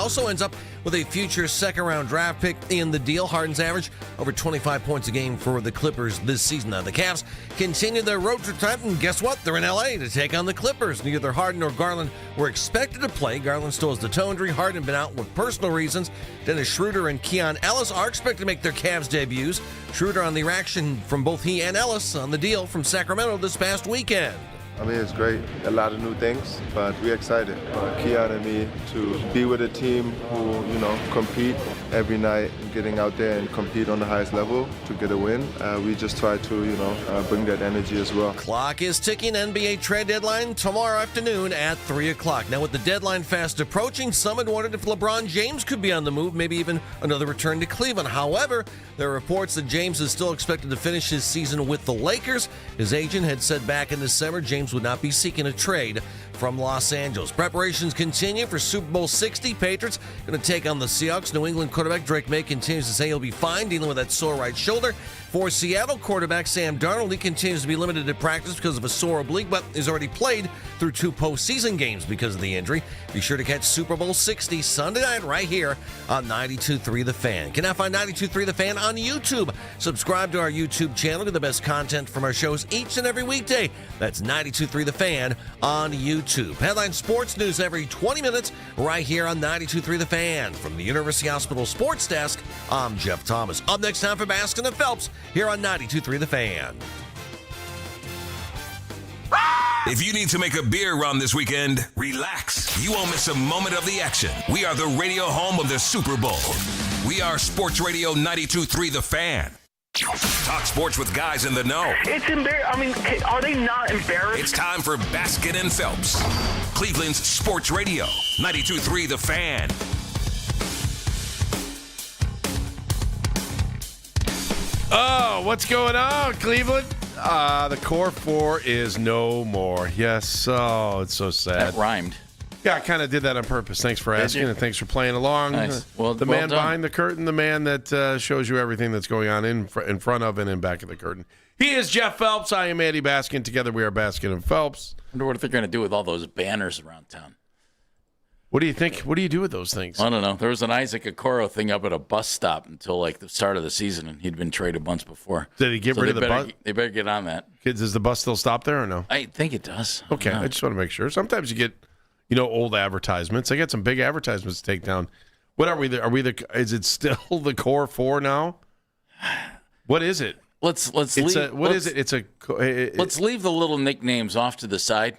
also ends up with a future second-round draft pick in the deal. Harden's average over 25 points a game for the Clippers this season. Now, the Cavs continue their road trip time, and guess what? They're in L.A. to take on the Clippers. Neither Harden nor Garland were expected to play. Garland still has the toe injury. Harden been out with personal reasons. Dennis Schroeder and Keon Ellis are expected to make their Cavs debuts. Schroeder on the reaction from both he and Ellis on the deal from Sacramento this past weekend. I mean, it's great. A lot of new things, but we're excited. Keon and me to be with a team who, compete every night, getting out there and compete on the highest level to get a win. We just try to, bring that energy as well. Clock is ticking. NBA trade deadline tomorrow afternoon at 3 o'clock. Now, with the deadline fast approaching, some had wondered if LeBron James could be on the move, maybe even another return to Cleveland. However, there are reports that James is still expected to finish his season with the Lakers. His agent had said back in December James would not be seeking a trade from Los Angeles. Preparations continue for Super Bowl 60. Patriots going to take on the Seahawks. New England quarterback Drake May continues to say he'll be fine dealing with that sore right shoulder. For Seattle quarterback Sam Darnold, he continues to be limited at practice because of a sore oblique, but has already played through 2 postseason games because of the injury. Be sure to catch Super Bowl 60 Sunday night right here on 92.3 The Fan. You can now find 92.3 The Fan on YouTube. Subscribe to our YouTube channel to the best content from our shows each and every weekday. That's 92.3 The Fan on YouTube. Headline sports news every 20 minutes right here on 92.3 The Fan. From the University Hospital Sports Desk, I'm Jeff Thomas. Up next time for Baskin and Phelps here on 92.3 The Fan. If you need to make a beer run this weekend, relax. You won't miss a moment of the action. We are the radio home of the Super Bowl. We are Sports Radio 92.3 The Fan. Talk sports with guys in the know. It's embarrassing. I mean, are they not embarrassed? It's time for Baskin and Phelps. Cleveland's Sports Radio 92.3 The Fan. Oh, what's going on, Cleveland? The Core 4 is no more. Yes, oh, it's so sad. That rhymed. Yeah, I kind of did that on purpose. Thanks for asking, and thanks for playing along. Nice. The Well man done. behind the curtain, the man that shows you everything that's going on in front of and in back of the curtain. He is Jeff Phelps. I am Andy Baskin. Together we are Baskin and Phelps. I wonder what they're going to do with all those banners around town. What do you think? What do you do with those things? I don't know. There was an Isaac Okoro thing up at a bus stop until like the start of the season, and he'd been traded once before. Did he get rid of the bus? They better get on that. Kids, does the bus still stop there or no? I think it does. Okay, I just want to make sure. Sometimes you get, old advertisements. I got some big advertisements to take down. What are we? Is it still the Core 4 now? What is it? Let's Let's leave the little nicknames off to the side,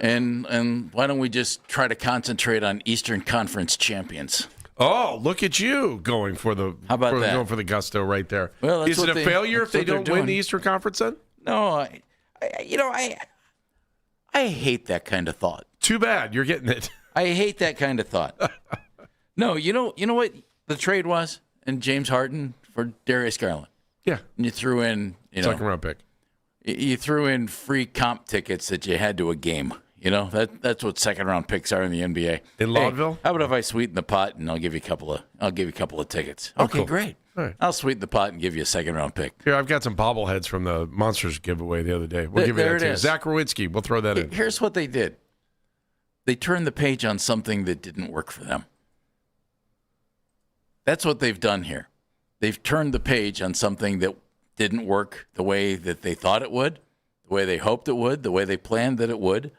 and why don't we just try to concentrate on Eastern Conference champions? Oh, look at you going for the How about that? Going for the gusto right there. Well, that's is it a failure if they don't win the Eastern Conference then? No, I hate that kind of thought. Too bad you're getting it. I hate that kind of thought. No, you know what the trade was? And James Harden for Darius Garland. Yeah, And you threw in, second round pick. You threw in free comp tickets that you had to a game. That's what second round picks are in the NBA. In Laudville? Hey, how about if I sweeten the pot and I'll give you a couple of tickets? Oh, Okay, cool. great. All right. I'll sweeten the pot and give you a second round pick. Here, I've got some bobbleheads from the Monsters giveaway the other day. We'll give you There that it too. is. Zach Rowinski, we'll throw that in. Here's what they did. They turned the page on something that didn't work for them. That's what they've done here. They've turned the page on something that didn't work the way that they thought it would, the way they hoped it would, the way they planned that it would.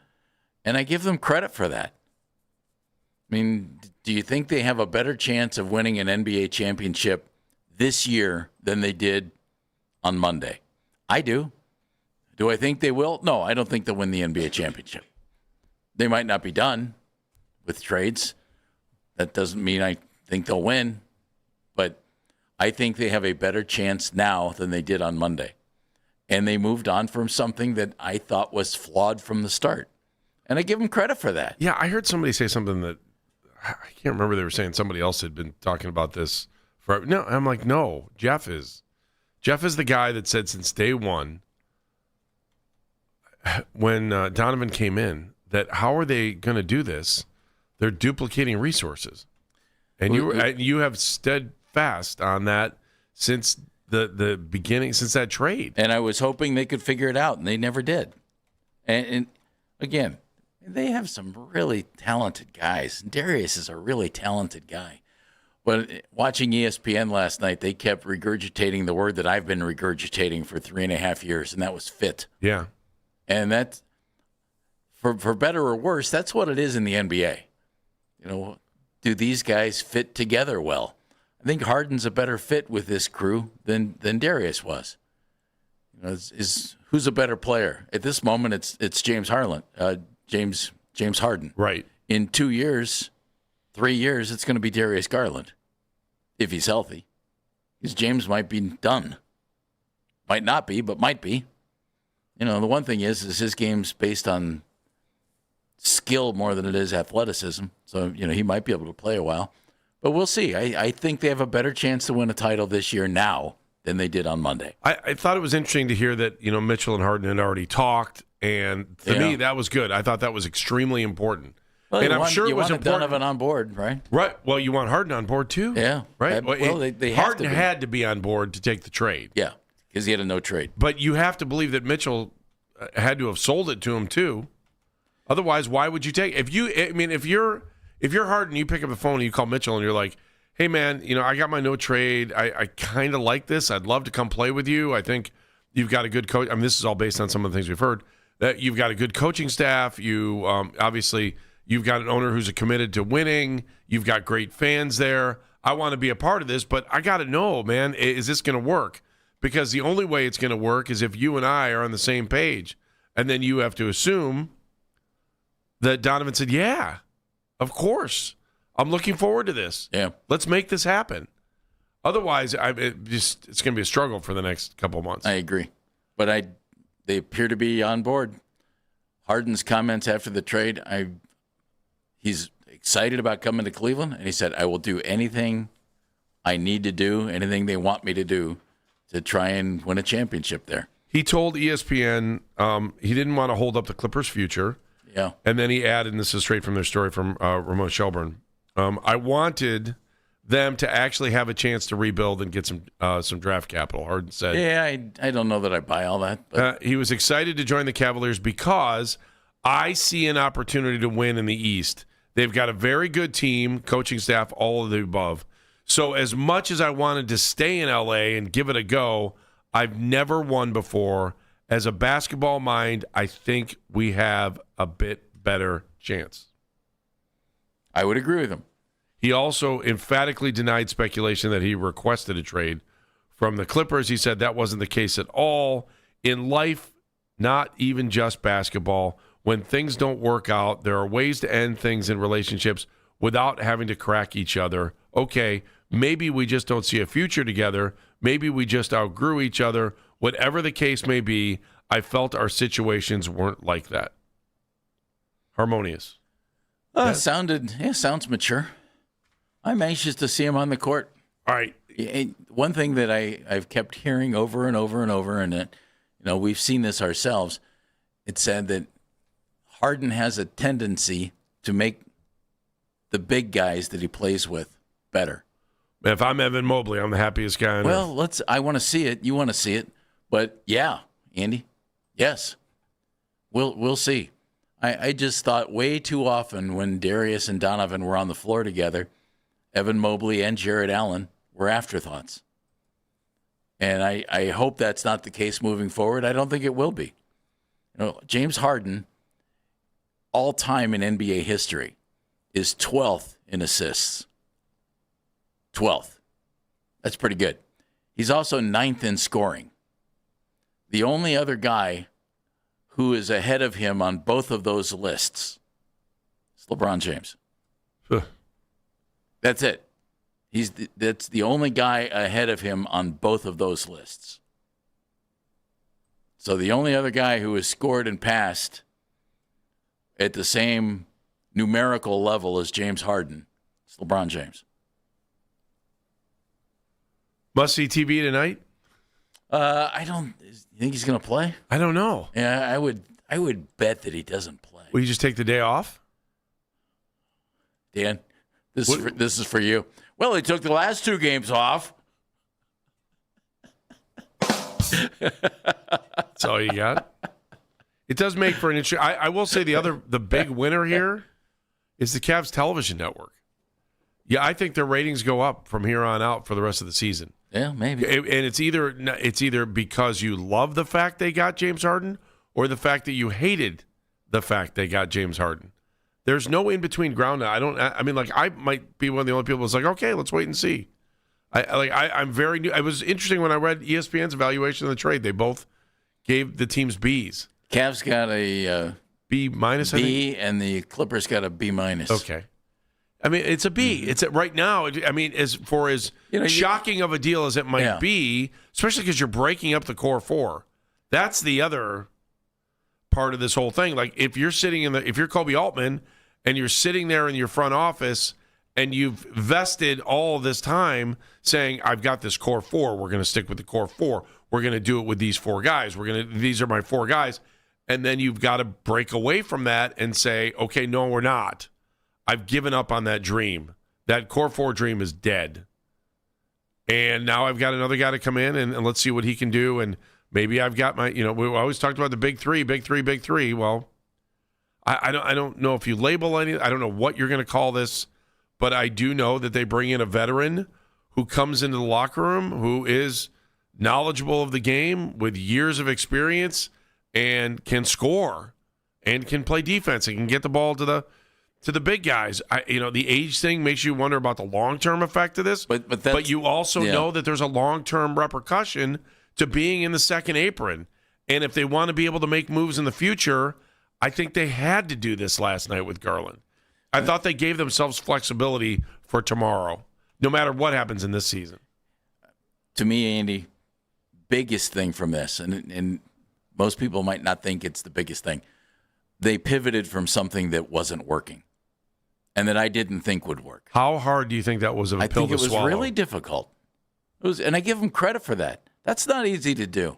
And I give them credit for that. I mean, do you think they have a better chance of winning an NBA championship this year than they did on Monday? I do. Do I think they will? No, I don't think they'll win the NBA championship. They might not be done with trades. That doesn't mean I think they'll win. But I think they have a better chance now than they did on Monday. And they moved on from something that I thought was flawed from the start. And I give them credit for that. Yeah, I heard somebody say something that I can't remember. They were saying somebody else had been talking about this forever. No, I'm like, no, Jeff is the guy that said since day one when Donovan came in that how are they going to do this? They're duplicating resources. And you have steadfast on that since the beginning, since that trade. And I was hoping they could figure it out, and they never did. And again, They have some really talented guys. Darius is a really talented guy. But watching ESPN last night, they kept regurgitating the word that I've been regurgitating for 3.5 years, and that was fit. Yeah. And that's, for better or worse, that's what it is in the NBA. Do these guys fit together well? I think Harden's a better fit with this crew than Darius was. Who's a better player at this moment? It's James Harden. James Harden. Right. In 2 years, 3 years, it's going to be Darius Garland if he's healthy. Because James might be done. Might not be, but might be. The one thing is his game's based on skill more than it is athleticism. So, he might be able to play a while. But we'll see. I think they have a better chance to win a title this year now than they did on Monday. I thought it was interesting to hear that, Mitchell and Harden had already talked. And to me, that was good. I thought that was extremely important. Well, and I'm sure it was important. Donovan on board, right? Right. Well, you want Harden on board too? Yeah. Right? They have Harden to be. had to be on board to take the trade. Yeah, because he had a no trade. But you have to believe that Mitchell had to have sold it to him too. Otherwise, why would you take? If you're Harden, you pick up the phone and you call Mitchell and you're like, "Hey man, I got my no trade. I kind of like this. I'd love to come play with you. I think you've got a good coach." I mean, this is all based on some of the things we've heard. That you've got a good coaching staff. You obviously you've got an owner who's committed to winning. You've got great fans there. I want to be a part of this, but I got to know, man, is this going to work? Because the only way it's going to work is if you and I are on the same page. And then you have to assume that Donovan said, "Yeah, of course. I'm looking forward to this. Yeah, let's make this happen." Otherwise, it's going to be a struggle for the next couple of months. I agree, but they appear to be on board. Harden's comments after the trade, he's excited about coming to Cleveland, and he said, "I will do anything I need to do, anything they want me to do to try and win a championship there." He told ESPN he didn't want to hold up the Clippers' future. Yeah. And then he added, and this is straight from their story from Ramon Shelburne, I wanted them to actually have a chance to rebuild and get some draft capital, Harden said. Yeah, I don't know that I buy all that. But. He was excited to join the Cavaliers because I see an opportunity to win in the East. They've got a very good team, coaching staff, all of the above. So as much as I wanted to stay in L.A. and give it a go, I've never won before. As a basketball mind, I think we have a bit better chance. I would agree with him. He also emphatically denied speculation that he requested a trade from the Clippers. He said that wasn't the case at all. In life, not even just basketball, when things don't work out, there are ways to end things in relationships without having to crack each other. Okay, maybe we just don't see a future together. Maybe we just outgrew each other. Whatever the case may be, I felt our situations weren't like that. Harmonious. Sounds mature. I'm anxious to see him on the court. All right. One thing that I've kept hearing over and over and over, and we've seen this ourselves, it said that Harden has a tendency to make the big guys that he plays with better. If I'm Evan Mobley, I'm the happiest guy on earth. Well, I want to see it. You want to see it. But yeah, Andy, yes. We'll see. I just thought way too often when Darius and Donovan were on the floor together, Evan Mobley and Jared Allen were afterthoughts. And I hope that's not the case moving forward. I don't think it will be. James Harden, all time in NBA history, is 12th in assists. 12th. That's pretty good. He's also 9th in scoring. The only other guy who is ahead of him on both of those lists is LeBron James. That's it. That's the only guy ahead of him on both of those lists. So the only other guy who has scored and passed at the same numerical level as James Harden is LeBron James. Must see TV tonight? You think he's going to play? I don't know. Yeah, I would bet that he doesn't play. Will you just take the day off? Dan, this is for you. Well, he took the last 2 games off. That's all you got? It does make for an interesting. I will say the big winner here is the Cavs television network. Yeah, I think their ratings go up from here on out for the rest of the season. Yeah, maybe. And it's either because you love the fact they got James Harden or the fact that you hated the fact they got James Harden. There's no in between ground. I might be one of the only people who's like, okay, let's wait and see. I'm very new. It was interesting when I read ESPN's evaluation of the trade. They both gave the teams Bs. Cavs got a B minus, B, and the Clippers got a B minus. Okay. I mean, it's a B. It's right now. I mean, as far as shocking of a deal as it might be, especially because you're breaking up the core four. That's the other part of this whole thing. Like if you're if you're Kobe Altman and you're sitting there in your front office and you've vested all this time saying, I've got this core four. We're going to stick with the core four. We're going to do it with these four guys. These are my four guys. And then you've got to break away from that and say, okay, no, we're not. I've given up on that dream. That core four dream is dead. And now I've got another guy to come in and let's see what he can do. And maybe I've got my, we always talked about the big three. Well, I don't know if you label any, I don't know what you're going to call this, but I do know that they bring in a veteran who comes into the locker room, who is knowledgeable of the game with years of experience and can score and can play defense and can get the ball to the big guys. The age thing makes you wonder about the long-term effect of this, but you also know that there's a long-term repercussion to being in the second apron. And if they want to be able to make moves in the future, I think they had to do this last night with Garland. I thought they gave themselves flexibility for tomorrow, no matter what happens in this season. To me, Andy, biggest thing from this, and most people might not think it's the biggest thing, they pivoted from something that wasn't working and that I didn't think would work. How hard do you think that was of a pill to swallow? I think it was really difficult. And I give them credit for that. That's not easy to do.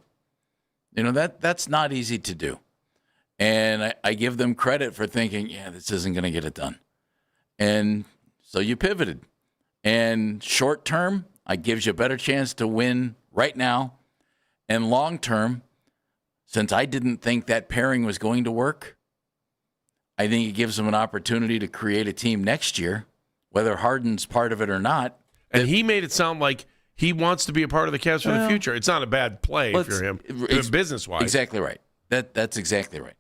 That's not easy to do. And I give them credit for thinking, this isn't going to get it done. And so you pivoted. And short term, it gives you a better chance to win right now. And long term, since I didn't think that pairing was going to work, I think it gives them an opportunity to create a team next year, whether Harden's part of it or not. And he made it sound like he wants to be a part of the Cavs for the future. It's not a bad play if you're him, business-wise. Exactly right. That's exactly right.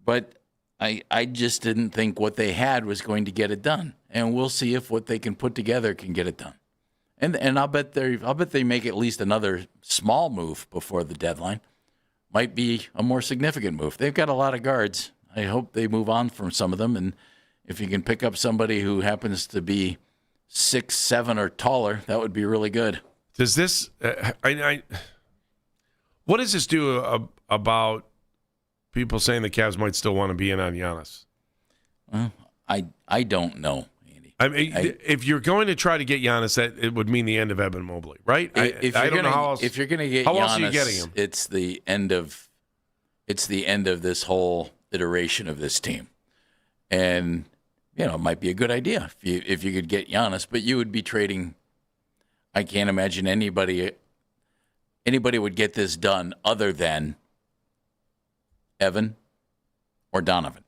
But I just didn't think what they had was going to get it done. And we'll see if what they can put together can get it done. And I'll bet they make at least another small move before the deadline. Might be a more significant move. They've got a lot of guards. I hope they move on from some of them. And if you can pick up somebody who happens to be 6'7" or taller, that would be really good. Does this what does this do about people saying the Cavs might still want to be in on Giannis? Well, I don't know, Andy. I mean, if you're going to try to get Giannis, that it would mean the end of Evan Mobley, right? I don't know how else. If you're going to get how Giannis, else are you getting him? It's the end of this whole iteration of this team, and it might be a good idea if you could get Giannis, but you would be trading. I can't imagine anybody would get this done other than Evan or Donovan.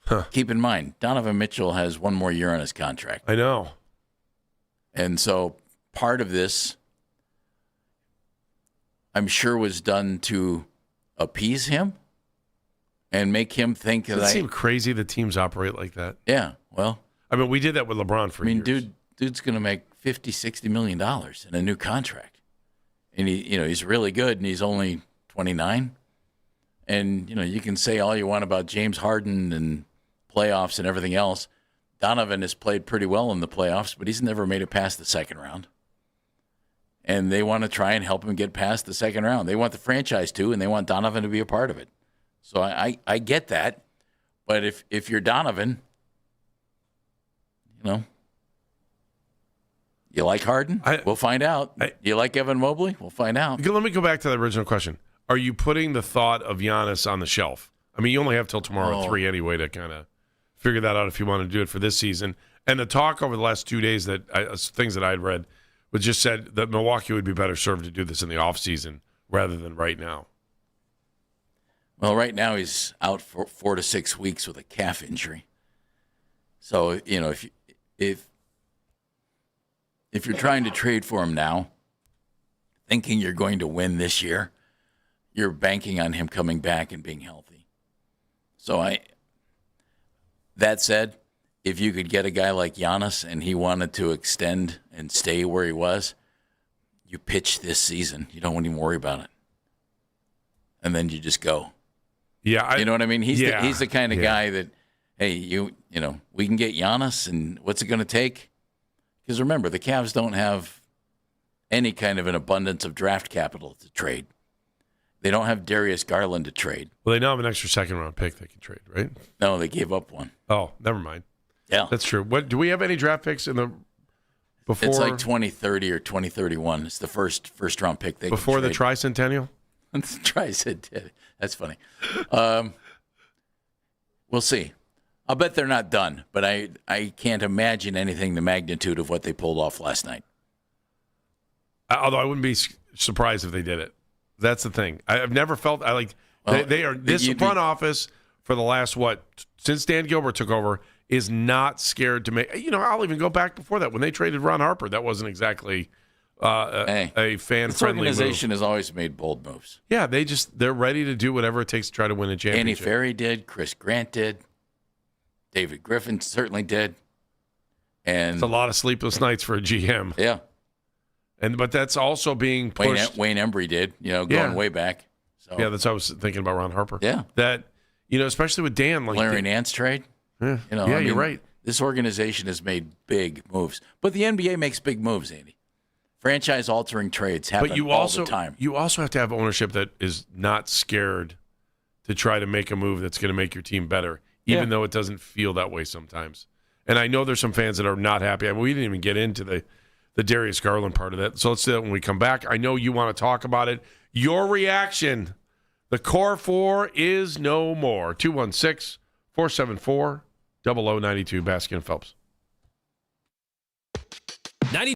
Huh. Keep in mind, Donovan Mitchell has one more year on his contract. I know. And so part of this, I'm sure, was done to appease him and make him think that Does it seem crazy that teams operate like that? Yeah, well. I mean, we did that with LeBron for years. Dude's going to make $50-60 million in a new contract. And he's really good, and he's only 29. And, you can say all you want about James Harden and playoffs and everything else. Donovan has played pretty well in the playoffs, but he's never made it past the second round. And they want to try and help him get past the second round. They want the franchise to, and they want Donovan to be a part of it. So I get that. But if you're Donovan, you like Harden? We'll find out. You like Evan Mobley? We'll find out. Let me go back to the original question. Are you putting the thought of Giannis on the shelf? I mean, you only have till tomorrow at 3 anyway to kind of figure that out if you want to do it for this season. And the talk over the last 2 days things that I had read was just said that Milwaukee would be better served to do this in the offseason rather than right now. Well, right now he's out for 4 to 6 weeks with a calf injury. So, if you're trying to trade for him now, thinking you're going to win this year, you're banking on him coming back and being healthy. So that said, if you could get a guy like Giannis and he wanted to extend and stay where he was, you pitch this season. You don't even worry about it. And then you just go. Yeah. You know what I mean? He's the kind of guy that, hey, we can get Giannis, and what's it going to take? Because remember, the Cavs don't have any kind of an abundance of draft capital to trade. They don't have Darius Garland to trade. Well, they now have an extra second-round pick they can trade, right? No, they gave up one. Oh, never mind. Yeah. That's true. What do we have any draft picks in the before? It's like 2030 or 2031. It's the first round pick they before can the trade. tricentennial. Tricentennial. That's funny. We'll see. I'll bet they're not done, but I can't imagine anything the magnitude of what they pulled off last night. Although I wouldn't be surprised if they did it. That's the thing. I've never felt they are this front office for the last since Dan Gilbert took over is not scared to make. I'll even go back before that when they traded Ron Harper. That wasn't exactly a fan-friendly This organization move. has always made bold moves. Yeah, they're ready to do whatever it takes to try to win a championship. Andy Ferry did. Chris Grant did. David Griffin certainly did. And it's a lot of sleepless nights for a GM. Yeah. But that's also being pushed. Wayne Embry did, going way back. So. Yeah, that's what I was thinking about Ron Harper. Yeah. That, especially with Dan. Larry Nance trade. Yeah, you're right. This organization has made big moves. But the NBA makes big moves, Andy. Franchise-altering trades happen all the time. You also have to have ownership that is not scared to try to make a move that's going to make your team better, even though it doesn't feel that way sometimes. And I know there's some fans that are not happy. I mean, we didn't even get into the Darius Garland part of that. So let's do that when we come back. I know you want to talk about it. Your reaction. The Core 4 is no more. 216-474-0092, Baskin and Phelps. 90.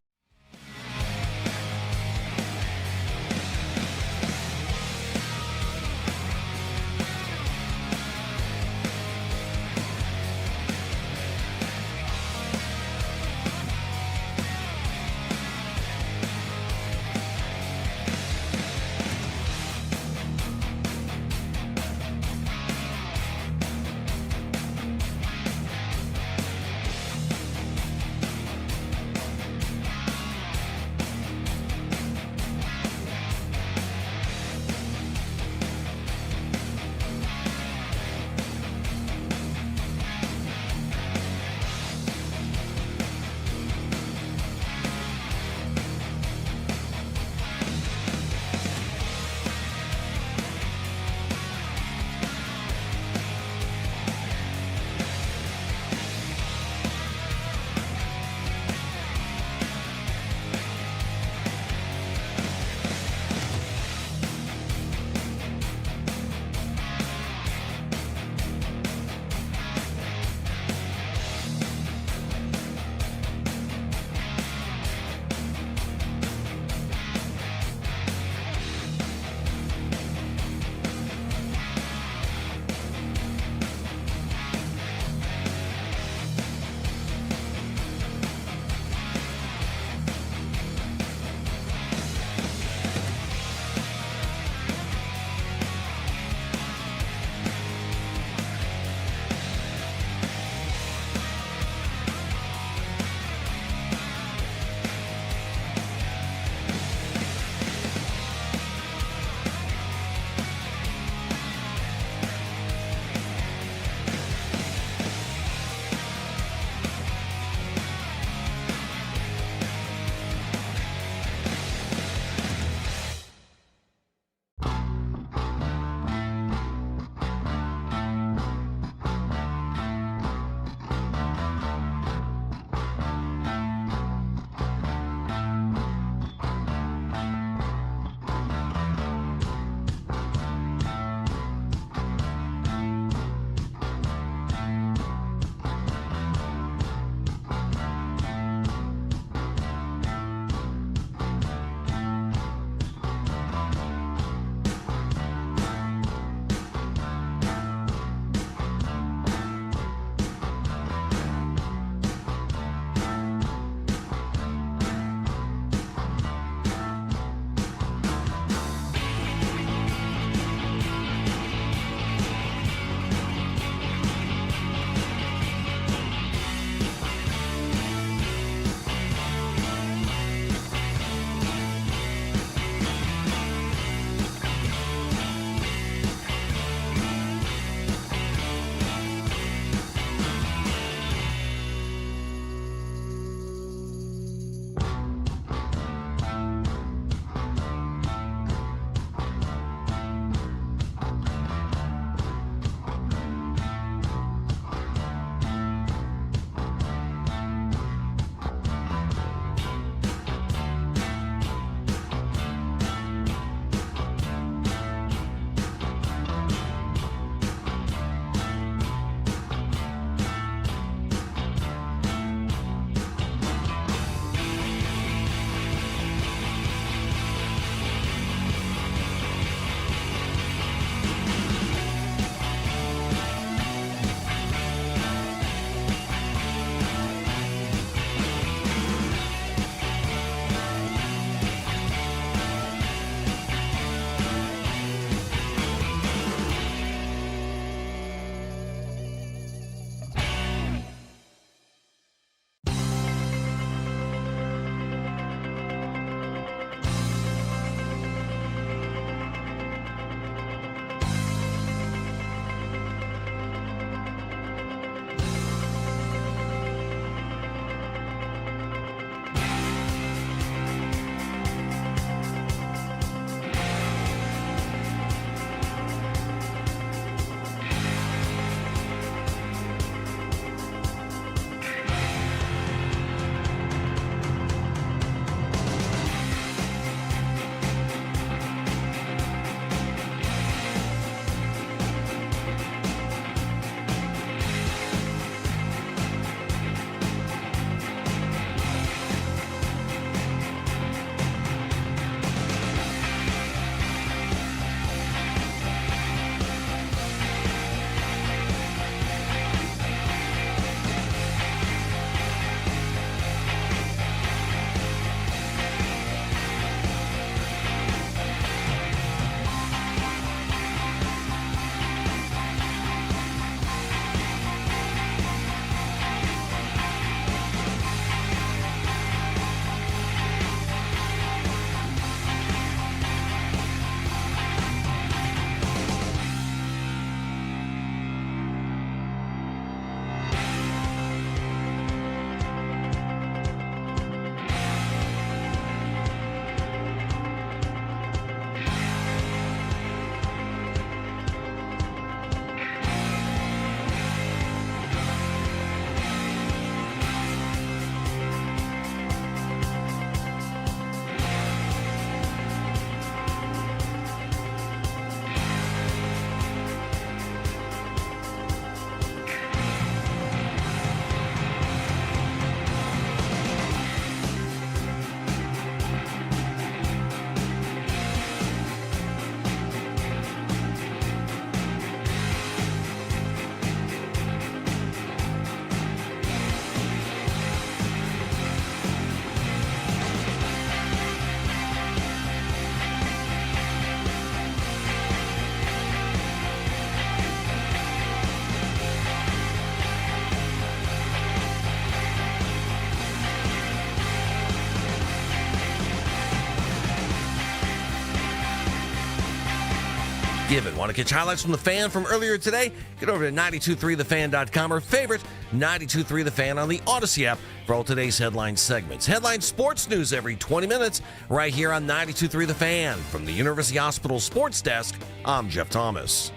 given. Want to catch highlights from The Fan from earlier today? Get over to 923thefan.com or favorite 923 The Fan on the Odyssey app for all today's headline segments. Headline sports news every 20 minutes right here on 923 The Fan. From the University Hospital Sports Desk, I'm Jeff Thomas.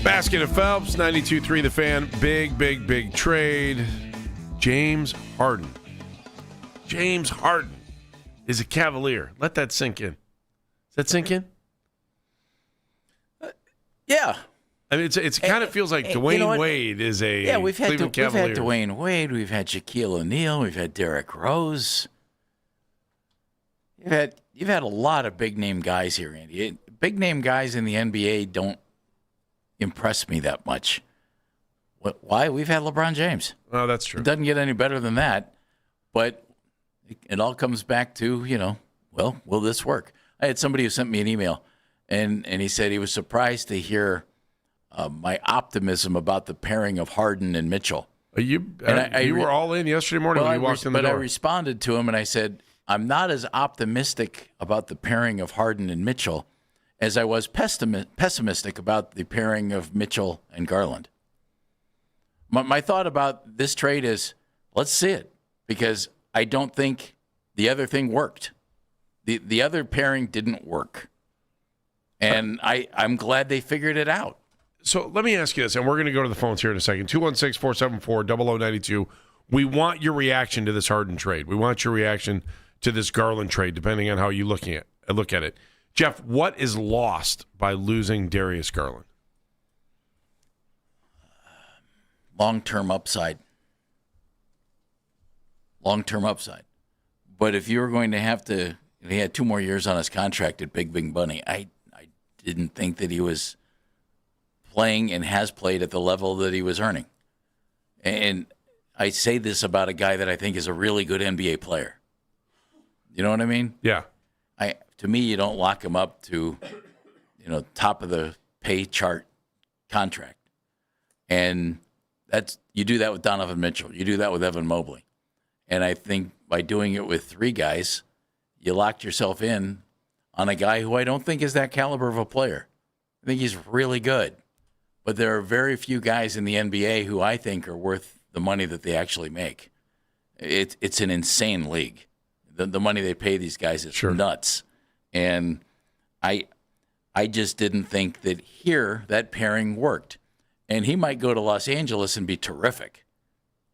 Baskin and Phelps, 92.3 The Fan. Big trade. James Harden. James Harden is a Cavalier. Let that sink in. Does that sink in? Yeah. I mean, it kind of feels like Dwayne Wade is a we've had Cleveland Cavalier. We've had Dwayne Wade. We've had Shaquille O'Neal. We've had Derrick Rose. You've had a lot of big name guys here, Andy. Big name guys in the NBA don't impress me that much. Why? We've had LeBron James. Oh, that's true. It doesn't get any better than that. But it all comes back to, will this work? I had somebody who sent me an email, and he said he was surprised to hear my optimism about the pairing of Harden and Mitchell. You were all in yesterday morning when you walked in the door. But I responded to him, and I said, I'm not as optimistic about the pairing of Harden and Mitchell as I was pessimistic about the pairing of Mitchell and Garland. My thought about this trade is, let's see it, because I don't think the other thing worked. The other pairing didn't work. And I'm glad they figured it out. So let me ask you this, and we're going to go to the phones here in a second. 216-474-0092. We want your reaction to this Harden trade. We want your reaction to this Garland trade, depending on how you look at it. Jeff, what is lost by losing Darius Garland? Long-term upside. But if you were going to if he had 2 more years on his contract at Big Bunny, I didn't think that he was playing and has played at the level that he was earning. And I say this about a guy that I think is a really good NBA player. You know what I mean? Yeah. To me, you don't lock him up to, top of the pay chart contract. And you do that with Donovan Mitchell. You do that with Evan Mobley. And I think by doing it with 3 guys, you locked yourself in on a guy who I don't think is that caliber of a player. I think he's really good. But there are very few guys in the NBA who I think are worth the money that they actually make. It's an insane league. The money they pay these guys is nuts. And I just didn't think that that pairing worked. And he might go to Los Angeles and be terrific.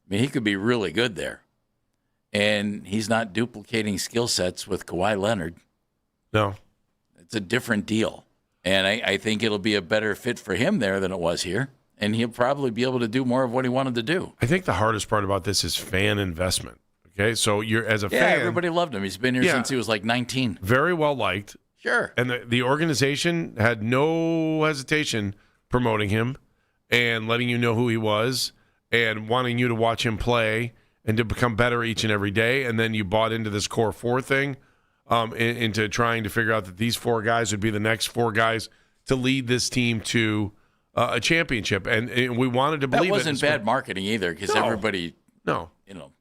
I mean, he could be really good there. And he's not duplicating skill sets with Kawhi Leonard. No. It's a different deal. And I think it'll be a better fit for him there than it was here. And he'll probably be able to do more of what he wanted to do. I think the hardest part about this is fan investment. Okay, so you're as a fan. Everybody loved him. He's been here since he was like 19. Very well liked. Sure. And the organization had no hesitation promoting him and letting you know who he was and wanting you to watch him play and to become better each and every day. And then you bought into this core 4 thing, into trying to figure out that these 4 guys would be the next 4 guys to lead this team to a championship. And we wanted to believe that wasn't bad marketing either, because everybody,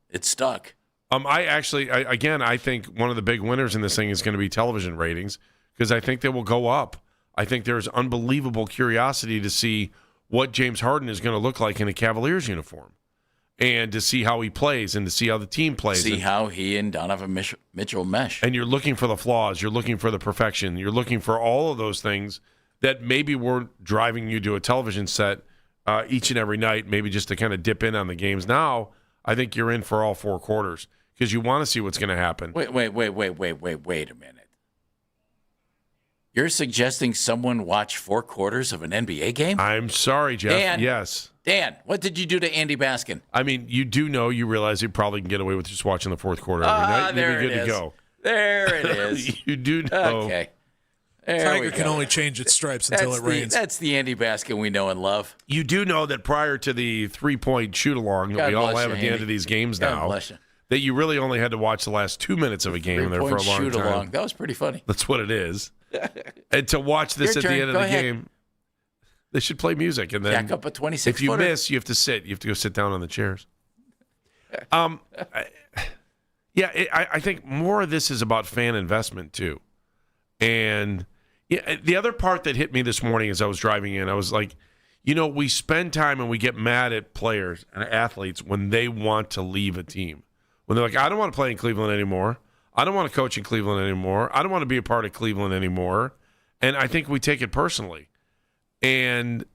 it stuck. I think one of the big winners in this thing is going to be television ratings, because I think they will go up. I think there's unbelievable curiosity to see what James Harden is going to look like in a Cavaliers uniform, and to see how he plays and to see how the team plays. See how he and Donovan Mitchell mesh. And you're looking for the flaws. You're looking for the perfection. You're looking for all of those things that maybe weren't driving you to a television set each and every night, maybe just to kind of dip in on the games. Now, I think you're in for all 4 quarters, because you want to see what's going to happen. Wait a minute. You're suggesting someone watch 4 quarters of an NBA game? I'm sorry, Jeff. Dan, yes. Dan, what did you do to Andy Baskin? I mean, you realize you probably can get away with just watching the 4th quarter every night. There You'll be it good is. to go. There it is. You do know. Okay. Tiger can only change its stripes until it rains. That's the Andy Baskin we know and love. You do know that prior to the 3-point shoot-along that we all have at the end of these games now, that you really only had to watch the last 2 minutes of a game there for a long time. That was pretty funny. That's what it is. And to watch this at the end of the game. They should play music, and then jack up a 26. If you footer. miss, you have to sit. You have to go sit down on the chairs. I think more of this is about fan investment too. And the other part that hit me this morning as I was driving in, I was like, we spend time and we get mad at players and athletes when they want to leave a team. When they're like, I don't want to play in Cleveland anymore. I don't want to coach in Cleveland anymore. I don't want to be a part of Cleveland anymore. And I think we take it personally. And,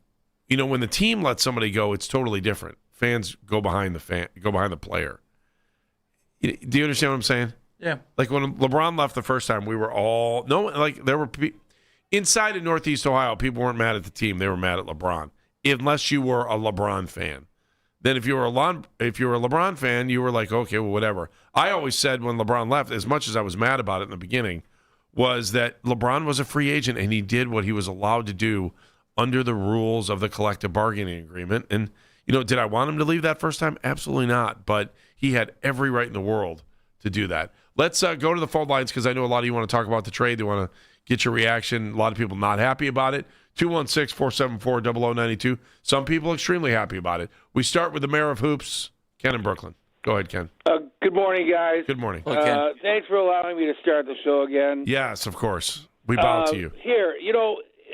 when the team lets somebody go, it's totally different. Fans go behind the player. Do you understand what I'm saying? Yeah. Like when LeBron left the first time, we were all there were inside in Northeast Ohio, people weren't mad at the team; they were mad at LeBron. Unless you were a LeBron fan, then if you were a LeBron fan, you were like, okay, well, whatever. I always said when LeBron left, as much as I was mad about it in the beginning, was that LeBron was a free agent and he did what he was allowed to do under the rules of the collective bargaining agreement. And did I want him to leave that first time? Absolutely not. But he had every right in the world to do that. Let's go to the phone lines because I know a lot of you want to talk about the trade. They want to get your reaction. A lot of people not happy about it. 216-474-0092. Some people extremely happy about it. We start with the mayor of hoops, Ken in Brooklyn. Go ahead, Ken. Good morning, guys. Good morning. Thanks for allowing me to start the show again. Yes, of course. We bow to you. Here,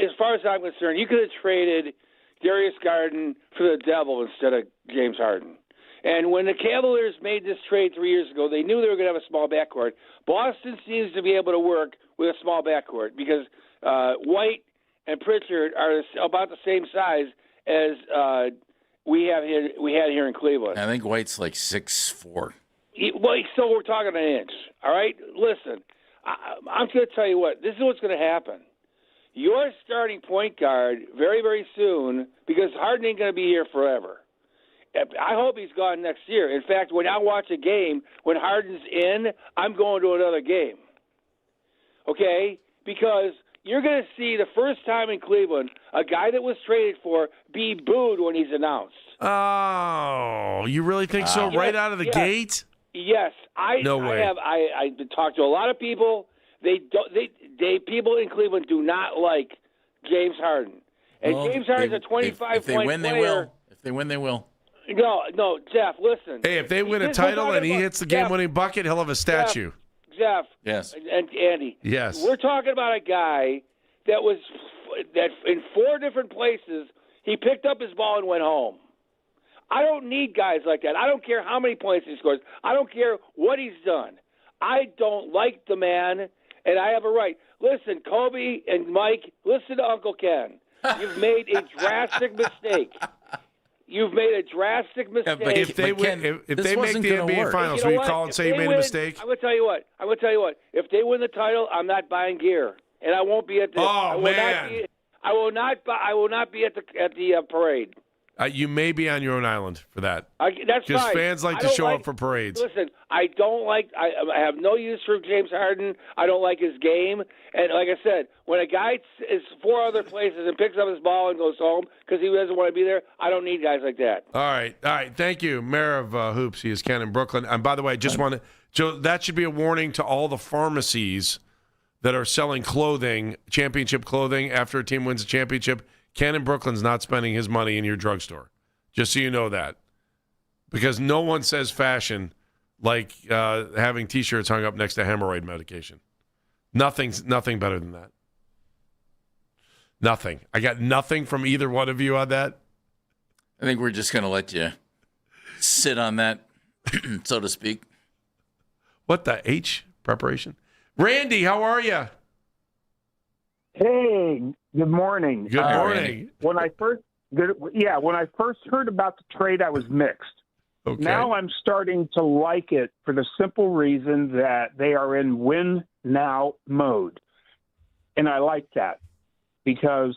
as far as I'm concerned, you could have traded Darius Garland for the devil instead of James Harden. And when the Cavaliers made this trade 3 years ago, they knew they were going to have a small backcourt. Boston seems to be able to work with a small backcourt because White and Pritchard are about the same size as we had here in Cleveland. I think White's like 6'4". So we're talking an inch. All right? Listen, I'm going to tell you what. This is what's going to happen. Your starting point guard very, very soon, because Harden ain't going to be here forever. I hope he's gone next year. In fact, when I watch a game, when Harden's in, I'm going to another game. Okay? Because you're going to see the first time in Cleveland a guy that was traded for be booed when he's announced. Oh, you really think so? Right out of the gate? Yes. No way. I talked to a lot of people. People in Cleveland do not like James Harden. And James Harden's a 25-point If they win, player. they will. If they win, they will. No, Jeff, listen. Hey, if they win a title and he hits the game-winning bucket, he'll have a statue. Jeff. Yes. And Andy. Yes. We're talking about a guy that in 4 different places, he picked up his ball and went home. I don't need guys like that. I don't care how many points he scores. I don't care what he's done. I don't like the man, and I have a right. Listen, Kobe and Mike, listen to Uncle Ken. You've made a drastic mistake. You've made a drastic mistake. Yeah, if they make the NBA Finals, will you call and say you made a mistake? I'm going to tell you what. If they win the title, I'm not buying gear, and I won't be at the. I will not be at the parade. You may be on your own island for that. That's fine. Because fans like to show up for parades. Listen, I have no use for James Harden. I don't like his game. And like I said, when a guy is 4 other places and picks up his ball and goes home because he doesn't want to be there, I don't need guys like that. All right. Thank you, Mayor of Hoops. He is Ken in Brooklyn. And by the way, I just want to, Joe, that should be a warning to all the pharmacies that are selling clothing, championship clothing, after a team wins a championship. Ken in Brooklyn's not spending his money in your drugstore. Just so you know that. Because no one says fashion like having T-shirts hung up next to hemorrhoid medication. Nothing better than that. Nothing. I got nothing from either one of you on that. I think we're just going to let you sit on that, so to speak. What the H preparation? Randy, how are you? Hey, good morning. Good morning. When I first heard about the trade, I was mixed. Okay. Now I'm starting to like it for the simple reason that they are in win now mode. And I like that because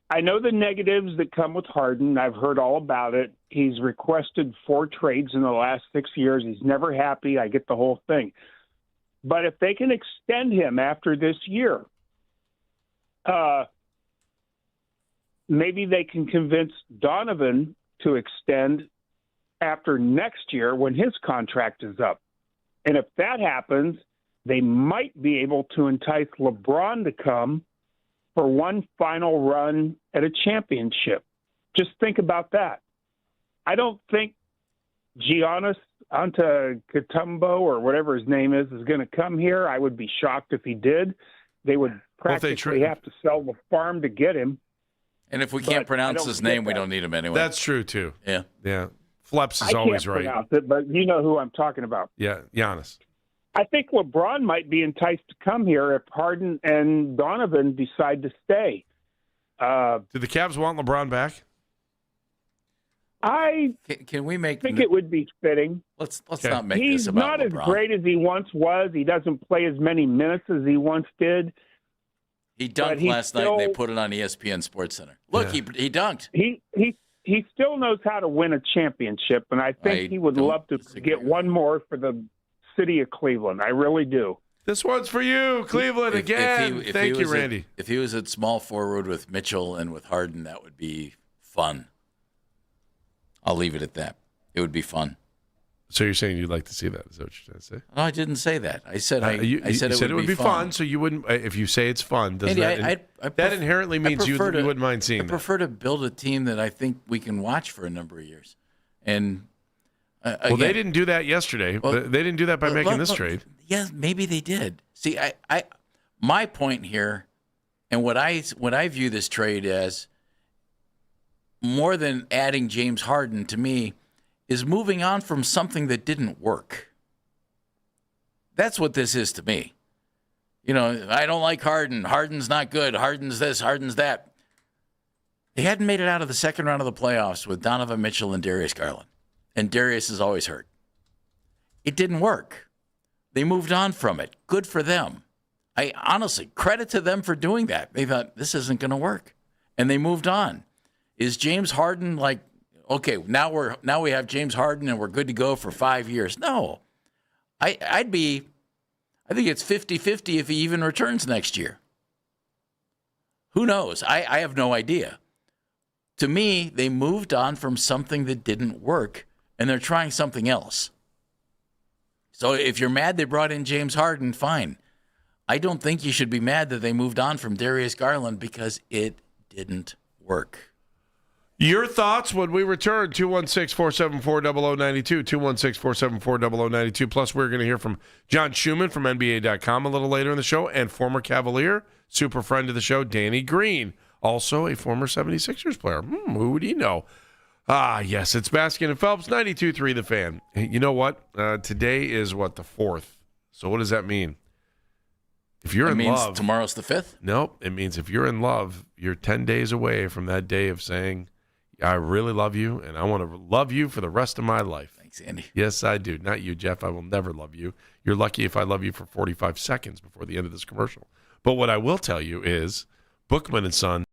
I know the negatives that come with Harden. I've heard all about it. He's requested 4 trades in the last 6 years. He's never happy. I get the whole thing. But if they can extend him after this year, maybe they can convince Donovan to extend after next year when his contract is up. And if that happens, they might be able to entice LeBron to come for one final run at a championship. Just think about that. I don't think Giannis Antetokounmpo or whatever his name is going to come here. I would be shocked if he did. They would practically have to sell the farm to get him. And if we can't pronounce his name, we don't need him anyway. That's true, too. Yeah. Yeah. Fleps is always right. I can't pronounce it, but you know who I'm talking about. Yeah, Giannis. I think LeBron might be enticed to come here if Harden and Donovan decide to stay. Do the Cavs want LeBron back? I can we make? think it would be fitting. Let's not make this about LeBron. He's not as great as he once was. He doesn't play as many minutes as he once did. He dunked last night, and they put it on ESPN SportsCenter. Look, he dunked. He still knows how to win a championship, and I think he would love to get one more for the city of Cleveland. I really do. This one's for you, Cleveland, again. Thank you, Randy. If he was at small forward with Mitchell and with Harden, that would be fun. I'll leave it at that. It would be fun. So you're saying you'd like to see that? Is that what you're trying to say? No, I didn't say that. I said I said it would be fun. So you wouldn't. If you say it's fun, does that inherently means you wouldn't mind seeing? I prefer to build a team that I think we can watch for a number of years. And well, they didn't do that yesterday. They didn't do that by making this trade. Yeah, maybe they did. See, my point here, and what I view this trade as, more than adding James Harden to me, is moving on from something that didn't work. That's what this is to me. You know, I don't like Harden. Harden's not good. Harden's this, Harden's that. They hadn't made it out of the second round of the playoffs with Donovan Mitchell and Darius Garland. And Darius is always hurt. It didn't work. They moved on from it. Good for them. I honestly, credit to them for doing that. They thought, this isn't going to work. And they moved on. Is James Harden like, okay, now we have James Harden and we're good to go for 5 years? No. I think it's 50-50 if he even returns next year. Who knows? I have no idea. To me, they moved on from something that didn't work, and they're trying something else. So if you're mad they brought in James Harden, fine. I don't think you should be mad that they moved on from Darius Garland because it didn't work. Your thoughts when we return, 216-474-0092, 216-474-0092. Plus, we're going to hear from John Schuman from NBA.com a little later in the show, and former Cavalier, super friend of the show, Danny Green, also a former 76ers player. Who would he know? Yes, it's Baskin and Phelps, 92.3 The Fan. Hey, you know what? Today is, the 4th. So what does that mean? If you're in love. Tomorrow's the 5th? Nope. It means if you're in love, you're 10 days away from that day of saying, I really love you, and I want to love you for the rest of my life. Thanks, Andy. Yes, I do. Not you, Jeff. I will never love you. You're lucky if I love you for 45 seconds before the end of this commercial. But what I will tell you is Bookman and Son.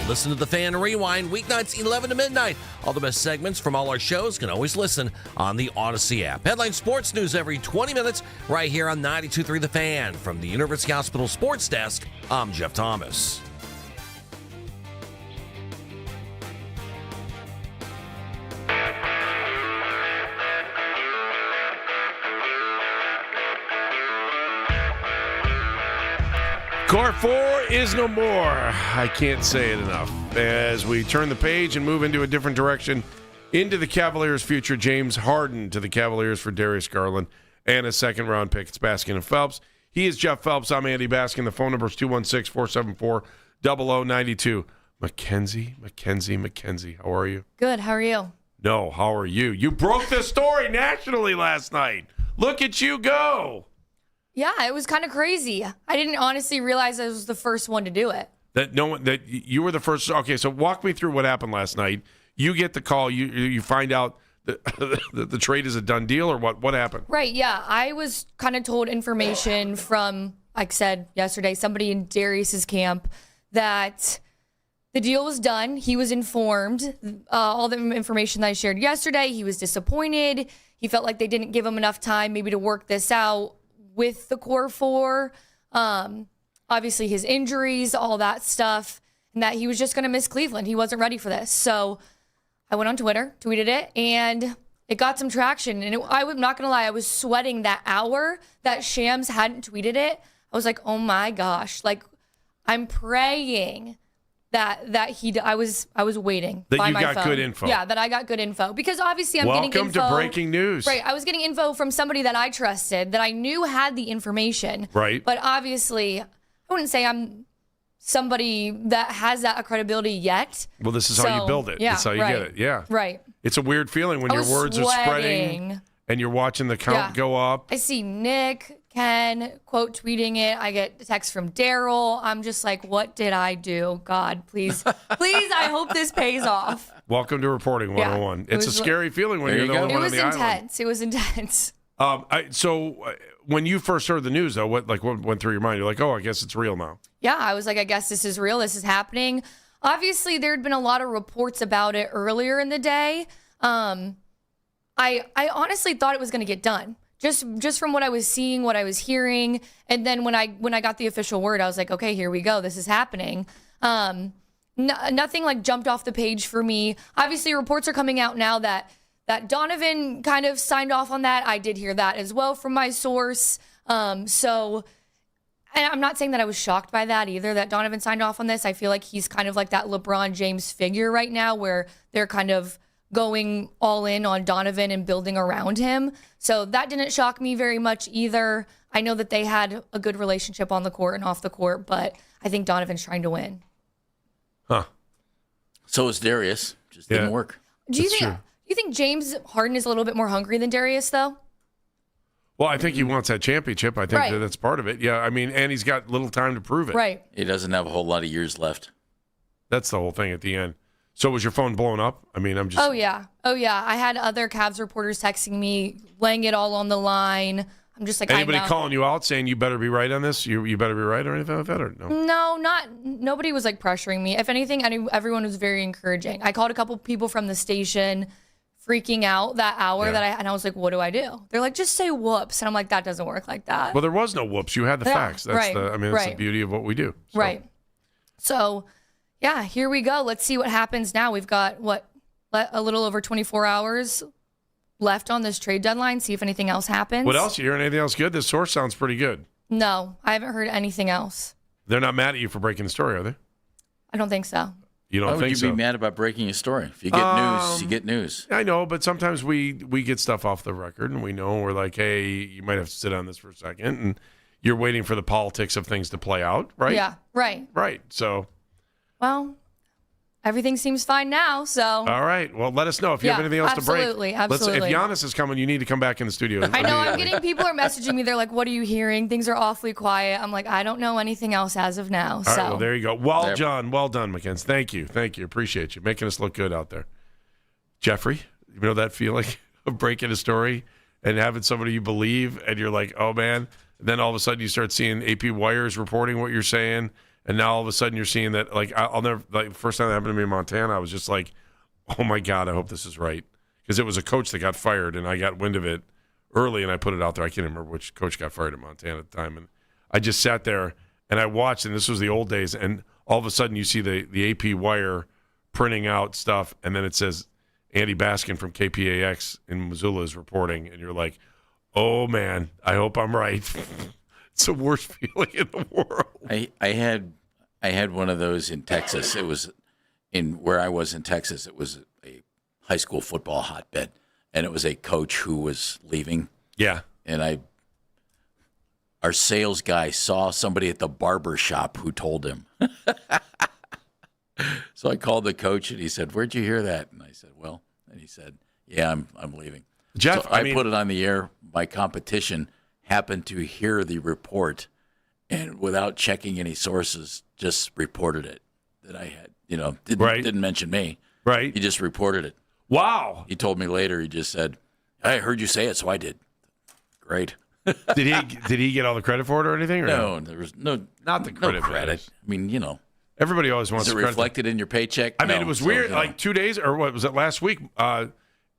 Listen to The Fan Rewind weeknights 11 to midnight. All the best segments from all our shows can always listen on the Odyssey app. Headline sports news every 20 minutes right here on 92.3 The Fan. From the University Hospital Sports Desk, I'm Jeff Thomas. Core 4 is no more. I can't say it enough. As we turn the page and move into a different direction, into the Cavaliers' future, James Harden to the Cavaliers for Darius Garland and a second-round pick. It's Baskin and Phelps. He is Jeff Phelps. I'm Andy Baskin. The phone number is 216-474-0092. Mackenzie, how are you? Good. How are you? No, how are you? You broke the story nationally last night. Look at you go. Yeah, it was kind of crazy. I didn't honestly realize I was the first one to do it. That you were the first. Okay, so walk me through what happened last night. You get the call. You find out that the trade is a done deal, or what happened? Right. Yeah, I was kind of told information from, like I said yesterday, somebody in Darius's camp that the deal was done. He was informed. All the information that I shared yesterday. He was disappointed. He felt like they didn't give him enough time, maybe to work this out with the core 4, obviously his injuries, all that stuff, and that he was just going to miss Cleveland. He wasn't ready for this. So I went on Twitter, tweeted it, and it got some traction. And I'm not going to lie, I was sweating that hour that Shams hadn't tweeted it. I was like, oh my gosh, like I'm praying that I was waiting that by you my got phone. good info. Yeah, that I got good info, because obviously I'm getting info. Welcome to breaking news. Right, I was getting info from somebody that I trusted, that I knew had the information. Right. But obviously, I wouldn't say I'm somebody that has that credibility yet. Well, this is how you build it. Yeah, That's how you get it. Yeah. Right. It's a weird feeling when I your was words are spreading sweating. and you're watching the count go up. I see Nick, Ken, quote tweeting it. I get a text from Daryl. I'm just like, what did I do? God, please, I hope this pays off. Welcome to Reporting 101. It's a scary feeling when you're the only one on the island. It was intense. So when you first heard the news, though, what went through your mind? You're like, oh, I guess it's real now. Yeah, I was like, I guess this is real. This is happening. Obviously, there had been a lot of reports about it earlier in the day. I honestly thought it was going to get done. Just from what I was seeing, what I was hearing, and then when I got the official word, I was like, okay, here we go. This is happening. Nothing like jumped off the page for me. Obviously, reports are coming out now that Donovan kind of signed off on that. I did hear that as well from my source. So, and I'm not saying that I was shocked by that either, that Donovan signed off on this. I feel like he's kind of like that LeBron James figure right now, where they're kind of going all in on Donovan and building around him. So that didn't shock me very much either. I know that they had a good relationship on the court and off the court, but I think Donovan's trying to win. Huh. So is Darius. Just didn't work. Do you think James Harden is a little bit more hungry than Darius, though? Well, I think he wants that championship. I think that's part of it. Yeah, I mean, and he's got little time to prove it. Right. He doesn't have a whole lot of years left. That's the whole thing at the end. So was your phone blowing up? I mean, I'm just... Oh, yeah. I had other Cavs reporters texting me, laying it all on the line. I'm just like, anybody calling you out saying you better be right on this? You better be right or anything like that? Or no? No, nobody was like pressuring me. If anything, everyone was very encouraging. I called a couple people from the station freaking out that hour and I was like, what do I do? They're like, just say whoops. And I'm like, that doesn't work like that. Well, there was no whoops. You had the facts. That's that's the beauty of what we do. So. Right. So, yeah, here we go. Let's see what happens now. We've got, a little over 24 hours left on this trade deadline. See if anything else happens. What else? You hearing anything else good? This source sounds pretty good. No, I haven't heard anything else. They're not mad at you for breaking the story, are they? I don't think so. You don't think so? Why would you be mad about breaking a story? If you get news, you get news. I know, but sometimes we get stuff off the record, and we know we're like, hey, you might have to sit on this for a second, and you're waiting for the politics of things to play out, right? Yeah, right. Right, so. Well, everything seems fine now, so. All right. Well, let us know if you have anything else to break. Absolutely. If Giannis is coming, you need to come back in the studio. I know. I'm getting people are messaging me. They're like, what are you hearing? Things are awfully quiet. I'm like, I don't know anything else as of now. All right, well, there you go. Well done, Mackenzie. Thank you. Appreciate you. Making us look good out there. Jeffrey, you know that feeling of breaking a story and having somebody you believe, and you're like, oh, man. And then all of a sudden you start seeing AP Wires reporting what you're saying. And now all of a sudden you're seeing that, like, I'll never, like, the first time that happened to me in Montana, I was just like, oh my God, I hope this is right. Because it was a coach that got fired, and I got wind of it early, and I put it out there. I can't remember which coach got fired in Montana at the time. And I just sat there, and I watched, and this was the old days, and all of a sudden you see the AP wire printing out stuff, and then it says Andy Baskin from KPAX in Missoula is reporting, and you're like, oh, man, I hope I'm right. It's the worst feeling in the world. I had one of those in Texas. It was where I was in Texas. It was a high school football hotbed, and it was a coach who was leaving. Yeah. And our sales guy saw somebody at the barber shop who told him. So I called the coach, and he said, "Where'd you hear that?" And I said, "Well," and he said, "Yeah, I'm leaving." Jeff, so I put it on the air. My competition happened to hear the report, and without checking any sources, just reported it that I had. Didn't mention me. Right. He just reported it. Wow. He told me later. He just said, "I heard you say it, so I did." Great. Did he get all the credit for it or anything? Or no, there was not the credit. No credit. I mean, everybody always wants. Is it reflected in your paycheck? I mean, it was weird. Like 2 days, or what was it last week?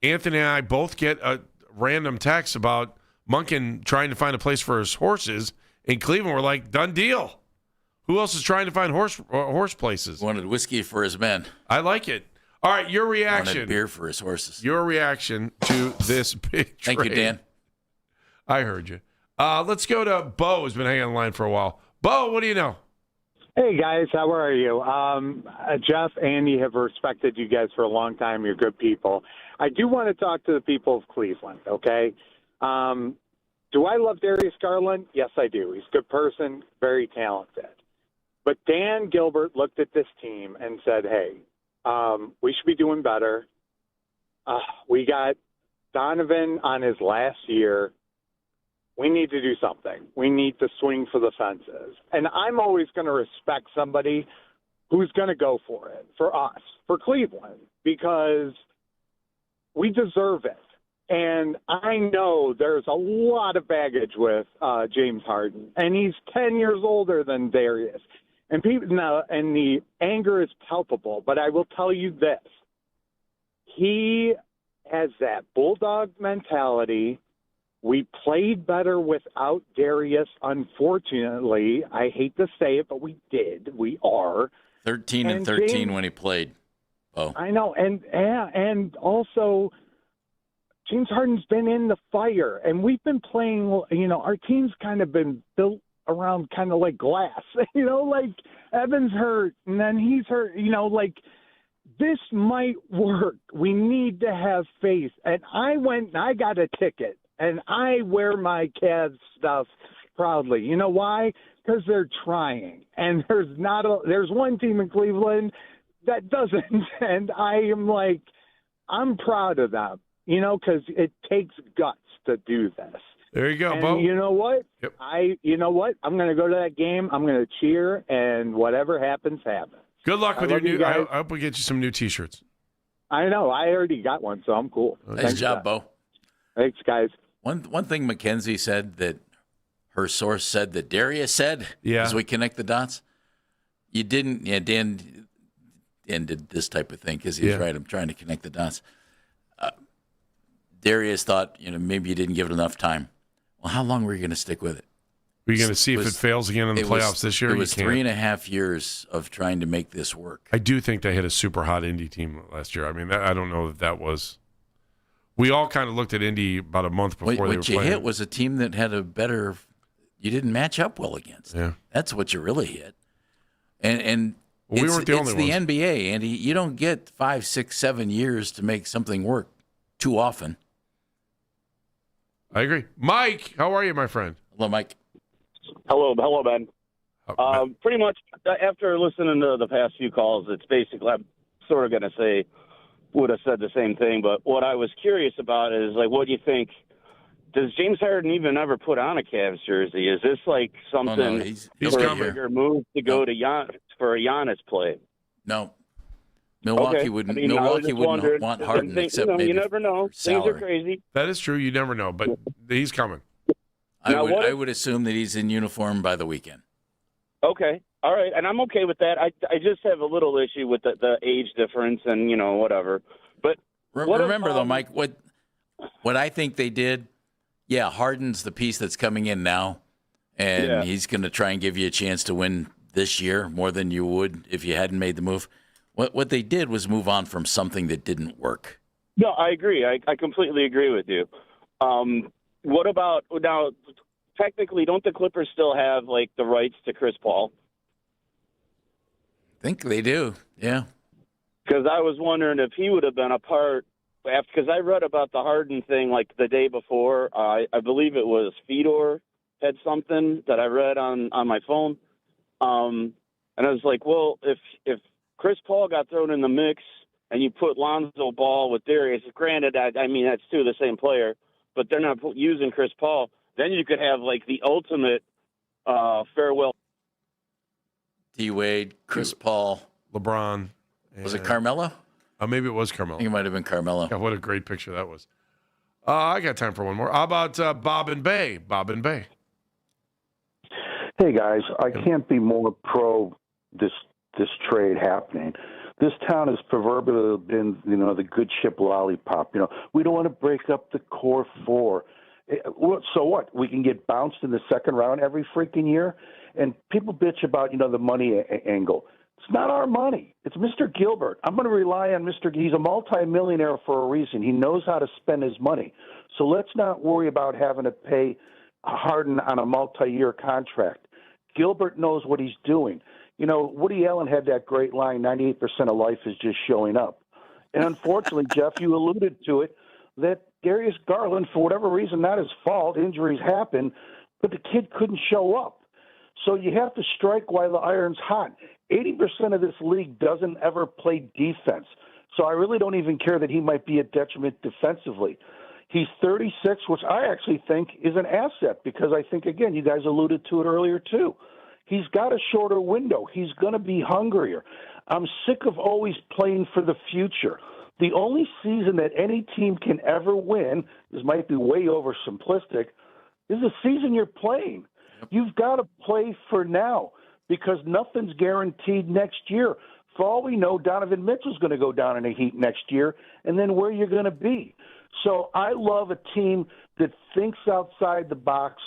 Anthony and I both get a random text about Monkin trying to find a place for his horses in Cleveland. We're like, done deal. Who else is trying to find horse places? Wanted whiskey for his men. I like it. All right, your reaction. Wanted beer for his horses. Your reaction to this big trade. Thank you, Dan. I heard you. Let's go to Bo, who's been hanging on the line for a while. Bo, what do you know? Hey, guys. How are you? Jeff, Andy have respected you guys for a long time. You're good people. I do want to talk to the people of Cleveland, okay? Do I love Darius Garland? Yes, I do. He's a good person, very talented. But Dan Gilbert looked at this team and said, hey, we should be doing better. We got Donovan on his last year. We need to do something. We need to swing for the fences. And I'm always going to respect somebody who's going to go for it, for us, for Cleveland, because we deserve it. And I know there's a lot of baggage with James Harden, and he's 10 years older than Darius. And the anger is palpable, but I will tell you this. He has that bulldog mentality. We played better without Darius, unfortunately. I hate to say it, but we did. We are. 13 and 13 James, when he played. Oh, I know. And also, James Harden's been in the fire, and we've been playing, our team's kind of been built around kind of like glass. Like Evan's hurt, and then he's hurt, this might work. We need to have faith. And I went and I got a ticket. And I wear my Cavs stuff proudly. You know why? Because they're trying. And there's one team in Cleveland that doesn't. And I'm proud of them, because it takes guts to do this. There you go, and Bo. You know what? Yep. I'm going to go to that game. I'm going to cheer, and whatever happens, happens. Good luck with your new. I hope we get you some new T-shirts. I know. I already got one, so I'm cool. Nice job, Bo. Thanks, guys. One thing Mackenzie said that her source said that Darius said, as we connect the dots, you didn't. Yeah, Dan did this type of thing because he's right. I'm trying to connect the dots. Darius thought, maybe you didn't give it enough time. Well, how long were you going to stick with it? Were you going to see if it fails again in the playoffs this year? It was 3.5 years of trying to make this work. I do think they hit a super hot Indy team last year. I mean, I don't know if that was. We all kind of looked at Indy about a month before they were playing. What you hit was a team that had a better – you didn't match up well against. Yeah. That's what you really hit. And we weren't the only ones. It's the NBA, Andy. You don't get 5, 6, 7 years to make something work too often. I agree. Mike, how are you, my friend? Hello, Mike. Hello, Ben. Pretty much after listening to the past few calls, it's basically – I'm sort of going to say – would have said the same thing, but what I was curious about is, what do you think? Does James Harden even ever put on a Cavs jersey? Is this something he's for a bigger move to go to for a Giannis play? No. Milwaukee wouldn't. Milwaukee wouldn't want Harden, except maybe you never know. Things are crazy. That is true. You never know, but he's coming. I would assume that he's in uniform by the weekend. Okay. All right, and I'm okay with that. I just have a little issue with the age difference and, whatever. But remember, though, Mike, what I think they did, Harden's the piece that's coming in now, and he's going to try and give you a chance to win this year more than you would if you hadn't made the move. What they did was move on from something that didn't work. No, I agree. I completely agree with you. What about now? Technically, don't the Clippers still have the rights to Chris Paul? I think they do. Yeah. Because I was wondering if he would have been a part. Because I read about the Harden thing the day before. I believe it was Fedor had something that I read on my phone. And I was like, well, if Chris Paul got thrown in the mix and you put Lonzo Ball with Darius, granted, I mean, that's two of the same player, but they're not using Chris Paul, then you could have the ultimate farewell. D-Wade, Chris Paul. LeBron. Was it Carmelo? Maybe it was Carmelo. I think it might have been Carmelo. Yeah, what a great picture that was. I got time for one more. How about Bob and Bay? Bob and Bay. Hey, guys. I can't be more pro this trade happening. This town has proverbially been, the good ship lollipop. We don't want to break up the core four. So what? We can get bounced in the second round every freaking year? And people bitch about, the money angle. It's not our money. It's Mr. Gilbert. I'm going to rely on Mr. He's a multimillionaire for a reason. He knows how to spend his money. So let's not worry about having to pay Harden on a multi-year contract. Gilbert knows what he's doing. Woody Allen had that great line, 98% of life is just showing up. And unfortunately, Jeff, you alluded to it, that Darius Garland, for whatever reason, not his fault, injuries happen, but the kid couldn't show up. So you have to strike while the iron's hot. 80% of this league doesn't ever play defense. So I really don't even care that he might be a detriment defensively. He's 36, which I actually think is an asset because I think, again, you guys alluded to it earlier too. He's got a shorter window. He's going to be hungrier. I'm sick of always playing for the future. The only season that any team can ever win, this might be way oversimplistic, is the season you're playing. You've got to play for now because nothing's guaranteed next year. For all we know, Donovan Mitchell's going to go down in the Heat next year, and then where you're going to be. So I love a team that thinks outside the box.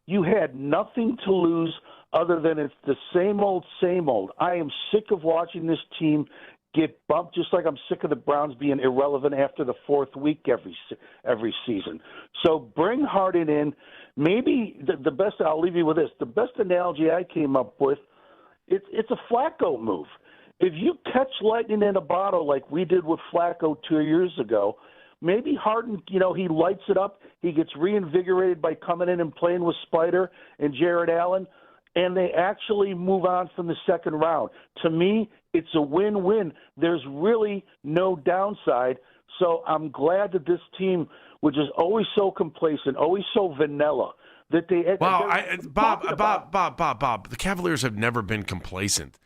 You had nothing to lose other than it's the same old, same old. I am sick of watching this team get bumped, just like I'm sick of the Browns being irrelevant after the fourth week every season. So bring Harden in. Maybe the best, I'll leave you with this, the best analogy I came up with, it's a Flacco move. If you catch lightning in a bottle like we did with Flacco 2 years ago, maybe Harden, he lights it up. He gets reinvigorated by coming in and playing with Spider and Jared Allen, and they actually move on from the second round. To me, it's a win-win. There's really no downside. So I'm glad that this team, which is always so complacent, always so vanilla, that they. Wow, Bob. The Cavaliers have never been complacent.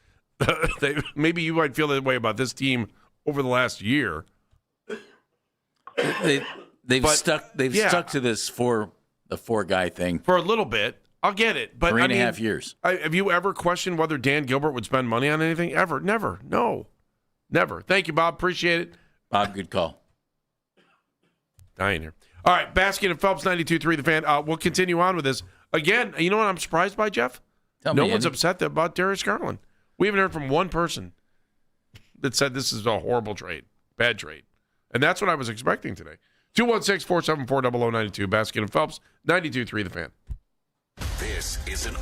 Maybe you might feel that way about this team over the last year. They've stuck to this the four guy thing for a little bit. I'll get it, but 3.5 years. Have you ever questioned whether Dan Gilbert would spend money on anything? Ever? Never. No, never. Thank you, Bob. Appreciate it. Bob, good call. Dying here. All right, Baskin and Phelps, 92.3 The Fan. We'll continue on with this. Again, you know what I'm surprised by, Jeff? No one's upset upset about Darius Garland. We haven't heard from one person that said this is a horrible trade, bad trade. And that's what I was expecting today. 216-474-0092, Baskin and Phelps, 92.3 The Fan. This is an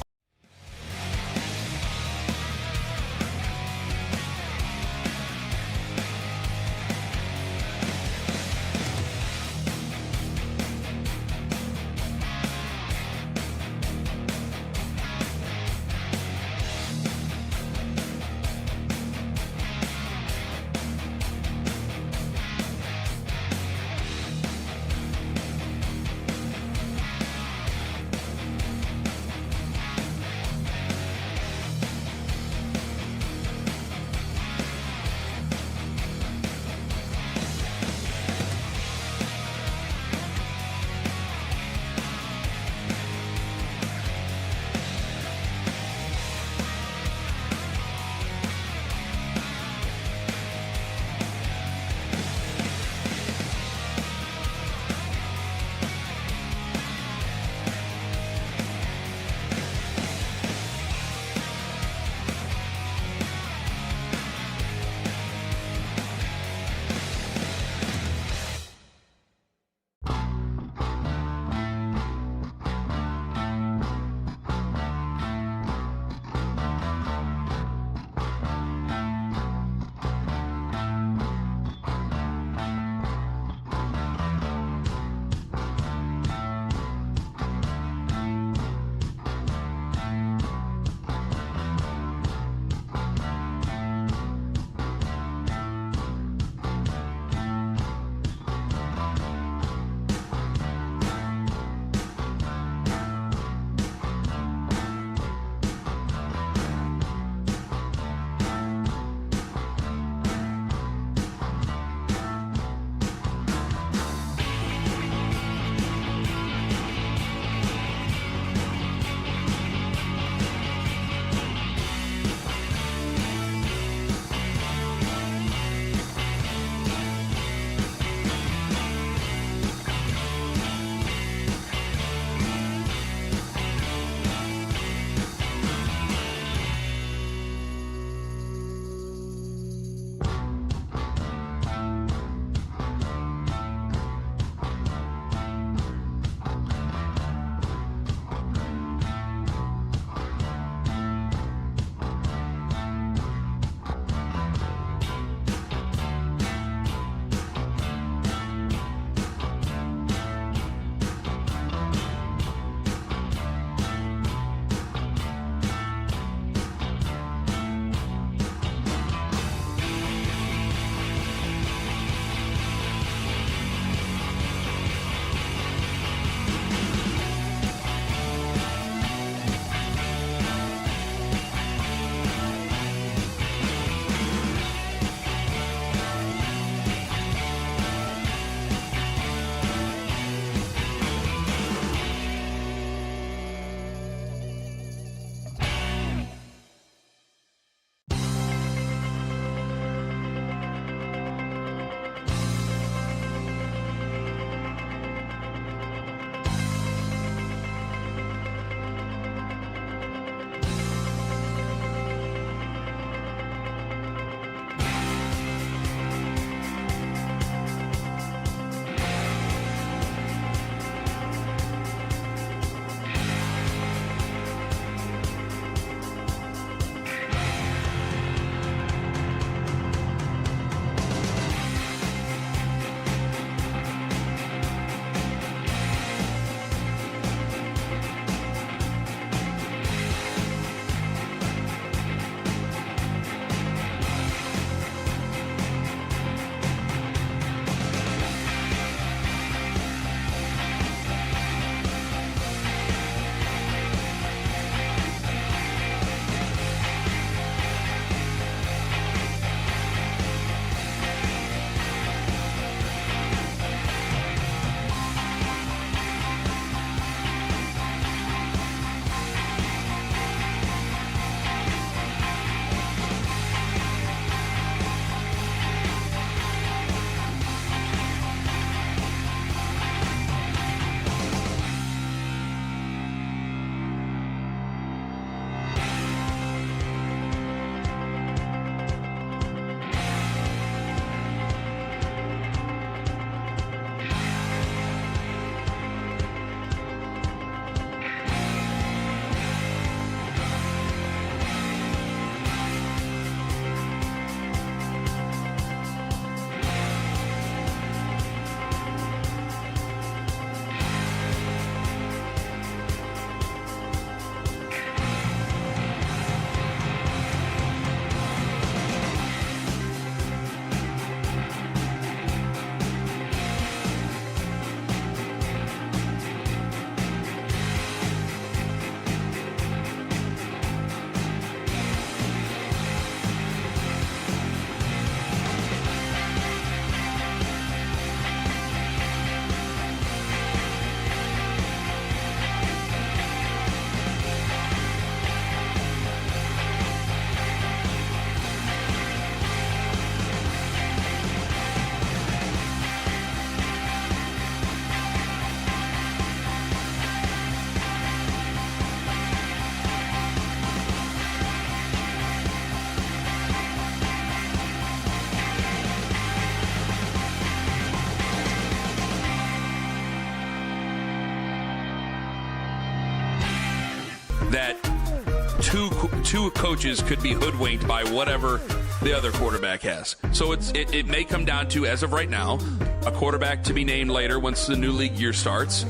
two coaches could be hoodwinked by whatever the other quarterback has. So it may come down to, as of right now, a quarterback to be named later once the new league year starts,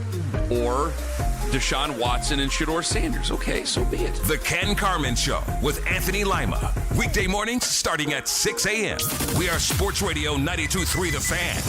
or Deshaun Watson and Shador Sanders. Okay, so be it. The Ken Carman Show with Anthony Lima. Weekday mornings starting at 6 a.m. We are Sports Radio 92.3 The Fan.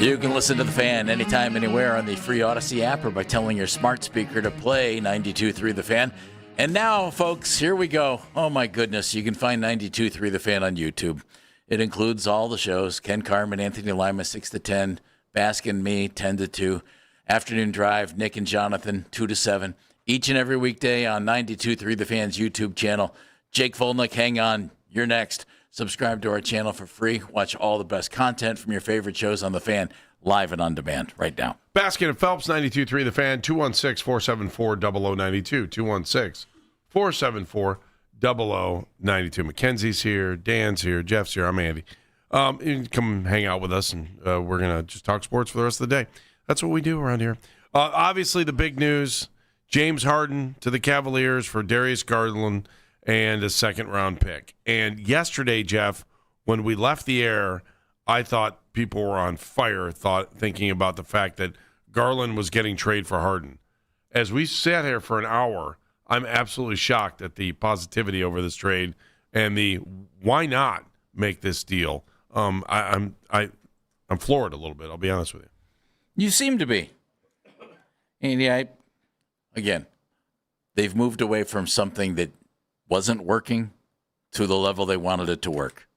You can listen to The Fan anytime, anywhere on the free Odyssey app or by telling your smart speaker to play 92.3 The Fan. And now, folks, here we go. Oh, my goodness. You can find 92.3 The Fan on YouTube. It includes all the shows. Ken Carman, Anthony Lima, 6 to 10. Baskin and me, 10 to 2. Afternoon Drive, Nick and Jonathan, 2 to 7. Each and every weekday on 92.3 The Fan's YouTube channel. Jake Volnick, hang on. You're next. Subscribe to our channel for free. Watch all the best content from your favorite shows on The Fan, live and on demand right now. Baskin and Phelps, 92.3 The Fan, 216-474-0092. 216-474-0092. Mackenzie's here. Dan's here. Jeff's here. I'm Andy. You can come hang out with us, and we're going to just talk sports for the rest of the day. That's what we do around here. Obviously, the big news, James Harden to the Cavaliers for Darius Garland and a second-round pick. And yesterday, Jeff, when we left the air, I thought people were on fire thinking about the fact that Garland was getting traded for Harden. As we sat here for an hour, I'm absolutely shocked at the positivity over this trade and the why not make this deal. I'm floored a little bit, I'll be honest with you. You seem to be. And again, they've moved away from something that wasn't working to the level they wanted it to work.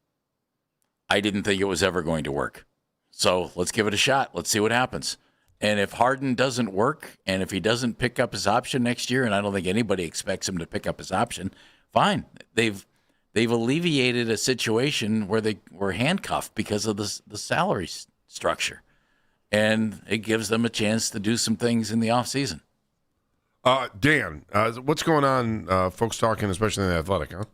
I didn't think it was ever going to work. So let's give it a shot. Let's see what happens. And if Harden doesn't work, and if he doesn't pick up his option next year, and I don't think anybody expects him to pick up his option, fine. They've alleviated a situation where they were handcuffed because of the salary structure. And it gives them a chance to do some things in the offseason. Dan, what's going on? Folks talking, especially in the Athletic, huh?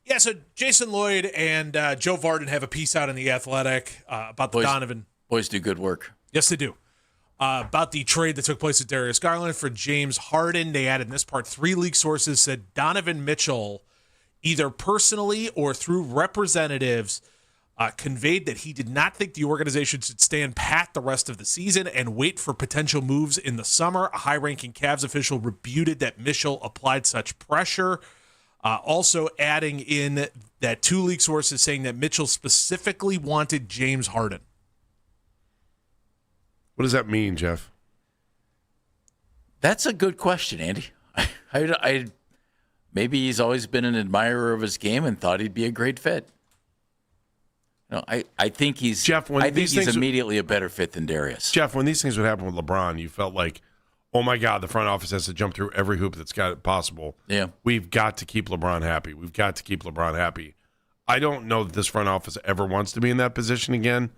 Yeah, so Jason Lloyd and Joe Vardon have a piece out in the Athletic about the Donovan. Boys do good work. Yes, they do. About the trade that took place with Darius Garland for James Harden. They added in this part, 3 league sources said Donovan Mitchell, either personally or through representatives, conveyed that he did not think the organization should stand pat the rest of the season and wait for potential moves in the summer. A high-ranking Cavs official rebutted that Mitchell applied such pressure. Also adding in that 2 league sources saying that Mitchell specifically wanted James Harden. What does that mean, Jeff? That's a good question, Andy. I maybe he's always been an admirer of his game and thought he'd be a great fit. No, I think he's Jeff. He's immediately a better fit than Darius. Jeff, when these things would happen with LeBron, you felt like, oh my God, the front office has to jump through every hoop that's got it possible. Yeah, we've got to keep LeBron happy. We've got to keep LeBron happy. I don't know that this front office ever wants to be in that position again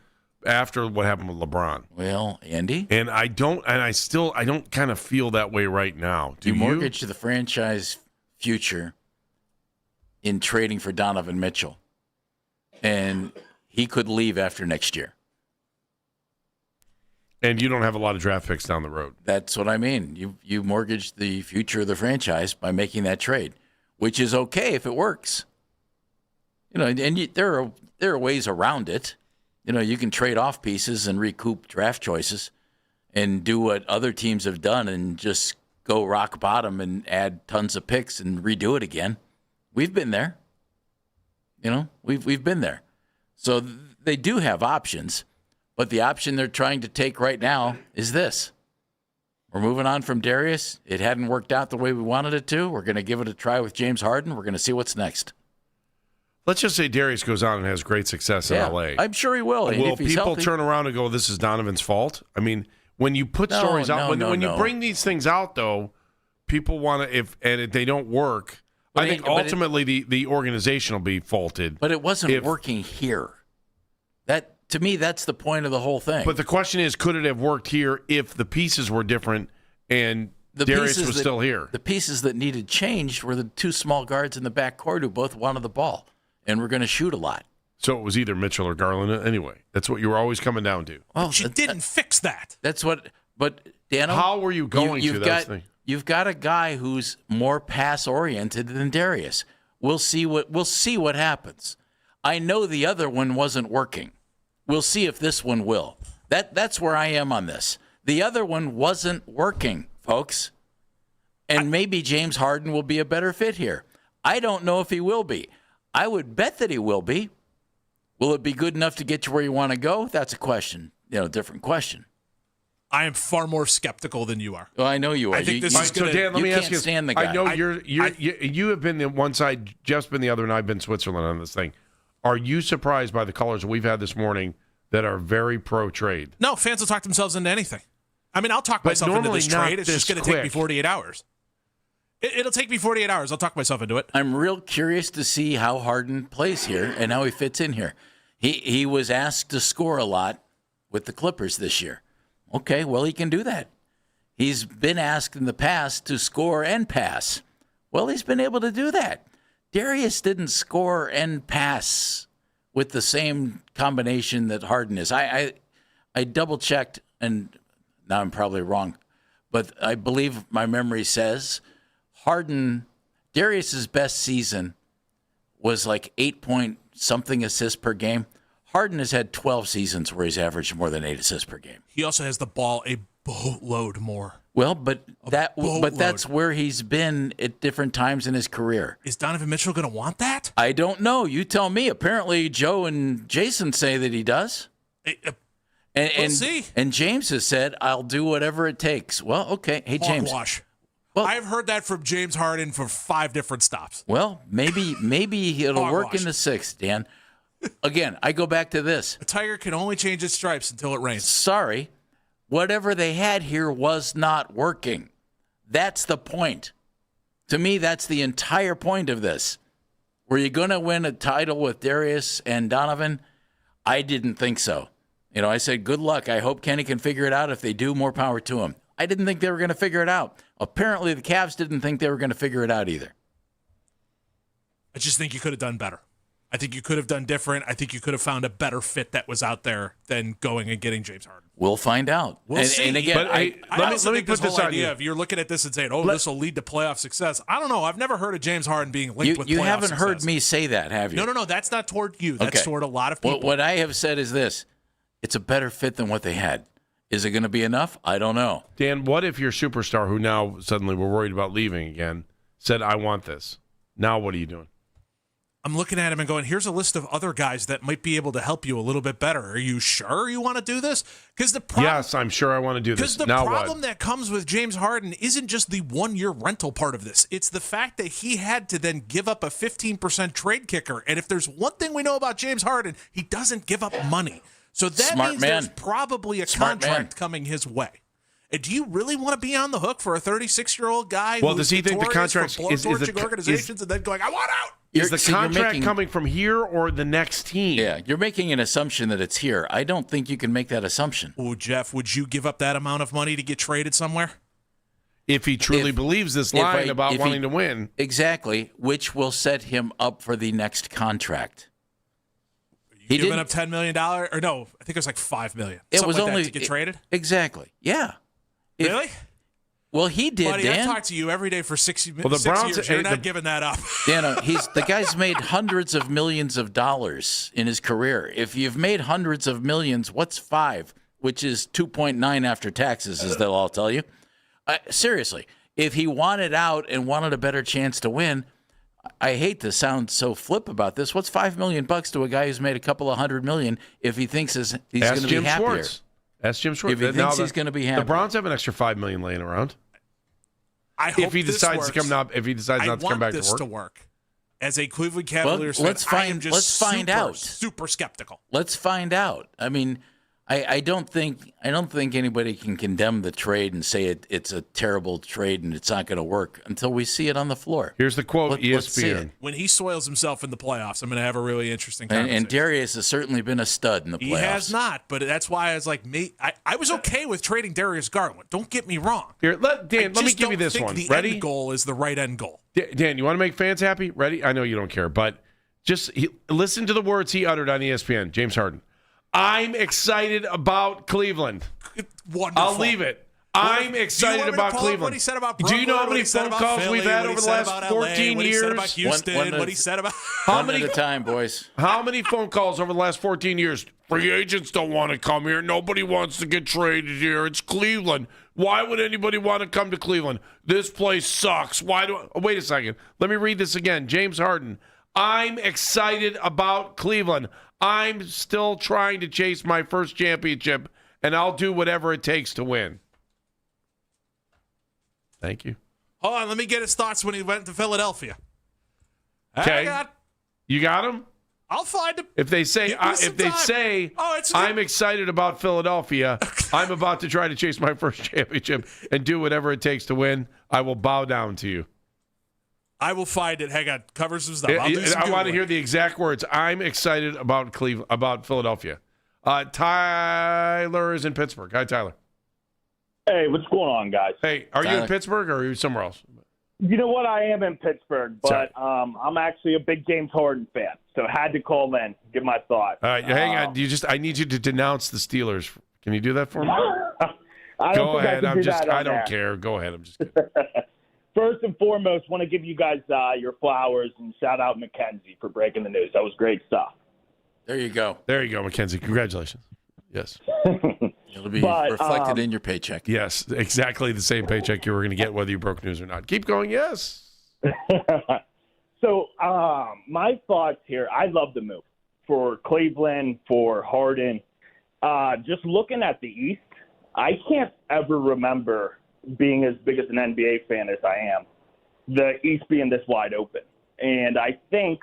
after what happened with LeBron. Well, Andy, and I don't kind of feel that way right now. Do you mortgage the franchise future in trading for Donovan Mitchell, and he could leave after next year. And you don't have a lot of draft picks down the road. That's what I mean. You mortgage the future of the franchise by making that trade, which is okay if it works. There are ways around it. You can trade off pieces and recoup draft choices and do what other teams have done and just go rock bottom and add tons of picks and redo it again. We've been there. We've been there. So they do have options, but the option they're trying to take right now is this. We're moving on from Darius. It hadn't worked out the way we wanted it to. We're going to give it a try with James Harden. We're going to see what's next. Let's just say Darius goes on and has great success in L.A. I'm sure he will. Will if he's people healthy, turn around and go, this is Donovan's fault? I mean, when you put stories out, when you bring these things out, though, people want to, if they don't work, I think ultimately the organization will be faulted. But it wasn't working here. To me, that's the point of the whole thing. But the question is, could it have worked here if the pieces were different and Darius was still here? The pieces that needed changed were the 2 small guards in the backcourt who both wanted the ball and were going to shoot a lot. So it was either Mitchell or Garland anyway. That's what you were always coming down to. Well, she didn't fix that. That's what. But Dano, how were you going to? you've got a guy who's more pass oriented than Darius. We'll see what happens. I know the other one wasn't working. We'll see if this one will. That's where I am on this. The other one wasn't working, folks. And maybe James Harden will be a better fit here. I don't know if he will be. I would bet that he will be. Will it be good enough to get you where you want to go? That's a question, different question. I am far more skeptical than you are. Well, I know you are. I think this is so Dan, let me ask you. Stand the guy. I know you have been the one side, Jeff's been the other, and I've been Switzerland on this thing. Are you surprised by the callers we've had this morning that are very pro-trade? No, fans will talk themselves into anything. I mean, I'll talk myself into this trade. It's just going to take me 48 hours. It'll take me 48 hours. I'll talk myself into it. I'm real curious to see how Harden plays here and how he fits in here. He was asked to score a lot with the Clippers this year. Okay, well, he can do that. He's been asked in the past to score and pass. Well, he's been able to do that. Darius didn't score and pass with the same combination that Harden is. I double-checked, and now I'm probably wrong, but I believe my memory says Darius's best season was like 8-point-something assists per game. Harden has had 12 seasons where he's averaged more than 8 assists per game. He also has the ball a boatload more. Well, but that's where he's been at different times in his career. Is Donovan Mitchell going to want that? I don't know. You tell me. Apparently, Joe and Jason say that he does. We'll see. And James has said, "I'll do whatever it takes." Well, okay. Hey, James. Hogwash. Well, I've heard that from James Harden for 5 different stops. Well, maybe it'll work in the 6th, Dan. Again, I go back to this. A tiger can only change its stripes until it rains. Sorry. Whatever they had here was not working. That's the point. To me, that's the entire point of this. Were you going to win a title with Darius and Donovan? I didn't think so. I said, good luck. I hope Kenny can figure it out. If they do, more power to him. I didn't think they were going to figure it out. Apparently, the Cavs didn't think they were going to figure it out either. I just think you could have done better. I think you could have done different. I think you could have found a better fit that was out there than going and getting James Harden. We'll find out. We'll see. And again, but I also think this whole idea you. of you're looking at this and saying, this will lead to playoff success. I don't know. I've never heard of James Harden being linked with playoff success. You haven't heard me say that, have you? No. That's not toward you. That's toward a lot of people. What I have said is this. It's a better fit than what they had. Is it going to be enough? I don't know. Dan, what if your superstar, who now suddenly we're worried about leaving again, said, I want this? Now what are you doing? I'm looking at him and going, here's a list of other guys that might be able to help you a little bit better. Are you sure you want to do this? Yes, I'm sure I want to do this. Because the problem that comes with James Harden isn't just the 1-year rental part of this. It's the fact that he had to then give up a 15% trade kicker. And if there's one thing we know about James Harden, he doesn't give up money. So that means there's probably a contract coming his way. And do you really want to be on the hook for a 36-year-old guy does he think the contract is organizations and then going, I want out? Is the contract coming from here or the next team? Yeah, you're making an assumption that it's here. I don't think you can make that assumption. Oh, Jeff, would you give up that amount of money to get traded somewhere? If he truly believes this line about wanting to win. Exactly, which will set him up for the next contract. He giving up $10 million? Or no, I think it was like $5 million. It was like only that to get traded? Exactly, yeah. Really? Well, he did, Buddy, Dan. I talk to you every day for 6 years. Browns, You're not giving that up. Dan, the guy's made hundreds of millions of dollars in his career. If you've made hundreds of millions, what's 5? Which is 2.9 after taxes, as they'll all tell you. Seriously, if he wanted out and wanted a better chance to win, I hate to sound so flip about this. What's $5 million to a guy who's made a couple of $100 million if he thinks he's going to be happier? Schwartz. Ask Jim Schwartz. If he thinks he's going to be happier. The Browns have an extra $5 million laying around. I hope if he decides not to come back to work. To work. As a Cleveland Cavaliers fan, let's find out. Super skeptical. Let's find out. I mean, I don't think anybody can condemn the trade and say it's a terrible trade and it's not going to work until we see it on the floor. Here's the quote, ESPN. When he soils himself in the playoffs, I'm going to have a really interesting conversation. And Darius has certainly been a stud in the playoffs. He has not, but that's why I was like, I was okay with trading Darius Garland. Don't get me wrong. Here, Dan, let me give you this one. The Ready? end goal is the right end goal. Dan, you want to make fans happy? Ready? I know you don't care, but just listen to the words he uttered on ESPN, James Harden. I'm excited about Cleveland. Wonderful. I'll leave it. I'm excited about Cleveland. What he said about Do you know how Brooklyn, many what he said phone about calls Philly, we've had what he over the said last about 14 LA, years? What he said about Houston, what he said about... One at a time, boys. How many phone calls over the last 14 years? Free agents don't want to come here. Nobody wants to get traded here. It's Cleveland. Why would anybody want to come to Cleveland? This place sucks. Wait a second. Let me read this again. James Harden. I'm excited about Cleveland. I'm still trying to chase my first championship, and I'll do whatever it takes to win. Thank you. Hold on, let me get his thoughts when he went to Philadelphia. Okay. You got him? I'll find him. If they say, I'm excited about Philadelphia, I'm about to try to chase my first championship and do whatever it takes to win, I will bow down to you. I will find it. Hang on. Cover some stuff. I want to hear the exact words. I'm excited about Philadelphia. Tyler is in Pittsburgh. Hi, Tyler. Hey, what's going on, guys? Hey, are you in Pittsburgh or are you somewhere else? You know what? I am in Pittsburgh, but I'm actually a big James Harden fan, so had to call in, give my thoughts. All right, hang on. I need you to denounce the Steelers. Can you do that for me? Go ahead. I don't care. Go ahead. I'm just kidding. First and foremost, want to give you guys your flowers and shout out Mackenzie for breaking the news. That was great stuff. There you go. There you go, Mackenzie. Congratulations. Yes. It'll be reflected in your paycheck. Yes, exactly the same paycheck you were going to get whether you broke news or not. Keep going, yes. So my thoughts here, I love the move for Cleveland, for Harden. Just looking at the East, I can't ever remember being as big as an NBA fan as I am, the East being this wide open. And I think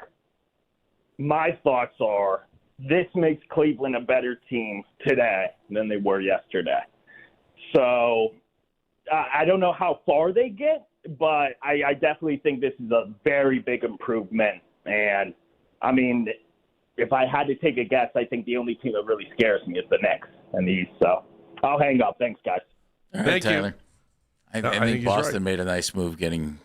my thoughts are this makes Cleveland a better team today than they were yesterday. So I don't know how far they get, but I definitely think this is a very big improvement. And, I mean, if I had to take a guess, I think the only team that really scares me is the Knicks in the East. So I'll hang up. Thanks, guys. Thank you. I think Boston right. made a nice move getting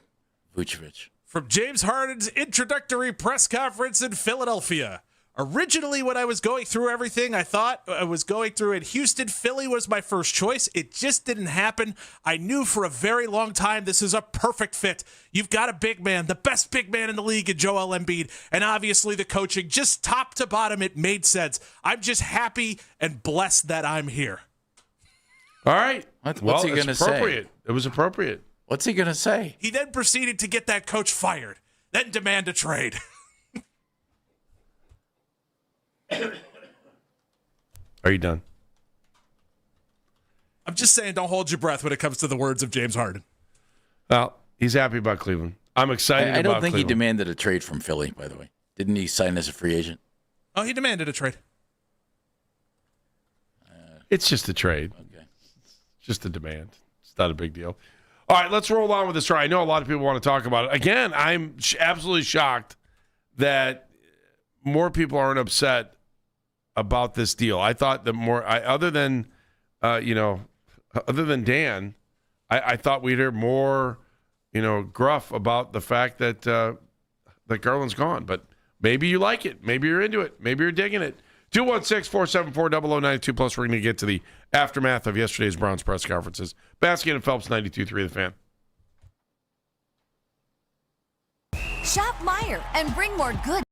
Vucevic. From James Harden's introductory press conference in Philadelphia. Originally, when I was going through everything, I thought I was going through it. Houston, Philly was my first choice. It just didn't happen. I knew for a very long time this is a perfect fit. You've got a big man, the best big man in the league in Joel Embiid, and obviously the coaching, just top to bottom, it made sense. I'm just happy and blessed that I'm here. All right. What's he going to say? It was appropriate. What's he going to say? He then proceeded to get that coach fired, then demand a trade. Are you done? I'm just saying, don't hold your breath when it comes to the words of James Harden. Well, he's happy about Cleveland. I'm excited about I don't think Cleveland. he demanded a trade from Philly, by the way. Didn't he sign as a free agent? Oh, he demanded a trade. It's just a trade. Okay. It's just a demand. It's not a big deal. All right, let's roll on with this story. I know a lot of people want to talk about it. Again, I'm absolutely shocked that more people aren't upset about this deal. I thought that other than Dan, I thought we'd hear more, gruff about the fact that that Garland's gone. But maybe you like it. Maybe you're into it. Maybe you're digging it. 216-474-0092. Plus, we're going to get to the aftermath of yesterday's Browns press conferences. Baskin and Phelps, 92.3 The Fan. Shop Meijer and bring more good.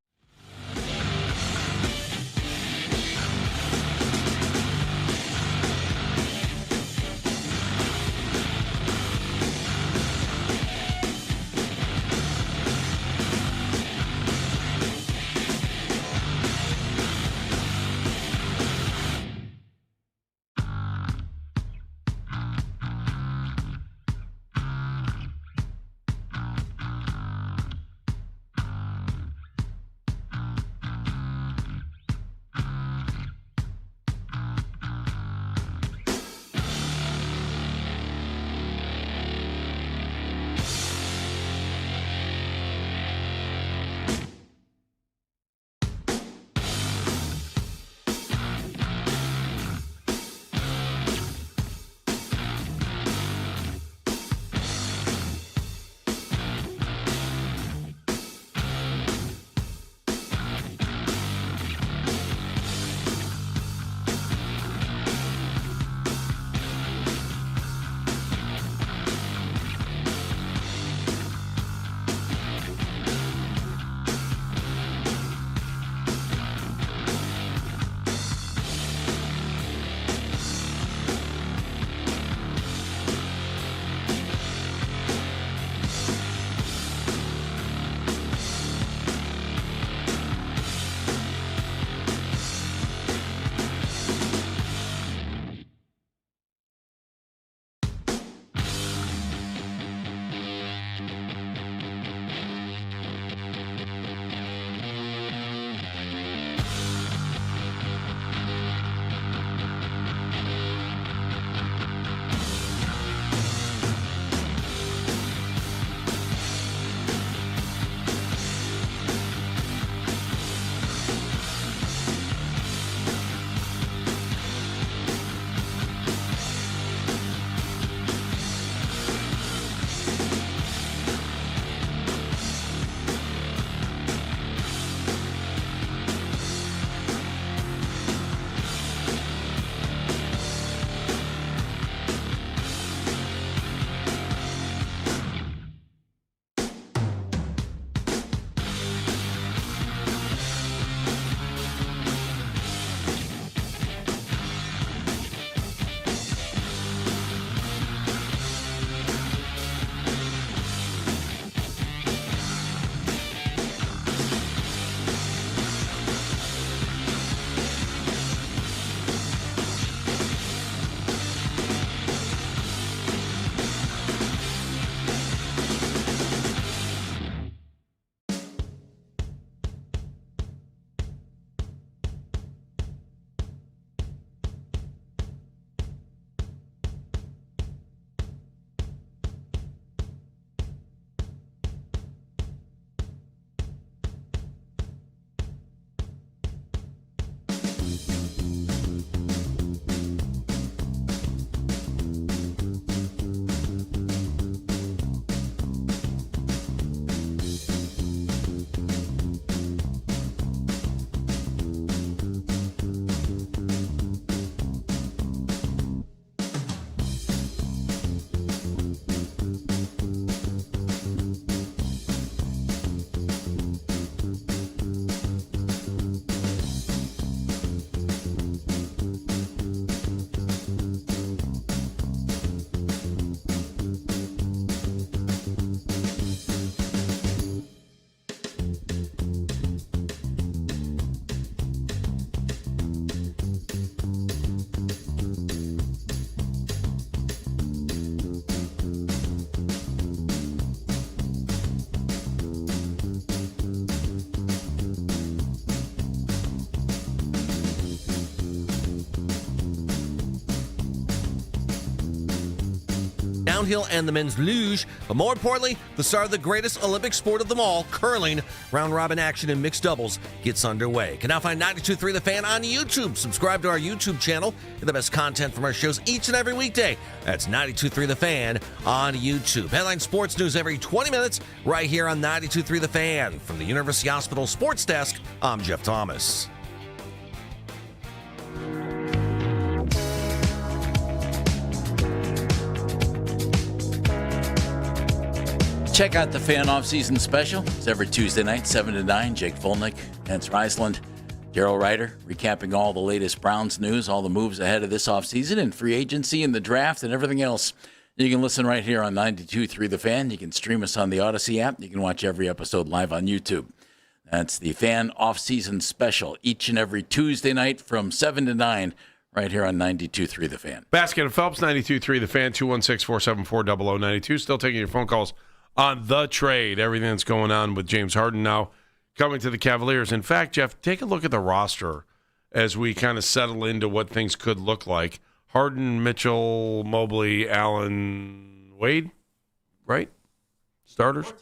downhill, and the men's luge. But more importantly, the start of the greatest Olympic sport of them all, curling. Round-robin action in mixed doubles gets underway. You can now find 92.3 The Fan on YouTube. Subscribe to our YouTube channel. Get the best content from our shows each and every weekday. That's 92.3 The Fan on YouTube. Headline sports news every 20 minutes right here on 92.3 The Fan. From the University Hospital Sports Desk, I'm Jeff Thomas. Check out the Fan Off-Season Special. It's every Tuesday night, 7 to 9. Jake Volnick, Hans Reisland, Daryl Ryder, recapping all the latest Browns news, all the moves ahead of this offseason and free agency and the draft and everything else. You can listen right here on 92.3 The Fan. You can stream us on the Odyssey app. You can watch every episode live on YouTube. That's the Fan Off-Season Special each and every Tuesday night from 7 to 9 right here on 92.3 The Fan. Baskin and Phelps, 92.3 The Fan, 216-474-0092. Still taking your phone calls on the trade, everything that's going on with James Harden now coming to the Cavaliers. In fact, Jeff, take a look at the roster as we kind of settle into what things could look like. Harden, Mitchell, Mobley, Allen, Wade, right? Starters?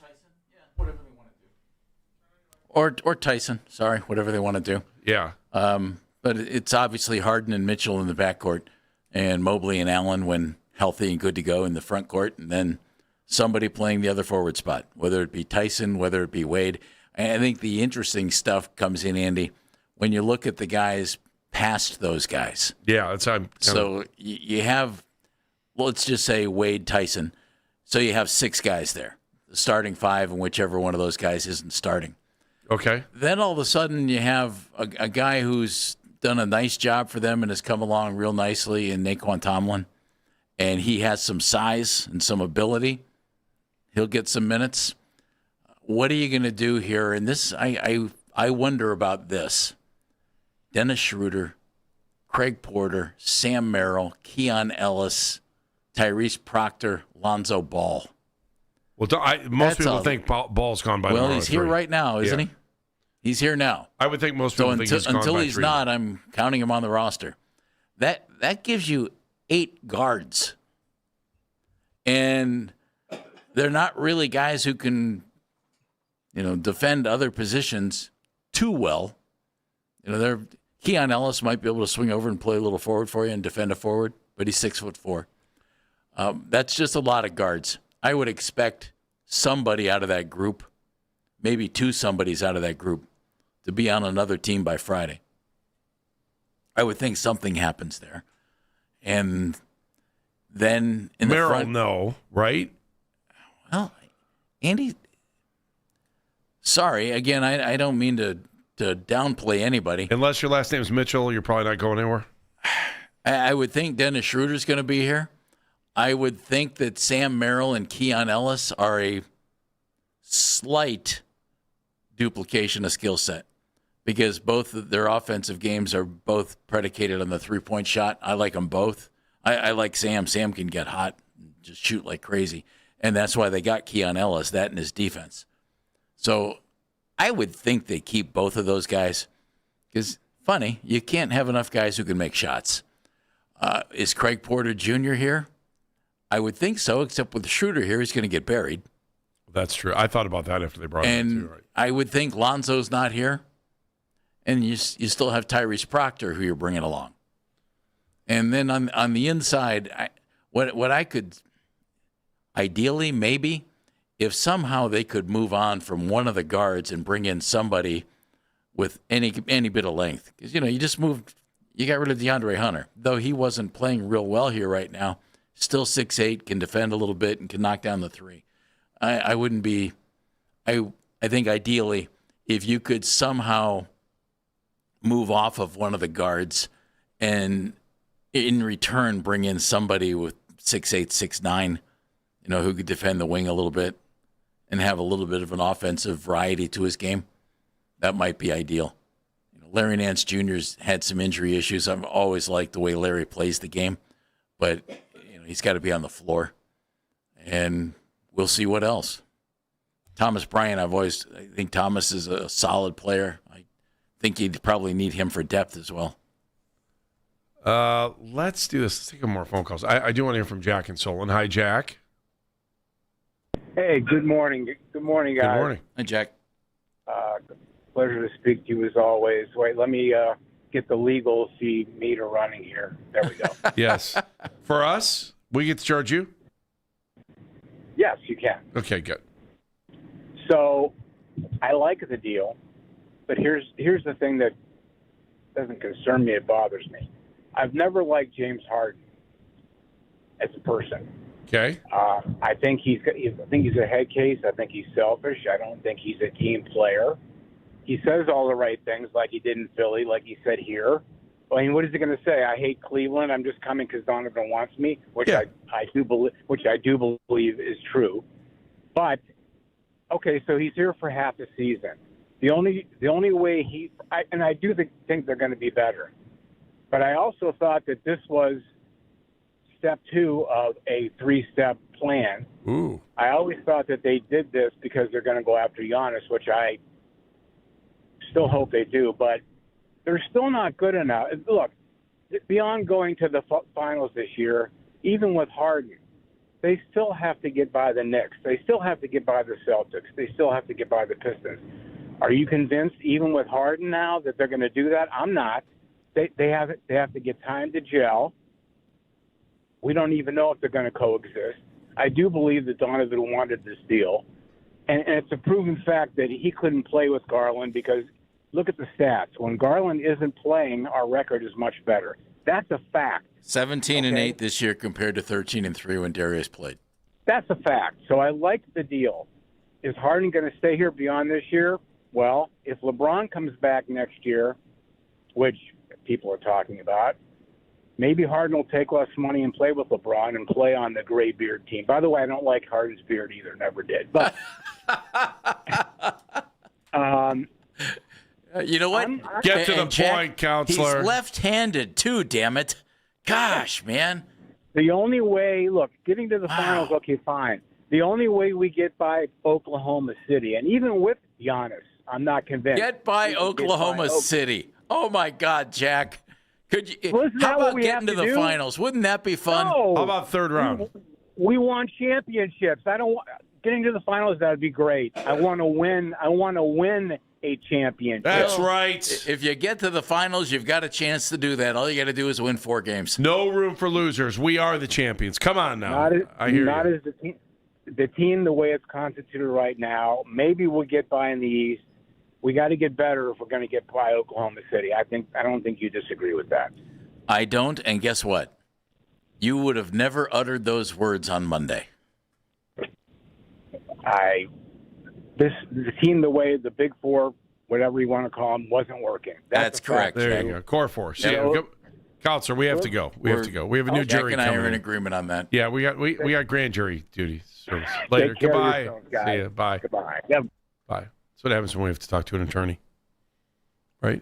Or Tyson, sorry, whatever they want to do. Yeah. But it's obviously Harden and Mitchell in the backcourt and Mobley and Allen when healthy and good to go in the front court, and then somebody playing the other forward spot, whether it be Tyson, whether it be Wade. I think the interesting stuff comes in, Andy, when you look at the guys past those guys. Yeah, that's how so you have, well, let's just say Wade, Tyson. So you have 6 guys there, the starting 5, and whichever one of those guys isn't starting. Okay. Then all of a sudden you have a guy who's done a nice job for them and has come along real nicely in Naquan Tomlin, and he has some size and some ability. He'll get some minutes. What are you going to do here? And this, I wonder about this. Dennis Schroeder, Craig Porter, Sam Merrill, Keon Ellis, Tyrese Proctor, Lonzo Ball. Well, most people think Ball's gone by. Well, he's here right now, isn't he? He's here now. I would think most people think he's gone until by he's 3. not. I'm counting him on the roster. That gives you 8 guards, and they're not really guys who can, defend other positions too well. Keon Ellis might be able to swing over and play a little forward for you and defend a forward, but he's 6'4". That's just a lot of guards. I would expect somebody out of that group, maybe 2 somebodies out of that group, to be on another team by Friday. I would think something happens there. And then in the front... no, right? Well, Andy, sorry. Again, I don't mean to downplay anybody. Unless your last name's Mitchell, you're probably not going anywhere. I would think Dennis Schroeder's going to be here. I would think that Sam Merrill and Keon Ellis are a slight duplication of skill set because both of their offensive games are both predicated on the three-point shot. I like them both. I like Sam. Sam can get hot and just shoot like crazy. And that's why they got Keon Ellis, that and his defense. So I would think they keep both of those guys because, funny, you can't have enough guys who can make shots. Is Craig Porter Jr. here? I would think so, except with Schroeder here, he's going to get buried. That's true. I thought about that after they brought him in, too, right? I would think Lonzo's not here. And you still have Tyrese Proctor, who you're bringing along. And then on the inside, what I could ideally, maybe, if somehow they could move on from one of the guards and bring in somebody with any bit of length. Because, you got rid of DeAndre Hunter. Though he wasn't playing real well here right now, still 6'8", can defend a little bit and can knock down the 3. I wouldn't be – I think ideally if you could somehow move off of one of the guards and in return bring in somebody with 6'8", 6'9", who could defend the wing a little bit and have a little bit of an offensive variety to his game, that might be ideal. Larry Nance Jr.'s had some injury issues. I've always liked the way Larry plays the game, but he's got to be on the floor. And we'll see what else. Thomas Bryant, I think Thomas is a solid player. I think you'd probably need him for depth as well. Let's do this. Let's take some more phone calls. I do want to hear from Jack and Solon. Hi, Jack. Hey, good morning. Good morning, guys. Good morning. Hi, Jack. Pleasure to speak to you as always. Wait, let me get the legal fee meter running here. There we go. Yes. For us, we get to charge you? Yes, you can. Okay, good. So I like the deal, but here's the thing that doesn't concern me. It bothers me. I've never liked James Harden as a person. Okay. I think he's a head case. I think he's selfish. I don't think he's a team player. He says all the right things, like he did in Philly, like he said here. I mean, what is he going to say? I hate Cleveland. I'm just coming because Donovan wants me, which I do believe is true. But okay, so he's here for half the season. The only way I do think they're going to be better. But I also thought that this was step 2 of a 3-step plan. Ooh. I always thought that they did this because they're going to go after Giannis, which I still hope they do, but they're still not good enough. Look, beyond going to the finals this year, even with Harden, they still have to get by the Knicks. They still have to get by the Celtics. They still have to get by the Pistons. Are you convinced, even with Harden now, that they're going to do that? I'm not. They have to get time to gel. We don't even know if they're going to coexist. I do believe that Donovan wanted this deal, and it's a proven fact that he couldn't play with Garland because look at the stats. When Garland isn't playing, our record is much better. That's a fact. 17-8 this year compared to 13-3 when Darius played. That's a fact. So I like the deal. Is Harden going to stay here beyond this year? Well, if LeBron comes back next year, which people are talking about, maybe Harden will take less money and play with LeBron and play on the gray beard team. By the way, I don't like Harden's beard either. Never did. But you know what? Get to the point, counselor. He's left-handed too, damn it. Gosh, man. The only way, look, getting to the finals, okay, fine. The only way we get by Oklahoma City, and even with Giannis, I'm not convinced. Get by Oklahoma City. Oh, my God, Jack. Could you? Well, how about getting to the finals? Wouldn't that be fun? No. How about third round? We want championships. Getting to the finals, that would be great. I want to win. I want to win a championship. That's right. If you get to the finals, you've got a chance to do that. All you got to do is win 4 games. No room for losers. We are the champions. Come on now. I hear not you. As the team, the way it's constituted right now. Maybe we'll get by in the East. We got to get better if we're going to get by Oklahoma City. I don't think you disagree with that. I don't, and guess what? You would have never uttered those words on Monday. The team, the way the Big Four, whatever you want to call them, wasn't working. That's correct. There you go. Core force. Yeah. Counselor, we have to go. We have to go. We have a new jury Jack and I coming are in agreement on that. Yeah, we got grand jury duty. So later. Goodbye. See ya. Bye. Goodbye. Yep. Bye. That's what happens when we have to talk to an attorney. Right?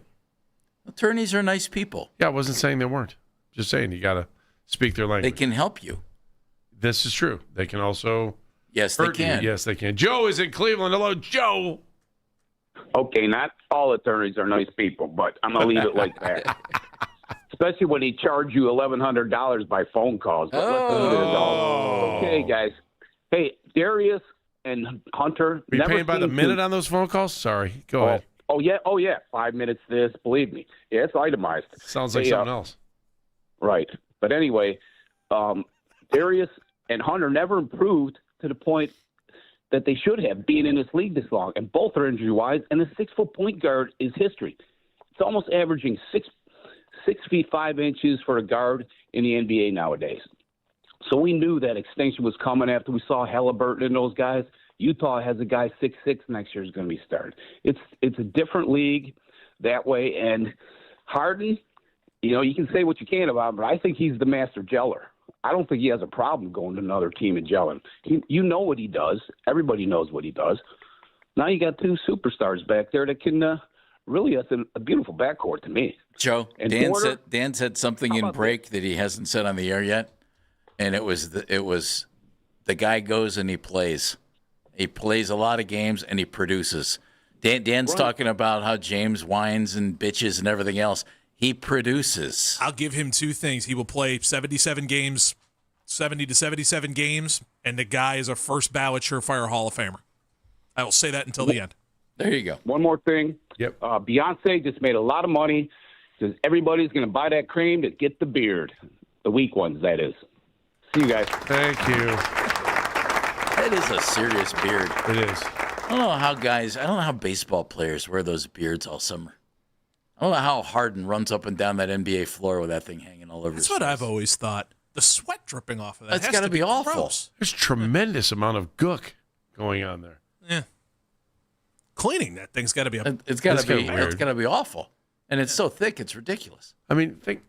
Attorneys are nice people. Yeah, I wasn't saying they weren't. Just saying you got to speak their language. They can help you. This is true. They can also Yes, they hurt you. can. Yes, they can. Joe is in Cleveland. Hello, Joe. Okay, not all attorneys are nice people, but I'm going to leave it like that. Especially when they charge you $1,100 by phone calls. But let's leave it at all. Okay, guys. Hey, Darius and Hunter. Are you paying by the minute on those phone calls? Sorry. Go ahead. Oh, yeah. 5 minutes this. Believe me. Yeah, it's itemized. Sounds like something else. Right. But anyway, Darius and Hunter never improved to the point that they should have, being in this league this long. And both are injury-wise. And the 6-foot point guard is history. It's almost averaging 6 feet 5 inches for a guard in the NBA nowadays. So we knew that extinction was coming after we saw Halliburton and those guys. Utah has a guy 6'6" next year is going to be started. It's a different league that way. And Harden, you can say what you can about him, but I think he's the master geller. I don't think he has a problem going to another team and gelling. You know what he does. Everybody knows what he does. Now you got 2 superstars back there that can really, that's a beautiful backcourt to me. Joe, and Dan said something in break that he hasn't said on the air yet, and it was the guy goes and he plays. He plays a lot of games and he produces. Dan's talking about how James whines and bitches and everything else. He produces. I'll give him two things. He will play 77 games, 70 to 77 games, and the guy is a first ballot surefire Hall of Famer. I will say that until the end. There you go. One more thing. Yep. Beyonce just made a lot of money because everybody's going to buy that cream to get the beard. The weak ones, that is. See you guys. Thank you. That is a serious beard. It is. I don't know how baseball players wear those beards all summer. I don't know how Harden runs up and down that NBA floor with that thing hanging all over his That's what face. I've always thought. The sweat dripping off of that. That's has got to be awful. gross. There's tremendous amount of gook going on there. Yeah. Cleaning that thing's got to be It's got to be awful. And it's so thick, it's ridiculous. I mean, think.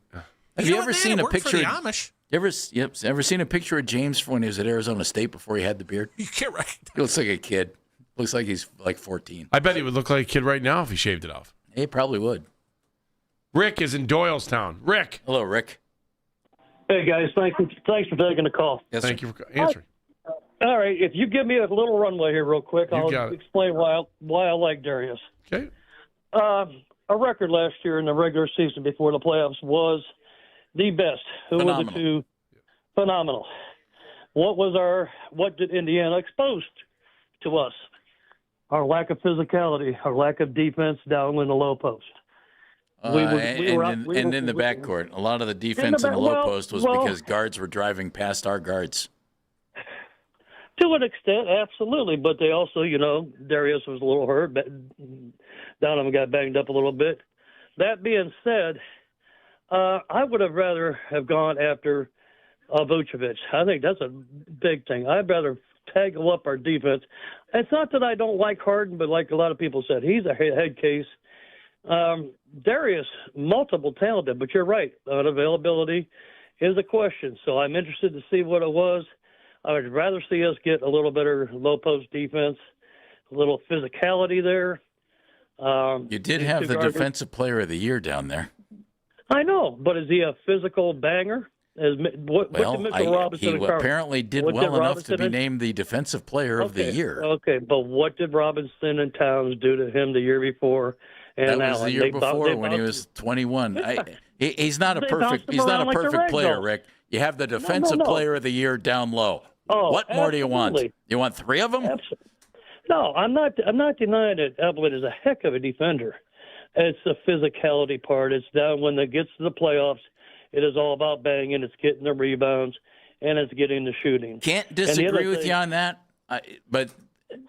Have you ever seen a picture? The Amish. Ever seen a picture of James when he was at Arizona State before he had the beard? You can't recognize. He looks like a kid. Looks like he's like 14. I bet he would look like a kid right now if he shaved it off. He probably would. Rick is in Doylestown. Rick. Hello, Rick. Hey, guys. Thanks for taking the call. Yes, Thank you for answering. All right. If you give me a little runway here real quick, I'll explain why I like Darius. Okay. Our record last year in the regular season before the playoffs was the best. Who was the two? Phenomenal. What did Indiana expose to us? Our lack of physicality, our lack of defense down in the low post. In the backcourt. A lot of the defense in the low post was because guards were driving past our guards. To an extent, absolutely. But they also, Darius was a little hurt. Donovan got banged up a little bit. That being said, I would have rather have gone after Vucevic. I think that's a big thing. I'd rather tackle up our defense. It's not that I don't like Harden, but like a lot of people said, he's a head case. Darius, multiple talented, but you're right. Unavailability is a question. So I'm interested to see what it was. I would rather see us get a little better low post defense, a little physicality there. You did have the Defensive Player of the Year down there. I know, but is he a physical banger? He apparently did well enough to be named the Defensive Player of the Year. Okay, but what did Robinson and Towns do to him the year before? And that was the year before when he was 21. He's not a perfect player, Rick. You have the Defensive Player of the Year down low. What more do you want? You want three of them? No, I'm not denying that Evelyn is a heck of a defender. It's the physicality part. It's down when it gets to the playoffs. It is all about banging. It's getting the rebounds, and it's getting the shooting. Can't disagree with you on that. But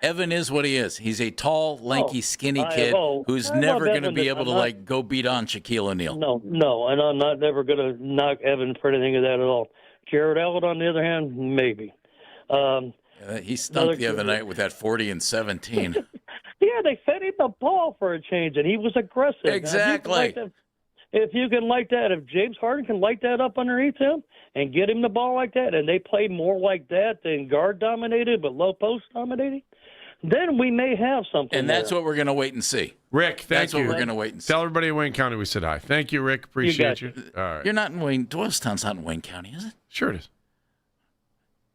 Evan is what he is. He's a tall, lanky, skinny kid who's never going to be able to go beat on Shaquille O'Neal. No, and I'm not never going to knock Evan for anything of that at all. Jared Allen, on the other hand, maybe. He stunk the other night with that 40 and 17. Yeah, they fed him the ball for a change, and he was aggressive. Exactly. If you can light that, if James Harden can light that up underneath him and get him the ball like that, and they play more like that than guard dominated but low post dominated, then we may have something. And that's what we're going to wait and see. Rick, thank you. That's what we're going to wait and see. Tell everybody in Wayne County we said hi. Thank you, Rick. Appreciate you. All right. You're not in Wayne. Doylestown's not in Wayne County, is it? Sure it is.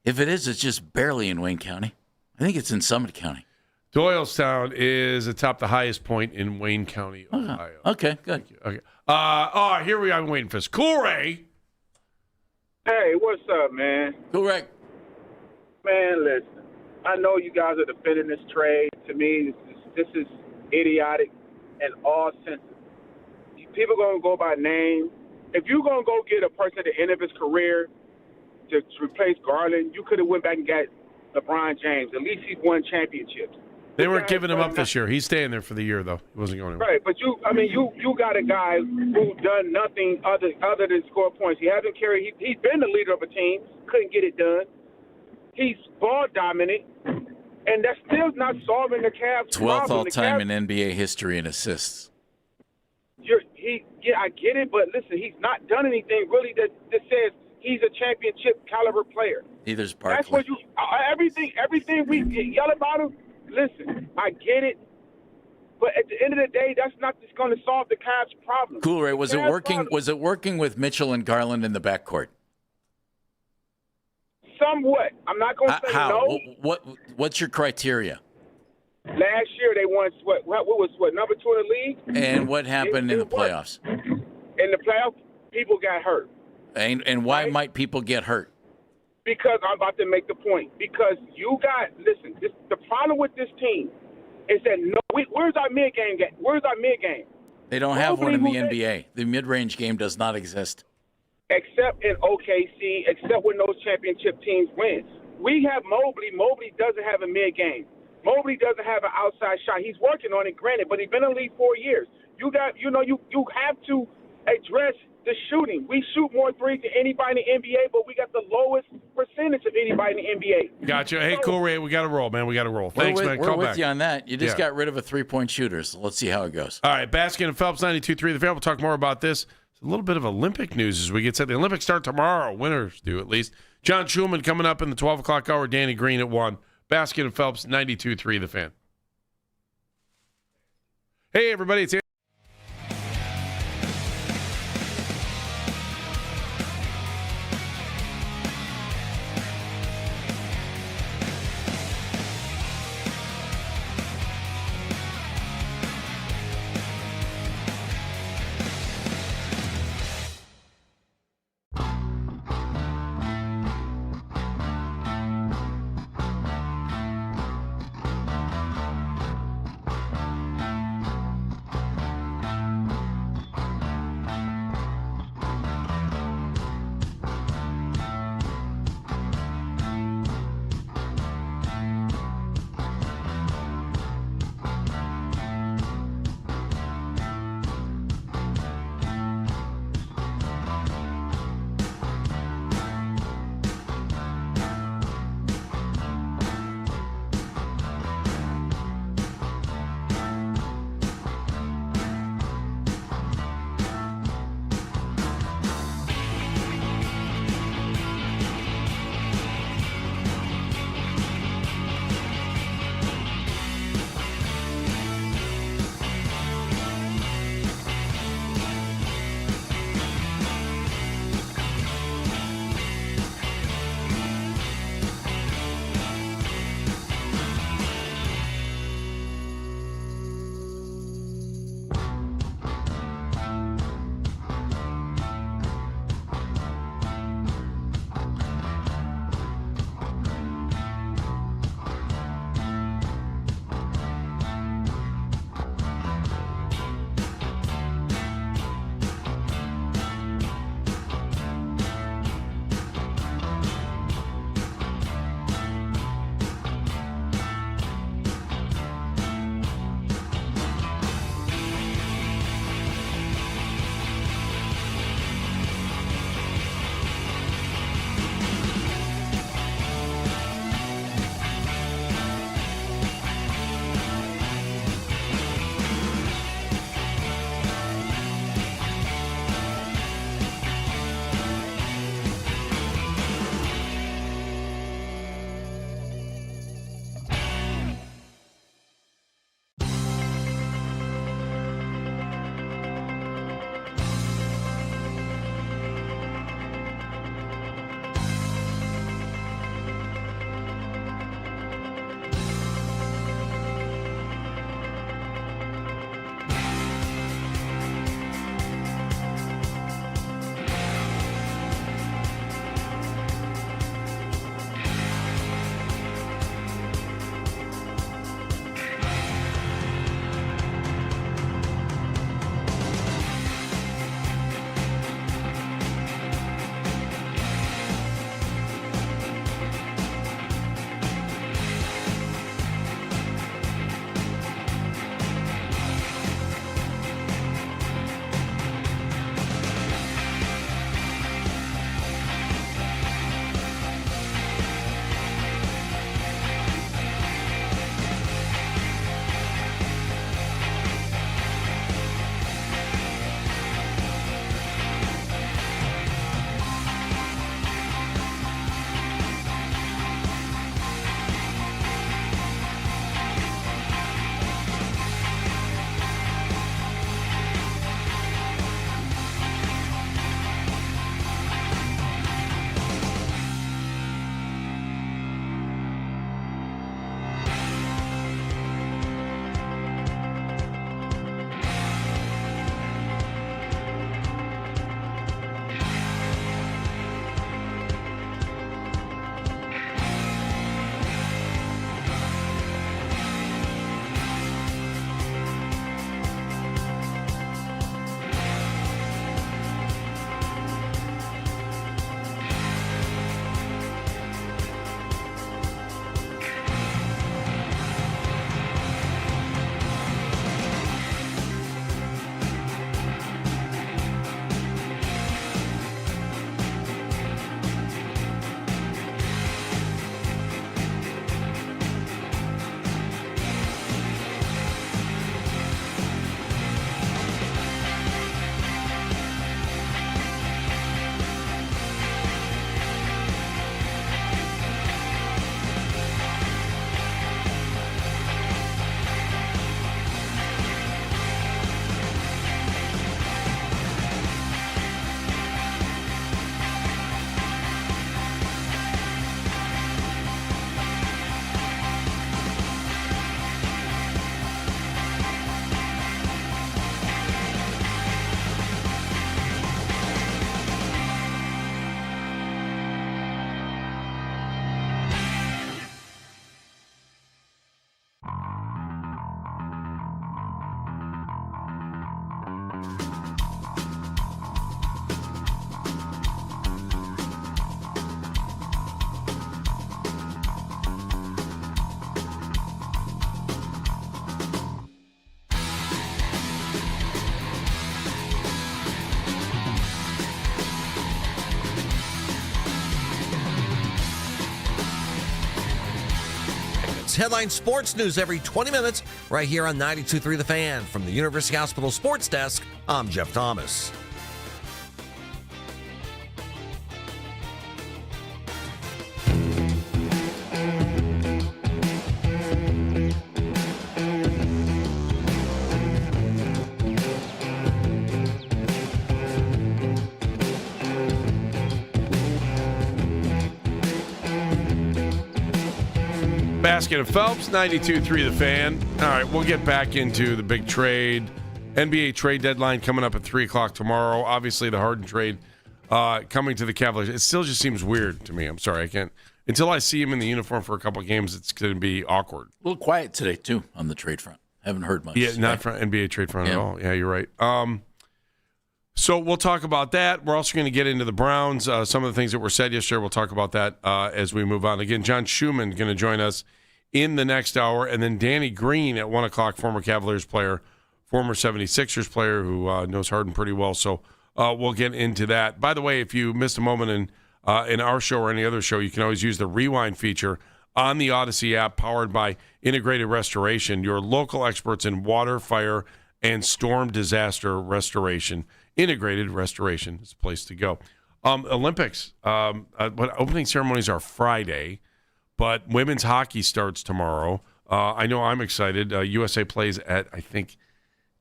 If it is, it's just barely in Wayne County. I think it's in Summit County. Doylestown is atop the highest point in Wayne County, Ohio. Okay, good. Okay. Here we are waiting for this. Cool Ray. Hey, what's up, man? Cool Ray. Man, listen. I know you guys are defending this trade. To me, this is idiotic in all senses. People are going to go by name. If you're going to go get a person at the end of his career to replace Garland, you could have went back and got LeBron James. At least he's won championships. They weren't giving him up this year. He's staying there for the year, though. He wasn't going anywhere. Right, but you got a guy who done nothing other than score points. He hasn't carried. He's been the leader of a team. Couldn't get it done. He's ball dominant, and that's still not solving the Cavs' 12th problem. all-time in NBA history in assists. I get it, but listen, he's not done anything really that says he's a championship caliber player. Neither's Barkley. That's what everything we yell about him. Listen, I get it, but at the end of the day, that's not just going to solve the Cavs' problem. Cool, Ray. Was it working with Mitchell and Garland in the backcourt? Somewhat. I'm not going to say how? no. What's your criteria? Last year they won what was number 2 in the league. And what happened in the playoffs? In the playoff, people got hurt. And why might people get hurt? Because I'm about to make the point. Because the problem with this team is that where's our mid game? Where's our mid game? They don't have one in the NBA. The mid-range game does not exist. Except in OKC, except when those championship teams win. We have Mobley. Mobley doesn't have a mid game. Mobley doesn't have an outside shot. He's working on it, granted, but he's been in the league 4 years. You have to address the shooting. We shoot more threes than anybody in the NBA, but we got the lowest percentage of anybody in the NBA. Gotcha. Hey, cool, Ray. We got to roll, man. We got to roll. Thanks, man. We're with you on that. You just got rid of a three-point shooter, so let's see how it goes. All right, Baskin and Phelps, 92.3 The Fan. We'll talk more about this. It's a little bit of Olympic news as we get set. The Olympics start tomorrow. Winners do, at least. John Schuman coming up in the 12 o'clock hour. Danny Green at 1. Baskin and Phelps, 92.3 The Fan. Hey, everybody. It's It's headline sports news every 20 minutes right here on 92.3 The Fan. From the University Hospital Sports Desk, I'm Jeff Thomas. Baskin and Phelps, 92.3 The Fan. All right, we'll get back into the big trade. NBA trade deadline coming up at 3 o'clock tomorrow. Obviously, the Harden trade coming to the Cavaliers. It still just seems weird to me. I'm sorry, I can't. Until I see him in the uniform for a couple of games, it's going to be awkward. A little quiet today, too, on the trade front. Haven't heard much. Yeah, not from NBA trade front at all. Yeah, you're right. So we'll talk about that. We're also going to get into the Browns. Some of the things that were said yesterday, we'll talk about that as we move on. Again, John Schuman going to join us in the next hour. And then Danny Green at 1 o'clock, former Cavaliers player, former 76ers player who knows Harden pretty well. So we'll get into that. By the way, if you missed a moment in our show or any other show, you can always use the rewind feature on the Odyssey app powered by Integrated Restoration, your local experts in water, fire, and storm disaster restoration. Integrated Restoration is the place to go. Olympics. Opening ceremonies are Friday, but women's hockey starts tomorrow. I know I'm excited. USA plays at, I think,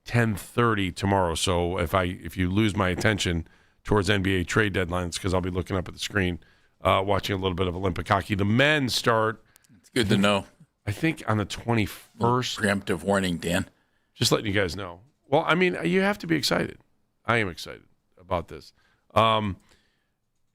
10:30 tomorrow. So if you lose my attention towards NBA trade deadlines, because I'll be looking up at the screen, watching a little bit of Olympic hockey. The men start. It's good to know. I think on the 21st. Preemptive warning, Dan. Just letting you guys know. Well, I mean, you have to be excited. I am excited about this.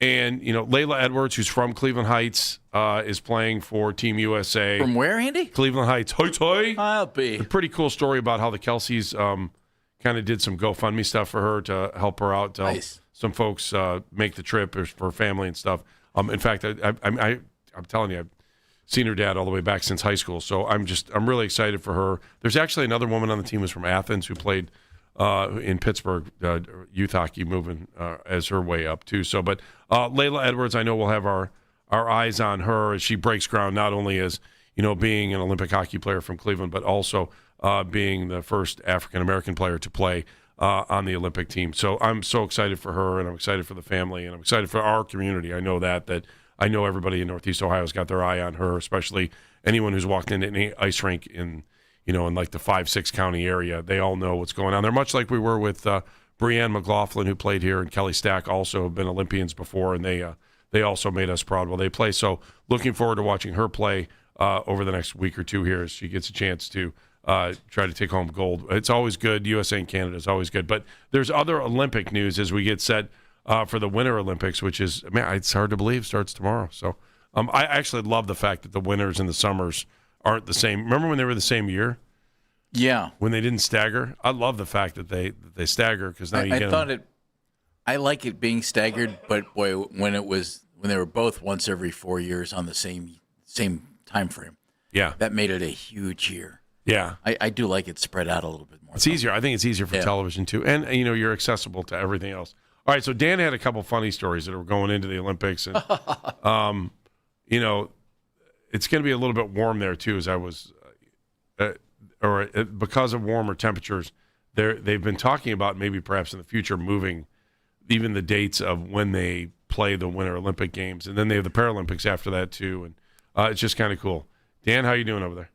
And, Layla Edwards, who's from Cleveland Heights, is playing for Team USA. From where, Andy? Cleveland Heights. Hoy. I'll be. A pretty cool story about how the Kelseys kind of did some GoFundMe stuff for her to help her out, to help some folks make the trip for family and stuff. In fact, I'm telling you, I've seen her dad all the way back since high school. So I'm really excited for her. There's actually another woman on the team who's from Athens who played in Pittsburgh, youth hockey, moving as her way up too. So, but Layla Edwards, I know we'll have our eyes on her as she breaks ground, not only as being an Olympic hockey player from Cleveland, but also being the first African American player to play on the Olympic team. So I'm so excited for her, and I'm excited for the family, and I'm excited for our community. I know that I know everybody in Northeast Ohio has got their eye on her, especially anyone who's walked into any ice rink in like the 5-6 county area. They all know what's going on. They're much like we were with Breanne McLaughlin, who played here, and Kelly Stack also have been Olympians before, and they also made us proud while they play. So looking forward to watching her play over the next week or two here as she gets a chance to try to take home gold. It's always good. USA and Canada is always good. But there's other Olympic news as we get set for the Winter Olympics, which is, it's hard to believe, starts tomorrow. So I actually love the fact that the winters and the summers aren't the same. Remember when they were the same year? Yeah. When they didn't stagger? I love the fact that they stagger, because now I like it being staggered, but boy, when they were both once every 4 years on the same time frame. Yeah. That made it a huge year. Yeah. I do like it spread out a little bit more. It's easier. I think it's easier for television too. And you're accessible to everything else. All right, so Dan had a couple funny stories that were going into the Olympics, and it's going to be a little bit warm there too, as I was because of warmer temperatures. They've been talking about maybe perhaps in the future moving even the dates of when they play the Winter Olympic Games, and then they have the Paralympics after that too, and it's just kind of cool. Dan, how you doing over there?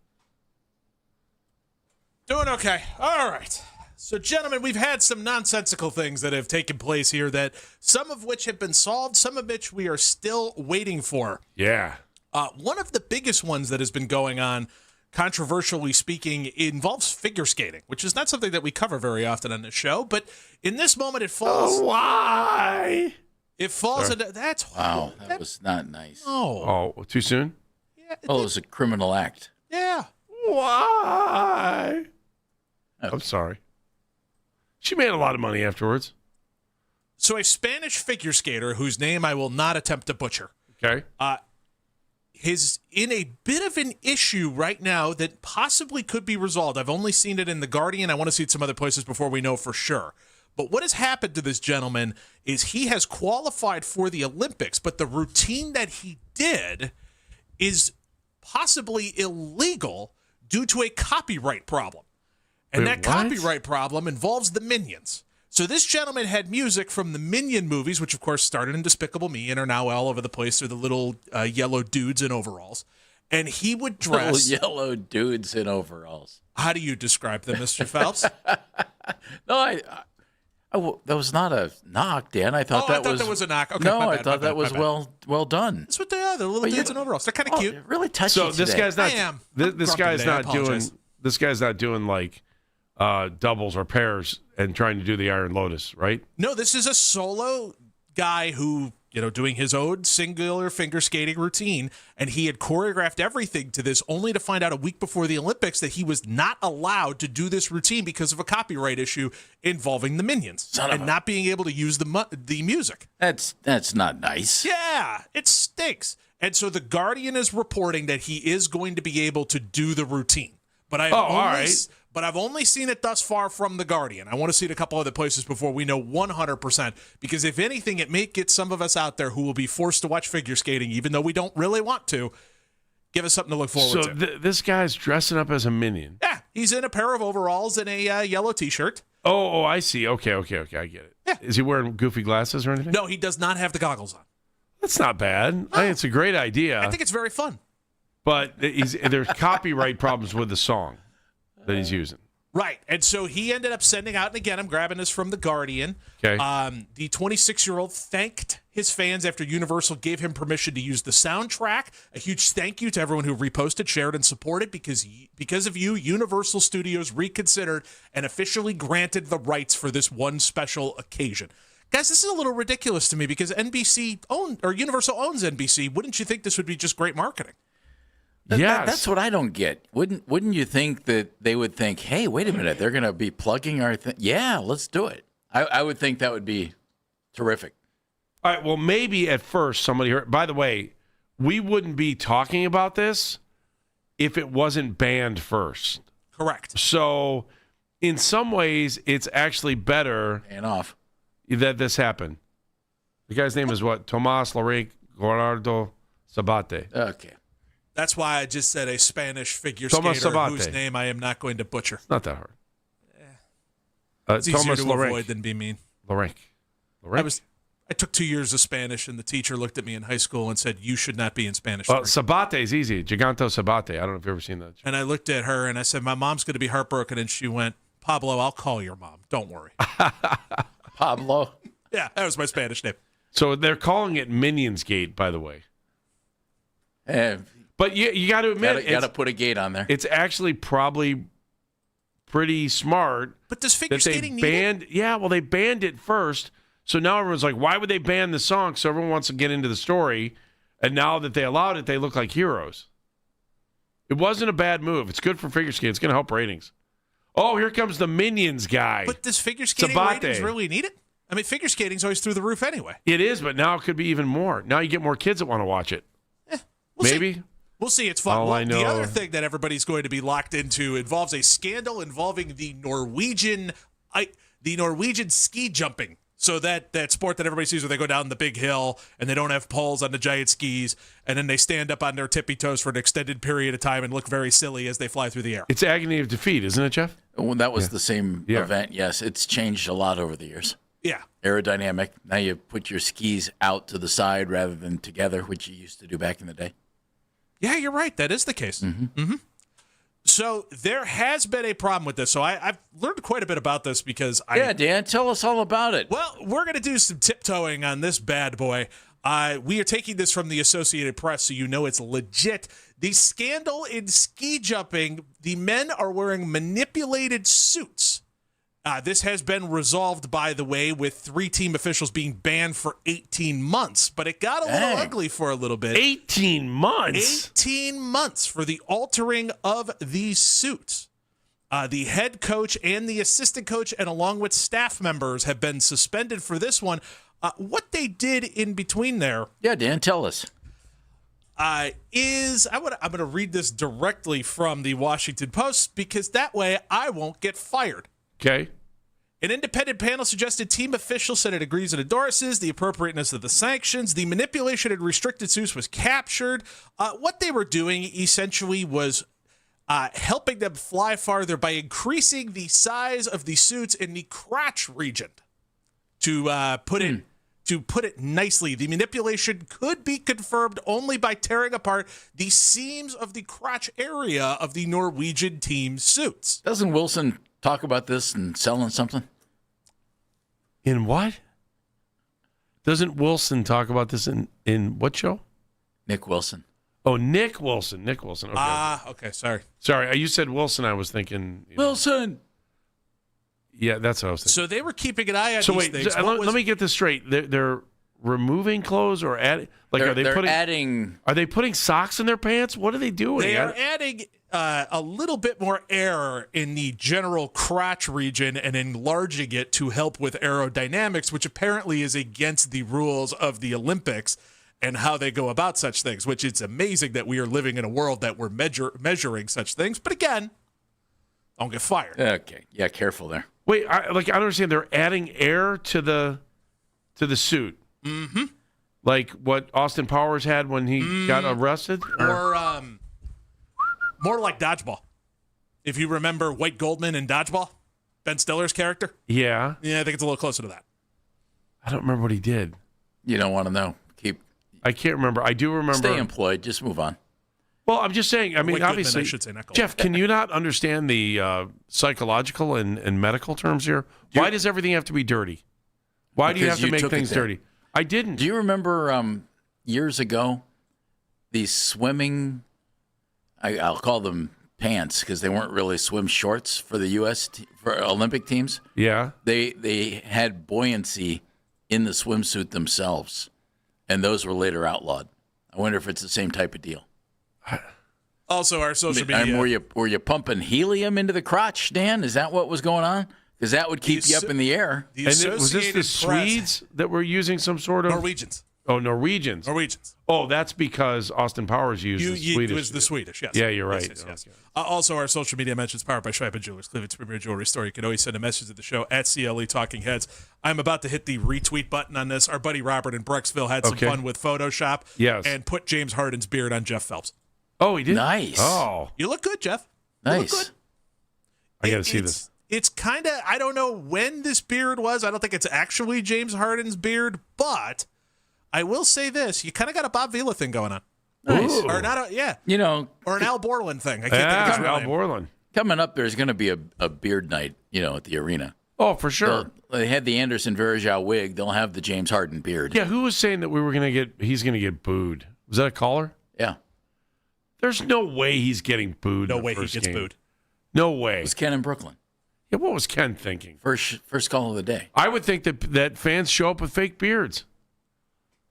Doing okay. All right. So, gentlemen, we've had some nonsensical things that have taken place here, that some of which have been solved, some of which we are still waiting for. Yeah. One of the biggest ones that has been going on, controversially speaking, involves figure skating, which is not something that we cover very often on this show. But in this moment, it falls. Oh, why? It falls into that's wow. That was not nice. Oh, too soon? Yeah. It was a criminal act. Yeah. Why? I'm sorry. She made a lot of money afterwards. So a Spanish figure skater, whose name I will not attempt to butcher, okay, is in a bit of an issue right now that possibly could be resolved. I've only seen it in The Guardian. I want to see it some other places before we know for sure. But what has happened to this gentleman is he has qualified for the Olympics, but the routine that he did is possibly illegal due to a copyright problem. And Wait, that what? copyright problem involves the Minions. So this gentleman had music from the Minion movies, which of course started in Despicable Me and are now all over the place. They're the little yellow dudes in overalls. And he would dress... Little yellow dudes in overalls. How do you describe them, Mr. Phelps? No, that was not a knock, Dan. I thought that was a knock. Okay, no, my I bad, thought my that was bad. well done. That's what they are. They're little dudes in overalls. They're kind of cute. Really touchy. So this today. guy's not. I am. This grumpy guy's today. I not doing. apologize. This guy's not doing like doubles or pairs and trying to do the Iron Lotus, right? No, this is a solo guy who, doing his own singular finger skating routine, and he had choreographed everything to this only to find out a week before the Olympics that he was not allowed to do this routine because of a copyright issue involving the Minions and not being able to use the music. That's not nice. Yeah, it stinks. And so the Guardian is reporting that he is going to be able to do the routine. But I've only seen it thus far from the Guardian. I want to see it a couple other places before we know 100%. Because if anything, it may get some of us out there who will be forced to watch figure skating, even though we don't really want to. Give us something to look forward to. So this guy's dressing up as a Minion. Yeah, he's in a pair of overalls and a yellow T-shirt. Oh, I see. Okay, I get it. Yeah. Is he wearing goofy glasses or anything? No, he does not have the goggles on. That's not bad. I think it's a great idea. I think it's very fun. But there's copyright problems with the song that he's using. Right. And so he ended up sending out, and again, I'm grabbing this from The Guardian. Okay. The 26-year-old thanked his fans after Universal gave him permission to use the soundtrack. A huge thank you to everyone who reposted, shared, and supported. Because of you, Universal Studios reconsidered and officially granted the rights for this one special occasion. Guys, this is a little ridiculous to me because Universal owns NBC. Wouldn't you think this would be just great marketing? That's what I don't get. Wouldn't you think that they would think, hey, wait a minute, they're going to be plugging our thing? Yeah, let's do it. I would think that would be terrific. All right, well, maybe at first somebody heard. By the way, we wouldn't be talking about this if it wasn't banned first. Correct. So in some ways, it's actually better that this happened. The guy's name is what? Tomas Leonardo Sabate. Okay. That's why I just said a Spanish figure Tomas skater Sabate. whose name I am not going to butcher. It's not that hard. It's easier Thomas to avoid than be mean. Lorenk. I took 2 years of Spanish, and the teacher looked at me in high school and said, "You should not be in Spanish." Well, Sabate is easy. Giganto Sabate. I don't know if you've ever seen that. And I looked at her and I said, "My mom's going to be heartbroken." And she went, "Pablo, I'll call your mom. Don't worry." Pablo. Yeah, that was my Spanish name. So they're calling it Minions Gate, by the way. But you got to admit, got to put a gate on there. It's actually probably pretty smart. But does figure skating need it? Yeah, well, they banned it first. So now everyone's like, why would they ban the song? So everyone wants to get into the story. And now that they allowed it, they look like heroes. It wasn't a bad move. It's good for figure skating. It's going to help ratings. Oh, here comes the Minions guy. But does figure skating ratings really need it? I mean, figure skating's always through the roof anyway. It is, but now it could be even more. Now you get more kids that want to watch it. Maybe. See. We'll see. It's fun. All I know. The other thing that everybody's going to be locked into involves a scandal involving the Norwegian ski jumping. So that sport that everybody sees where they go down the big hill and they don't have poles on the giant skis, and then they stand up on their tippy toes for an extended period of time and look very silly as they fly through the air. It's agony of defeat, isn't it, Jeff? Well, that was the same event, yes. It's changed a lot over the years. Yeah. Aerodynamic. Now you put your skis out to the side rather than together, which you used to do back in the day. Yeah, you're right. That is the case. Mm-hmm. So there has been a problem with this. So I've learned quite a bit about this because Yeah, Dan, tell us all about it. Well, we're going to do some tiptoeing on this bad boy. We are taking this from the Associated Press, so you know it's legit. The scandal in ski jumping, the men are wearing manipulated suits. This has been resolved, by the way, with 3 team officials being banned for 18 months. But it got a little ugly for a little bit. 18 months? 18 months for the altering of these suits. The head coach and the assistant coach, and along with staff members, have been suspended for this one. What they did in between there... Yeah, Dan, tell us. I'm going to read this directly from the Washington Post because that way I won't get fired. Okay. An independent panel suggested team officials said it agrees and endorses the appropriateness of the sanctions. The manipulation and restricted suits was captured. What they were doing essentially was helping them fly farther by increasing the size of the suits in the crotch region. To put it nicely, the manipulation could be confirmed only by tearing apart the seams of the crotch area of the Norwegian team's suits. Doesn't Wilson talk about this and selling something? In what? Doesn't Wilson talk about this in what show? Nick Wilson. Oh, Nick Wilson. Nick Wilson. Okay. Okay. Sorry. Sorry. You said Wilson. I was thinking Wilson. Yeah, that's what I was thinking. So they were keeping an eye on So these wait, things. let me get this straight. They're removing clothes or adding? Like, They're are they putting? adding? Are they putting socks in their pants? What are they doing? They are adding a little bit more air in the general crotch region and enlarging it to help with aerodynamics, which apparently is against the rules of the Olympics and how they go about such things, which it's amazing that we are living in a world that we're measuring such things. But again, don't get fired. Okay. Yeah, careful there. Wait, I don't understand. They're adding air to the suit. Mm-hmm. Like what Austin Powers had when he got arrested? Or more like Dodgeball. If you remember White Goldman in Dodgeball, Ben Stiller's character. Yeah. Yeah, I think it's a little closer to that. I don't remember what he did. You don't want to know. I can't remember. I do remember. Stay employed. Just move on. Well, I'm just saying, I mean, White Goodman, obviously, I should say, not Goldman. Jeff, can you not understand the psychological and medical terms here? Why does everything have to be dirty? Why do you have to make things dirty? I didn't. Do you remember years ago, these swimming, I'll call them pants because they weren't really swim shorts for the U.S. For Olympic teams? Yeah. They had buoyancy in the swimsuit themselves, and those were later outlawed. I wonder if it's the same type of deal. Also, our social media. Were you pumping helium into the crotch, Dan? Is that what was going on? Because that would keep you up in the air. And was this the Swedes that were using some sort of Norwegians? Oh, Norwegians. Oh, that's because Austin Powers used the Swedish. It was the Swedish, yes. Yeah, you're right. Yes. Also, our social media mentions powered by Schweiben Jewelers, Cleveland's premier jewelry store. You can always send a message to the show at CLE Talking Heads. I'm about to hit the retweet button on this. Our buddy Robert in Brecksville had some fun with Photoshop. Yes. And put James Harden's beard on Jeff Phelps. Oh, he did? Nice. Oh. You look good, Jeff. Nice. You look good. I got to see this. It's kind of, I don't know when this beard was. I don't think it's actually James Harden's beard, but I will say this. You kind of got a Bob Vila thing going on. Nice. Or not, You know. or an Al Borland thing. I can't think of his real Al name. Borland. Coming up, there's going to be a beard night, at the arena. Oh, for sure. They had the Anderson Varejao wig. They'll have the James Harden beard. Yeah, who was saying that he's going to get booed? Was that a caller? Yeah. There's no way he's getting booed. No in the way he first gets game. booed. No way. It was Ken in Brooklyn. Yeah, what was Ken thinking? First call of the day. I would think that fans show up with fake beards.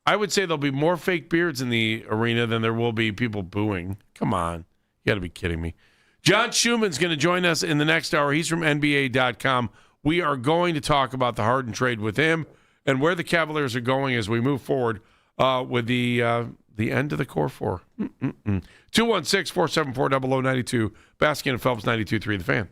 I would say there'll be more fake beards in the arena than there will be people booing. Come on. You got to be kidding me. John Schuman's going to join us in the next hour. He's from NBA.com. We are going to talk about the Harden trade with him and where the Cavaliers are going as we move forward with the end of the core four. 216-474-0092. Baskin and Phelps 92.3 The Fan.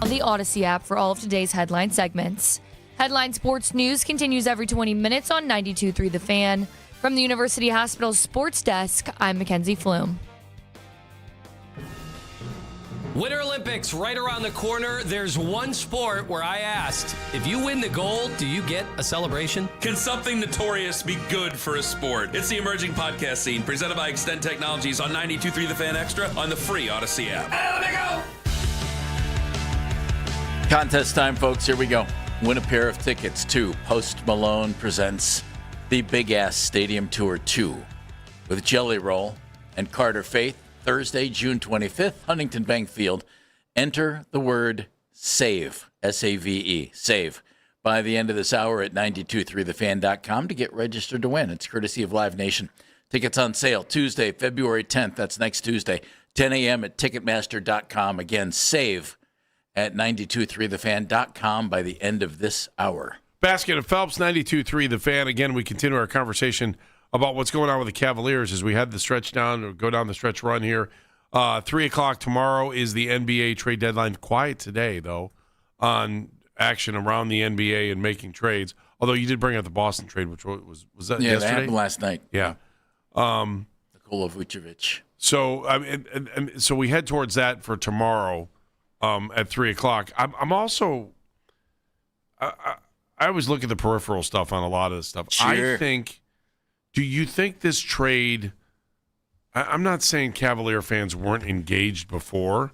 The Odyssey app for all of today's headline segments. Headline Sports News continues every 20 minutes on 92.3 The Fan. From the University Hospital Sports Desk, I'm Mackenzie Flume. Winter Olympics right around the corner. There's one sport where I asked, if you win the gold, do you get a celebration? Can something notorious be good for a sport? It's the Emerging Podcast Scene, presented by Extend Technologies on 92.3 The Fan Extra on the free Odyssey app. Hey, let me go! Contest time, folks. Here we go. Win a pair of tickets to Post Malone presents the Big Ass Stadium Tour 2 with Jelly Roll and Carter Faith, Thursday, June 25th, Huntington Bank Field. Enter the word SAVE, S-A-V-E, SAVE, by the end of this hour at 923thefan.com to get registered to win. It's courtesy of Live Nation. Tickets on sale Tuesday, February 10th. That's next Tuesday, 10 a.m. at Ticketmaster.com. Again, SAVE at 923thefan.com by the end of this hour. Baskin and Phelps, 92.3 The Fan. Again, we continue our conversation about what's going on with the Cavaliers as we head the stretch down or go down the stretch run here. 3 o'clock tomorrow is the NBA trade deadline. Quiet today, though, on action around the NBA and making trades. Although you did bring up the Boston trade, which was that yesterday? Yeah, that happened last night. Yeah. Nikola Vucevic. So, so we head towards that for tomorrow at 3 o'clock. I'm also I always look at the peripheral stuff on a lot of this stuff. Sure. Do you think this trade, I'm not saying Cavalier fans weren't engaged before,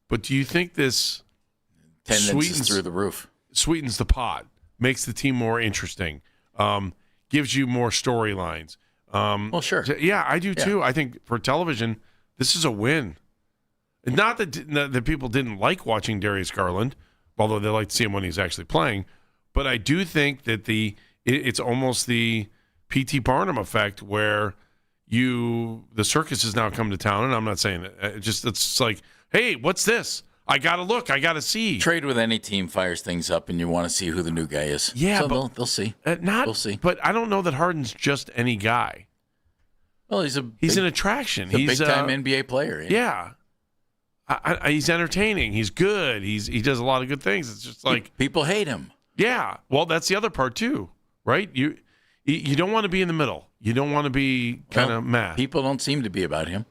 but do you think this Attendance through the roof, sweetens the pot, makes the team more interesting, gives you more storylines? Well, sure. Yeah, I do too. I think for television, this is a win. Not that people didn't like watching Darius Garland, although they like to see him when he's actually playing. But I do think that it's almost the P.T. Barnum effect where the circus has now come to town, and I'm not saying that. It's like, hey, what's this? I got to look. I got to see. Trade with any team fires things up, and you want to see who the new guy is. Yeah, so but they'll see. We'll see. But I don't know that Harden's just any guy. Well, he's an attraction. He's a big-time NBA player. Yeah. He's entertaining. He's good. He does a lot of good things. It's just like people hate him. Yeah. Well, that's the other part too, right? You don't want to be in the middle. You don't want to be kind of mad. People don't seem to be about him.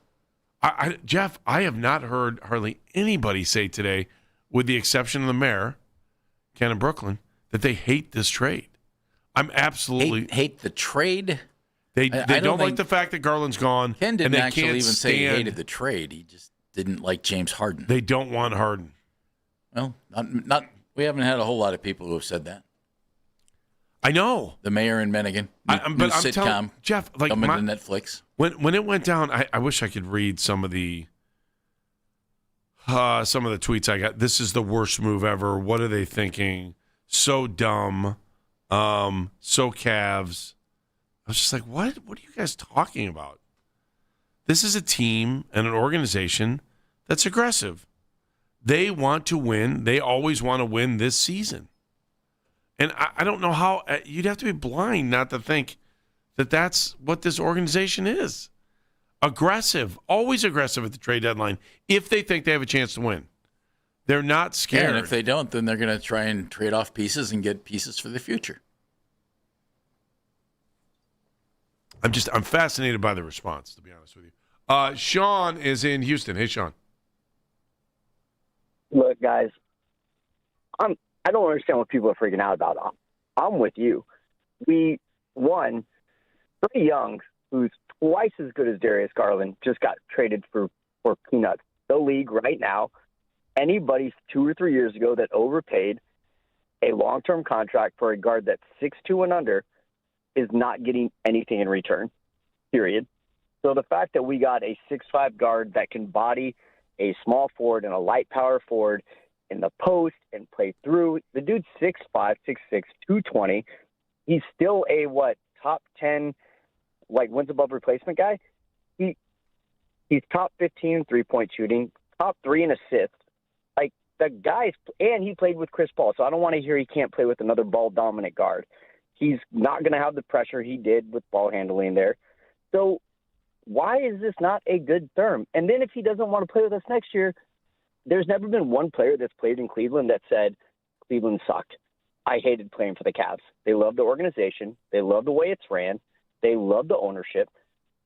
Jeff, I have not heard hardly anybody say today, with the exception of the mayor, Ken in Brooklyn, that they hate this trade. I'm absolutely hate the trade. They don't like the fact that Garland's gone. Ken didn't and they actually can't even say he stand- hated the trade. He just didn't like James Harden. They don't want Harden. Well, not. We haven't had a whole lot of people who have said that. I know. The mayor in Mennigan, new I'm sitcom, telling Jeff, like coming to Netflix. When it went down, I wish I could read some of the tweets I got. This is the worst move ever. What are they thinking? So dumb. So Cavs. I was just like, what? What are you guys talking about? This is a team and an organization that's aggressive. They want to win. They always want to win this season. And I don't know how you'd have to be blind not to think that that's what this organization is. Aggressive, always aggressive at the trade deadline if they think they have a chance to win. They're not scared. Yeah, and if they don't, then they're going to try and trade off pieces and get pieces for the future. I'm fascinated by the response, to be honest with you. Sean is in Houston. Hey, Sean. Look, guys, I don't understand what people are freaking out about. I'm with you. We won. Trae Young, who's twice as good as Darius Garland, just got traded for peanuts. The league right now, anybody 2 or 3 years ago that overpaid a long-term contract for a guard that's 6'2" and under is not getting anything in return, period. So the fact that we got a 6'5" guard that can body a small forward and a light power forward in the post and play through, the dude's 6'5", 6'6", 220. He's still a, top 10, wins above replacement guy. He's top 15 in three-point shooting, top 3 in assists. The guy's, and he played with Chris Paul, so I don't want to hear he can't play with another ball-dominant guard. He's not going to have the pressure he did with ball handling there. So why is this not a good term? And then if he doesn't want to play with us next year, there's never been one player that's played in Cleveland that said Cleveland sucked. I hated playing for the Cavs. They love the organization. They love the way it's ran. They love the ownership.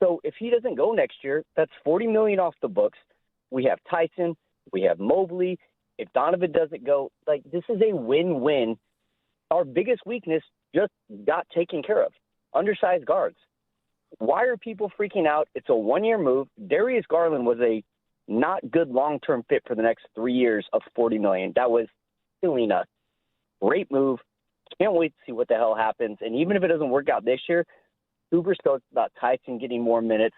So if he doesn't go next year, that's $40 million off the books. We have Tyson. We have Mobley. If Donovan doesn't go, this is a win-win. Our biggest weakness just got taken care of. Undersized guards. Why are people freaking out? It's a one-year move. Darius Garland was a not good long-term fit for the next 3 years of $40 million. That was silly nuts. Great move. Can't wait to see what the hell happens. And even if it doesn't work out this year, super stoked about Tyson getting more minutes.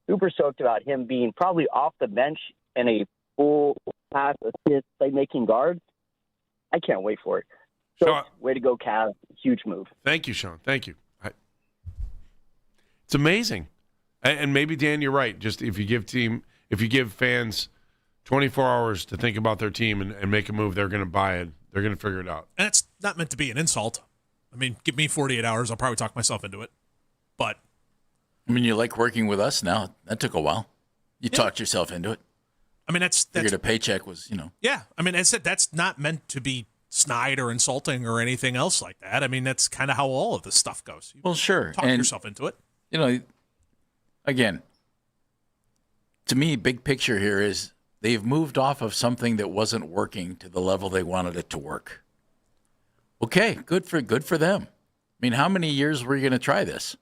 Super stoked about him being probably off the bench and a full pass assist playmaking guard. I can't wait for it. So, Sean, way to go, Cavs. Huge move. Thank you, Sean. Thank you. It's amazing. And maybe, Dan, you're right. Just if you give fans 24 hours to think about their team and make a move, they're going to buy it. They're going to figure it out. And it's not meant to be an insult. I mean, give me 48 hours. I'll probably talk myself into it. But I mean, you like working with us now. That took a while. You talked yourself into it. I mean, that's figured a paycheck was, Yeah. I mean, I said that's not meant to be snide or insulting or anything else like that. I mean, that's kind of how all of this stuff goes. Well, sure. Talk yourself into it. Again, to me, big picture here is they've moved off of something that wasn't working to the level they wanted it to work. Okay, good for them. I mean, how many years were you going to try this?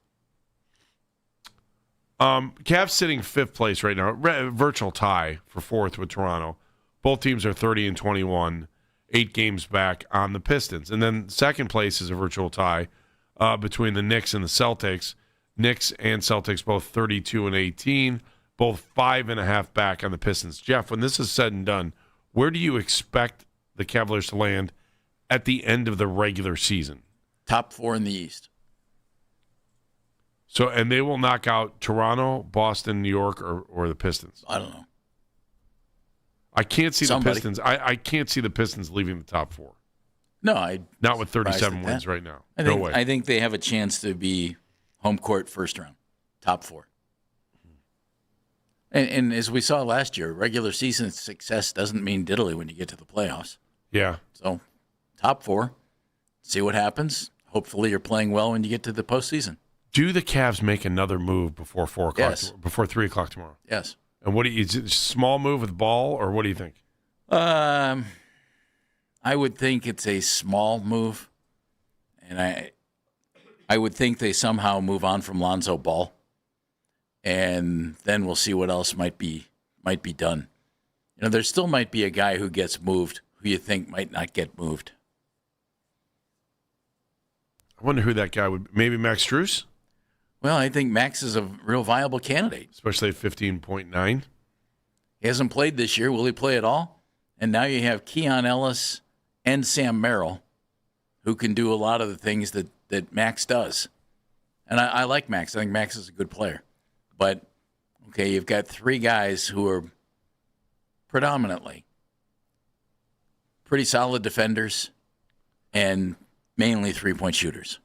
Cavs sitting fifth place right now, virtual tie for fourth with Toronto. Both teams are 30-21, 8 games back on the Pistons. And then second place is a virtual tie between the Knicks and the Celtics. Knicks and Celtics both 32-18, both 5.5 back on the Pistons. Jeff, when this is said and done, where do you expect the Cavaliers to land at the end of the regular season? Top 4 in the East. So, and they will knock out Toronto, Boston, New York, or the Pistons. I don't know. I can't see the Pistons. I can't see the Pistons leaving the top 4. No, not with 37 wins right now. No way. I think they have a chance to be home court first round, top 4. And as we saw last year, regular season success doesn't mean diddly when you get to the playoffs. Yeah. So, top 4. See what happens. Hopefully, you're playing well when you get to the postseason. Do the Cavs make another move before 4 o'clock? Yes. Before 3 o'clock tomorrow? Yes. And what do you? Is it a small move with ball, or what do you think? I would think it's a small move, and I would think they somehow move on from Lonzo Ball, and then we'll see what else might be done. There still might be a guy who gets moved who you think might not get moved. I wonder who that guy would be. Maybe Max Strus? Well, I think Max is a real viable candidate. Especially at 15.9. He hasn't played this year. Will he play at all? And now you have Keon Ellis and Sam Merrill, who can do a lot of the things that Max does. And I like Max. I think Max is a good player. But, okay, you've got 3 guys who are predominantly pretty solid defenders and mainly 3-point shooters.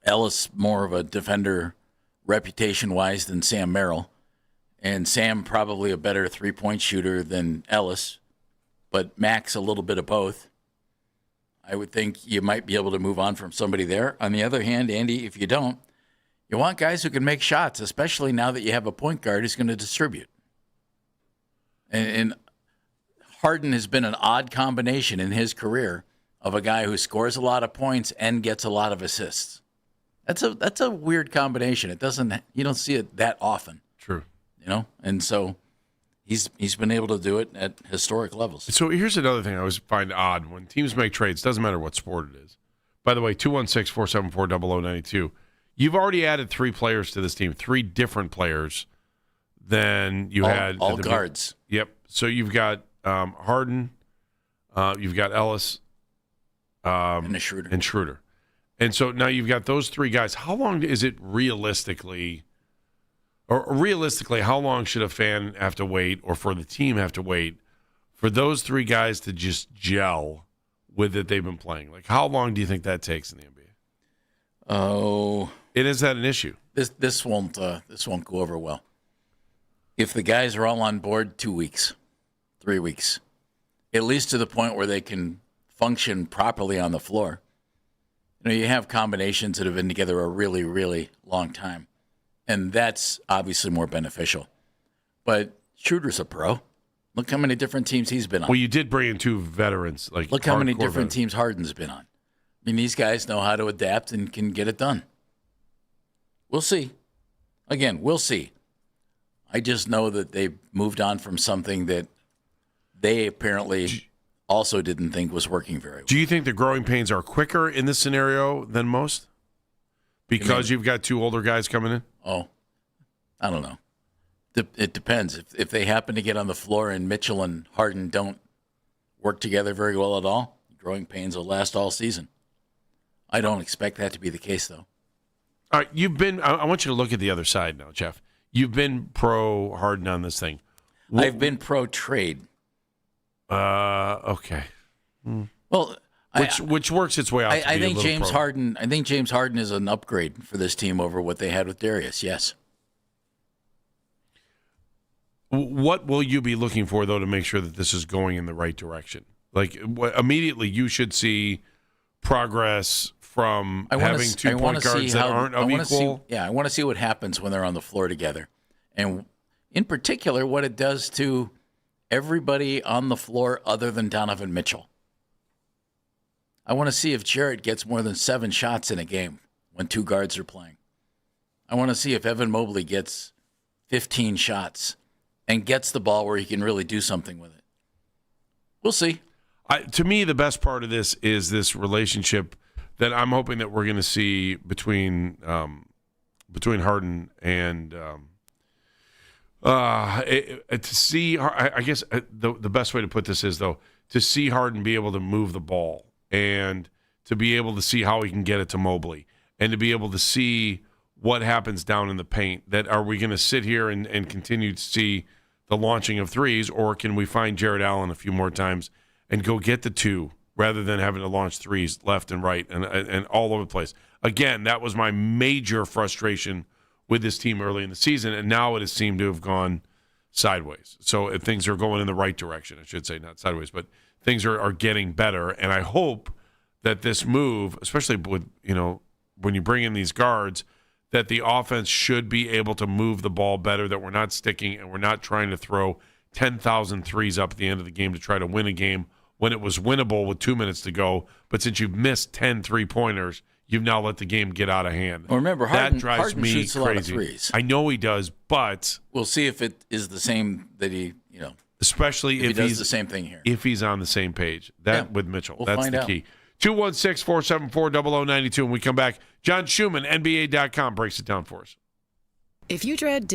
Ellis more of a defender reputation-wise than Sam Merrill. And Sam probably a better 3-point shooter than Ellis, but Max a little bit of both. I would think you might be able to move on from somebody there. On the other hand, Andy, if you don't, you want guys who can make shots, especially now that you have a point guard who's going to distribute. And Harden has been an odd combination in his career of a guy who scores a lot of points and gets a lot of assists. That's a weird combination. You don't see it that often. True. And so he's been able to do it at historic levels. So here's another thing I always find odd. When teams make trades, doesn't matter what sport it is. By the way, 216-474-0092. You've already added 3 players to this team, 3 different players than you had. All guards. Yep. So you've got Harden, you've got Ellis, and Schroeder. And so now you've got those 3 guys. How long is it realistically, how long should a fan have to wait, or for the team have to wait, for those 3 guys to just gel with it they've been playing? Like, how long do you think that takes in the NBA? Oh, is that an issue? This won't go over well. If the guys are all on board, 2 weeks. 3 weeks, at least to the point where they can function properly on the floor. You have combinations that have been together a really, really long time, and that's obviously more beneficial. But Schroeder's a pro. Look how many different teams he's been on. Well, you did bring in 2 veterans. Look how many different teams Harden's been on. I mean, these guys know how to adapt and can get it done. We'll see. Again, we'll see. I just know that they've moved on from something that they apparently also didn't think was working very well. Do you think the growing pains are quicker in this scenario than most? Because you've got 2 older guys coming in? Oh, I don't know. It depends. If they happen to get on the floor and Mitchell and Harden don't work together very well at all, growing pains will last all season. I don't expect that to be the case, though. All right, I want you to look at the other side now, Jeff. You've been pro Harden on this thing. I've been pro trade. Okay. Well, which works its way out. I think James Harden. I think James Harden is an upgrade for this team over what they had with Darius. Yes. What will you be looking for though to make sure that this is going in the right direction? Like immediately, you should see progress from having 2 point guards that aren't of equal. I want to see what happens when they're on the floor together, and in particular, what it does to everybody on the floor other than Donovan Mitchell. I want to see if Jarrett gets more than 7 shots in a game when 2 guards are playing. I want to see if Evan Mobley gets 15 shots and gets the ball where he can really do something with it. We'll see. To me, the best part of this is this relationship that I'm hoping that we're going to see between Harden and to see. I guess the best way to put this is though to see Harden be able to move the ball and to be able to see how he can get it to Mobley and to be able to see what happens down in the paint. That are we going to sit here and continue to see the launching of threes, or can we find Jared Allen a few more times and go get the 2 rather than having to launch threes left and right and all over the place? Again, that was my major frustration with this team early in the season, and now it has seemed to have gone sideways. So things are going in the right direction, I should say, not sideways, but things are getting better. And I hope that this move, especially with when you bring in these guards, that the offense should be able to move the ball better, that we're not sticking and we're not trying to throw 10,000 threes up at the end of the game to try to win a game when it was winnable with 2 minutes to go. But since you've missed 10 3-pointers, you've now let the game get out of hand. Well, remember, Harden, that drives Harden me shoots crazy. A lot of threes. I know he does, but we'll see if it is the same that he, especially if he does the same thing here. If he's on the same page, with Mitchell, we'll that's find the out. key. 216-474-0092. When we come back, John Schuman, NBA.com, breaks it down for us. If you dread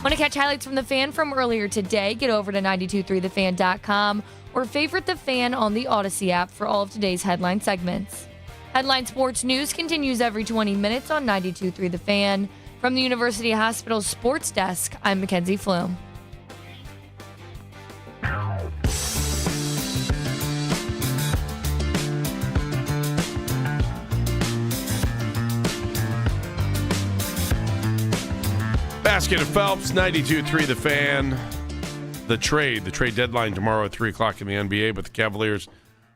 Want to catch highlights from The Fan from earlier today? Get over to 923thefan.com or favorite The Fan on the Odyssey app for all of today's headline segments. Headline Sports News continues every 20 minutes on 92.3 The Fan. From the University Hospital Sports Desk, I'm Mackenzie Flume. Baskin and Phelps, 92.3 The Fan. The trade deadline tomorrow at 3 o'clock in the NBA, but the Cavaliers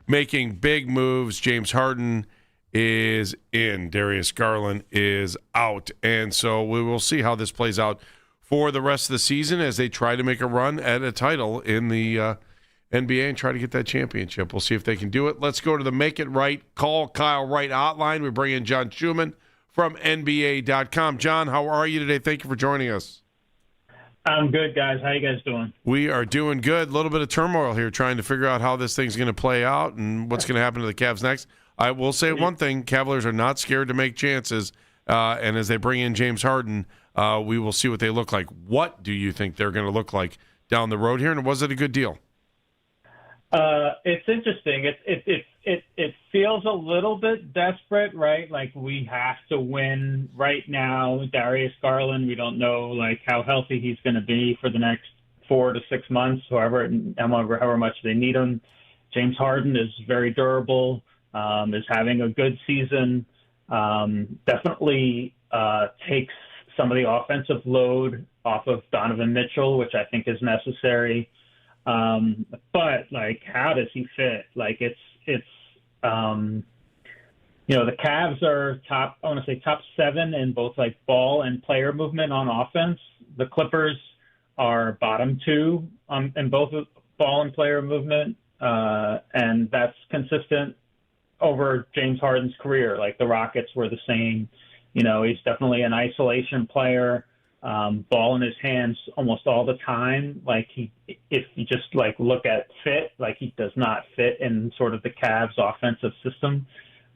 making big moves. James Harden is in. Darius Garland is out. And so we will see how this plays out for the rest of the season as they try to make a run at a title in the NBA and try to get that championship. We'll see if they can do it. Let's go to the Make It Right, Call Kyle Wright hotline. We bring in John Schuman from NBA.com. John, how are you today? Thank you for joining us. I'm good, guys. How you guys doing? We are doing good. A little bit of turmoil here trying to figure out how this thing's going to play out and what's going to happen to the Cavs next. I will say one thing. Cavaliers are not scared to make chances, and as they bring in James Harden, we will see what they look like. What do you think they're going to look like down the road here, and was it a good deal? It's interesting. It feels a little bit desperate, right? Like we have to win right now. Darius Garland, we don't know like how healthy he's going to be for the next 4 to 6 months, however much they need him. James Harden is very durable, is having a good season. Definitely takes some of the offensive load off of Donovan Mitchell, which I think is necessary. But like, how does he fit? Like the Cavs are top 7 in both like ball and player movement on offense. The Clippers are bottom 2 in both ball and player movement. And that's consistent over James Harden's career. Like the Rockets were the same. He's definitely an isolation player. Ball in his hands almost all the time. Like if you just like look at fit, like he does not fit in sort of the Cavs offensive system.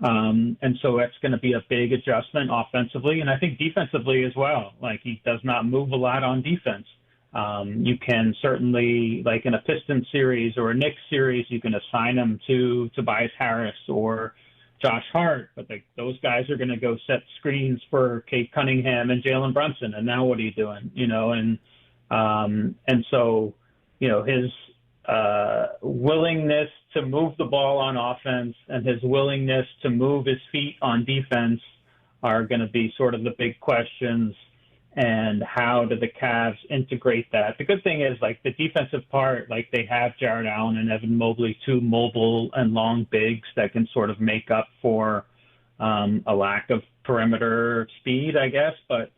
And so that's going to be a big adjustment offensively. And I think defensively as well. Like he does not move a lot on defense. You can certainly, like in a Pistons series or a Knicks series, you can assign him to Tobias Harris or Josh Hart, but those guys are going to go set screens for Kate Cunningham and Jalen Brunson. And now what are you doing? And so, his willingness to move the ball on offense and his willingness to move his feet on defense are going to be sort of the big questions. And how do the Cavs integrate that? The good thing is, like, the defensive part, like, they have Jared Allen and Evan Mobley, 2 mobile and long bigs that can sort of make up for a lack of perimeter speed, I guess. But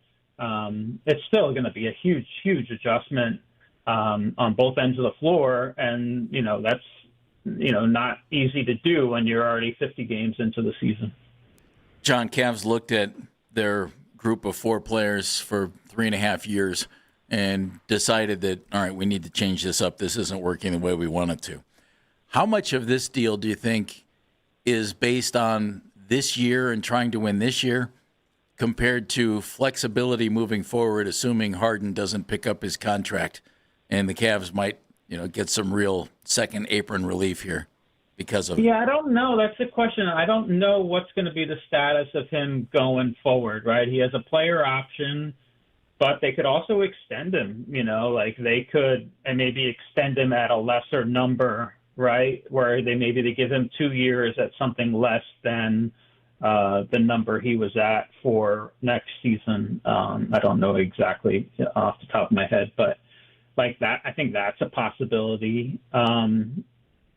it's still going to be a huge, huge adjustment on both ends of the floor. And, that's, not easy to do when you're already 50 games into the season. John, Cavs looked at their group of 4 players for 3.5 years and decided that, all right, we need to change this up. This isn't working the way we want it to. How much of this deal do you think is based on this year and trying to win this year compared to flexibility moving forward, assuming Harden doesn't pick up his contract and the Cavs might, get some real second apron relief here because of it? Yeah, I don't know. That's the question. I don't know what's going to be the status of him going forward, right? He has a player option, but they could also extend him, like they could and maybe extend him at a lesser number, right? Where they give him 2 years at something less than the number he was at for next season. I don't know exactly off the top of my head, but like that, I think that's a possibility.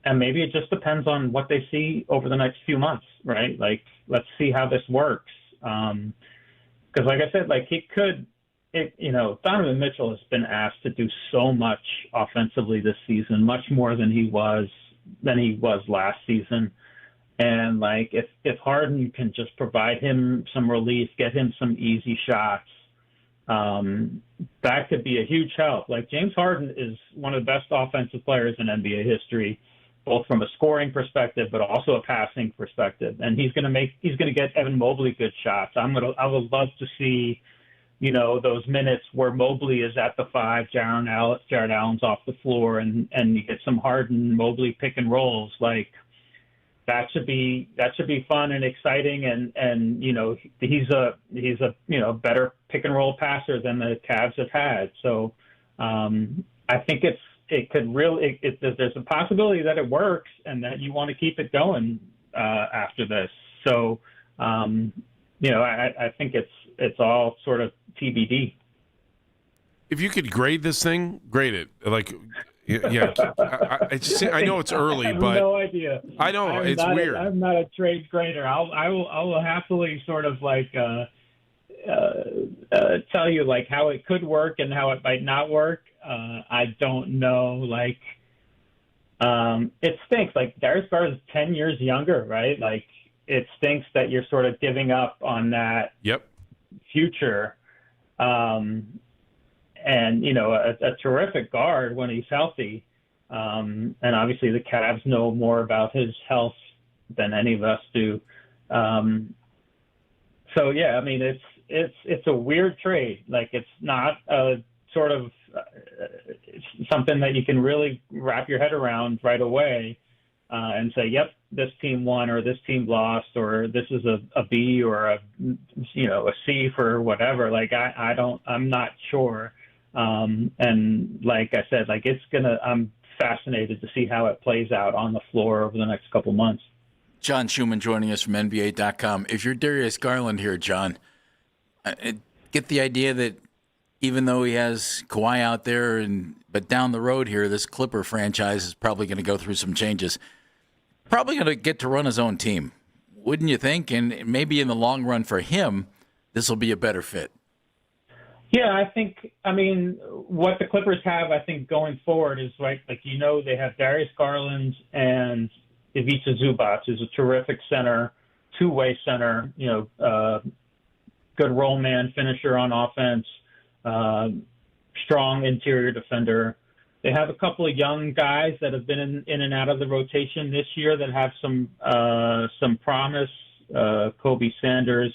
And maybe it just depends on what they see over the next few months, right? Like, let's see how this works. Because like I said, like Donovan Mitchell has been asked to do so much offensively this season, much more than he was last season. And like, if Harden can just provide him some relief, get him some easy shots, that could be a huge help. Like James Harden is one of the best offensive players in NBA history, both from a scoring perspective, but also a passing perspective. And he's going to get Evan Mobley good shots. I would love to see, those minutes where Mobley is at the 5, Jared Allen's off the floor, and you get some Harden Mobley pick and rolls. Like that should be fun and exciting. And he's a better pick and roll passer than the Cavs have had. So I think there's a possibility that it works and that you want to keep it going after this. So I think it's all sort of TBD. If you could grade this thing, grade it. Like, yeah. I know it's early, I have but no idea. I know it's weird. I'm not a trade grader. I will happily sort of like tell you like how it could work and how it might not work. I don't know. Like, it stinks. Like Darius Garland is 10 years younger, right? Like, it stinks that you're sort of giving up on that future. And, a terrific guard when he's healthy. And obviously the Cavs know more about his health than any of us do. So, yeah, I mean, it's a weird trade. Like, it's not a sort of something that you can really wrap your head around right away. And say, yep, this team won or this team lost or this is a B or a C for whatever. Like, I'm not sure. And like I said, like I'm fascinated to see how it plays out on the floor over the next couple months. John Schuman joining us from NBA.com. If you're Darius Garland here, John, get the idea that even though he has Kawhi out there, but down the road here, this Clipper franchise is probably going to go through some changes. Probably going to get to run his own team, wouldn't you think? And maybe in the long run for him, this will be a better fit. Yeah, I mean, what the Clippers have, I think, going forward is right. Like, they have Darius Garland and Ivica Zubac, who's a terrific center, two-way center, good roll man, finisher on offense, strong interior defender. They have a couple of young guys that have been in and out of the rotation this year that have some promise. Kobe Sanders,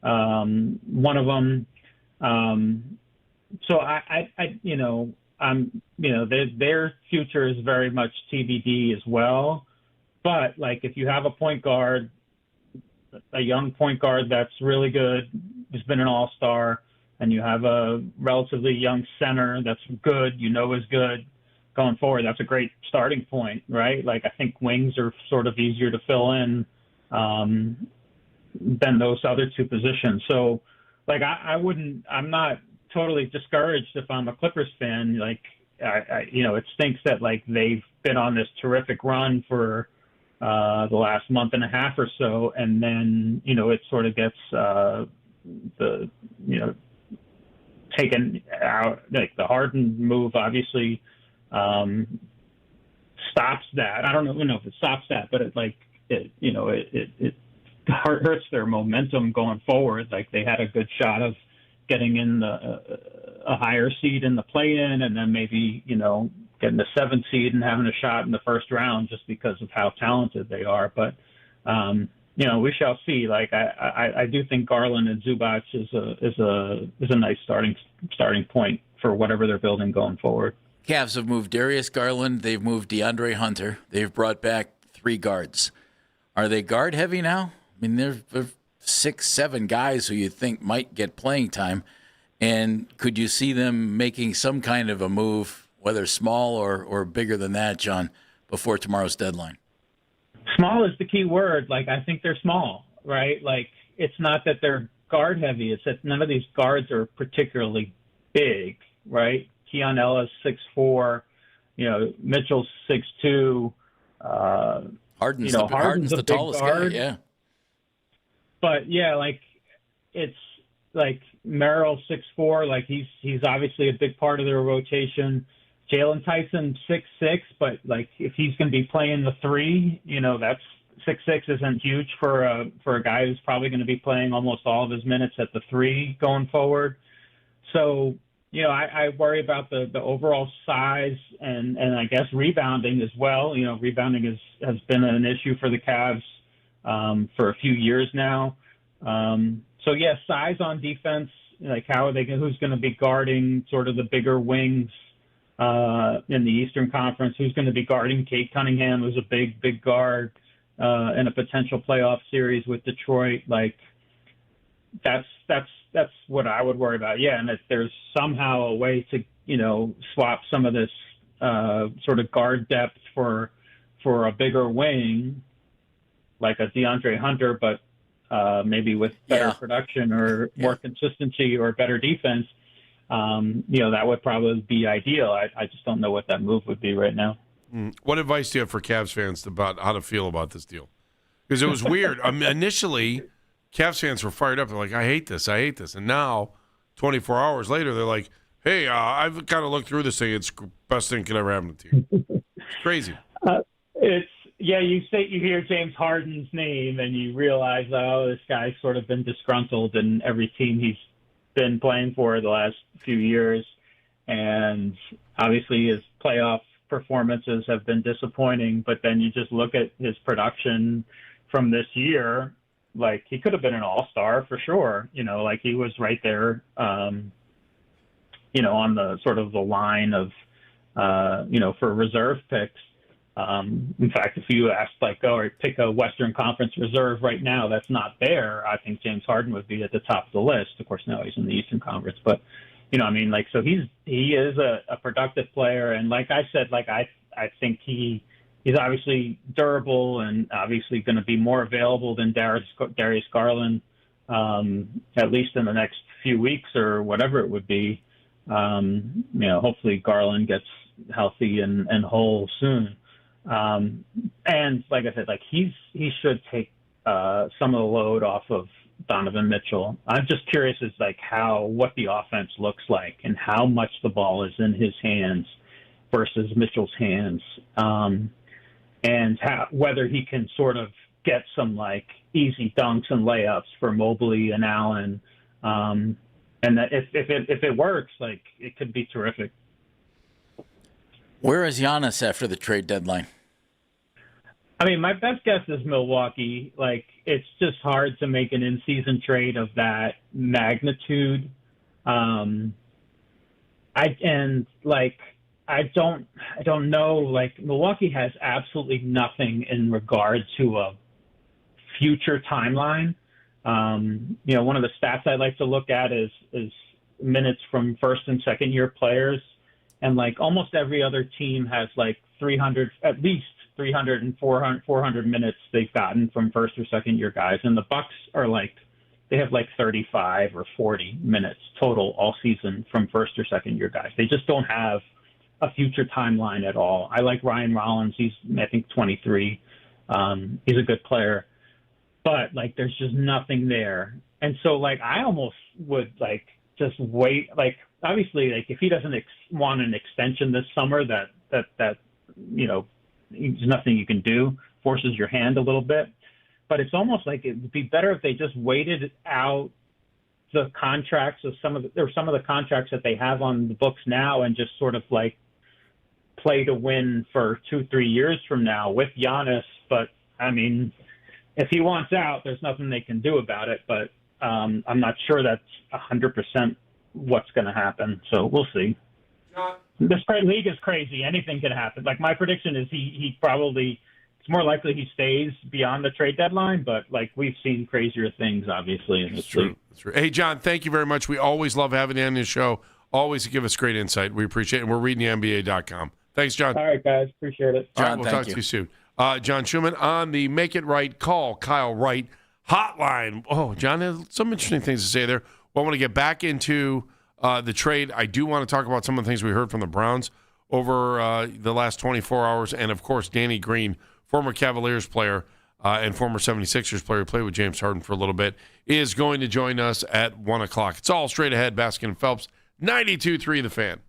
one of them. So their future is very much TBD as well. But like, if you have a point guard, a young point guard that's really good, who's been an all-star, and you have a relatively young center that's good, is good going forward, that's a great starting point, right? Like, I think wings are sort of easier to fill in than those other two positions. So, like, I'm not totally discouraged if I'm a Clippers fan. Like, it stinks that, like, they've been on this terrific run for the last month and a half or so, and then, it sort of gets taken out. Like, the Harden move obviously stops that. I don't know if it stops that, but it hurts their momentum going forward. Like, they had a good shot of getting in a higher seed in the play-in, and then maybe getting the 7th seed and having a shot in the first round just because of how talented they are. But we shall see. Like, I do think Garland and Zubac is a nice starting point for whatever they're building going forward. Cavs have moved Darius Garland. They've moved DeAndre Hunter. They've brought back 3 guards. Are they guard heavy now? I mean, they're 6, 7 guys who you think might get playing time. And could you see them making some kind of a move, whether small or bigger than that, John, before tomorrow's deadline? Small is the key word. Like, I think they're small, right? Like, it's not that they're guard heavy. It's that none of these guards are particularly big, right? Keon Ellis, 6'4", Mitchell's 6'2". Harden's the tallest guard. Guy, yeah. But yeah, like, it's like Merrill 6'4", like he's obviously a big part of their rotation. Jalen Tyson 6'6", but like, if he's going to be playing the 3, that's 6'6" isn't huge for a guy who's probably going to be playing almost all of his minutes at the 3 going forward. So, I worry about the overall size and I guess rebounding as well. Rebounding has been an issue for the Cavs for a few years now. So yeah, size on defense Like, how are they? Who's going to be guarding sort of the bigger wings in the Eastern Conference? Who's going to be guarding Kate Cunningham, who's a big guard in a potential playoff series with Detroit? Like, that's what I would worry about. Yeah, and if there's somehow a way to swap some of this sort of guard depth for a bigger wing, like a DeAndre Hunter, but maybe with better production or more consistency or better defense, that would probably be ideal. I just don't know what that move would be right now. What advice do you have for Cavs fans about how to feel about this deal? Because it was weird. Initially, Cavs fans were fired up. They're like, I hate this. And now, 24 hours later, they're like, hey, I've kind of looked through this thing. It's the best thing could ever happen to you. It's crazy. You hear James Harden's name and you realize, this guy's sort of been disgruntled in every team he's been playing for the last few years. And obviously his playoff performances have been disappointing, but then you just look at his production from this year, like he could have been an all-star for sure. Like he was right there, on the sort of the line of, for reserve picks. In fact, if you asked, pick a Western Conference reserve right now that's not there, I think James Harden would be at the top of the list. Of course, now he's in the Eastern Conference, but so he is a productive player, and like I said, I think he's obviously durable and obviously going to be more available than Darius Garland, at least in the next few weeks or whatever it would be. Hopefully Garland gets healthy and whole soon. And like I said, he should take some of the load off of Donovan Mitchell. I'm just curious as what the offense looks like and how much the ball is in his hands versus Mitchell's hands, and whether he can sort of get some easy dunks and layups for Mobley and Allen, and that if it works, it could be terrific. Where is Giannis after the trade deadline? I mean, my best guess is Milwaukee. It's just hard to make an in-season trade of that magnitude. I don't know. Milwaukee has absolutely nothing in regard to a future timeline. One of the stats I like to look at is minutes from first and second year players. And almost every other team has 300, at least 300 and 400 minutes they've gotten from first or second year guys. And the Bucks are they have 35 or 40 minutes total all season from first or second year guys. They just don't have a future timeline at all. I like Ryan Rollins. He's, I think, 23. He's a good player, but there's just nothing there. And so I almost would just wait. Obviously, if he doesn't want an extension this summer, that there's nothing you can do. Forces your hand a little bit, but it's almost it would be better if they just waited out the contracts of some of the contracts that they have on the books now, and just sort of play to win for 2-3 years from now with Giannis. But I mean, if he wants out, there's nothing they can do about it. But I'm not sure that's 100% what's going to happen. So we'll see. This league is crazy. Anything can happen. My prediction is he probably, it's more likely he stays beyond the trade deadline, but we've seen crazier things, obviously, in this league. That's true. Hey, John, thank you very much. We always love having you on this show. Always give us great insight. We appreciate it. And we're reading the NBA.com. Thanks, John. All right, guys. Appreciate it. John, all right, we'll talk to you soon. John Schuman on the Make It Right Call Kyle Wright hotline. Oh, John has some interesting things to say there. Well, I want to get back into the trade. I do want to talk about some of the things we heard from the Browns over the last 24 hours. And, of course, Danny Green, former Cavaliers player and former 76ers player who played with James Harden for a little bit, is going to join us at 1 o'clock. It's all straight ahead. Baskin and Phelps, 92.3 The Fan.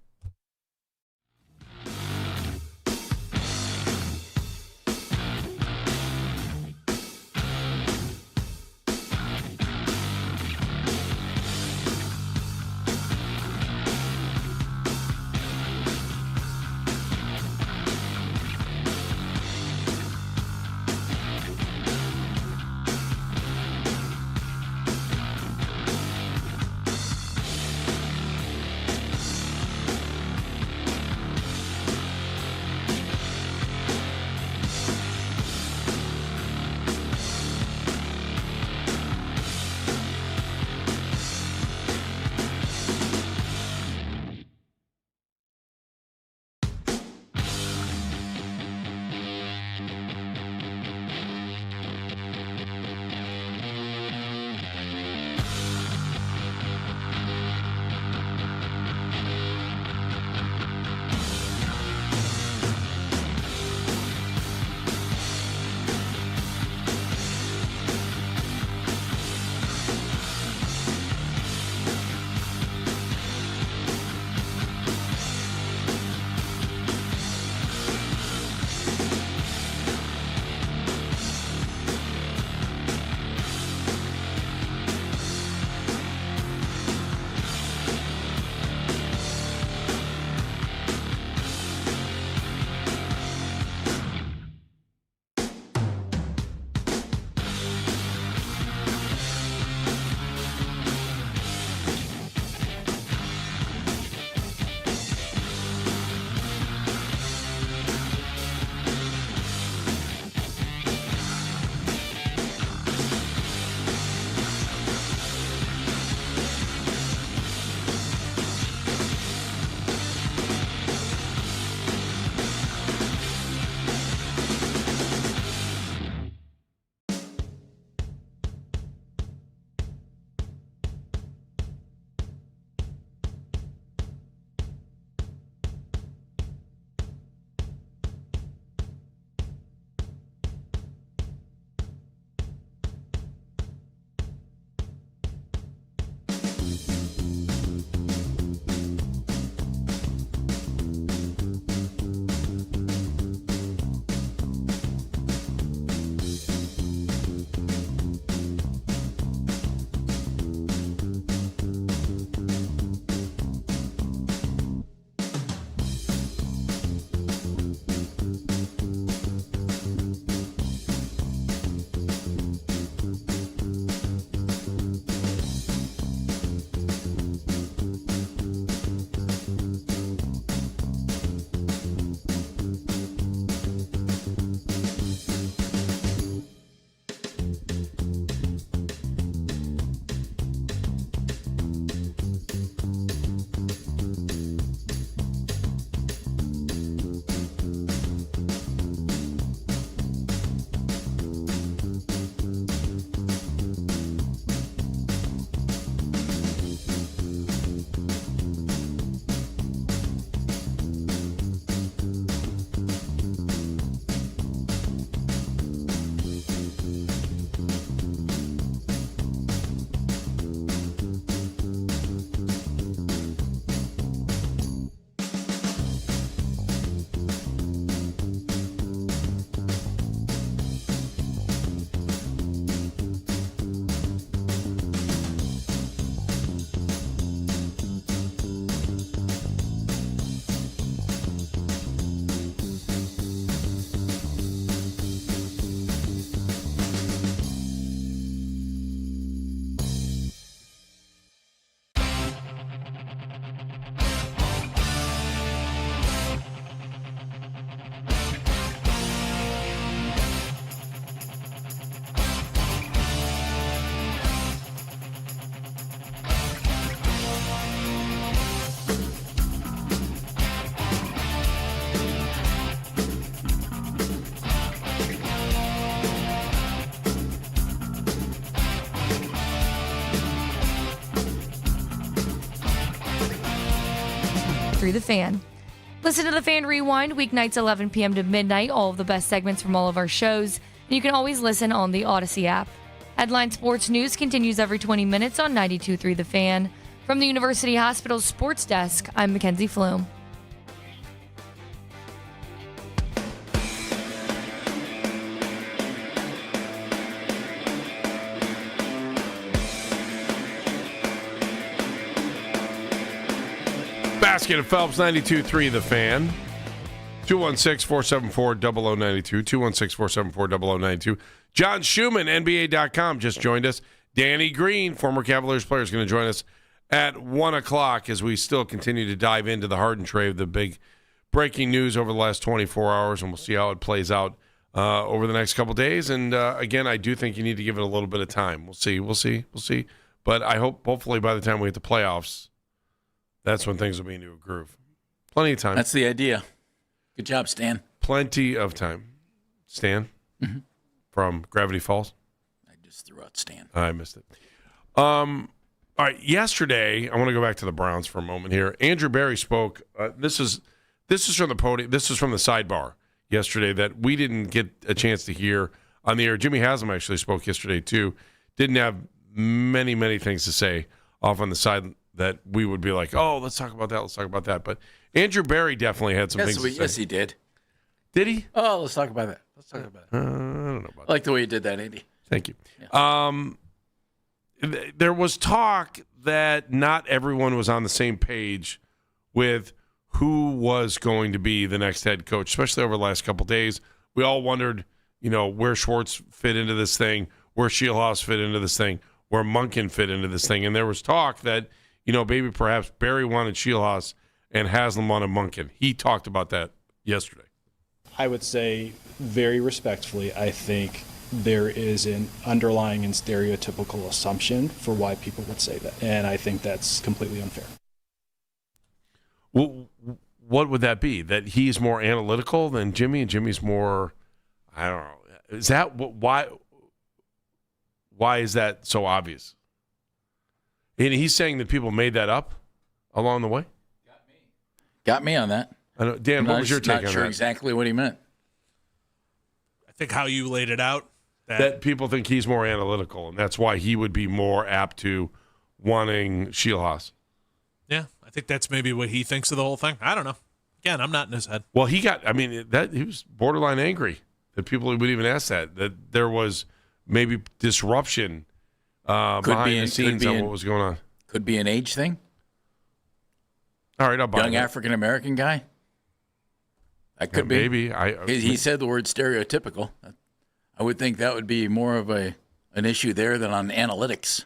92.3 The Fan. Listen to The Fan Rewind weeknights 11 p.m. to midnight, all of the best segments from all of our shows, and you can always listen on the Odyssey app. Headline Sports News continues every 20 minutes on 92.3 The Fan. From the University Hospital Sports Desk, I'm Mackenzie Flume. Baskin and Phelps, 92.3 The Fan. 216-474-0092. 216-474-0092. John Schuman, NBA.com, just joined us. Danny Green, former Cavaliers player, is going to join us at 1 o'clock as we still continue to dive into the Harden trade, the big breaking news over the last 24 hours, and we'll see how it plays out over the next couple days. And, again, I do think you need to give it a little bit of time. We'll see. But I hope, hopefully, by the time we hit the playoffs, that's when things will be into a groove. Plenty of time. That's the idea. Good job, Stan. Plenty of time. Stan from Gravity Falls. I just threw out Stan. I missed it. All right. Yesterday, I want to go back to the Browns for a moment here. Andrew Berry spoke. This is from the podium. This is from the sidebar yesterday that we didn't get a chance to hear on the air. Jimmy Haslam actually spoke yesterday too. Didn't have many things to say off on the side that we would be like, oh, let's talk about that. But Andrew Berry definitely had some things to say. Yes, he did. Did he? Oh, let's talk about that. I don't know about that. I like the way you did that, Andy. Thank you. Yeah. There was talk that not everyone was on the same page with who was going to be the next head coach, especially over the last couple of days. We all wondered, where Schwartz fit into this thing, where Shieldhouse fit into this thing, where Monkin fit into this thing. And there was talk that, maybe perhaps Berry wanted Shieldhouse and Haslam wanted Monkin. He talked about that yesterday. I would say very respectfully, I think there is an underlying and stereotypical assumption for why people would say that. And I think that's completely unfair. Well, what would that be? That he's more analytical than Jimmy and Jimmy's more, I don't know. Is that why is that so obvious? And he's saying that people made that up along the way? Got me on that. I know. Dan, what was your take on that? Not sure exactly what he meant. I think how you laid it out. That people think he's more analytical, and that's why he would be more apt to wanting Shieldhouse. Yeah, I think that's maybe what he thinks of the whole thing. I don't know. Again, I'm not in his head. Well, he was borderline angry that people would even ask that there was maybe disruption behind the scenes on what was going on. Could be an age thing. All right, I'll buy Young African-American guy. That could be. Maybe. He said the word stereotypical. I would think that would be more of an issue there than on analytics.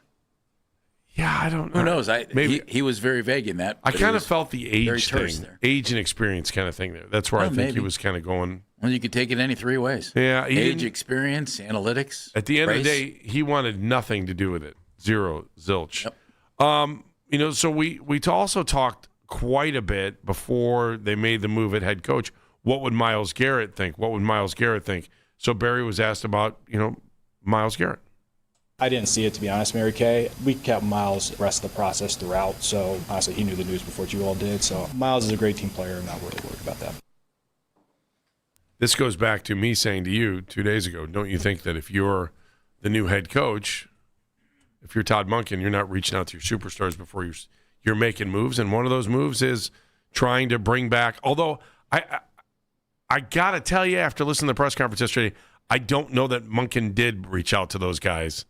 Yeah, I don't know. Who knows? Maybe he was very vague in that. I kind of felt the age thing, there. Age and experience kind of thing there. That's where I think he was kind of going. Well, you could take it any three ways. Yeah, age, experience, analytics. At the end race. of the day, he wanted nothing to do with it. Zero, zilch. Yep. So we also talked quite a bit before they made the move at head coach. What would Myles Garrett think? So Berry was asked about, Myles Garrett. I didn't see it, to be honest, Mary Kay. We kept Myles the rest of the process throughout, so honestly, he knew the news before you all did. So Myles is a great team player. I'm not really worried about that. This goes back to me saying to you 2 days ago, don't you think that if you're the new head coach, if you're Todd Monkin, you're not reaching out to your superstars before you're making moves? And one of those moves is trying to bring back, although I got to tell you, after listening to the press conference yesterday, I don't know that Monkin did reach out to those guys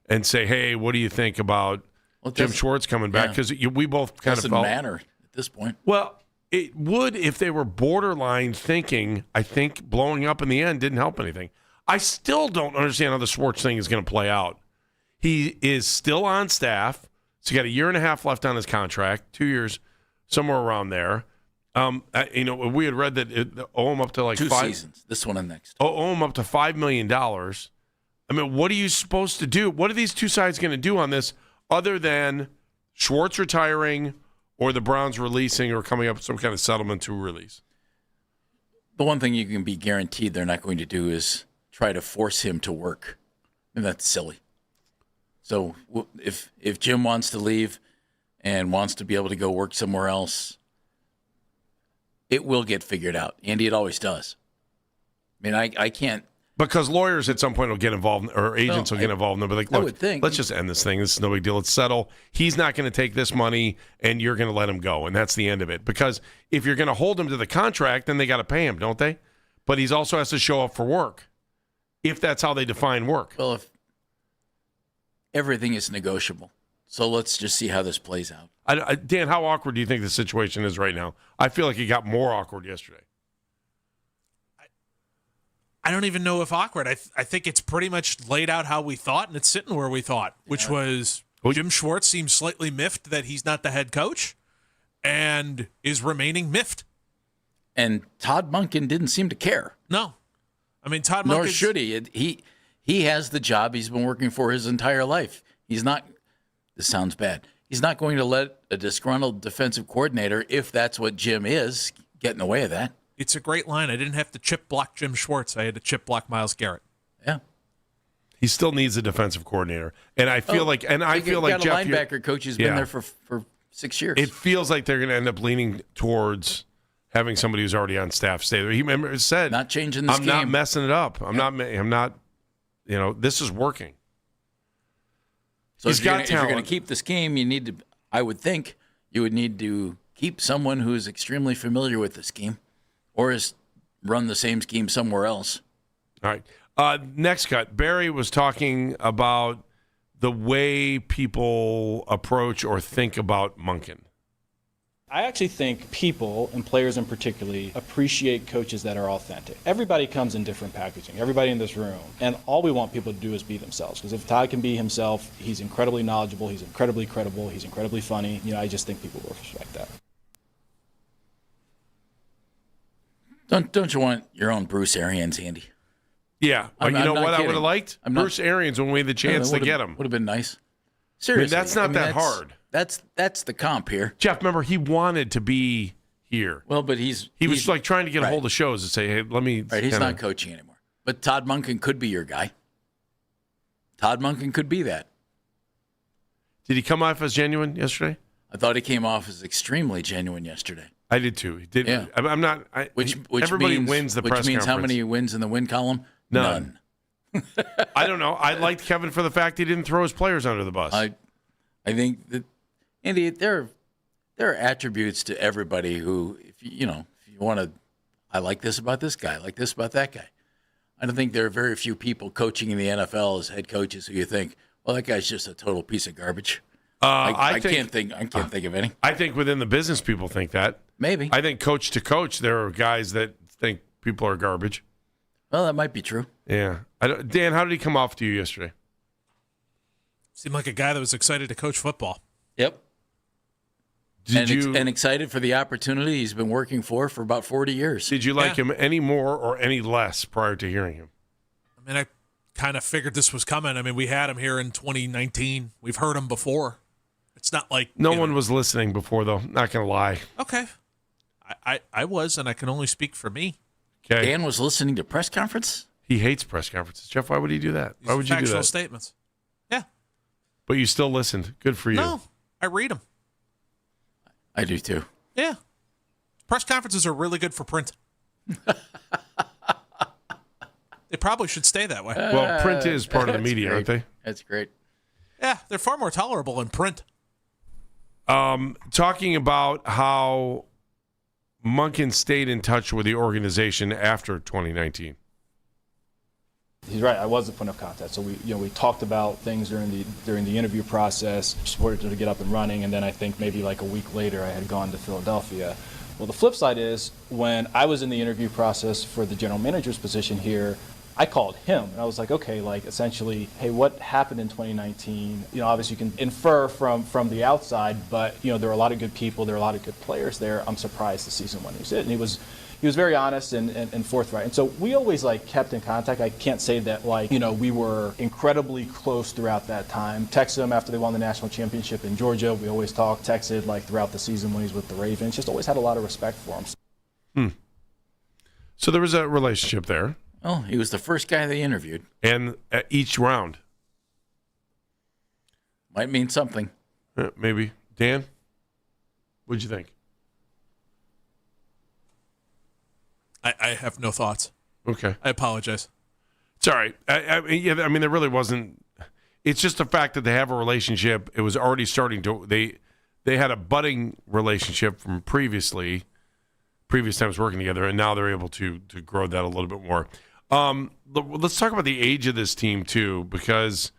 and say, hey, what do you think about Jim Schwartz coming back? Because we both kind of felt. Doesn't matter at this point. Well, it would if they were borderline thinking. I think blowing up in the end didn't help anything. I still don't understand how the Schwartz thing is going to play out. He is still on staff, so he got a year and a half left on his contract, 2 years, somewhere around there. We had read that owe him up to like 2 5 seasons. This one and next. Owe him up to $5 million. I mean, what are you supposed to do? What are these two sides going to do on this other than Schwartz retiring or the Browns releasing or coming up with some kind of settlement to release? The one thing you can be guaranteed they're not going to do is try to force him to work. And that's silly. So if Jim wants to leave and wants to be able to go work somewhere else, it will get figured out. Andy, it always does. I mean, I can't. Because lawyers at some point will get involved, or agents will get involved, and they'll be like, I look, would think. let's just end this thing. This is no big deal. Let's settle. He's not going to take this money, and you're going to let him go, and that's the end of it. Because if you're going to hold him to the contract, then they got to pay him, don't they? But he also has to show up for work, if that's how they define work. Well, if everything is negotiable. So let's just see how this plays out. Dan, how awkward do you think the situation is right now? I feel like it got more awkward yesterday. I don't even know if awkward. I think it's pretty much laid out how we thought, and it's sitting where we thought, which was Jim Schwartz seems slightly miffed that he's not the head coach and is remaining miffed. And Todd Monkin didn't seem to care. No. I mean, Todd Monkin. Nor should he. He has the job he's been working for his entire life. He's not, this sounds bad, he's not going to let a disgruntled defensive coordinator, if that's what Jim is, get in the way of that. It's a great line. I didn't have to chip block Jim Schwartz. I had to chip block Myles Garrett. Yeah. He still needs a defensive coordinator. And I feel like, Jeff, got a linebacker coach who's been there for 6 years. It feels like they're going to end up leaning towards having somebody who's already on staff stay there. He said, not changing the I'm scheme. not messing it up. I'm not, this is working. So if you're going to keep the scheme, you need to, I would think, you would need to keep someone who is extremely familiar with the scheme or has run the same scheme somewhere else. All right. Next cut. Barry was talking about the way people approach or think about Monkin. I actually think people, and players in particular, appreciate coaches that are authentic. Everybody comes in different packaging, everybody in this room. And all we want people to do is be themselves. Because if Todd can be himself, he's incredibly knowledgeable, he's incredibly credible, he's incredibly funny. I just think people will respect that. Don't you want your own Bruce Arians, Andy? Yeah. But you know what I would have liked? Bruce Arians when we had the chance to get him. Would have been nice. Seriously. That's not that hard. That's the comp here. Jeff, remember, he wanted to be here. Well, but he was like trying to get a hold of shows and say, hey, let me. Right, he's not coaching anymore. But Todd Monkin could be your guy. Todd Monkin could be that. Did he come off as genuine yesterday? I thought he came off as extremely genuine yesterday. I did too. He did. Yeah. I'm not. Which everybody means, wins the press Which means conference. how many wins in the win column? None. I don't know. I liked Kevin for the fact he didn't throw his players under the bus. I think that, Andy, there are attributes to everybody who, if you want to, I like this about this guy, I like this about that guy. I don't think there are very few people coaching in the NFL as head coaches who you think, well, that guy's just a total piece of garbage. I can't think of any. I think within the business, people think that. Maybe. I think coach to coach, there are guys that think people are garbage. Well, that might be true. Yeah. Dan, how did he come off to you yesterday? Seemed like a guy that was excited to coach football. Yep. And excited for the opportunity he's been working for about 40 years. Did you like him any more or any less prior to hearing him? I mean, I kind of figured this was coming. I mean, we had him here in 2019. We've heard him before. It's not like no one was listening before, though. Not going to lie. Okay. I was, and I can only speak for me. Okay. Dan was listening to press conference? He hates press conferences. Jeff, why would he do that? Why would you do Factual that? statements. Yeah. But you still listened. Good for you. No, I read them. I do too. Yeah. Press conferences are really good for print. They probably should stay that way. Well, print is part of the media, aren't they? That's great. Yeah, they're far more tolerable in print. Talking about how Monkin stayed in touch with the organization after 2019. He's right. I was the point of contact. So we talked about things during the interview process, supported to get up and running, and then I think maybe like a week later I had gone to Philadelphia. Well, the flip side is when I was in the interview process for the general manager's position here, I called him and I was like, okay, like essentially, hey, what happened in 2019? Obviously you can infer from the outside, but there are a lot of good people, there are a lot of good players there. I'm surprised the season when he was it, and he was very honest and forthright. And so we always kept in contact. I can't say that we were incredibly close throughout that time. Texted him after they won the national championship in Georgia. We always talked, texted throughout the season when he's with the Ravens. Just always had a lot of respect for him. So there was a relationship there. Oh, he was the first guy they interviewed. And at each round. Might mean something. Maybe. Dan, what'd you think? I have no thoughts. Okay. I apologize. It's all right. I mean, there really wasn't. It's just the fact that they have a relationship. It was already starting to. They had a budding relationship from previous times working together, and now they're able to grow that a little bit more. Let's talk about the age of this team too, because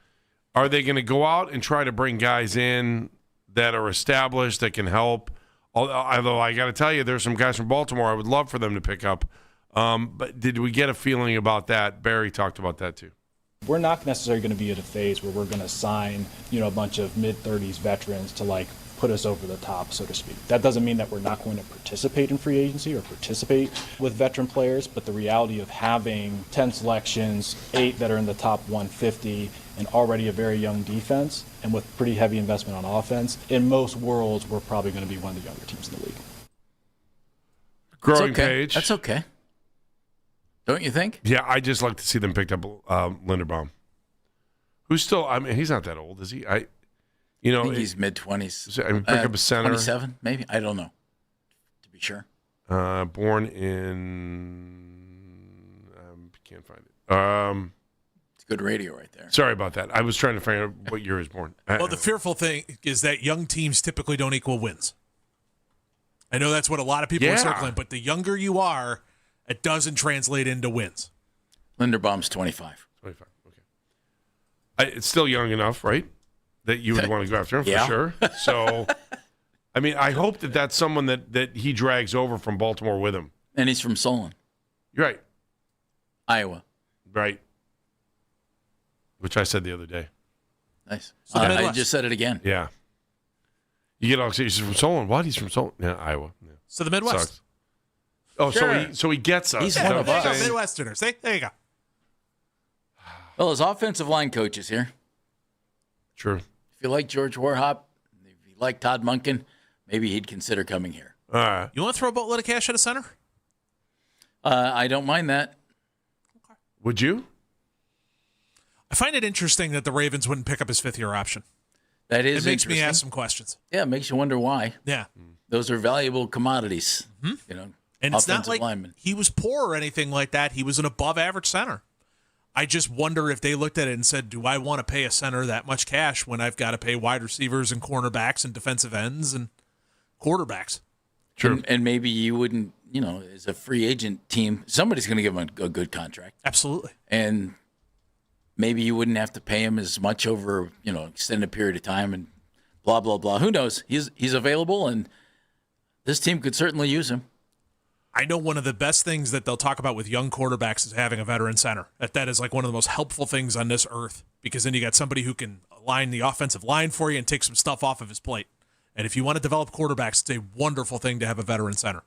are they going to go out and try to bring guys in that are established that can help? Although I got to tell you, there's some guys from Baltimore I would love for them to pick up. But did we get a feeling about that? Barry talked about that too. We're not necessarily going to be at a phase where we're going to sign, a bunch of mid-30s veterans to put us over the top, so to speak. That doesn't mean that we're not going to participate in free agency or participate with veteran players, but the reality of having 10 selections, 8 that are in the top 150, and already a very young defense, and with pretty heavy investment on offense, in most worlds, we're probably going to be one of the younger teams in the league. Growing okay. page. That's okay. Don't you think? Yeah, I just like to see them picked up Linderbaum, who's still. I mean, he's not that old, is he? I think he's mid-20s. I mean, pick up a center. 27, maybe. I don't know. To be sure. Born in. Can't find it. It's good radio right there. Sorry about that. I was trying to find out what year he was born. Well, the fearful thing is that young teams typically don't equal wins. I know that's what a lot of people are circling, but the younger you are, it doesn't translate into wins. Linderbaum's 25. 25, okay. It's still young enough, right, that you would want to go after him for sure. So, I mean, I hope that that's someone that he drags over from Baltimore with him. And he's from Solon. You're right. Iowa. Right. Which I said the other day. Nice. I just said it again. Yeah. You get all excited. He's from Solon. What? He's from Solon? Yeah, Iowa. Yeah. So the Midwest. Sucks. Oh, sure. so he gets us. He's one of us. Midwesterners. See? There you go. Well, his offensive line coach is here. True. If you like George Warhop, if you like Todd Monkin, maybe he'd consider coming here. All right. You want to throw a boatload of cash at a center? I don't mind that. Okay. Would you? I find it interesting that the Ravens wouldn't pick up his fifth-year option. That is It makes me ask some questions. Yeah, it makes you wonder why. Yeah. Those are valuable commodities. Mm-hmm. And it's not like lineman. He was poor or anything like that. He was an above-average center. I just wonder if they looked at it and said, do I want to pay a center that much cash when I've got to pay wide receivers and cornerbacks and defensive ends and quarterbacks? True. And maybe you wouldn't, as a free agent team, somebody's going to give him a good contract. Absolutely. And maybe you wouldn't have to pay him as much over, extended period of time and blah, blah, blah. Who knows? He's available, and this team could certainly use him. I know one of the best things that they'll talk about with young quarterbacks is having a veteran center. That is like one of the most helpful things on this earth, because then you got somebody who can align the offensive line for you and take some stuff off of his plate. And if you want to develop quarterbacks, it's a wonderful thing to have a veteran center.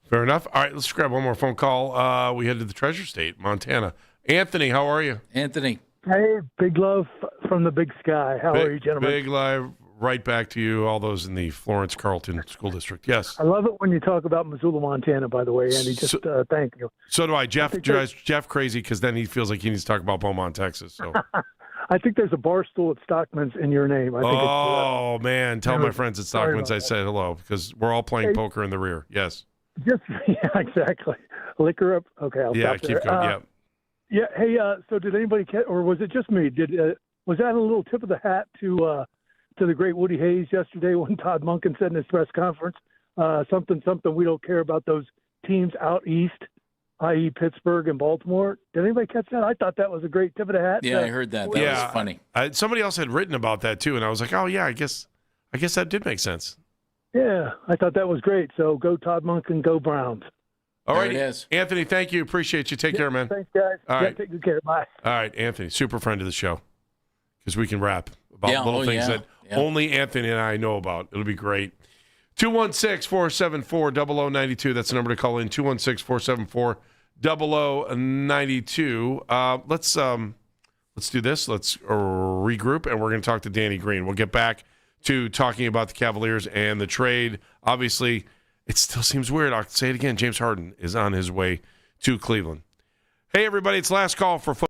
Fair enough. All right, let's grab one more phone call. We head to the Treasure State, Montana. Anthony, how are you? Anthony. Hey, big love from the big sky. How are you, gentlemen? Big live right back to you, all those in the Florence Carlton School District. Yes. I love it when you talk about Missoula, Montana, by the way, Andy. Just thank you. So do I. Jeff drives Jeff crazy because then he feels like he needs to talk about Beaumont, Texas. So. I think there's a bar stool at Stockman's in your name. I think man. Tell my friends at Stockman's I said hello, because we're all playing poker in the rear. Yes. Yeah, exactly. Liquor up. Okay, I'll stop keep there. going. Yeah. Hey, so did anybody catch, or was it just me? Was that a little tip of the hat to the great Woody Hayes yesterday when Todd Monkin said in his press conference, something, we don't care about those teams out east, i.e. Pittsburgh and Baltimore. Did anybody catch that? I thought that was a great tip of the hat. Yeah, I heard that. That was funny. Somebody else had written about that too, and I was like, oh yeah, I guess that did make sense. Yeah, I thought that was great. So go Todd Monkin, go Browns. All right, Anthony, thank you. Appreciate you. Take care, man. Thanks, guys. All right. Take good care. Bye. All right, Anthony, super friend of the show, because we can rap about little things that only Anthony and I know about. It'll be great. 216-474-0092. That's the number to call in, 216-474-0092. Let's do this. Let's regroup, and we're going to talk to Danny Green. We'll get back to talking about the Cavaliers and the trade. Obviously, it still seems weird. I'll say it again. James Harden is on his way to Cleveland. Hey, everybody. It's last call for football.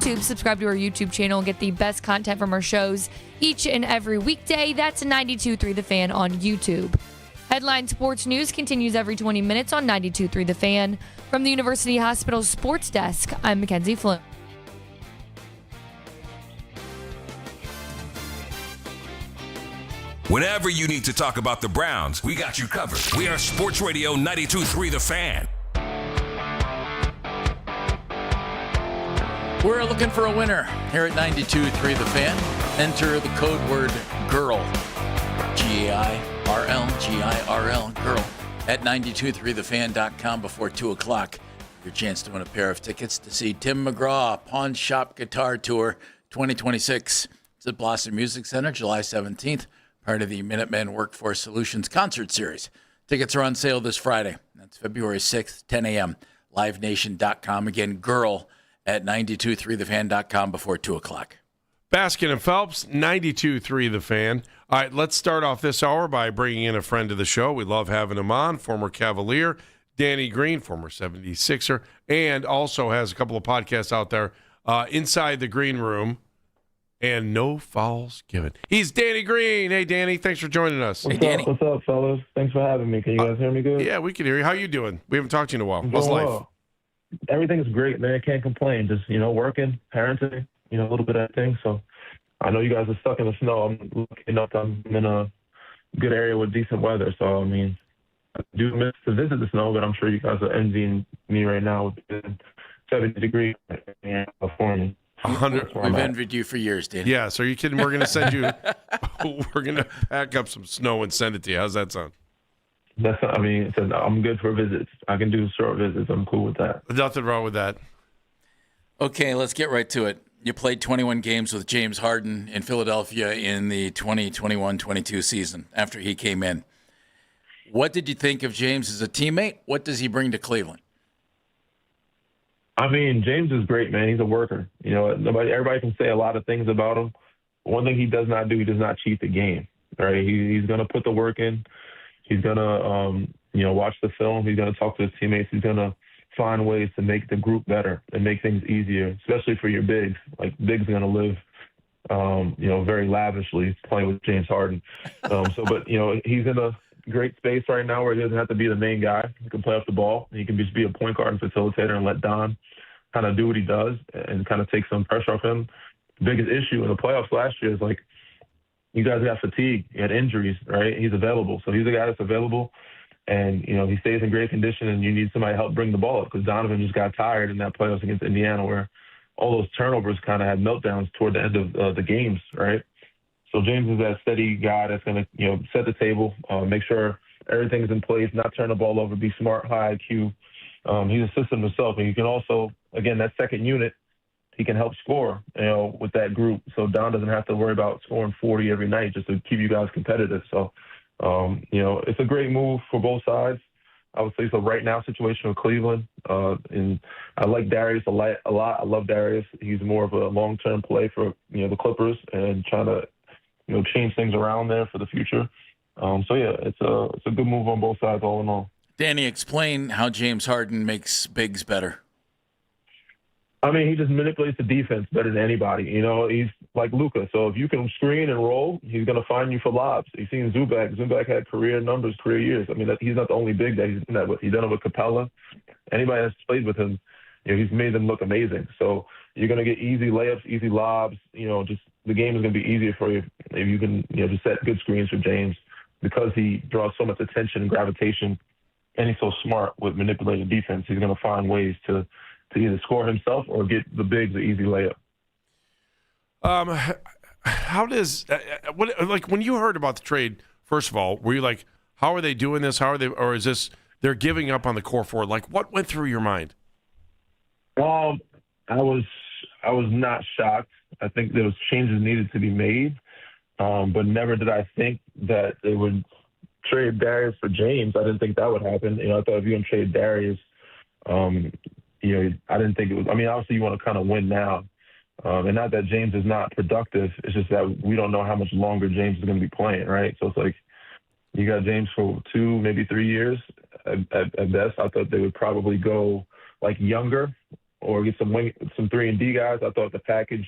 YouTube. Subscribe to our YouTube channel and get the best content from our shows each and every weekday. That's 92.3 The Fan on YouTube. Headline Sports News continues every 20 minutes on 92.3 The Fan. From the University Hospital Sports Desk, I'm Mackenzie Flynn. Whenever you need to talk about the Browns, we got you covered. We are Sports Radio 92.3 The Fan. We're looking for a winner here at 92.3 The Fan. Enter the code word GIRL, G-A-I-R-L, G-I-R-L, GIRL, at 923thefan.com before 2 o'clock. Your chance to win a pair of tickets to see Tim McGraw Pawn Shop Guitar Tour 2026. It's at Blossom Music Center, July 17th, part of the Minutemen Workforce Solutions Concert Series. Tickets are on sale this Friday. That's February 6th, 10 a.m. LiveNation.com. Again, GIRL at 923thefan.com before 2 o'clock. Baskin and Phelps, 92.3 The Fan. All right, let's start off this hour by bringing in a friend of the show. We love having him on, former Cavalier, Danny Green, former 76er, and also has a couple of podcasts out there, Inside the Green Room and No Fouls Given. He's Danny Green. Hey, Danny, thanks for joining us. What's up, fellas? Thanks for having me. Can you guys hear me good? Yeah, we can hear you. How you doing? We haven't talked to you in a while. I'm What's doing life? well. Everything's great, man. Can't complain. Just, working, parenting, a little bit of things. So I know you guys are stuck in the snow. I'm looking up. I'm in a good area with decent weather. So, I do miss to visit the snow, but I'm sure you guys are envying me right now with 70 degrees in California. 100. We've envied you for years, Dan. Yes. Are you kidding? We're going to send you. We're going to pack up some snow and send it to you. How's that sound? I'm good for visits. I can do short visits. I'm cool with that. Nothing wrong with that. Okay, let's get right to it. You played 21 games with James Harden in Philadelphia in the 2021-22 season after he came in. What did you think of James as a teammate? What does he bring to Cleveland? James is great, man. He's a worker. Everybody can say a lot of things about him. One thing he does not do, he does not cheat the game. Right? He's going to put the work in. He's going to, watch the film. He's going to talk to his teammates. He's going to find ways to make the group better and make things easier, especially for your bigs. Like, bigs are going to live, very lavishly playing with James Harden. But he's in a great space right now where he doesn't have to be the main guy. He can play off the ball. He can just be a point guard and facilitator and let Don kind of do what he does and kind of take some pressure off him. The biggest issue in the playoffs last year is, you guys got fatigue. You had injuries, right? He's available. So he's a guy that's available. And, he stays in great condition, and you need somebody to help bring the ball up because Donovan just got tired in that playoffs against Indiana where all those turnovers kind of had meltdowns toward the end of the games, right? So James is that steady guy that's going to, set the table, make sure everything's in place, not turn the ball over, be smart, high IQ. He's a system himself. And you can also, again, that second unit, he can help score, with that group. So Don doesn't have to worry about scoring 40 every night just to keep you guys competitive. So, it's a great move for both sides. I would say it's a right now situation with Cleveland. And I like Darius a lot. I love Darius. He's more of a long-term play for, the Clippers and trying to, change things around there for the future. It's a good move on both sides all in all. Danny, explain how James Harden makes bigs better. He just manipulates the defense better than anybody. He's like Luka. So if you can screen and roll, he's going to find you for lobs. You've seen Zubac. Zubac had career numbers, career years. He's not the only big that he's done that with. He's done it with Capella. Anybody that's played with him, he's made them look amazing. So you're going to get easy layups, easy lobs. Just the game is going to be easier for you if you can, just set good screens for James because he draws so much attention and gravitation, and he's so smart with manipulating defense. He's going to find ways to either score himself or get the bigs an easy layup. How does when you heard about the trade? First of all, were you like, how are they doing this? How are they, or is this they're giving up on the core four? Like, what went through your mind? I was not shocked. I think there was changes needed to be made, but never did I think that they would trade Darius for James. I didn't think that would happen. I thought if you're going to trade Darius, I didn't think it was. Obviously you want to kind of win now. And not that James is not productive. It's just that we don't know how much longer James is going to be playing, right? So it's like you got James for 2, maybe 3 years at best. I thought they would probably go younger or get some 3-and-D guys. I thought the package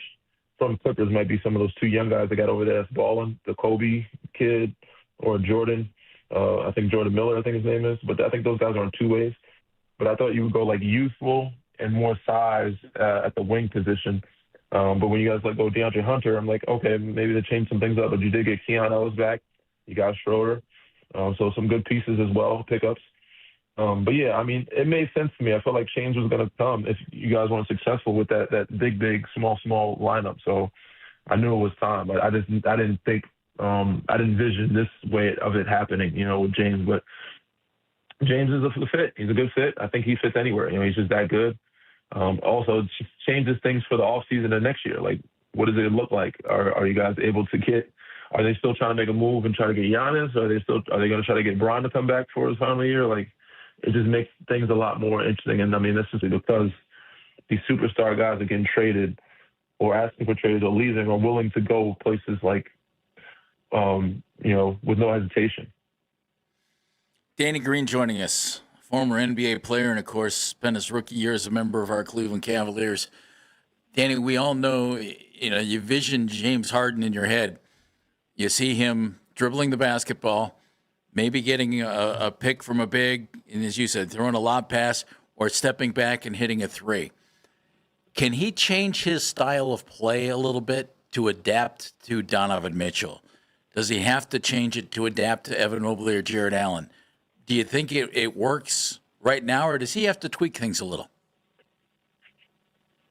from Clippers might be some of those 2 young guys that got over there that's balling, the Kobe kid or Jordan. I think Jordan Miller, I think his name is. But I think those guys are on 2 ways. But I thought you would go like youthful and more size at the wing position. But when you guys let go DeAndre Hunter, I'm like, okay, maybe they changed some things up. But you did get Keon Ellis back. You got Schroeder. So some good pieces as well, pickups. But, yeah, I mean, it made sense to me. I felt like change was going to come if you guys weren't successful with that big, small lineup. So I knew it was time. I didn't think I didn't envision this way of it happening, with James. But James is a fit. He's a good fit. I think he fits anywhere. He's just that good. Also, it changes things for the offseason of next year. Like, what does it look like? Are you guys able to get – are they still trying to make a move and try to get Giannis? Or are they going to try to get Bron to come back for his final year? Like, it just makes things a lot more interesting. And, I mean, that's just because these superstar guys are getting traded or asking for trades or leaving or willing to go places like, with no hesitation. Danny Green joining us, former NBA player and, of course, spent his rookie year as a member of our Cleveland Cavaliers. Danny, we all know, you vision James Harden in your head. You see him dribbling the basketball, maybe getting a pick from a big, and as you said, throwing a lob pass or stepping back and hitting a 3. Can he change his style of play a little bit to adapt to Donovan Mitchell? Does he have to change it to adapt to Evan Mobley or Jared Allen? Do you think it works right now, or does he have to tweak things a little?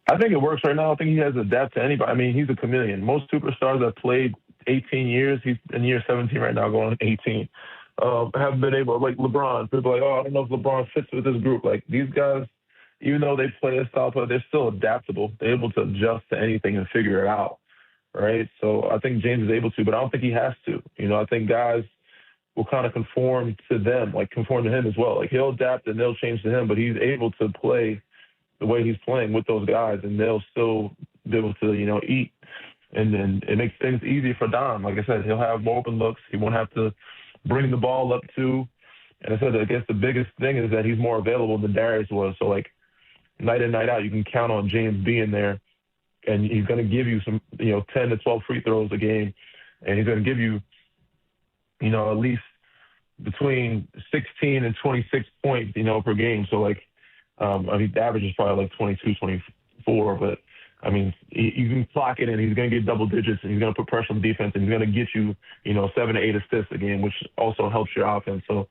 I think it works right now. I think he has to adapt to anybody. I mean, he's a chameleon. Most superstars that played 18 years, he's in year 17 right now, going 18, have been able, like LeBron. People are like, I don't know if LeBron fits with this group. Like, these guys, even though they play a style play, they're still adaptable. They're able to adjust to anything and figure it out, right? So I think James is able to, but I don't think he has to. I think guys will kind of conform to them, like conform to him as well. Like, he'll adapt and they'll change to him, but he's able to play the way he's playing with those guys, and they'll still be able to, eat. And then it makes things easier for Don. Like I said, he'll have more open looks. He won't have to bring the ball up too. And I said, I guess the biggest thing is that he's more available than Darius was. So, like, night in, night out, you can count on James being there, and he's going to give you some, 10 to 12 free throws a game, and he's going to give you, at least between 16 and 26 points, per game. So, like, the average is probably like 22, 24, but, I mean, you can clock it, and he's going to get double digits, and he's going to put pressure on the defense, and he's going to get you, 7 to 8 assists a game, which also helps your offense. So,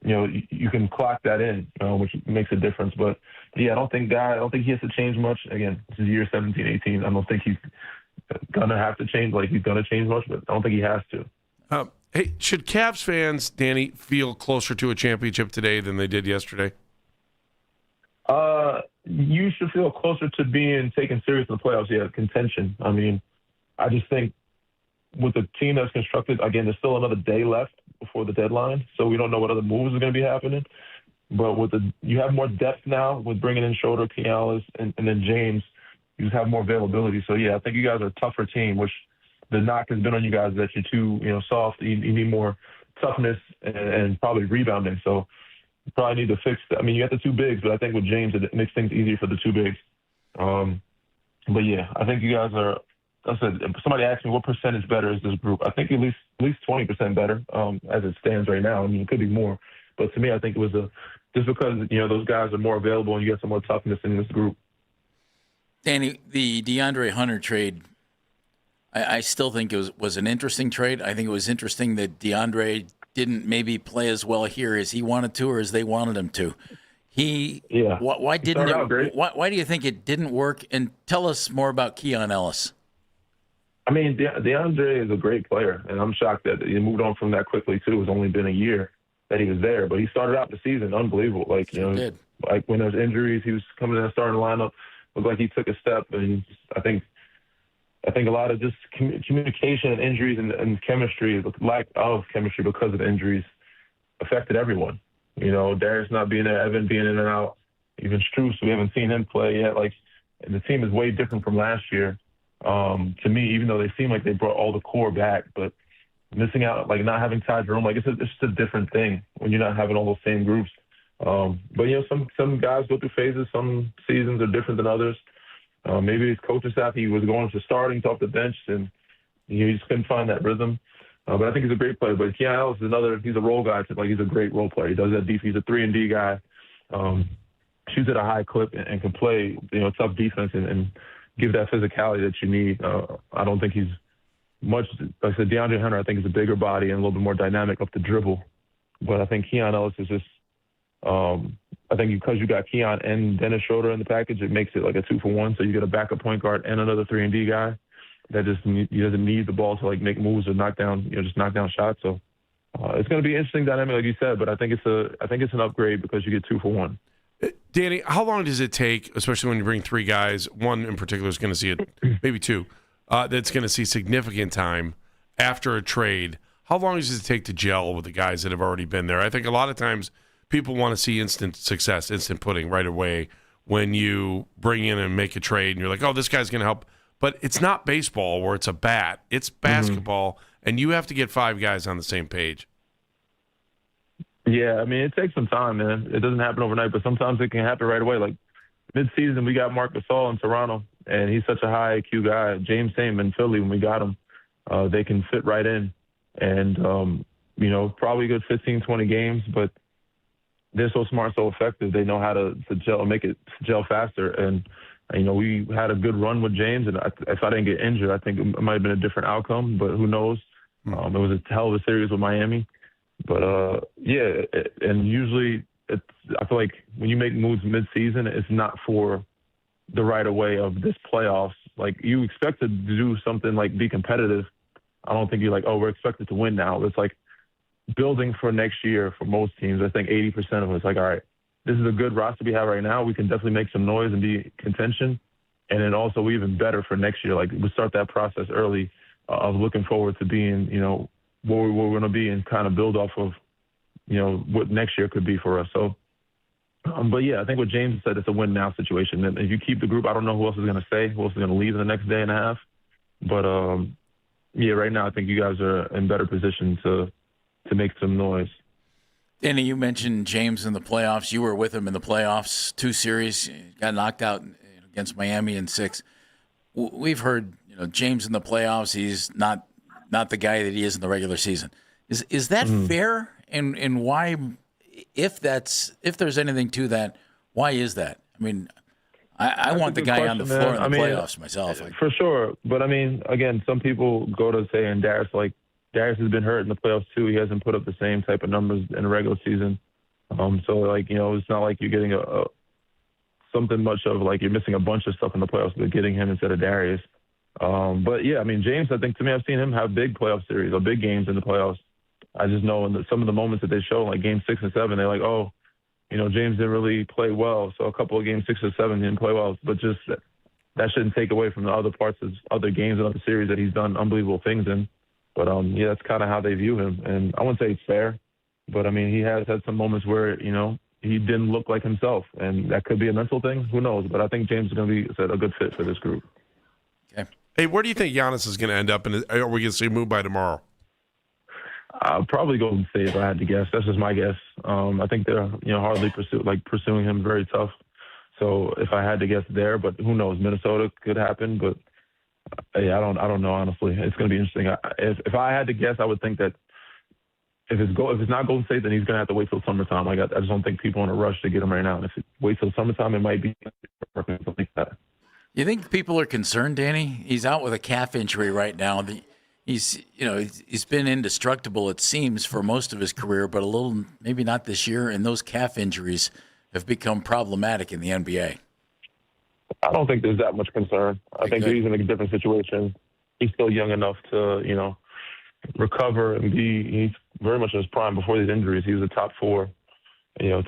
you can clock that in, which makes a difference. But, yeah, I don't think he has to change much. Again, this is year 17, 18. I don't think he's going to have to change. Like, he's going to change much, but I don't think he has to. Hey, should Cavs fans, Danny, feel closer to a championship today than they did yesterday? You should feel closer to being taken serious in the playoffs. Yeah, contention. I mean, I just think with the team that's constructed, again, there's still another day left before the deadline, so we don't know what other moves are going to be happening. But you have more depth now with bringing in Schroeder, Canales, and then James. You just have more availability. So, yeah, I think you guys are a tougher team, which the knock has been on you guys that you're too, soft. You need more toughness and probably rebounding. So you probably need to fix that. I mean, you got the 2 bigs, but I think with James, it makes things easier for the 2 bigs. But, yeah, I think you guys are – I said, if somebody asked me what percentage better is this group, I think at least 20% better as it stands right now. I mean, it could be more. But to me, I think it was just because, those guys are more available and you get some more toughness in this group. Danny, the DeAndre Hunter trade, I still think it was an interesting trade. I think it was interesting that DeAndre didn't maybe play as well here as he wanted to or as they wanted him to. Why do you think it didn't work? And tell us more about Keon Ellis. I mean, DeAndre is a great player, and I'm shocked that he moved on from that quickly, too. It's only been a year that he was there, but he started out the season unbelievable. Like, like when there's injuries, he was coming in and starting the lineup. Looked like he took a step, and I think a lot of just communication and injuries and chemistry, lack of chemistry because of injuries, affected everyone. Darius not being there, Evan being in and out, even Strus, we haven't seen him play yet. Like, and the team is way different from last year. To me, even though they seem like they brought all the core back, but missing out, like not having Ty Jerome, like it's just a different thing when you're not having all those same groups. But some guys go through phases. Some seasons are different than others. Maybe his coaching staff, he was going to starting off the bench, and he just couldn't find that rhythm. But I think he's a great player. But Keon Ellis is he's a role guy. He's a great role player. He does that defense. He's a 3-and-D guy. Shoots at a high clip and can play, tough defense and give that physicality that you need. I don't think he's much, like I said, DeAndre Hunter, I think, is a bigger body and a little bit more dynamic up the dribble. But I think Keon Ellis is just, I think because you got Keon and Dennis Schroeder in the package, it makes it like a 2-for-1. So you get a backup point guard and another 3-and-D guy that he doesn't need the ball to make moves or knock down shots. So it's going to be an interesting dynamic, like you said. But I think it's an upgrade because you get 2-for-1. Danny, how long does it take, especially when you bring three guys, one in particular is going to see it, maybe two, that's going to see significant time after a trade? How long does it take to gel with the guys that have already been there? I think a lot of times people want to see instant success, instant pudding right away when you bring in and make a trade and you're like, oh, this guy's going to help. But it's not baseball where it's a bat. It's basketball, and you have to get five guys on the same page. Yeah, I mean, it takes some time, man. It doesn't happen overnight, but sometimes it can happen right away. Like mid-season, we got Marc Gasol in Toronto, and he's such a high IQ guy. James same in Philly when we got him. They can fit right in. And, probably good 15, 20 games, but they're so smart, so effective. They know how to gel, make it gel faster. And, we had a good run with James, and if I didn't get injured, I think it might have been a different outcome, but who knows? It was a hell of a series with Miami. But, and usually I feel like when you make moves mid-season, it's not for the right away of this playoffs. Like, you expect to do something like be competitive. I don't think you're like, oh, we're expected to win now. It's like building for next year for most teams. I think 80% of it's like, all right, this is a good roster we have right now. We can definitely make some noise and be contention. And then also we're even better for next year. Like, we start that process early of looking forward to being, where we're going to be and kind of build off of, what next year could be for us. So, but yeah, I think what James said, it's a win now situation. And if you keep the group, I don't know who else is going to stay, who else is going to leave in the next day and a half. But yeah, right now I think you guys are in better position to make some noise. Danny, you mentioned James in the playoffs. You were with him in the playoffs, 2 series, got knocked out against Miami in 6. We've heard, James in the playoffs, he's not the guy that he is in the regular season. Is that fair? And why, if there's anything to that, why is that? I mean, I want the guy on the floor in the playoffs myself. For sure. But, I mean, again, some people go to say, and Darius has been hurt in the playoffs too. He hasn't put up the same type of numbers in the regular season. So, it's not like you're getting something much of, like, you're missing a bunch of stuff in the playoffs, but getting him instead of Darius. But, yeah, I mean, James, I think, to me, I've seen him have big playoff series or big games in the playoffs. I just know in some of the moments that they show, like Game 6 and 7, they're like, oh, James didn't really play well. So a couple of Game 6 or 7 didn't play well. But just that shouldn't take away from the other parts of other games and other series that he's done unbelievable things in. But, yeah, that's kind of how they view him. And I wouldn't say it's fair, but, I mean, he has had some moments where, he didn't look like himself. And that could be a mental thing. Who knows? But I think James is going to be a good fit for this group. Okay. Hey, where do you think Giannis is going to end up? And are we going to see him move by tomorrow? I'll probably Golden State if I had to guess. That's just my guess. I think they're hardly pursuing him very tough. So if I had to guess there, but who knows? Minnesota could happen, but yeah, I don't know honestly. It's going to be interesting. If I had to guess, I would think that if it's not Golden State, then he's going to have to wait till summertime. I just don't think people are in a rush to get him right now. And if it waits till summertime, it might be something like that. You think people are concerned, Danny? He's out with a calf injury right now. He's been indestructible, it seems, for most of his career, but a little, maybe not this year. And those calf injuries have become problematic in the NBA. I don't think there's that much concern. I think he's in a different situation. He's still young enough to, recover and he's very much in his prime before these injuries. He was a top 4,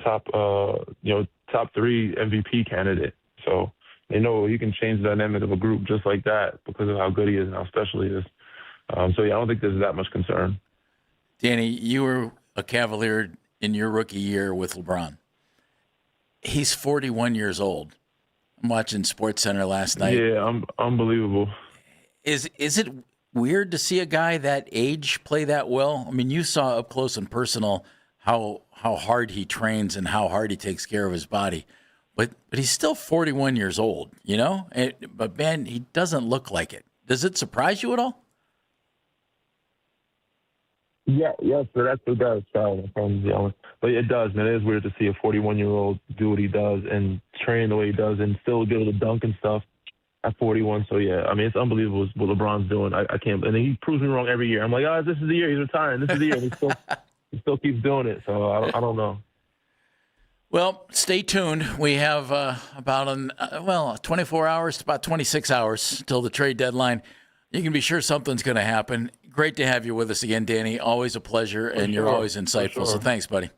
top 3 MVP candidate. So they know he can change the dynamic of a group just like that because of how good he is and how special he is. So, yeah, I don't think there's that much concern. Danny, you were a Cavalier in your rookie year with LeBron. He's 41 years old. I'm watching SportsCenter last night. Yeah, unbelievable. Is it weird to see a guy that age play that well? I mean, you saw up close and personal how how hard he trains and how hard he takes care of his body. But he's still 41 years old, you know? But, man, he doesn't look like it. Does it surprise you at all? Yeah, yes, so that's what does. But it does, man. It is weird to see a 41-year-old do what he does and train the way he does and still be able to dunk and stuff at 41. So, yeah, I mean, it's unbelievable what LeBron's doing. I can't – and he proves me wrong every year. I'm like, this is the year he's retiring. This is the year. He still keeps doing it. So, I don't know. Well, stay tuned. We have about 24 hours to about 26 hours till the trade deadline. You can be sure something's going to happen. Great to have you with us again, Danny. Always a pleasure, and you're always insightful. So thanks, buddy.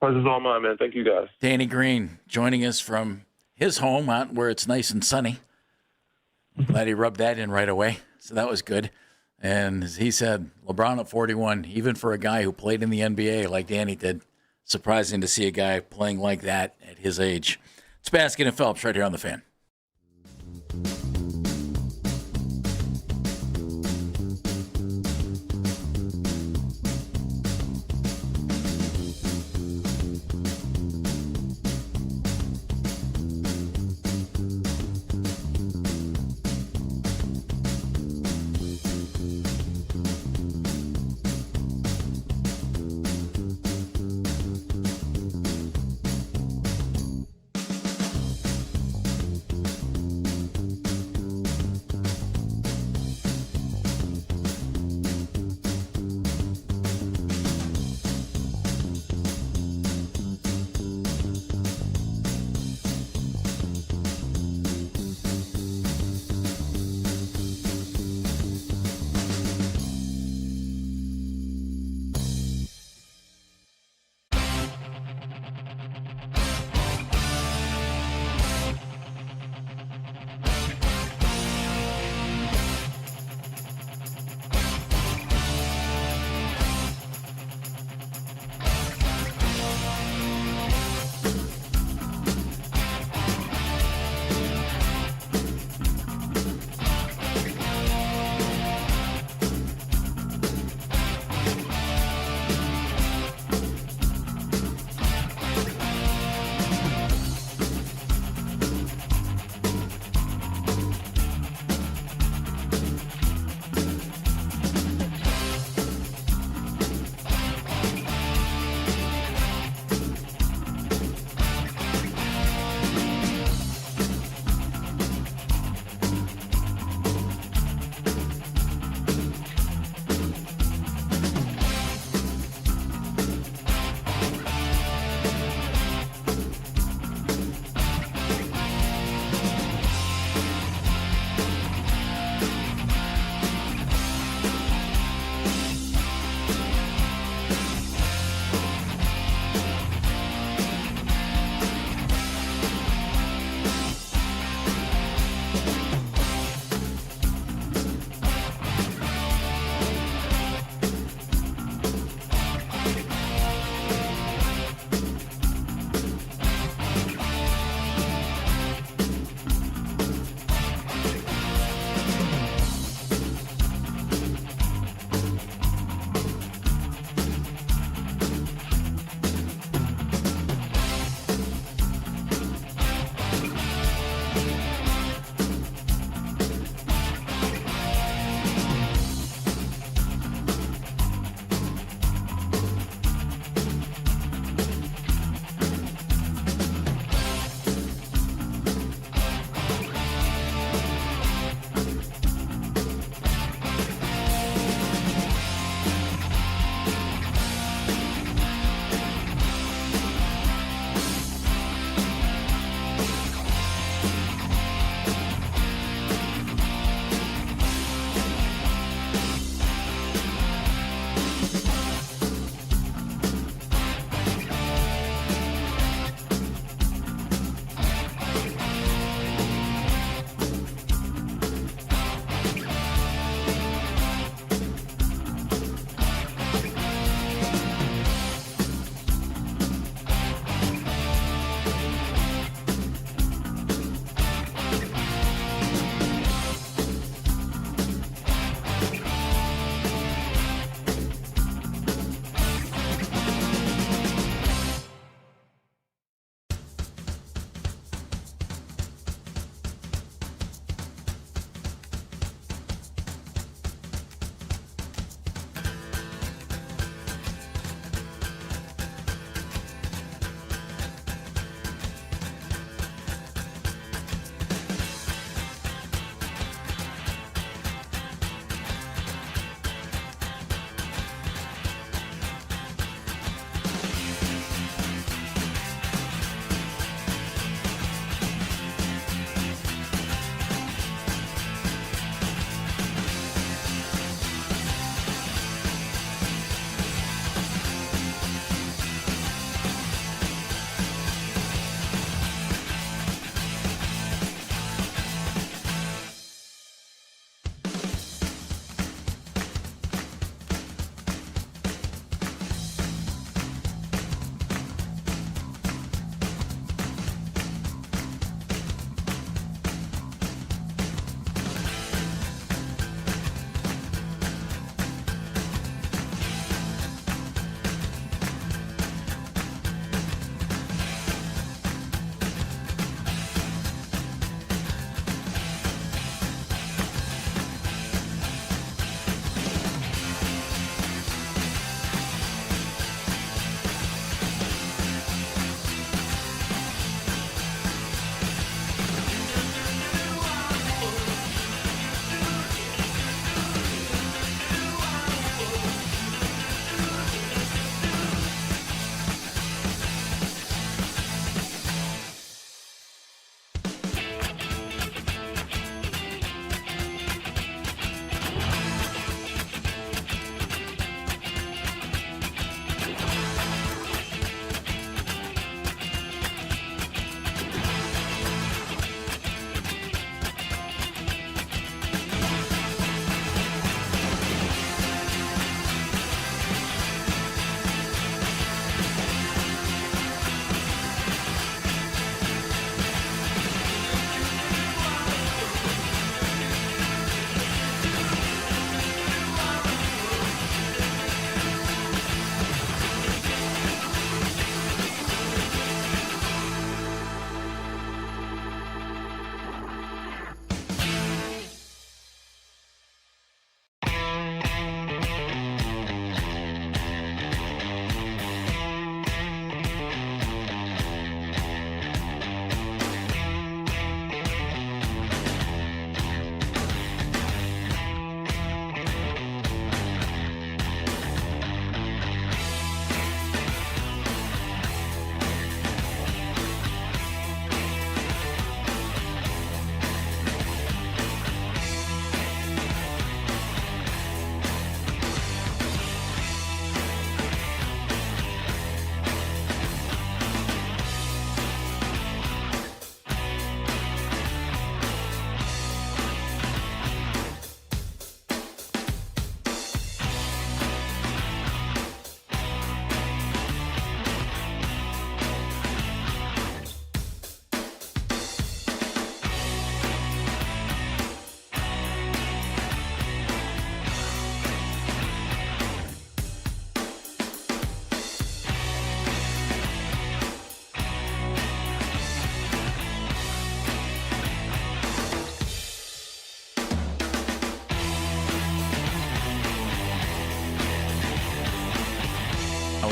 Pleasure's all mine, man. Thank you, guys. Danny Green joining us from his home out where it's nice and sunny. Glad he rubbed that in right away. So that was good. And as he said, LeBron at 41, even for a guy who played in the NBA like Danny did, surprising to see a guy playing like that at his age. It's Baskin and Phelps right here on The Fan.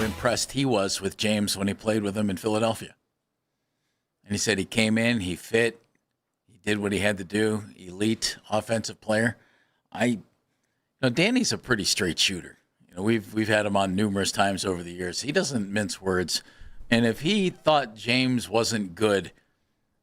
impressed he was with James when he played with him in Philadelphia. And he said he came in, he fit, he did what he had to do, elite offensive player. Danny's a pretty straight shooter. We've had him on numerous times over the years. He doesn't mince words. And if he thought James wasn't good,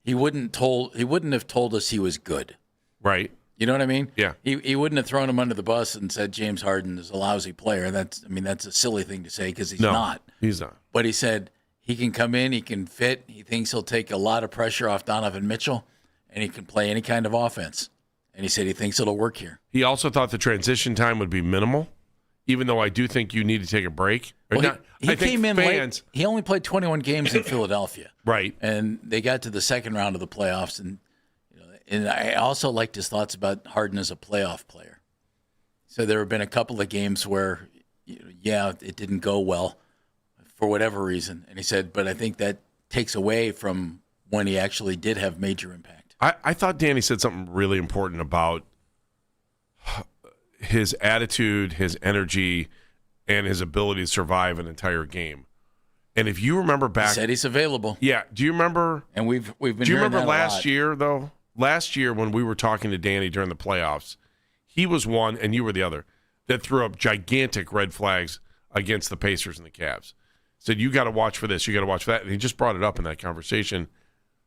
he wouldn't have told us he was good. Right. You know what I mean? Yeah. He wouldn't have thrown him under the bus and said James Harden is a lousy player. That's a silly thing to say because he's not. He's not. But he said he can come in, he can fit. He thinks he'll take a lot of pressure off Donovan Mitchell, and he can play any kind of offense. And he said he thinks it'll work here. He also thought the transition time would be minimal, even though I do think you need to take a break. He came in late. He only played 21 games in Philadelphia. Right. And they got to the second round of the playoffs. And I also liked his thoughts about Harden as a playoff player. So there have been a couple of games where, it didn't go well for whatever reason. And he said, but I think that takes away from when he actually did have major impact. I thought Danny said something really important about his attitude, his energy, and his ability to survive an entire game. And if you remember back, He said he's available. Yeah. Do you remember? And we've been. Do you remember that last year though? Last year when we were talking to Danny during the playoffs, he was one and you were the other that threw up gigantic red flags against the Pacers and the Cavs. Said you got to watch for this, you got to watch for that, and he just brought it up in that conversation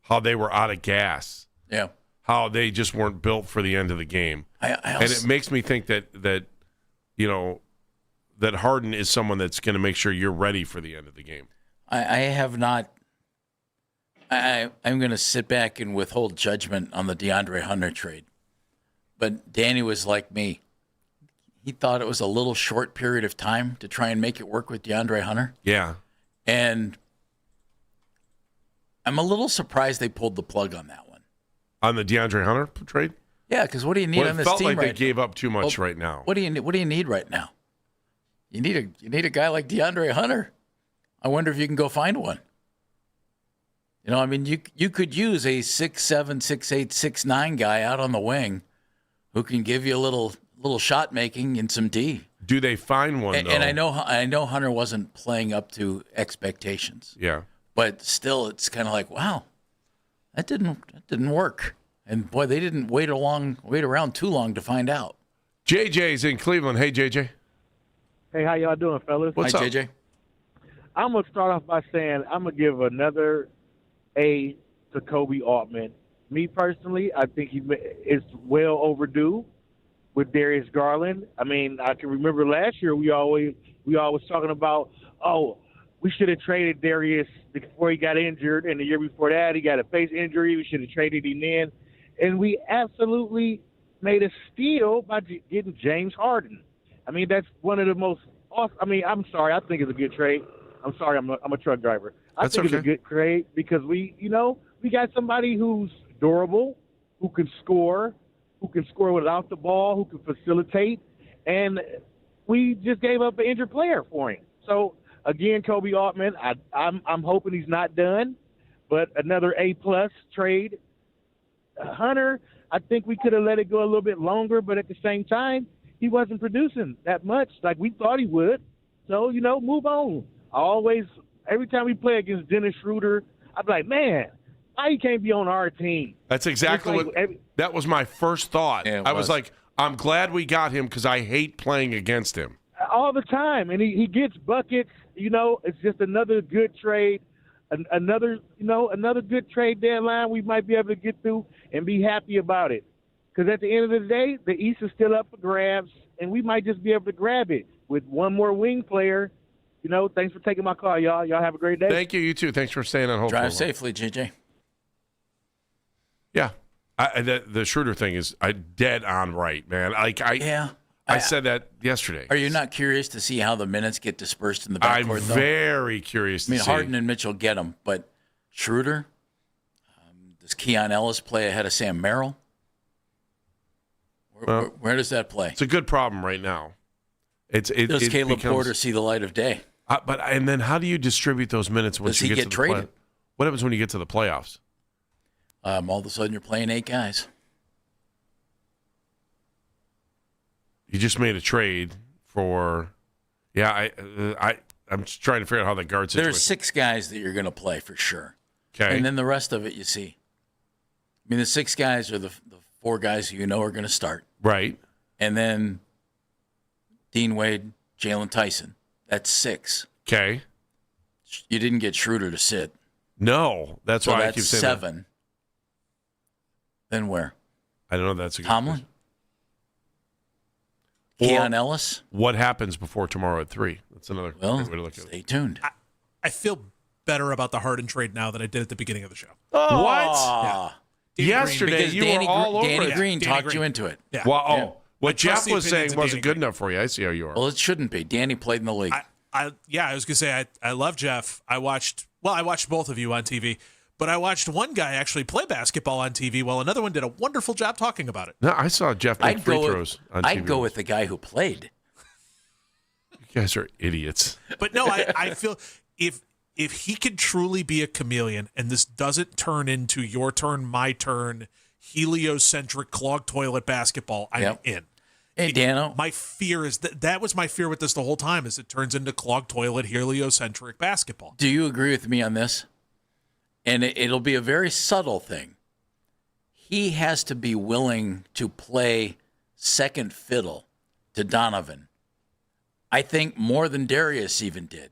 how they were out of gas. Yeah. How they just weren't built for the end of the game. And it makes me think that Harden is someone that's going to make sure you're ready for the end of the game. I have not. I'm going to sit back and withhold judgment on the DeAndre Hunter trade. But Danny was like me. He thought it was a little short period of time to try and make it work with DeAndre Hunter. Yeah. And I'm a little surprised they pulled the plug on that one. On the DeAndre Hunter trade? Yeah, because what do you need on this team like right they gave up too much right now. What do you need right now? You need a guy like DeAndre Hunter. I wonder if you can go find one. You could use a 6'7", 6'8", 6'9" guy out on the wing who can give you a little shot making and some D. Do they find one though? And I know Hunter wasn't playing up to expectations. Yeah. But still, it's kind of like, wow, that didn't work. And boy, they didn't wait around too long to find out. JJ's in Cleveland. Hey, JJ. Hey, how y'all doing, fellas? What's up, JJ? I'm gonna start off by saying I'm gonna give another A to Kobe Altman. Me personally, I think it's well overdue with Darius Garland. I mean, I can remember last year we always talking about, we should have traded Darius before he got injured, and the year before that he got a face injury. We should have traded him then, and we absolutely made a steal by getting James Harden. I mean, that's one of the most awesome. I mean, I'm sorry, I think it's a good trade. I'm sorry, I'm a truck driver. I think it's a good trade because we got somebody who's durable, who can score without the ball, who can facilitate, and we just gave up an injured player for him. So again, Kobe Altman, I'm hoping he's not done, but another A+ trade. Hunter, I think we could have let it go a little bit longer, but at the same time, he wasn't producing that much like we thought he would. So, move on. Every time we play against Dennis Schroeder, I'd be like, man, why he can't be on our team? That's exactly that was my first thought. Yeah, I was like, I'm glad we got him because I hate playing against him. All the time. And he gets buckets. It's just another good trade. Another good trade deadline we might be able to get through and be happy about it. Because at the end of the day, the East is still up for grabs, and we might just be able to grab it with one more wing player. Thanks for taking my call, y'all. Y'all have a great day. Thank you. You too. Thanks for staying on hold. Drive safely, JJ. Yeah. The Schroeder thing is dead on right, man. I said that yesterday. Are you not curious to see how the minutes get dispersed in the backcourt, I'm very curious to see. Harden and Mitchell get them, but Schroeder, does Keon Ellis play ahead of Sam Merrill? Where does that play? It's a good problem right now. Does Caleb Porter see the light of day? And then how do you distribute those minutes once you get to traded? What happens when you get to the playoffs? All of a sudden, you're playing 8 guys. You just made a trade for, I I'm just trying to figure out how the guard situation. There's 6 guys that you're going to play for sure. Okay. And then the rest of it you see. I mean, the 6 guys are the 4 guys who you know are going to start. Right. And then Dean Wade, Jalen Tyson. That's 6. Okay. You didn't get Schroeder to sit. No, that's So why that's I keep saying 7. that. Then where? I don't know. That's a good Tomlin? question. Keon Ellis? What happens before tomorrow at 3? That's another way to look at it. Stay tuned. I feel better about the Harden trade now than I did at the beginning of the show. Oh. What? Yeah. Yesterday you were all over Danny it. Green talked you into it. Yeah. Well, Yeah. what Jeff was saying opinions of wasn't Danny good enough for you. I see how you are. Well, it shouldn't be. Danny played in the league. I was gonna say I love Jeff. I watched both of you on TV, but I watched one guy actually play basketball on TV while another one did a wonderful job talking about it. No, I saw Jeff make free throws on TV. I'd go with the guy who played. You guys are idiots. But no, I feel if he can truly be a chameleon and this doesn't turn into your turn, my turn, heliocentric clogged toilet basketball, I'm in. Hey, Dano. My fear is that was my fear with this the whole time is it turns into clogged toilet heliocentric basketball. Do you agree with me on this? And it'll be a very subtle thing. He has to be willing to play second fiddle to Donovan. I think more than Darius even did.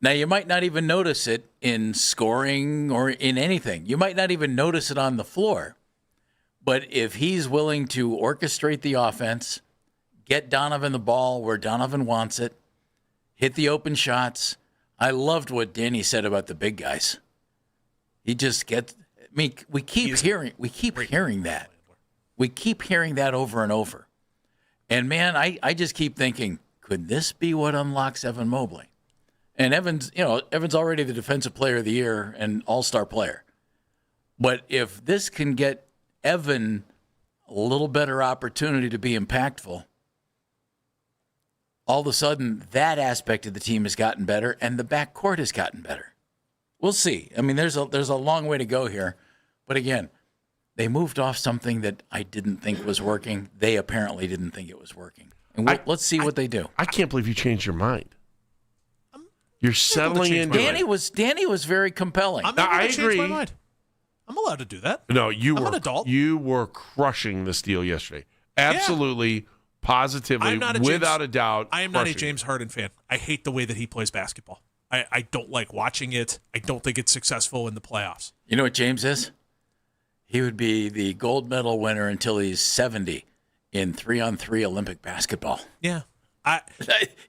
Now, you might not even notice it in scoring or in anything. You might not even notice it on the floor. But if he's willing to orchestrate the offense, get Donovan the ball where Donovan wants it, hit the open shots. I loved what Danny said about the big guys. He just gets. I mean, we keep hearing that. We keep hearing that over and over. And man, I just keep thinking, could this be what unlocks Evan Mobley? And Evan's already the defensive player of the year and all-star player. But if this can get Evan a little better opportunity to be impactful, all of a sudden that aspect of the team has gotten better and the backcourt has gotten better. We'll see. I mean, there's a long way to go here. But again, they moved off something that I didn't think was working. They apparently didn't think it was working. And let's see what they do. I can't believe you changed your mind. You're settling into it. Danny was very compelling. I agree. My mind. I'm allowed to do that. No, I'm an adult. You were crushing this deal yesterday. Absolutely, positively, without a doubt. I am not a James Harden fan. I hate the way that he plays basketball. I don't like watching it. I don't think it's successful in the playoffs. You know what James is? He would be the gold medal winner until he's 70 in 3-on-3 Olympic basketball. Yeah.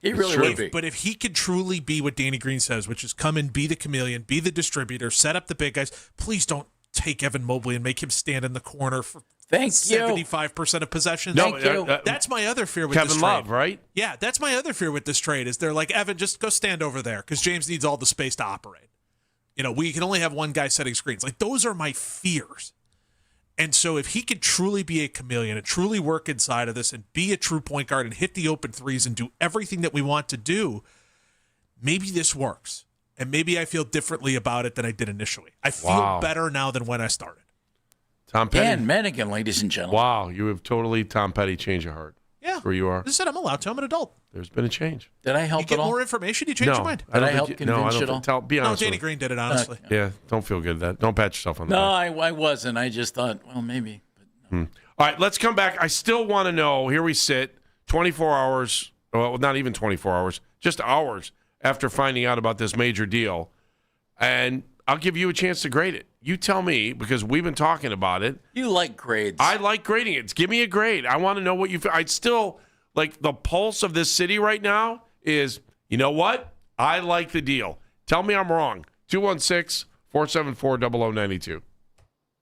He really would be. But if he could truly be what Danny Green says, which is come and be the chameleon, be the distributor, set up the big guys, please don't take Evan Mobley and make him stand in the corner for 75% of possessions. No, that's my other fear with Kevin this trade. Love, right? Yeah, that's my other fear with this trade is they're like, Evan, just go stand over there because James needs all the space to operate. We can only have one guy setting screens. Like, those are my fears. And so if he could truly be a chameleon and truly work inside of this and be a true point guard and hit the open threes and do everything that we want to do, maybe this works. And maybe I feel differently about it than I did initially. I feel better now than when I started. Tom Petty. Dan Mennigan, ladies and gentlemen. Wow, you have totally Tom Petty changed your heart. Yeah. Where you are. As I said, I'm allowed to. I'm an adult. There's been a change. Did I help you get at all? more information, you change your mind. Did I help convince you at all? Be honest. No, Danny Green did it, honestly. Yeah, don't feel good at that. Don't pat yourself on the No, back. I wasn't. I just thought, well, maybe. All right, let's come back. I still want to know, here we sit, 24 hours, well, not even 24 hours, just hours after finding out about this major deal. And I'll give you a chance to grade it. You tell me, because we've been talking about it. You like grades. I like grading it. Give me a grade. I want to know what you feel. I still, like, the pulse of this city right now is, you know what? I like the deal. Tell me I'm wrong. 216-474-0092.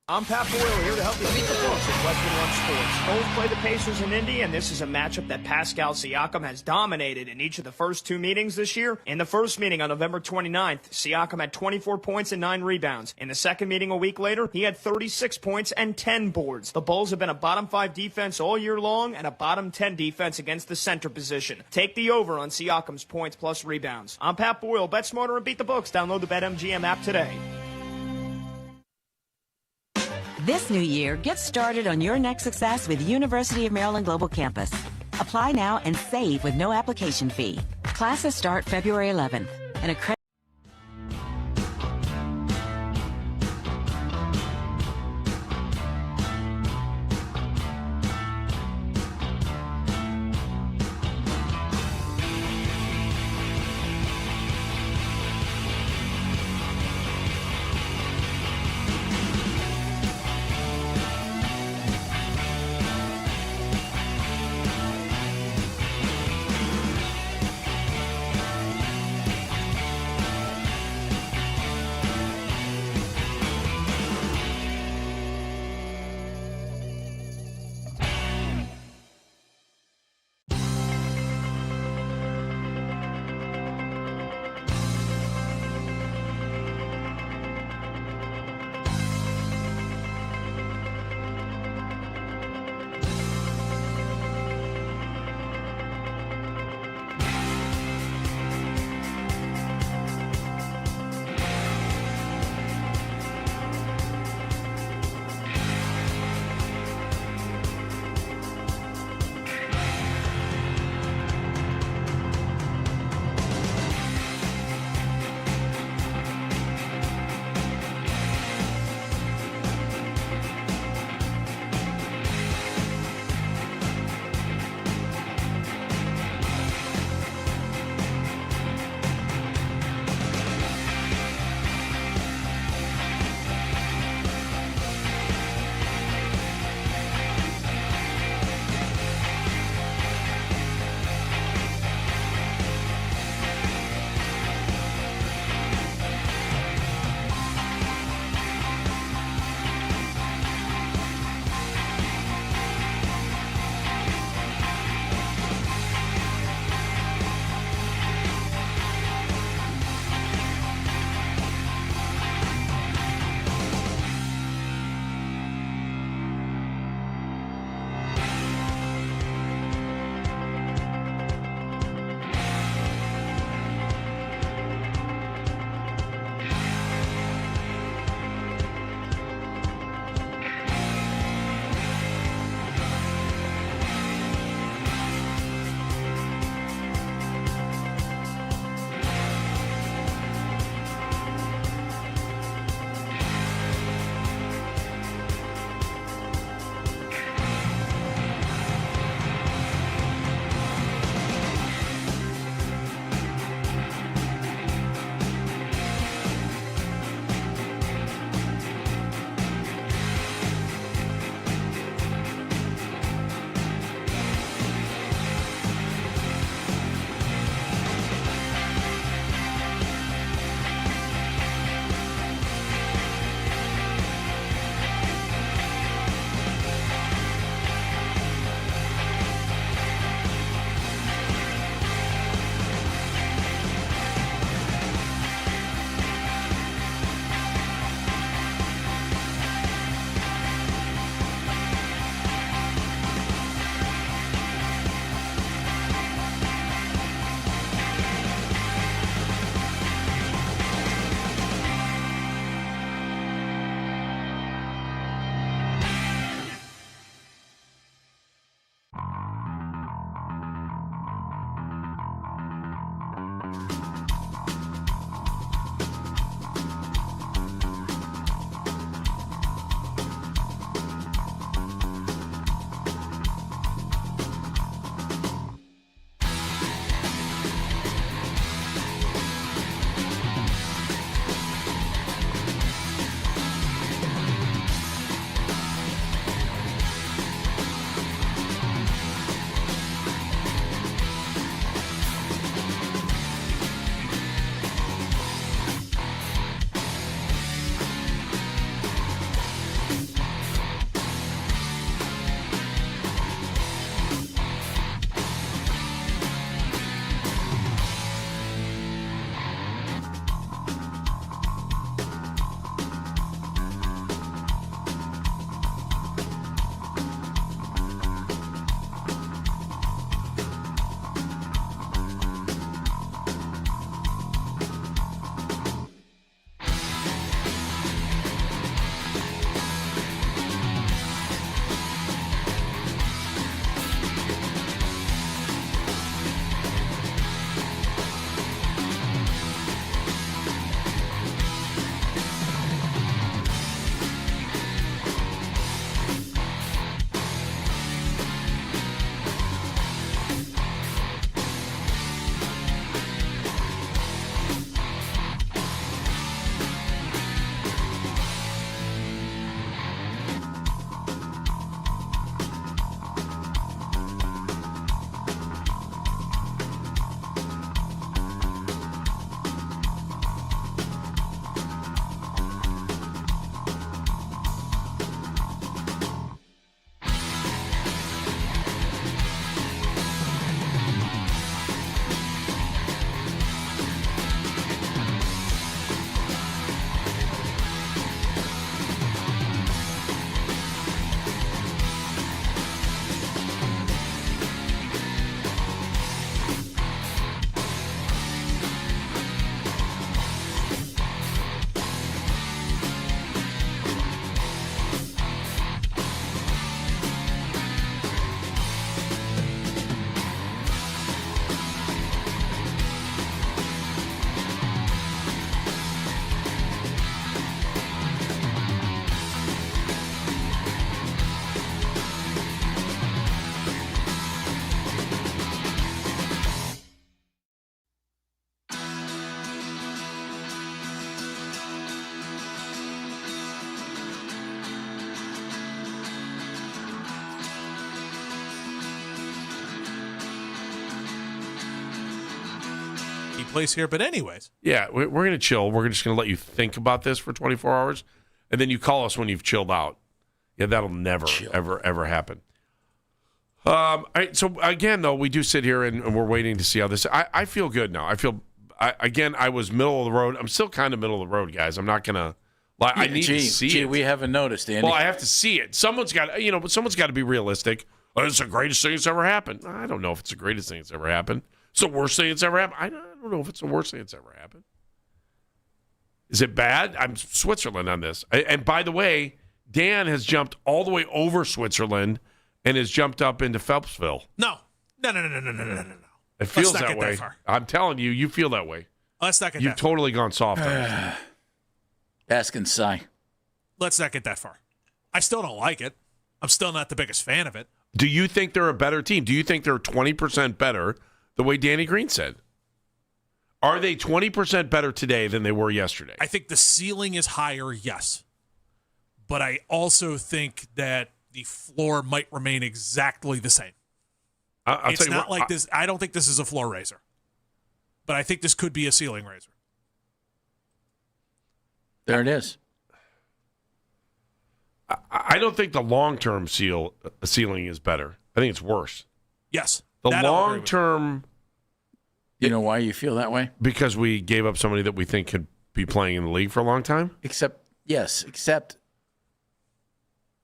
I'm Pat Boyle here to help you beat the books at Western One Sports. Both play the Pacers in Indy, and this is a matchup that Pascal Siakam has dominated in each of the first 2 meetings this year. In the first meeting on November 29th, Siakam had 24 points and 9 rebounds. In the second meeting a week later, he had 36 points and 10 boards. The Bulls have been a bottom 5 defense all year long and a bottom 10 defense against the center position. Take the over on Siakam's points plus rebounds. I'm Pat Boyle. Bet smarter and beat the books. Download the BetMGM app today. This new year, get started on your next success with University of Maryland Global Campus. Apply now and save with no application fee. Classes start February 11th. And a key plays here. But anyways. Yeah, we're going to chill. We're just going to let you think about this for 24 hours, and then you call us when you've chilled out. Yeah, that'll never, ever happen. All right, so, again, though, we do sit here and we're waiting to see how this – I feel good now. I was middle of the road. I'm still kind of middle of the road, guys. I'm not going to – I need to see it. We haven't noticed, Andy. Well, I have to see it. Someone's got to be realistic. Oh, it's the greatest thing that's ever happened. I don't know if it's the greatest thing that's ever happened. It's the worst thing that's ever happened. I don't know if it's the worst thing that's ever happened. Is it bad? I'm Switzerland on this. And by the way, Dan has jumped all the way over Switzerland and has jumped up into Phelpsville. No. It feels that way. I'm telling you, you feel that way. Let's not get You've that far. totally gone soft on it. Ask and sigh. Let's not get that far. I still don't like it. I'm still not the biggest fan of it. Do you think they're a better team? Do you think they're 20% better the way Danny Green said? Are they 20% better today than they were yesterday? I think the ceiling is higher, yes. But I also think that the floor might remain exactly the same. It's not like this. I don't think this is a floor raiser. But I think this could be a ceiling raiser. There it is. I don't think the long-term ceiling is better. I think it's worse. Yes. The long-term... You know why you feel that way? Because we gave up somebody that we think could be playing in the league for a long time? Except,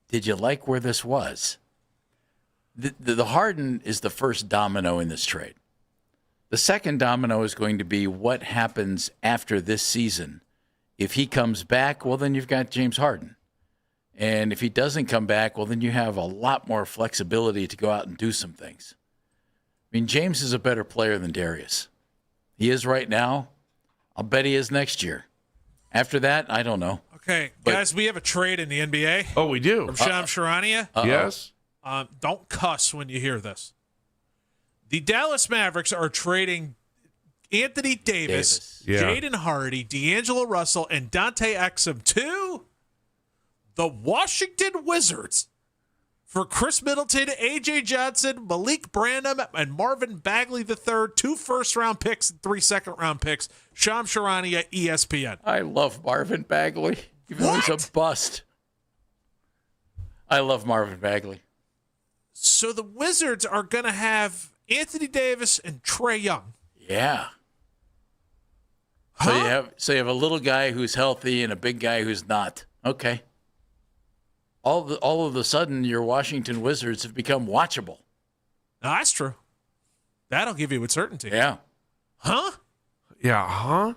did you like where this was? The Harden is the first domino in this trade. The second domino is going to be what happens after this season. If he comes back, well, then you've got James Harden. And if he doesn't come back, well, then you have a lot more flexibility to go out and do some things. I mean, James is a better player than Darius. He is right now. I'll bet he is next year. After that, I don't know. Okay, guys, we have a trade in the NBA. Oh, we do. From Sham Charania. Yes. Don't cuss when you hear this. The Dallas Mavericks are trading Anthony Davis. Yeah. Jaden Hardy, D'Angelo Russell, and Dante Exum to the Washington Wizards for Chris Middleton, A.J. Johnson, Malik Branham, and Marvin Bagley III, 2 first-round picks and 3 second-round picks. Sham Charania, ESPN. I love Marvin Bagley, even though he's a bust. I love Marvin Bagley. So the Wizards are going to have Anthony Davis and Trae Young. Yeah. So you have a little guy who's healthy and a big guy who's not. Okay. All of a sudden, your Washington Wizards have become watchable. No, that's true. That'll give you with certainty. Yeah. Huh? Yeah, huh?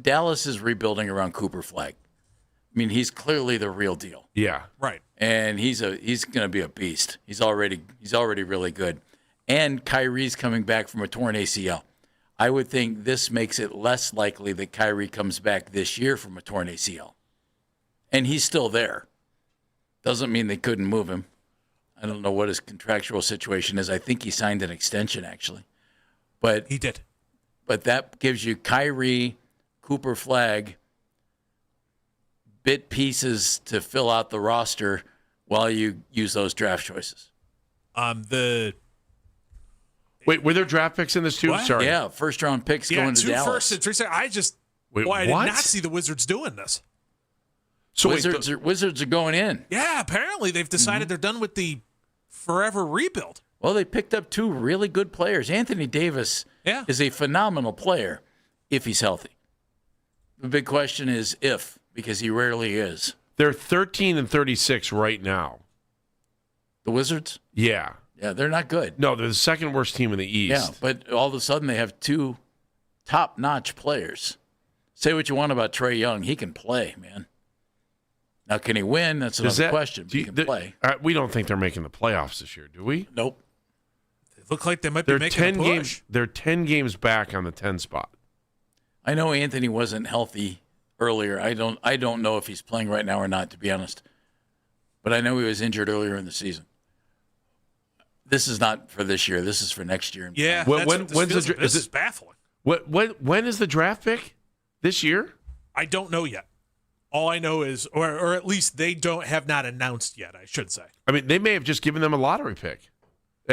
Dallas is rebuilding around Cooper Flag. I mean, he's clearly the real deal. Yeah. Right. And he's going to be a beast. He's already really good. And Kyrie's coming back from a torn ACL. I would think this makes it less likely that Kyrie comes back this year from a torn ACL. And he's still there. Doesn't mean they couldn't move him. I don't know what his contractual situation is. I think he signed an extension, actually. But he did. But that gives you Kyrie, Cooper Flag, bit pieces to fill out the roster while you use those draft choices. Wait, were there draft picks in this too? What? Sorry. Yeah, first-round picks going to 2 Dallas. first and 3 second. I did not see the Wizards doing this. So Wizards are going in. Yeah, apparently they've decided they're done with the forever rebuild. Well, they picked up 2 really good players. Anthony Davis is a phenomenal player if he's healthy. The big question is if, because he rarely is. They're 13-36 right now. The Wizards? Yeah. Yeah, they're not good. No, they're the second worst team in the East. Yeah, but all of a sudden they have 2 top-notch players. Say what you want about Trae Young. He can play, man. Now, can he win? That's another question. But he can play. We don't think they're making the playoffs this year, do we? Nope. They look like they might be making a push. They're 10 games back on the 10 spot. I know Anthony wasn't healthy earlier. I don't know if he's playing right now or not, to be honest. But I know he was injured earlier in the season. This is not for this year. This is for next year. Yeah, this is baffling. When is the draft pick? This year? I don't know yet. All I know is, or at least they have not announced yet, I should say. I mean, they may have just given them a lottery pick.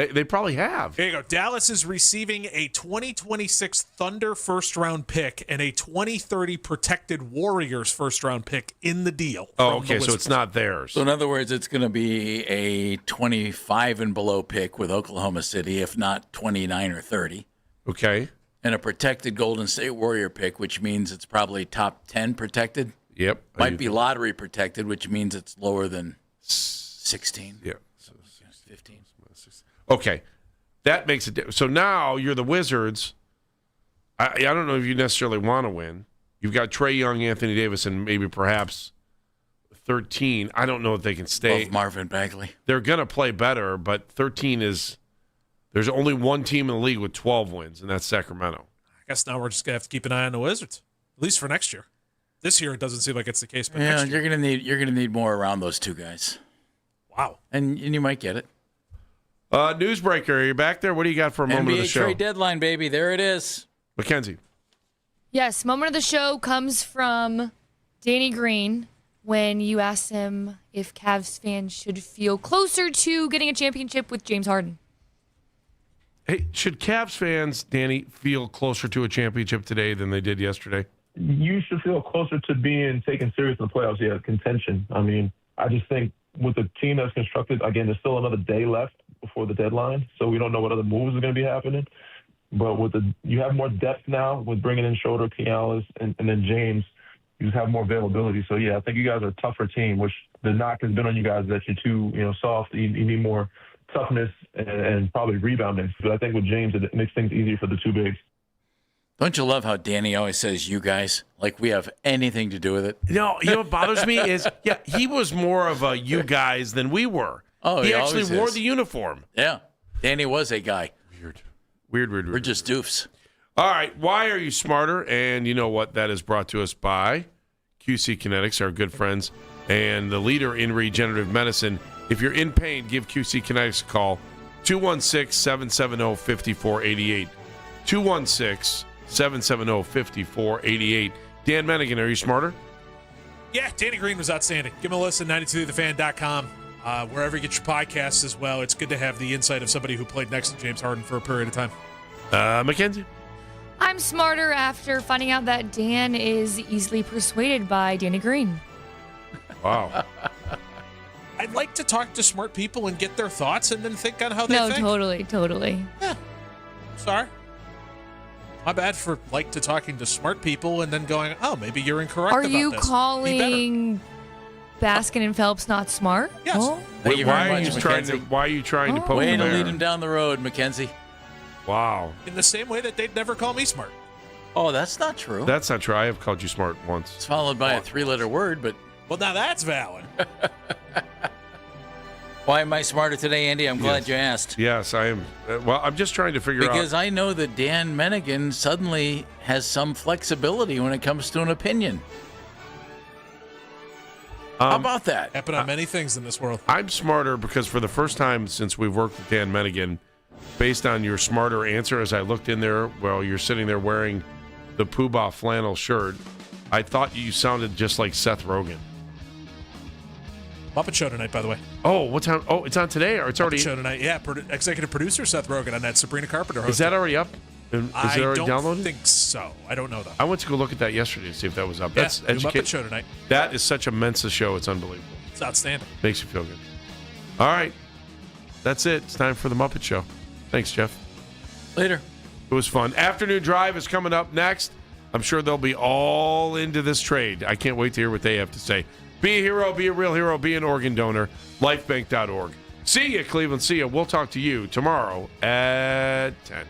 They probably have. There you go. Dallas is receiving a 2026 Thunder first-round pick and a 2030 protected Warriors first-round pick in the deal. Oh, okay, so it's not theirs. So in other words, it's going to be a 25 and below pick with Oklahoma City, if not 29 or 30. Okay. And a protected Golden State Warrior pick, which means it's probably top 10 protected. Yep. Might be lottery protected, which means it's lower than 16. Yeah. 15. Okay. That makes it. So now you're the Wizards. I don't know if you necessarily want to win. You've got Trae Young, Anthony Davis, and maybe perhaps 13. I don't know if they can stay. Love Marvin Bagley. They're going to play better, but 13 is. There's only one team in the league with 12 wins, and that's Sacramento. I guess now we're just going to have to keep an eye on the Wizards, at least for next year. This year, it doesn't seem like it's the case. But Yeah, next year. you're gonna need more around those two guys. Wow. And you might get it. Newsbreaker, are you back there? What do you got for a moment of the NBA show? trade deadline, baby. There it is. Mackenzie. Yes, moment of the show comes from Danny Green when you asked him if Cavs fans should feel closer to getting a championship with James Harden. Hey, should Cavs fans, Danny, feel closer to a championship today than they did yesterday? You should feel closer to being taken serious in the playoffs. Yeah, contention. I mean, I just think with the team that's constructed, again, there's still another day left before the deadline, so we don't know what other moves are going to be happening. But you have more depth now with bringing in Shador, Kialis, and then James. You just have more availability. So yeah, I think you guys are a tougher team. Which the knock has been on you guys that you're too soft. You need more toughness and probably rebounding. So I think with James, it makes things easier for the two bigs. Don't you love how Danny always says "you guys" like we have anything to do with it? No, you know what bothers me is he was more of a you guys than we were. Oh, he he actually always wore is. the uniform. Yeah, Danny was a guy. Weird. We're just doofs. All right, why are you smarter? And you know what? That is brought to us by QC Kinetics, our good friends, and the leader in regenerative medicine. If you're in pain, give QC Kinetics a call, 216-770-5488. 216-770-5488. Dan Mennigan, are you smarter? Yeah, Danny Green was outstanding. Give him a listen, 92thefan.com. Wherever you get your podcasts as well. It's good to have the insight of somebody who played next to James Harden for a period of time. Mackenzie? I'm smarter after finding out that Dan is easily persuaded by Danny Green. Wow. I'd like to talk to smart people and get their thoughts and then think on how they think. Totally. Yeah. Sorry. My bad for to talking to smart people and then going, oh, maybe you're incorrect Are about you this. calling Baskin and Phelps not smart? Yes. Oh. Thank you very much, Why are you trying to poke Way the to bear? lead him down the road, Mackenzie. Wow. In the same way that they'd never call me smart. Oh, that's not true. That's not true. I have called you smart once. It's followed by a three-letter word, but... Well, now that's valid. Why am I smarter today, Andy? I'm glad you asked. Yes, I am. Well, I'm just trying to figure out. Because I know that Dan Mennigan suddenly has some flexibility when it comes to an opinion. How about that? Happen on many things in this world. I'm smarter because for the first time since we've worked with Dan Mennigan, based on your smarter answer, as I looked in there while you're sitting there wearing the Poobah flannel shirt, I thought you sounded just like Seth Rogen. Muppet Show tonight, by the way. Oh, what time? Oh, it's on today, or it's Muppet already. Show tonight. Yeah, executive producer Seth Rogen on that Sabrina Carpenter host. Is that already up? Is it I already don't downloaded? think so. I don't know though. I went to go look at that yesterday to see if that was up. Yeah, That's new Muppet Show tonight. That is such a Mensa show. It's unbelievable. It's outstanding. Makes you feel good. All right, that's it. It's time for the Muppet Show. Thanks, Jeff. Later. It was fun. Afternoon Drive is coming up next. I'm sure they'll be all into this trade. I can't wait to hear what they have to say. Be a hero, be a real hero, be an organ donor. Lifebank.org. See ya, Cleveland. See ya. We'll talk to you tomorrow at 10.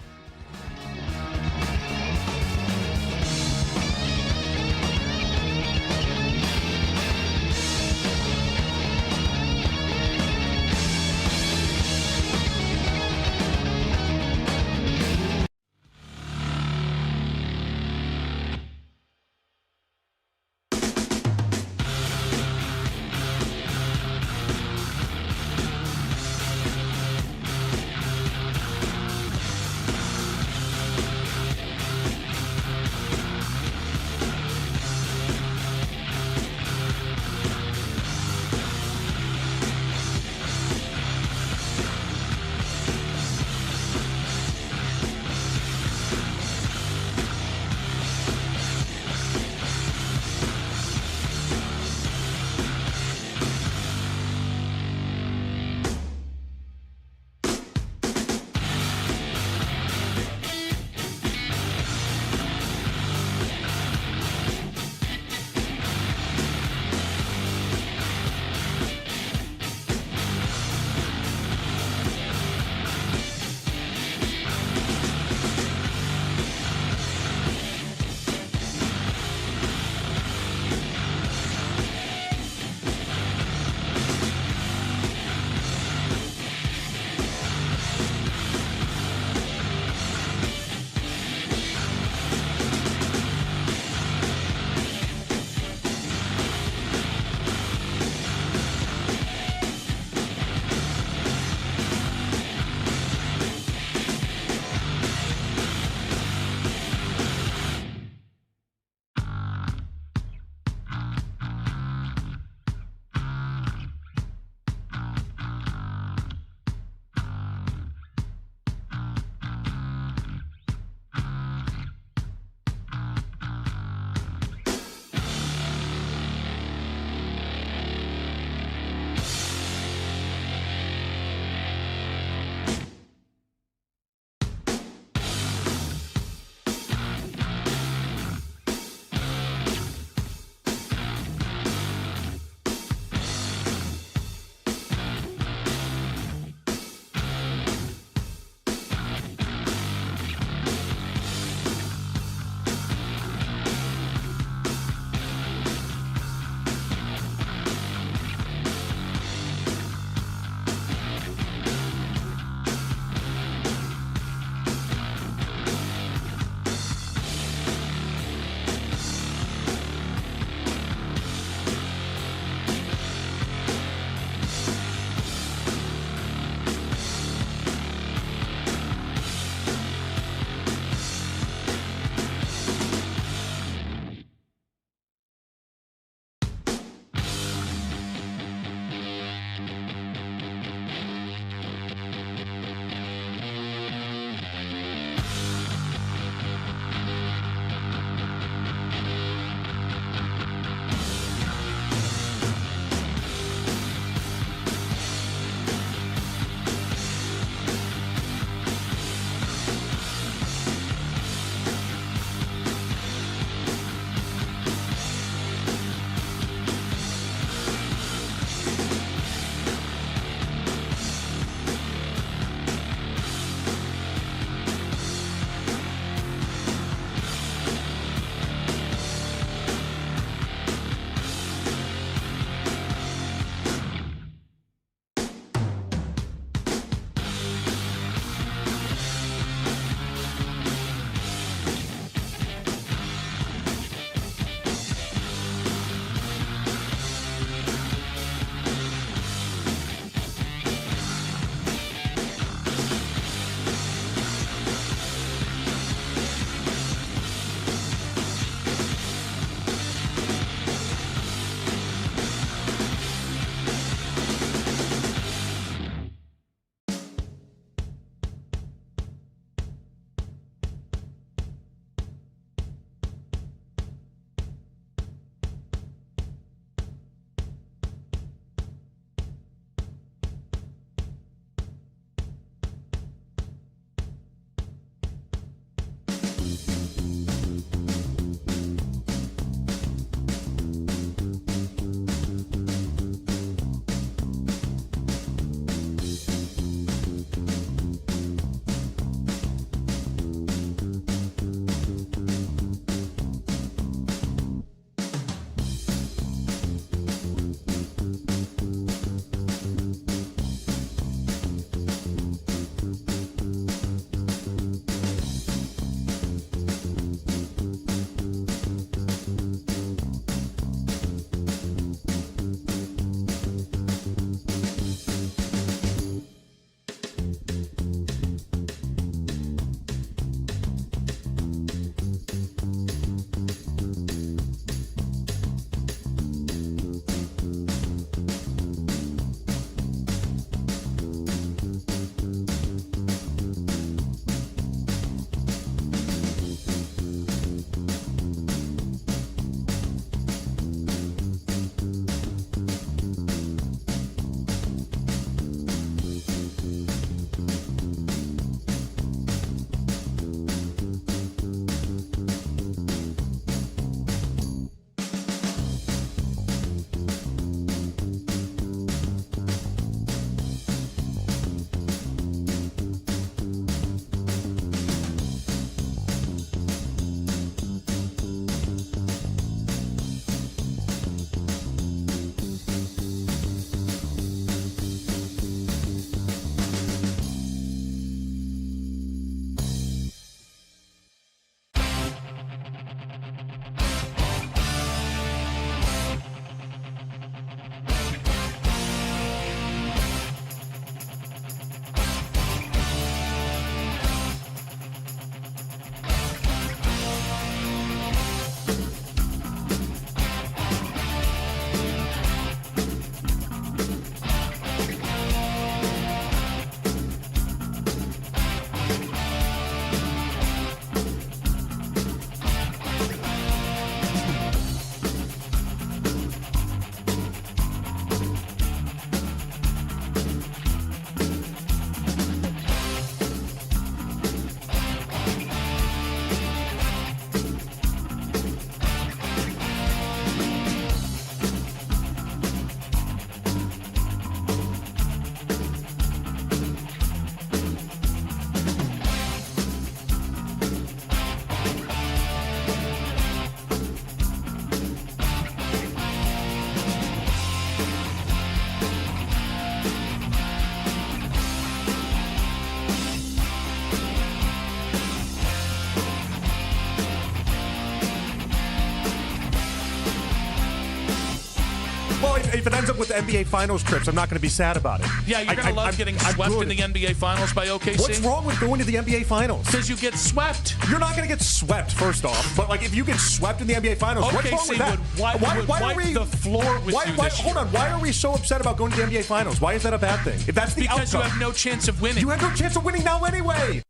if it ends up with NBA Finals trips, I'm not going to be sad about it. Yeah, you're going to love getting swept in the NBA Finals by OKC. What's wrong with going to the NBA Finals? Because you get swept. You're not going to get swept, first off. But like, if you get swept in the NBA Finals, what's wrong with that? Why are we the floor with you this year? Hold on. Why are we so upset about going to the NBA Finals? Why is that a bad thing? If that's the because outcome, you have no chance of winning. You have no chance of winning now anyway.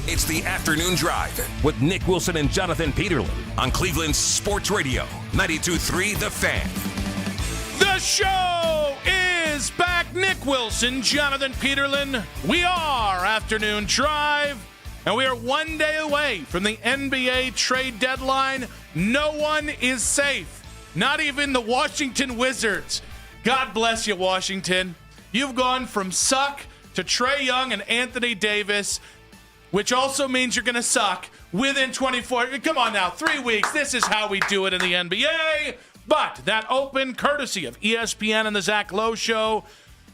It's the Afternoon Drive with Nick Wilson and Jonathan Peterlin on Cleveland's Sports Radio 92.3 The Fan. The show is back. Nick Wilson, Jonathan Peterlin. We are Afternoon Drive, and we are 1 day away from the NBA trade deadline. No one is safe, not even the Washington Wizards. God bless you, Washington. You've gone from suck to Trae Young and Anthony Davis, which also means you're going to suck within 24. Come on now, 3 weeks. This is how we do it in the NBA. But that open courtesy of ESPN and the Zach Lowe Show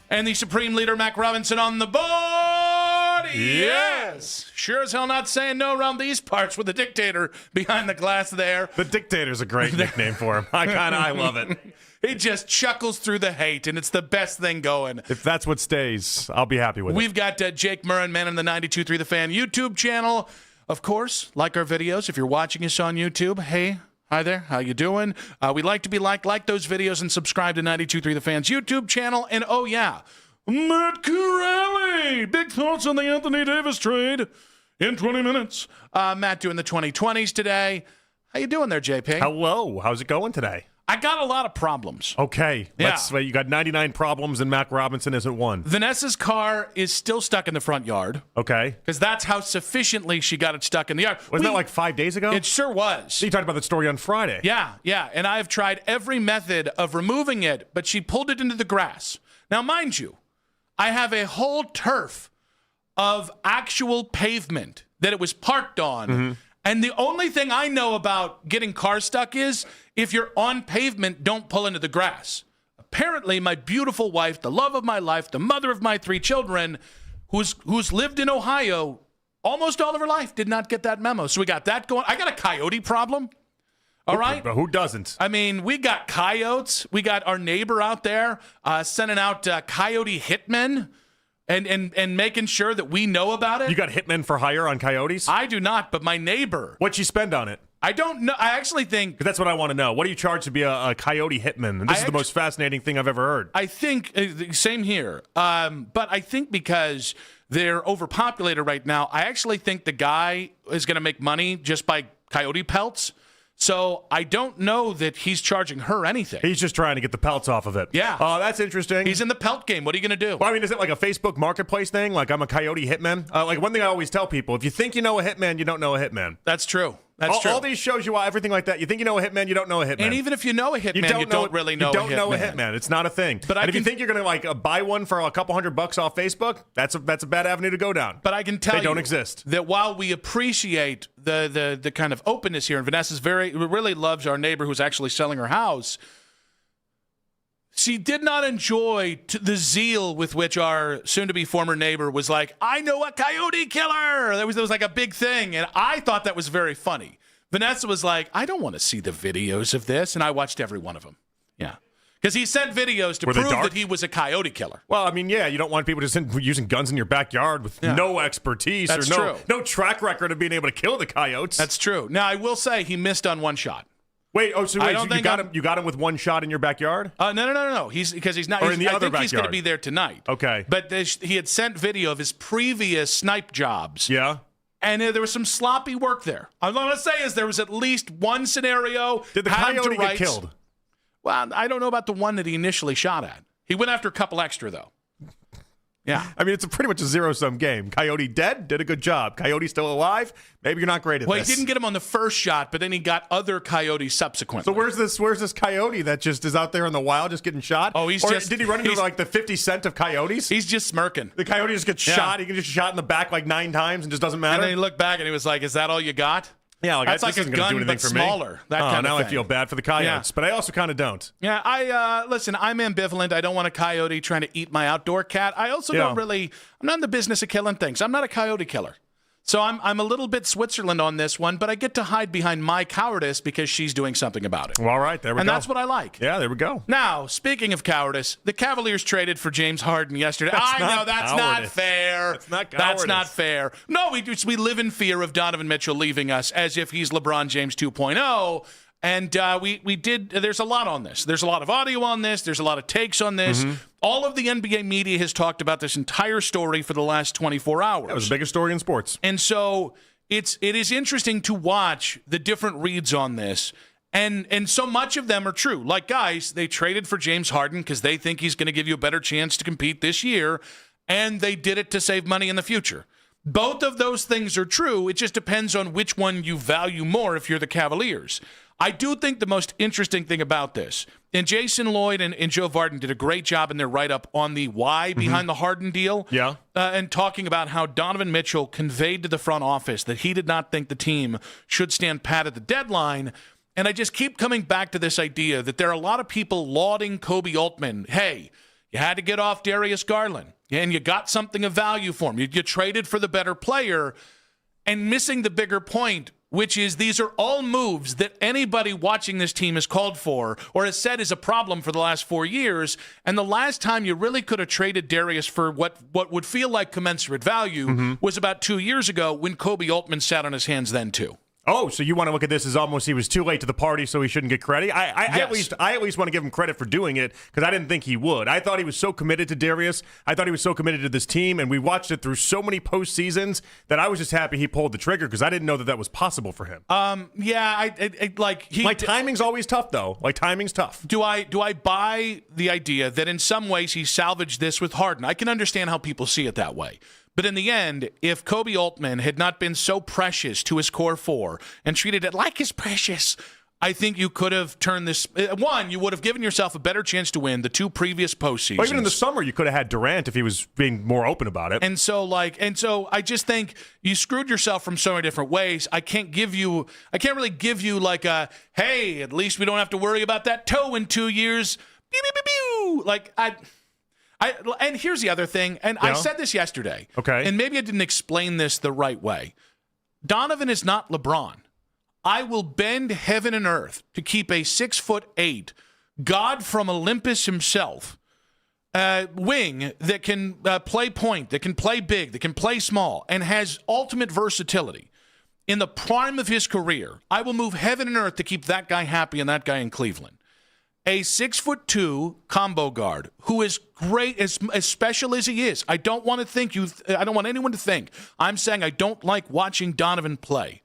and the Supreme Leader, Mac Robinson, on the board. Yes. Sure as hell not saying no around these parts with the dictator behind the glass there. The dictator's a great nickname for him. I love it. He just chuckles through the hate, and it's the best thing going. If that's what stays, I'll be happy with it. We've got Jake Murren, man on the 92.3 The Fan YouTube channel. Of course, like our videos. If you're watching us on YouTube, hey, hi there. How you doing? We like to be like those videos and subscribe to 92.3 The Fan's YouTube channel. And, oh, yeah, Matt Corelli. Big thoughts on the Anthony Davis trade in 20 minutes. Matt doing the 2020s today. How you doing there, JP? Hello. How's it going today? I got a lot of problems. Okay. You got 99 problems and Mac Robinson isn't one. Vanessa's car is still stuck in the front yard. Okay. Because that's how sufficiently she got it stuck in the yard. Wasn't that like 5 days ago? It sure was. You talked about that story on Friday. Yeah. And I have tried every method of removing it, but she pulled it into the grass. Now, mind you, I have a whole turf of actual pavement that it was parked on. Mm-hmm. And the only thing I know about getting cars stuck is if you're on pavement, don't pull into the grass. Apparently, my beautiful wife, the love of my life, the mother of my 3 children, who's lived in Ohio almost all of her life, did not get that memo. So we got that going. I got a coyote problem. All right? But who doesn't? I mean, we got coyotes. We got our neighbor out there sending out coyote hitmen. And making sure that we know about it. You got hitmen for hire on coyotes? I do not, but my neighbor. What'd she spend on it? I don't know. I actually think... That's what I want to know. What do you charge to be a coyote hitman? And this is the most fascinating thing I've ever heard. I think... Same here. But I think because they're overpopulated right now, I actually think the guy is going to make money just by coyote pelts. So I don't know that he's charging her anything. He's just trying to get the pelts off of it. Yeah. Oh, that's interesting. He's in the pelt game. What are you going to do? Well, I mean, is it like a Facebook marketplace thing? Like I'm a coyote hitman? Like one thing I always tell people, if you think you know a hitman, you don't know a hitman. That's true. That's true. All these shows you watch, everything like that, you think you know a hitman, you don't know a hitman. And even if you know a hitman, you don't really know a hitman. You don't know a hitman. It's not a thing. But if you think you're going to like buy one for a couple $100 off Facebook, that's a bad avenue to go down. But I can tell you they don't exist. That while we appreciate the kind of openness here, and Vanessa's really loves our neighbor who's actually selling her house, she did not enjoy the zeal with which our soon-to-be former neighbor was like, I know a coyote killer. There was like a big thing, and I thought that was very funny. Vanessa was like, I don't want to see the videos of this, and I watched every one of them. Yeah. Because he sent videos to prove that he was a coyote killer. Well, I mean, yeah, you don't want people just using guns in your backyard with no expertise That's or no track record of being able to kill the coyotes. That's true. Now, I will say he missed on one shot. Wait, you got him with one shot in your backyard? No. He's not. Or in the other backyard. He's going to be there tonight. Okay. But he had sent video of his previous snipe jobs. Yeah. And there was some sloppy work there. All I'm going to say is there was at least one scenario. Did the coyote get killed? Well, I don't know about the one that he initially shot at. He went after a couple extra, though. Yeah. I mean, it's pretty much a zero-sum game. Coyote dead, did a good job. Coyote still alive, maybe you're not great at this. Well, he didn't get him on the first shot, but then he got other coyotes subsequently. So where's this coyote that just is out there in the wild just getting shot? Oh, did he run into like the 50 Cent of coyotes? He's just smirking. The coyote just gets shot. He can just shot in the back like 9 times and just doesn't matter. And then he looked back and he was like, is that all you got? Yeah, like that's like a gun, do but smaller. That kind of now thing. I feel bad for the coyotes, but I also kind of don't. Yeah, listen, I'm ambivalent. I don't want a coyote trying to eat my outdoor cat. I also don't really, I'm not in the business of killing things. I'm not a coyote killer. So I'm a little bit Switzerland on this one, but I get to hide behind my cowardice because she's doing something about it. Well, all right, there we go. And that's what I like. Yeah, there we go. Now, speaking of cowardice, the Cavaliers traded for James Harden yesterday. That's That's not fair. That's not That's cowardice. not fair. No, we live in fear of Donovan Mitchell leaving us as if he's LeBron James 2.0. And we did. There's a lot on this. There's a lot of audio on this. There's a lot of takes on this. Mm-hmm. All of the NBA media has talked about this entire story for the last 24 hours. That was the biggest story in sports. And so it is interesting to watch the different reads on this. And so much of them are true. Like, guys, they traded for James Harden because they think he's going to give you a better chance to compete this year. And they did it to save money in the future. Both of those things are true. It just depends on which one you value more if you're the Cavaliers. I do think the most interesting thing about this, and Jason Lloyd and Joe Varden did a great job in their write-up on the why behind the Harden deal. Yeah. And talking about how Donovan Mitchell conveyed to the front office that he did not think the team should stand pat at the deadline. And I just keep coming back to this idea that there are a lot of people lauding Kobe Altman. Hey, you had to get off Darius Garland, and you got something of value for him. You traded for the better player, and missing the bigger point, which is these are all moves that anybody watching this team has called for or has said is a problem for the last 4 years. And the last time you really could have traded Darius for what would feel like commensurate value was about 2 years ago when Kobe Altman sat on his hands then too. Oh, so you want to look at this as almost he was too late to the party, so he shouldn't get credit? I at least want to give him credit for doing it because I didn't think he would. I thought he was so committed to Darius. I thought he was so committed to this team, and we watched it through so many postseasons that I was just happy he pulled the trigger because I didn't know that was possible for him. Timing's always tough though. Like timing's tough. Do I buy the idea that in some ways he salvaged this with Harden? I can understand how people see it that way. But in the end, if Kobe Altman had not been so precious to his core four and treated it like his precious, I think you could have turned this. One, you would have given yourself a better chance to win the two previous postseasons. Well, even in the summer, you could have had Durant if he was being more open about it. And so I just think you screwed yourself from so many different ways. I can't really give you like a, hey, at least we don't have to worry about that toe in 2 years. Pew, pew, pew, pew. And here's the other thing, and I said this yesterday, okay, and maybe I didn't explain this the right way. Donovan is not LeBron. I will bend heaven and earth to keep a 6'8" God from Olympus himself wing that can play point, that can play big, that can play small, and has ultimate versatility. In the prime of his career, I will move heaven and earth to keep that guy happy and that guy in Cleveland. A 6'2" combo guard who is great, as special as he is. I don't want anyone to think I'm saying I don't like watching Donovan play.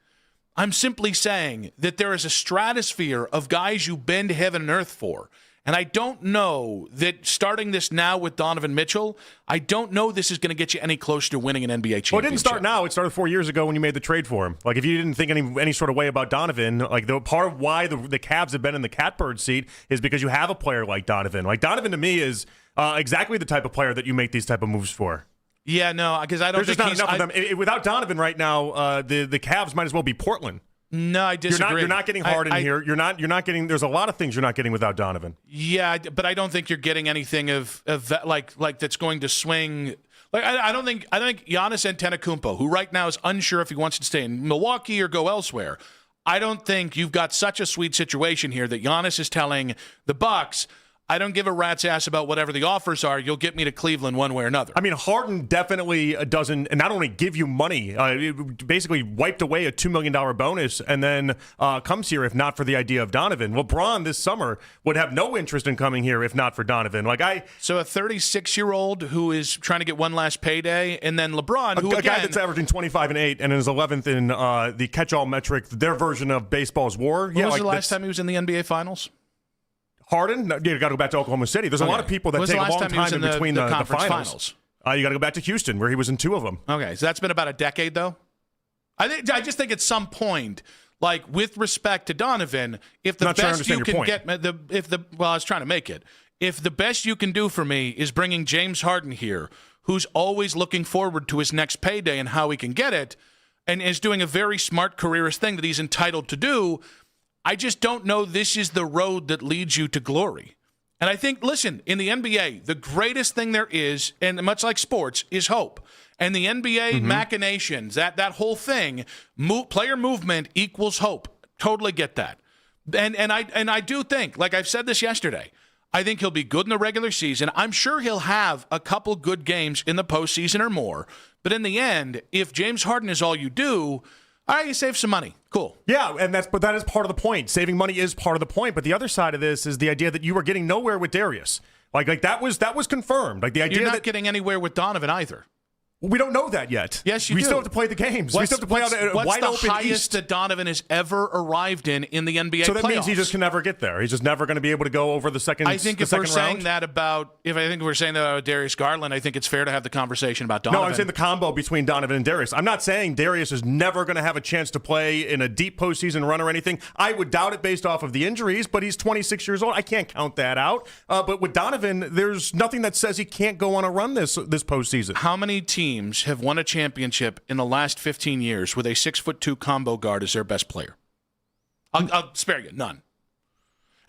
I'm simply saying that there is a stratosphere of guys you bend heaven and earth for. And I don't know that starting this now with Donovan Mitchell, I don't know this is going to get you any closer to winning an NBA championship. Well, it didn't start now. It started 4 years ago when you made the trade for him. Like, if you didn't think any sort of way about Donovan, like, the part of why the Cavs have been in the catbird seat is because you have a player like Donovan. Like, Donovan to me is exactly the type of player that you make these type of moves for. Yeah, no, because I don't There's think just not enough of them. Without Donovan right now, the Cavs might as well be Portland. No, I disagree. You're not getting Harden here. You're not getting. There's a lot of things you're not getting without Donovan. Yeah, but I don't think you're getting anything of that, like that's going to swing. Like I don't think Giannis Antetokounmpo, who right now is unsure if he wants to stay in Milwaukee or go elsewhere. I don't think you've got such a sweet situation here that Giannis is telling the Bucks, I don't give a rat's ass about whatever the offers are. You'll get me to Cleveland one way or another. I mean, Harden definitely doesn't, and not only give you money, it basically wiped away a $2 million bonus and then comes here if not for the idea of Donovan. LeBron this summer would have no interest in coming here if not for Donovan. So a 36-year-old who is trying to get one last payday, and then LeBron, a guy that's averaging 25 and 8 and is 11th in the catch-all metric, their version of baseball's WAR. When was the last time he was in the NBA Finals? Harden, you got to go back to Oklahoma City. There's a lot of people that take a long time in between the finals. You got to go back to Houston, where he was in 2 of them. Okay, so that's been about a decade, though. I just think at some point, like with respect to Donovan, if the best you can get, I was trying to make it. If the best you can do for me is bringing James Harden here, who's always looking forward to his next payday and how he can get it, and is doing a very smart careerist thing that he's entitled to do. I just don't know this is the road that leads you to glory. And I think, listen, in the NBA, the greatest thing there is, and much like sports, is hope. And the NBA machinations, that whole thing, player movement equals hope. Totally get that. And I do think, like I've said this yesterday, I think he'll be good in the regular season. I'm sure he'll have a couple good games in the postseason or more. But in the end, if James Harden is all you do, all right, you save some money. Cool. Yeah, but that is part of the point. Saving money is part of the point. But the other side of this is the idea that you were getting nowhere with Darius. Like that was confirmed. Like the idea you're not getting anywhere with Donovan either. We don't know that yet. Yes, you do. We still have to play the games. We still have to play out a wide open East. What's the highest that Donovan has ever arrived in the NBA So that playoffs? means he just can never get there. He's just never going to be able to go over the second round. I think if we're saying that about Darius Garland, I think it's fair to have the conversation about Donovan. No, I'm saying the combo between Donovan and Darius. I'm not saying Darius is never going to have a chance to play in a deep postseason run or anything. I would doubt it based off of the injuries, but he's 26 years old. I can't count that out. But with Donovan, there's nothing that says he can't go on a run this postseason. How many teams have won a championship in the last 15 years with a 6'2" combo guard as their best player? I'll spare you. None.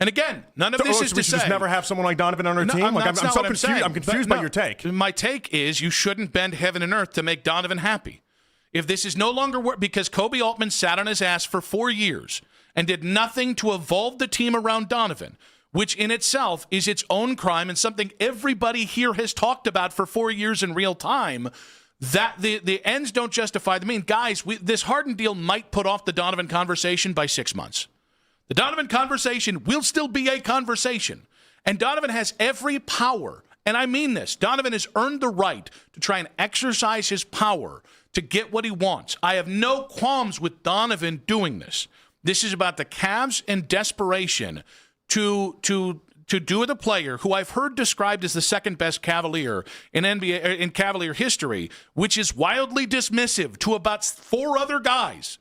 And again, none of this is to say just never have someone like Donovan on our team. I'm so confused. I'm confused by your take. My take is you shouldn't bend heaven and earth to make Donovan happy. If this is no longer work, because Kobe Altman sat on his ass for 4 years and did nothing to evolve the team around Donovan, which in itself is its own crime and something everybody here has talked about for 4 years in real time. That the ends don't justify the means. Guys, this Harden deal might put off the Donovan conversation by 6 months. The Donovan conversation will still be a conversation. And Donovan has every power, and I mean this, Donovan has earned the right to try and exercise his power to get what he wants. I have no qualms with Donovan doing this. This is about the Cavs and desperation to do with a player who I've heard described as the second best Cavalier in Cavalier history, which is wildly dismissive to about 4 other guys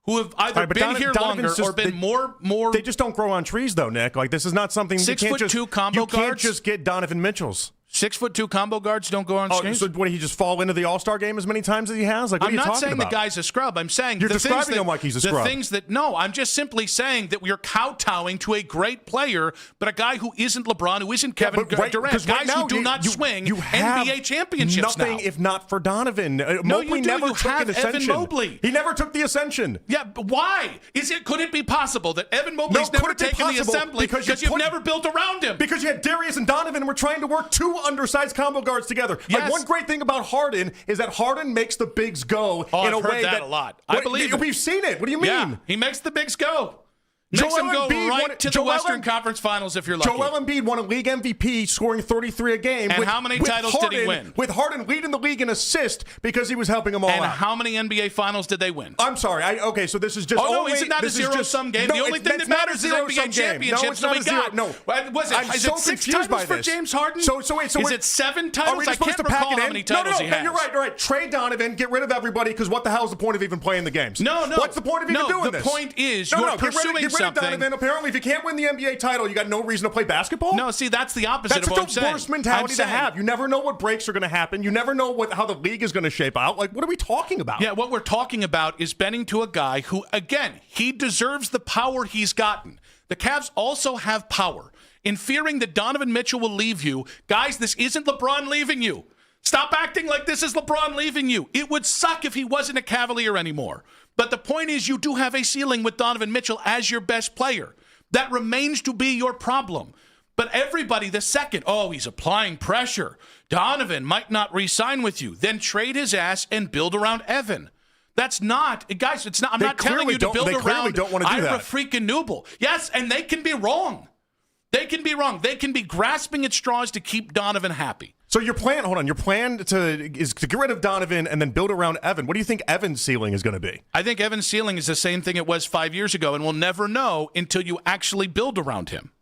who have either been here longer or been more. They just don't grow on trees, though, Nick. Like this is not something 6'2" combo guards. You can't just get Donovan Mitchell's. 6'2" combo guards don't go on screens. So what, did he just fall into the All-Star game as many times as he has? Like, what I'm are you not talking saying about? the guy's a scrub. I'm saying you're describing him like he's a scrub. No, I'm just simply saying that we're kowtowing to a great player, but a guy who isn't LeBron, who isn't Kevin Durant, guys who do not swing NBA championships nothing now. if not for Donovan. No, Mobley never took an ascension. Evan Mobley. He never took the ascension. Yeah, but why? Could it be possible that Evan Mobley's never taken the assembly because you've never built around him? Because you had Darius and Donovan and we're trying to work 2 undersized combo guards together. Yes. Like one great thing about Harden is that Harden makes the bigs go in a way that a lot. I believe it. We've seen it. What do you mean? Yeah, he makes the bigs go. Makes them go right to the Western Conference Finals if you're lucky. Joel Embiid won a league MVP scoring 33 a game. And how many titles did he win? With Harden leading the league in assist because he was helping them all out. And how many NBA Finals did they win? I'm sorry. Okay, so this is just isn't that a zero-sum game? The only thing that matters is NBA championships that we got. No. Is it 6 titles for James Harden? Is it 7 titles? I can't recall how many titles he has. You're right. Trade Donovan, get rid of everybody, because what the hell is the point of even playing the games? No. What's the point of even doing this? The point is you're pursuing something. Apparently, if you can't win the NBA title, you got no reason to play basketball? No, see, that's the opposite of what I'm saying. That's such a worse mentality to have. You never know what breaks are going to happen. You never know how the league is going to shape out. Like, what are we talking about? Yeah, what we're talking about is bending to a guy who, again, he deserves the power he's gotten. The Cavs also have power. In fearing that Donovan Mitchell will leave you, guys, this isn't LeBron leaving you. Stop acting like this is LeBron leaving you. It would suck if he wasn't a Cavalier anymore. But the point is you do have a ceiling with Donovan Mitchell as your best player. That remains to be your problem. But everybody, the second, he's applying pressure. Donovan might not re-sign with you. Then trade his ass and build around Evan. That's not, guys, it's not, I'm not telling you to build around Ira freaking Newble. Yes, and they can be wrong. They can be wrong. They can be grasping at straws to keep Donovan happy. So your plan is to get rid of Donovan and then build around Evan. What do you think Evan's ceiling is going to be? I think Evan's ceiling is the same thing it was 5 years ago, and we'll never know until you actually build around him.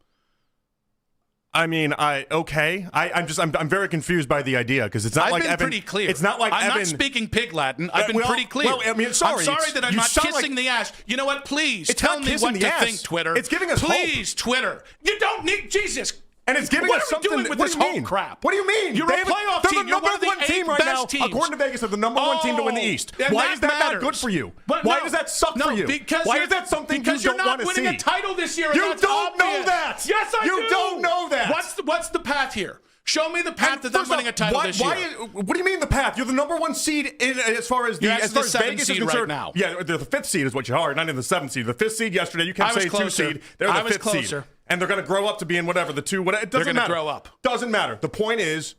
I mean, I'm very confused by the idea because it's not like Evan. I've been pretty clear. It's not like I'm Evan. not speaking pig Latin. I've been pretty clear. Well, I mean, sorry. I'm sorry that I'm not kissing the ass. You know what? Please tell me what to think, Twitter. It's giving us Please, hope. Twitter. You don't need Jesus. And it's giving what us are we something. doing with this whole crap? What do you mean? You're a playoff they're team. the You're number one of the one team eight right best now. teams. According to Vegas, they're the number one team to win the East. And Why is that not good for you? Why does that suck for you? Why is that something you don't want to see? Because you're not winning a title this year. You don't know that. Yes, I do. You don't know that. What's the path here? Show me the path to them winning a title this year. What do you mean the path? You're the number one seed as far as Vegas is concerned. Right now. Yeah, they're the fifth seed is what you are, not in the seventh seed. The fifth seed yesterday, you can't say two seed. They're the fifth seed. And they're going to grow up to being whatever, the two. It doesn't matter. Grow up. Doesn't matter. The point is,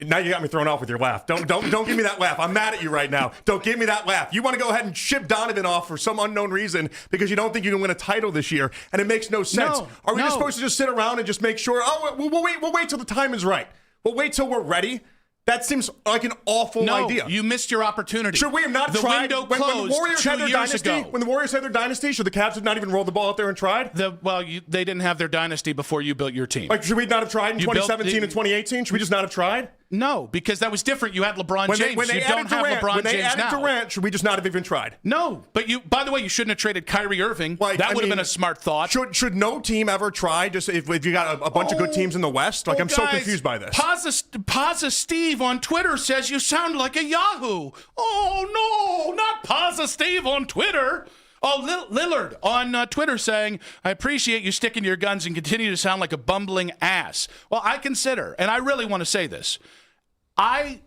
now you got me thrown off with your laugh. Don't give me that laugh. I'm mad at you right now. Don't give me that laugh. You want to go ahead and ship Donovan off for some unknown reason because you don't think you can win a title this year, and it makes no sense. Are we just supposed to just sit around and just make sure? Oh, we'll wait till the time is right. We'll wait till we're ready. That seems like an awful idea. You missed your opportunity. Should we have not the tried? Window when closed the Warriors had their 2 years dynasty, ago. when the Warriors had their dynasty, should the Cavs have not even rolled the ball out there and tried? They didn't have their dynasty before you built your team. Like, should we not have tried in 2017 and 2018? Should we just not have tried? No, because that was different. You had LeBron James. When they you don't have LeBron when they James added now. Durant, should we just not have even tried? No, but by the way, you shouldn't have traded Kyrie Irving. That would have been a smart thought. Should no team ever try? Just if you got a bunch of good teams in the West, I'm so confused by this. Pazza Steve on Twitter says you sound like a Yahoo. Oh no, not Pazza Steve on Twitter. Oh, Lillard on Twitter saying, I appreciate you sticking to your guns and continue to sound like a bumbling ass. Well, I consider, and I really want to say this, I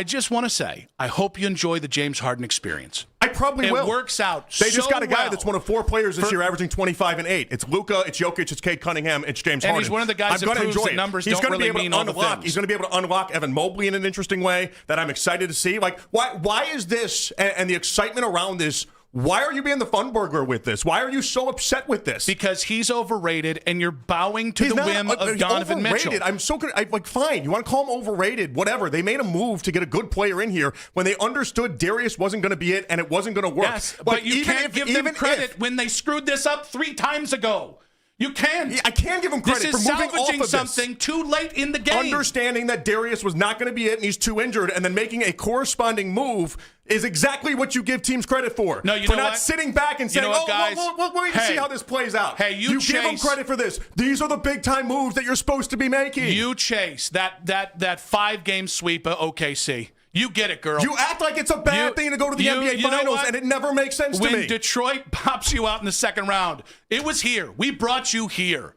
just want to say, I hope you enjoy the James Harden experience. I probably will. It works out They just got a guy well. that's one of 4 players this year averaging 25 and 8. It's Luka, it's Jokic, it's Cade Cunningham, it's James Harden. And he's one of the guys that proves that numbers don't really mean all the things. He's going to be able to unlock Evan Mobley in an interesting way that I'm excited to see. Like, why is this and the excitement around this? Why are you being the fun burglar with this? Why are you so upset with this? Because he's overrated, and you're bowing to the whim of Donovan Mitchell. I'm so good. Fine. You want to call him overrated? Whatever. They made a move to get a good player in here when they understood Darius wasn't going to be it and it wasn't going to work. Yes, but you can't give them credit when they screwed this up 3 times ago. You can't. I can give him credit for moving off of this. Something too late in the game. Understanding that Darius was not going to be it and he's too injured, and then making a corresponding move is exactly what you give teams credit for. No, you for know not what? sting back and saying, guys? We'll wait and see how this plays out. Hey, you give them credit for this. These are the big time moves that you're supposed to be making. You chase that 5-game sweep of OKC. You get it, girl. You act like it's a bad thing to go to the NBA Finals, and it never makes sense to me. When Detroit pops you out in the second round, it was here. We brought you here.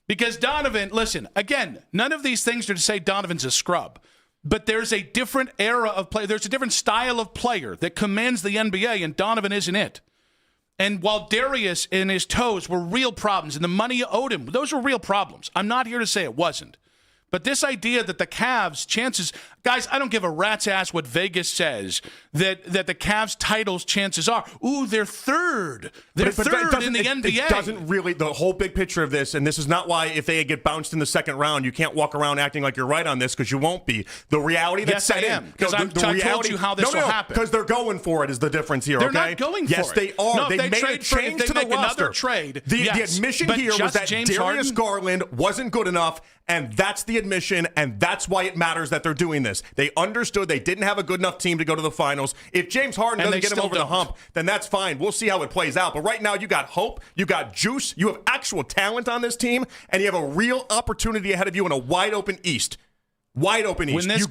Because Donovan, listen, again, none of these things are to say Donovan's a scrub. But there's a different era of play. There's a different style of player that commands the NBA, and Donovan isn't it. And while Darius and his toes were real problems, and the money you owed him, those were real problems. I'm not here to say it wasn't. But this idea that the Cavs' chances, guys, I don't give a rat's ass what Vegas says, that the Cavs' titles chances are. Ooh, they're third. They're third in the NBA. It doesn't really, the whole big picture of this, and this is not why if they get bounced in the second round, you can't walk around acting like you're right on this because you won't be. The reality that's set in. Because I told you how this will happen. Because they're going for it is the difference here, They're okay? not going for it. Yes, they are. No, they made a change to the roster. The admission here was that Darius Garland wasn't good enough, and that's the admission, and that's why it matters that they're doing this. They understood they didn't have a good enough team to go to the finals. If James Harden doesn't get them over the hump, then that's fine. We'll see how it plays out. But right now, you got hope, you got juice, you have actual talent on this team, and you have a real opportunity ahead of you in a wide open East. Wide open East. When this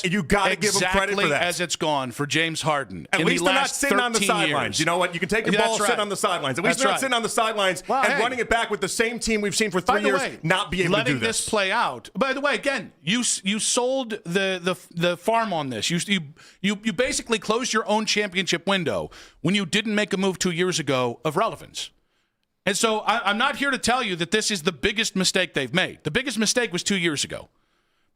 you gotta give them credit for that. As it's gone for James Harden. At least they're not sitting on the sidelines. Years. You know what? You can take your ball, sit on the sidelines. At least they're not sitting on the sidelines and running it back with the same team we've seen for 3 years not be able to do this. Letting this play out. By the way, again, you sold the farm on this. You basically closed your own championship window when you didn't make a move 2 years ago of relevance. And so I'm not here to tell you that this is the biggest mistake they've made. The biggest mistake was 2 years ago.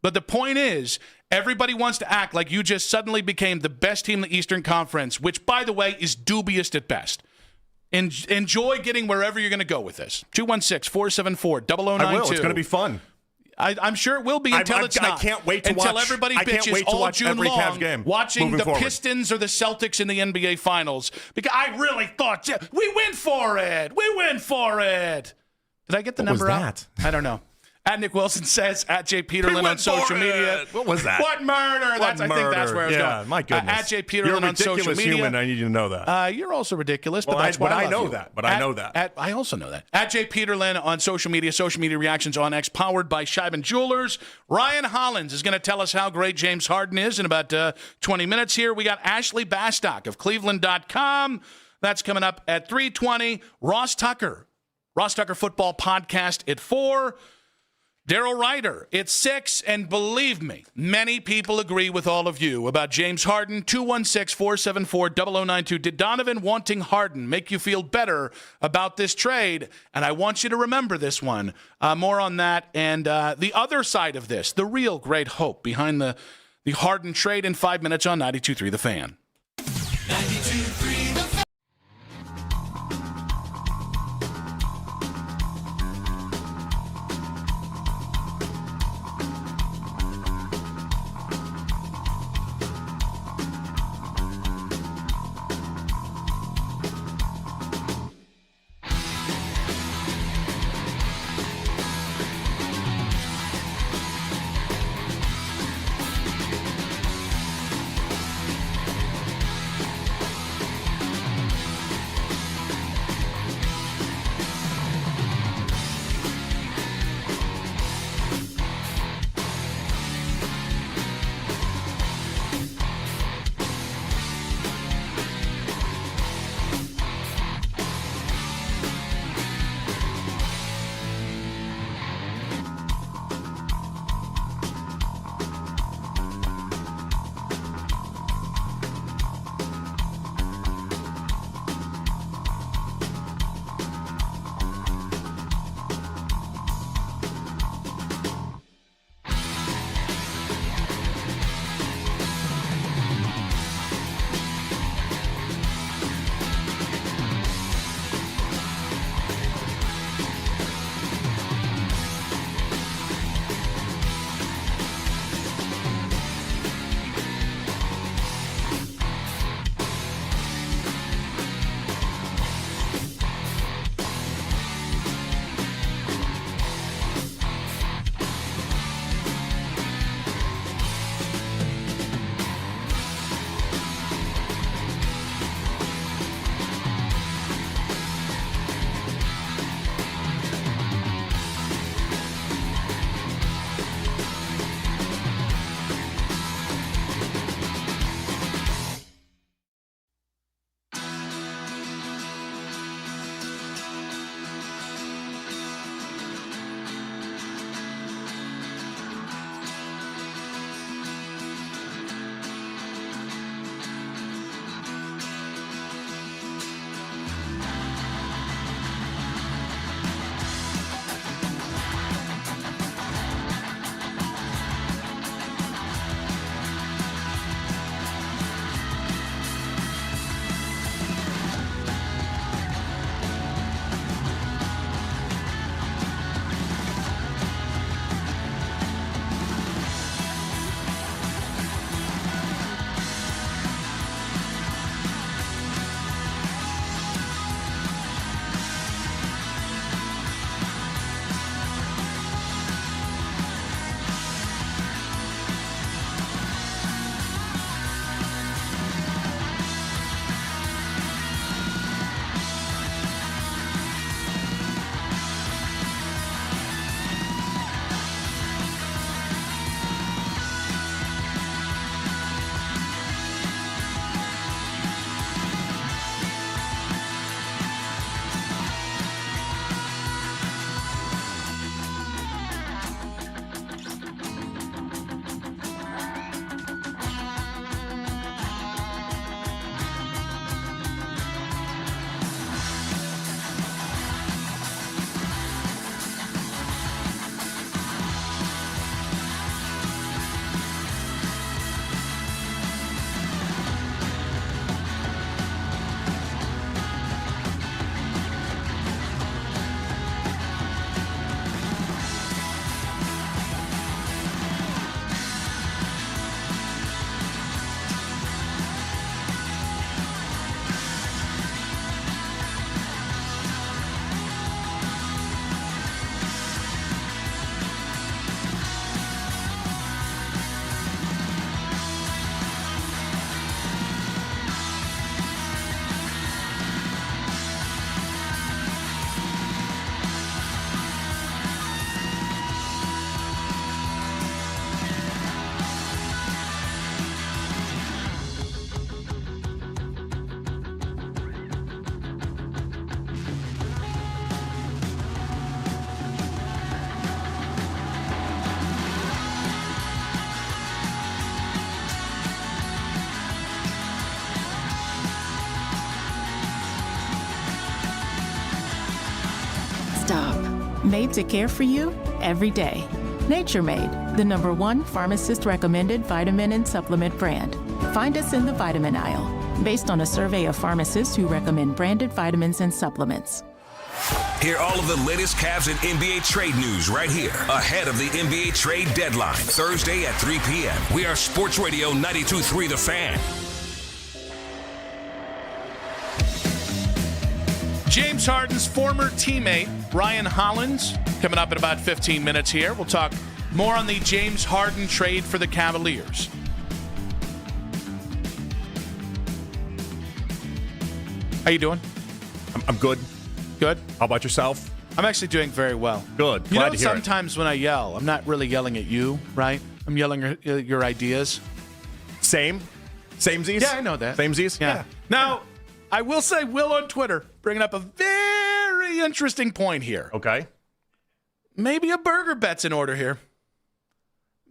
But the point is, everybody wants to act like you just suddenly became the best team in the Eastern Conference, which, by the way, is dubious at best. Enjoy getting wherever you're going to go with this. 216-474-0092. I will. It's going to be fun. I'm sure it will be until it's not. I can't wait to until watch. everybody I can't bitches wait to all watch June every long Cavs game watching the forward. Pistons or the Celtics in the NBA Finals. Because I really thought, we went for it. We went for it. Did I get the number out? I don't know. At Nick Wilson says, at Jay Peterlin on social media. What was that? What murder? I think that's where I was going. My goodness. At Jay Peterlin on social media. Human, I need you to know that. You're also ridiculous, well, but that's why I know love you. that. But I know that. I also know that. At Jay Peterlin on social media reactions on X, powered by Scheiben Jewelers. Ryan Hollins is going to tell us how great James Harden is in about 20 minutes here. We got Ashley Bastock of Cleveland.com. That's coming up at 3:20. Ross Tucker Football Podcast at 4. Daryl Ryder, it's 6, and believe me, many people agree with all of you about James Harden. 216-474-0092. Did Donovan wanting Harden make you feel better about this trade? And I want you to remember this one. More on that and the other side of this, the real great hope behind the Harden trade in 5 minutes on 92.3 The Fan. 92.3 The Fan. stop. Made to care for you every day. Nature Made, the #1 pharmacist recommended vitamin and supplement brand. Find us in the vitamin aisle, based on a survey of pharmacists who recommend branded vitamins and supplements. Hear all of the latest Cavs and NBA trade news right here, ahead of the NBA trade deadline, Thursday at 3 p.m. We are Sports Radio 92.3 The Fan. James Harden's former teammate, Ryan Hollins, coming up in about 15 minutes here. We'll talk more on the James Harden trade for the Cavaliers. How you doing? I'm good. Good. How about yourself? I'm actually doing very well. Good. You Glad know, to hear sometimes when I yell, I'm not really yelling at you, right? I'm yelling at your ideas. Samesies? Yeah, I know that. Samesies? Yeah. Now, I will say Will on Twitter bringing up a very interesting point here. Okay. Maybe a burger bet's in order here.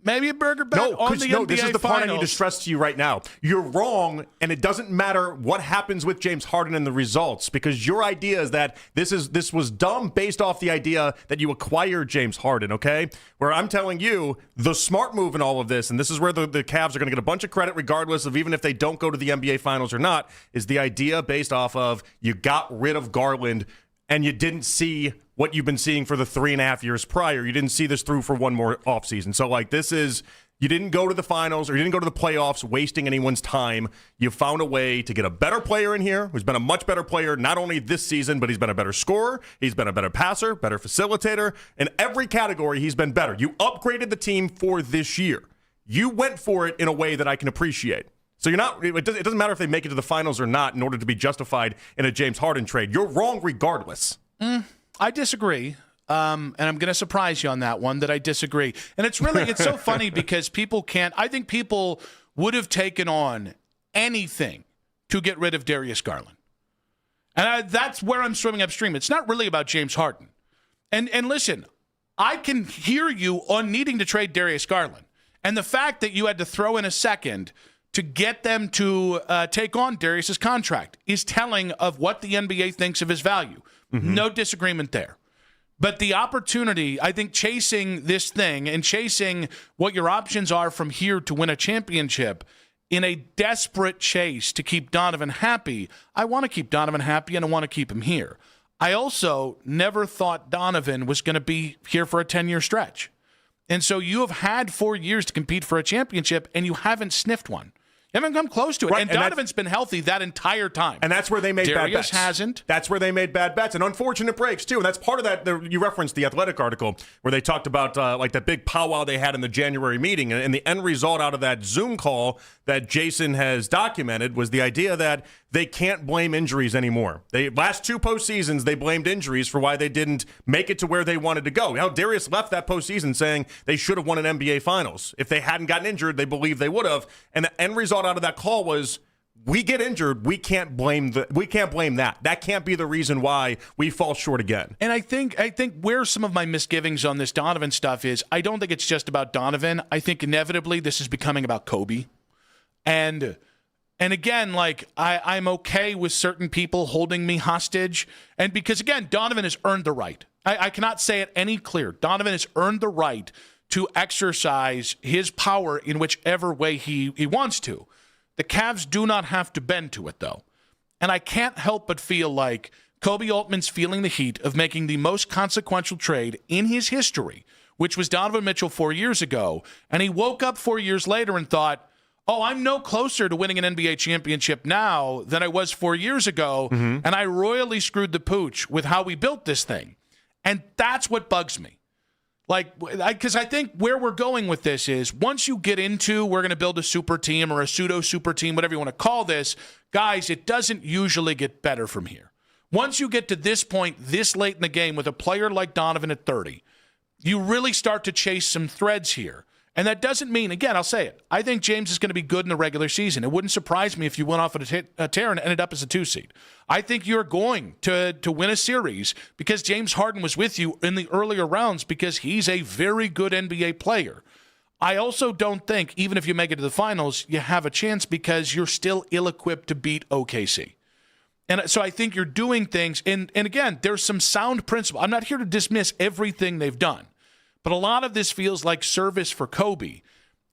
Maybe a burger bet on the NBA this is the Finals. part I need to stress to you right now. You're wrong, and it doesn't matter what happens with James Harden and the results, because your idea is that this was dumb based off the idea that you acquired James Harden, okay? Where I'm telling you, the smart move in all of this, and this is where the Cavs are going to get a bunch of credit regardless of even if they don't go to the NBA Finals or not, is the idea based off of you got rid of Garland and you didn't see what you've been seeing for the 3.5 years prior. You didn't see this through for one more offseason. So, this is, you didn't go to the finals or you didn't go to the playoffs wasting anyone's time. You found a way to get a better player in here who's been a much better player, not only this season, but he's been a better scorer. He's been a better passer, better facilitator. In every category, he's been better. You upgraded the team for this year. You went for it in a way that I can appreciate. So it doesn't matter if they make it to the finals or not in order to be justified in a James Harden trade. You're wrong regardless. I disagree. And I'm going to surprise you on that one, that I disagree. And it's so funny because I think people would have taken on anything to get rid of Darius Garland. And that's where I'm swimming upstream. It's not really about James Harden. And listen, I can hear you on needing to trade Darius Garland. And the fact that you had to throw in a second to get them to take on Darius's contract is telling of what the NBA thinks of his value. Mm-hmm. No disagreement there. But the opportunity, I think, chasing this thing and chasing what your options are from here to win a championship in a desperate chase to keep Donovan happy, I want to keep Donovan happy and I want to keep him here. I also never thought Donovan was going to be here for a 10-year stretch. And so you have had 4 years to compete for a championship and you haven't sniffed one. You haven't come close to it. Right, and Donovan's been healthy that entire time. And that's where they made bad bets. Darius hasn't. That's where they made bad bets and unfortunate breaks, too. And that's part of that. You referenced the Athletic article where they talked about that big powwow they had in the January meeting. And the end result out of that Zoom call that Jason has documented was the idea that they can't blame injuries anymore. Last 2 postseasons, they blamed injuries for why they didn't make it to where they wanted to go. Now, Darius left that postseason saying they should have won an NBA Finals. If they hadn't gotten injured, they believe they would have. And the end result out of that call was, we get injured, we can't blame that. That can't be the reason why we fall short again. And I think where some of my misgivings on this Donovan stuff is, I don't think it's just about Donovan. I think inevitably this is becoming about Kobe. And again, I'm okay with certain people holding me hostage. And because, again, Donovan has earned the right. I cannot say it any clearer. Donovan has earned the right to exercise his power in whichever way he wants to. The Cavs do not have to bend to it, though. And I can't help but feel like Kobe Altman's feeling the heat of making the most consequential trade in his history, which was Donovan Mitchell 4 years ago. And he woke up 4 years later and thought, oh, I'm no closer to winning an NBA championship now than I was 4 years ago, and I royally screwed the pooch with how we built this thing. And that's what bugs me. Because I think where we're going with this is once you get into we're going to build a super team or a pseudo super team, whatever you want to call this, guys, it doesn't usually get better from here. Once you get to this point, this late in the game with a player like Donovan at 30, you really start to chase some threads here. And that doesn't mean, again, I'll say it, I think James is going to be good in the regular season. It wouldn't surprise me if you went off at a tear and ended up as a 2 seed. I think you're going to win a series because James Harden was with you in the earlier rounds because he's a very good NBA player. I also don't think, even if you make it to the finals, you have a chance because you're still ill-equipped to beat OKC. And so I think you're doing things, and again, there's some sound principle. I'm not here to dismiss everything they've done, but a lot of this feels like service for Kobe.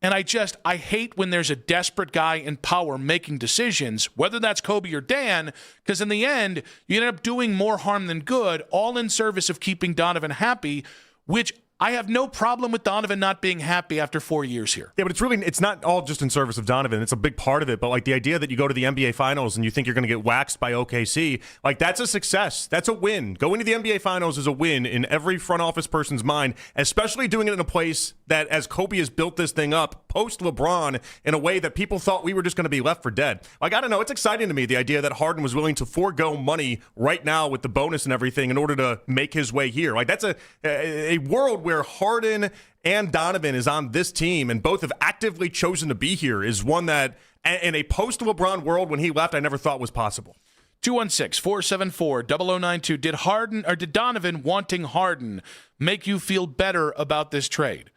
And I hate when there's a desperate guy in power making decisions, whether that's Kobe or Dan, because in the end, you end up doing more harm than good, all in service of keeping Donovan happy, which I have no problem with Donovan not being happy after 4 years here. Yeah, but it's not all just in service of Donovan. It's a big part of it. But like the idea that you go to the NBA Finals and you think you're going to get waxed by OKC, like that's a success. That's a win. Going to the NBA Finals is a win in every front office person's mind, especially doing it in a place that, as Kobe has built this thing up post LeBron in a way that people thought we were just going to be left for dead. Like, I don't know. It's exciting to me, the idea that Harden was willing to forego money right now with the bonus and everything in order to make his way here. Like, that's a world where Harden and Donovan is on this team and both have actively chosen to be here is one that, in a post-LeBron world when he left, I never thought was possible. 216-474-0092. Did Donovan wanting Harden make you feel better about this trade?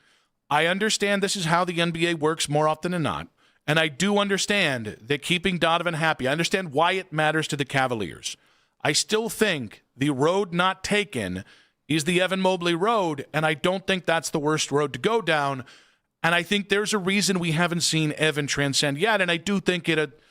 I understand this is how the NBA works more often than not, and I do understand that keeping Donovan happy, I understand why it matters to the Cavaliers. I still think the road not taken is the Evan Mobley road, and I don't think that's the worst road to go down, and I think there's a reason we haven't seen Evan transcend yet, and I do think it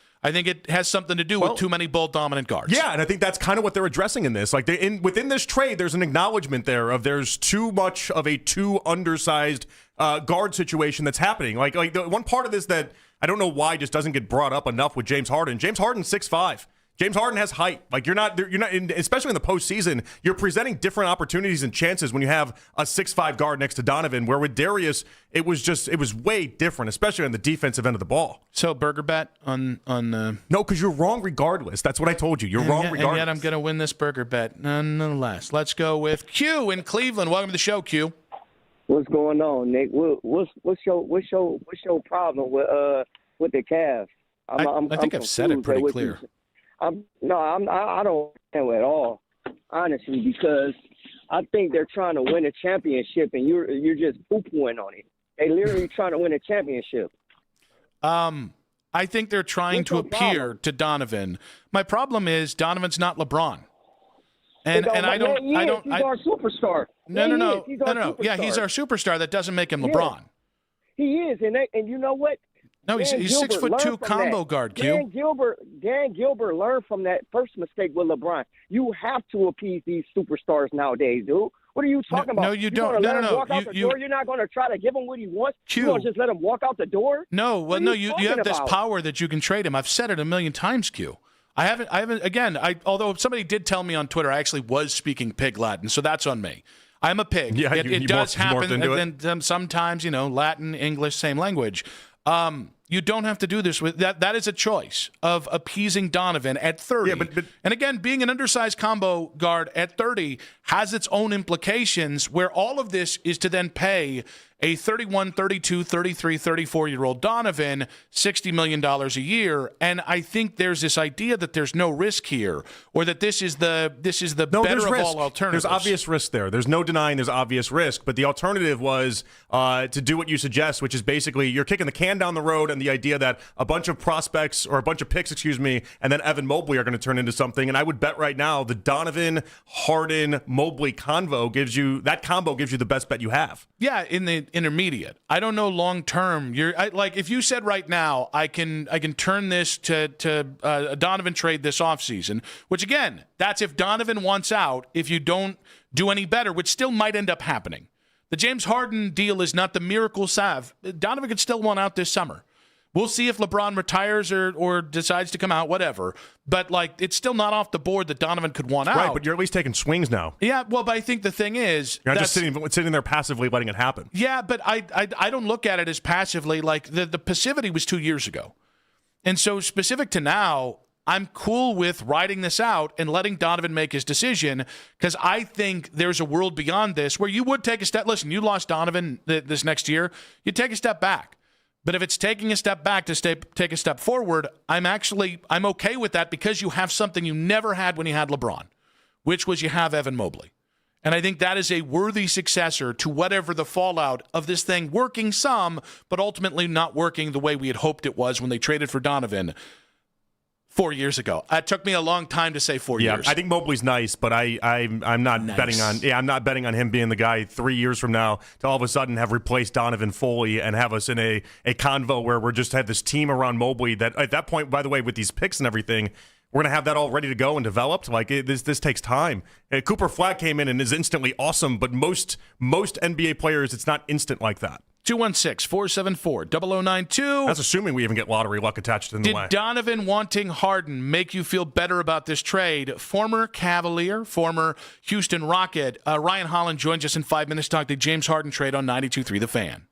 has something to do with too many ball-dominant guards. Yeah, and I think that's kind of what they're addressing in this. Like, within this trade, there's an acknowledgement there of there's too much of a too undersized guard situation that's happening. Like the one part of this that I don't know why just doesn't get brought up enough with James Harden. James Harden's 6'5". James Harden has height. Like you're not, especially in the postseason, you're presenting different opportunities and chances when you have a 6'5" guard next to Donovan. Where with Darius, it was way different, especially on the defensive end of the ball. So burger bet on no, because you're wrong regardless. That's what I told you. You're wrong regardless. And yet I'm going to win this burger bet nonetheless. Let's go with Q in Cleveland. Welcome to the show, Q. What's going on, Nick? What's your problem with the Cavs? I think I've said it pretty clear. I don't understand at all, honestly, because I think they're trying to win a championship, and you're just poo-pooing on it. They literally trying to win a championship. I think they're trying to appear to Donovan. My problem is Donovan's not LeBron. And I don't. He's our superstar. No. Yeah, he's our superstar. That doesn't make him LeBron. He is, and you know what? No, he's 6'2" combo guard, Q. Dan Gilbert learned from that first mistake with LeBron. You have to appease these superstars nowadays, dude. What are you talking about? No, you don't. You're walk out the door? You're not going to try to give him what he wants? You're going to just let him walk out the door? No, you have this power that you can trade him. I've said it a million times, Q. I haven't. Again, although somebody did tell me on Twitter, I actually was speaking pig Latin, so that's on me. I'm a pig. Yeah, it does happen, and then sometimes, Latin, English, same language. You don't have to do this with that. That is a choice of appeasing Donovan at 30. Yeah, but and again, being an undersized combo guard at 30 has its own implications where all of this is to then pay a 31, 32, 33, 34-year-old Donovan $60 million a year. And I think there's this idea that there's no risk here or that this is the better of all alternatives. There's obvious risk there. There's no denying there's obvious risk. But the alternative was to do what you suggest, which is basically you're kicking the can down the road and the idea that a bunch of prospects or a bunch of picks, and then Evan Mobley are going to turn into something. And I would bet right now the Donovan, Harden, Mobley combo gives you the best bet you have. Yeah, in the intermediate. I don't know long term. If you said right now I can turn this to a Donovan trade this offseason, which again, that's if Donovan wants out, if you don't do any better, which still might end up happening. The James Harden deal is not the miracle salve. Donovan could still want out this summer. We'll see if LeBron retires or decides to come out, whatever. But, it's still not off the board that Donovan could want out. Right, but you're at least taking swings now. Yeah, well, but I think the thing is... You're not just sitting there passively letting it happen. Yeah, but I don't look at it as passively. The passivity was 2 years ago. And so specific to now, I'm cool with riding this out and letting Donovan make his decision because I think there's a world beyond this where you would take a step... Listen, you lost Donovan this next year. You take a step back. But if it's taking a step back to take a step forward, I'm okay with that because you have something you never had when you had LeBron, which was you have Evan Mobley. And I think that is a worthy successor to whatever the fallout of this thing working some, but ultimately not working the way we had hoped it was when they traded for Donovan 4 years ago. It took me a long time to say 4 years. Yeah, I think Mobley's nice, but I'm not betting on. Yeah, I'm not betting on him being the guy 3 years from now to all of a sudden have replaced Donovan fully and have us in a convo where we're just had this team around Mobley that at that point, by the way, with these picks and everything, we're going to have that all ready to go and developed. Like this takes time. Cooper Flag came in and is instantly awesome, but most NBA players, it's not instant like that. 216-474-0092. That's assuming we even get lottery luck attached in the way. Did Donovan wanting Harden make you feel better about this trade? Former Cavalier, former Houston Rocket, Ryan Holland joins us in 5 minutes to talk the James Harden trade on 92.3 The Fan.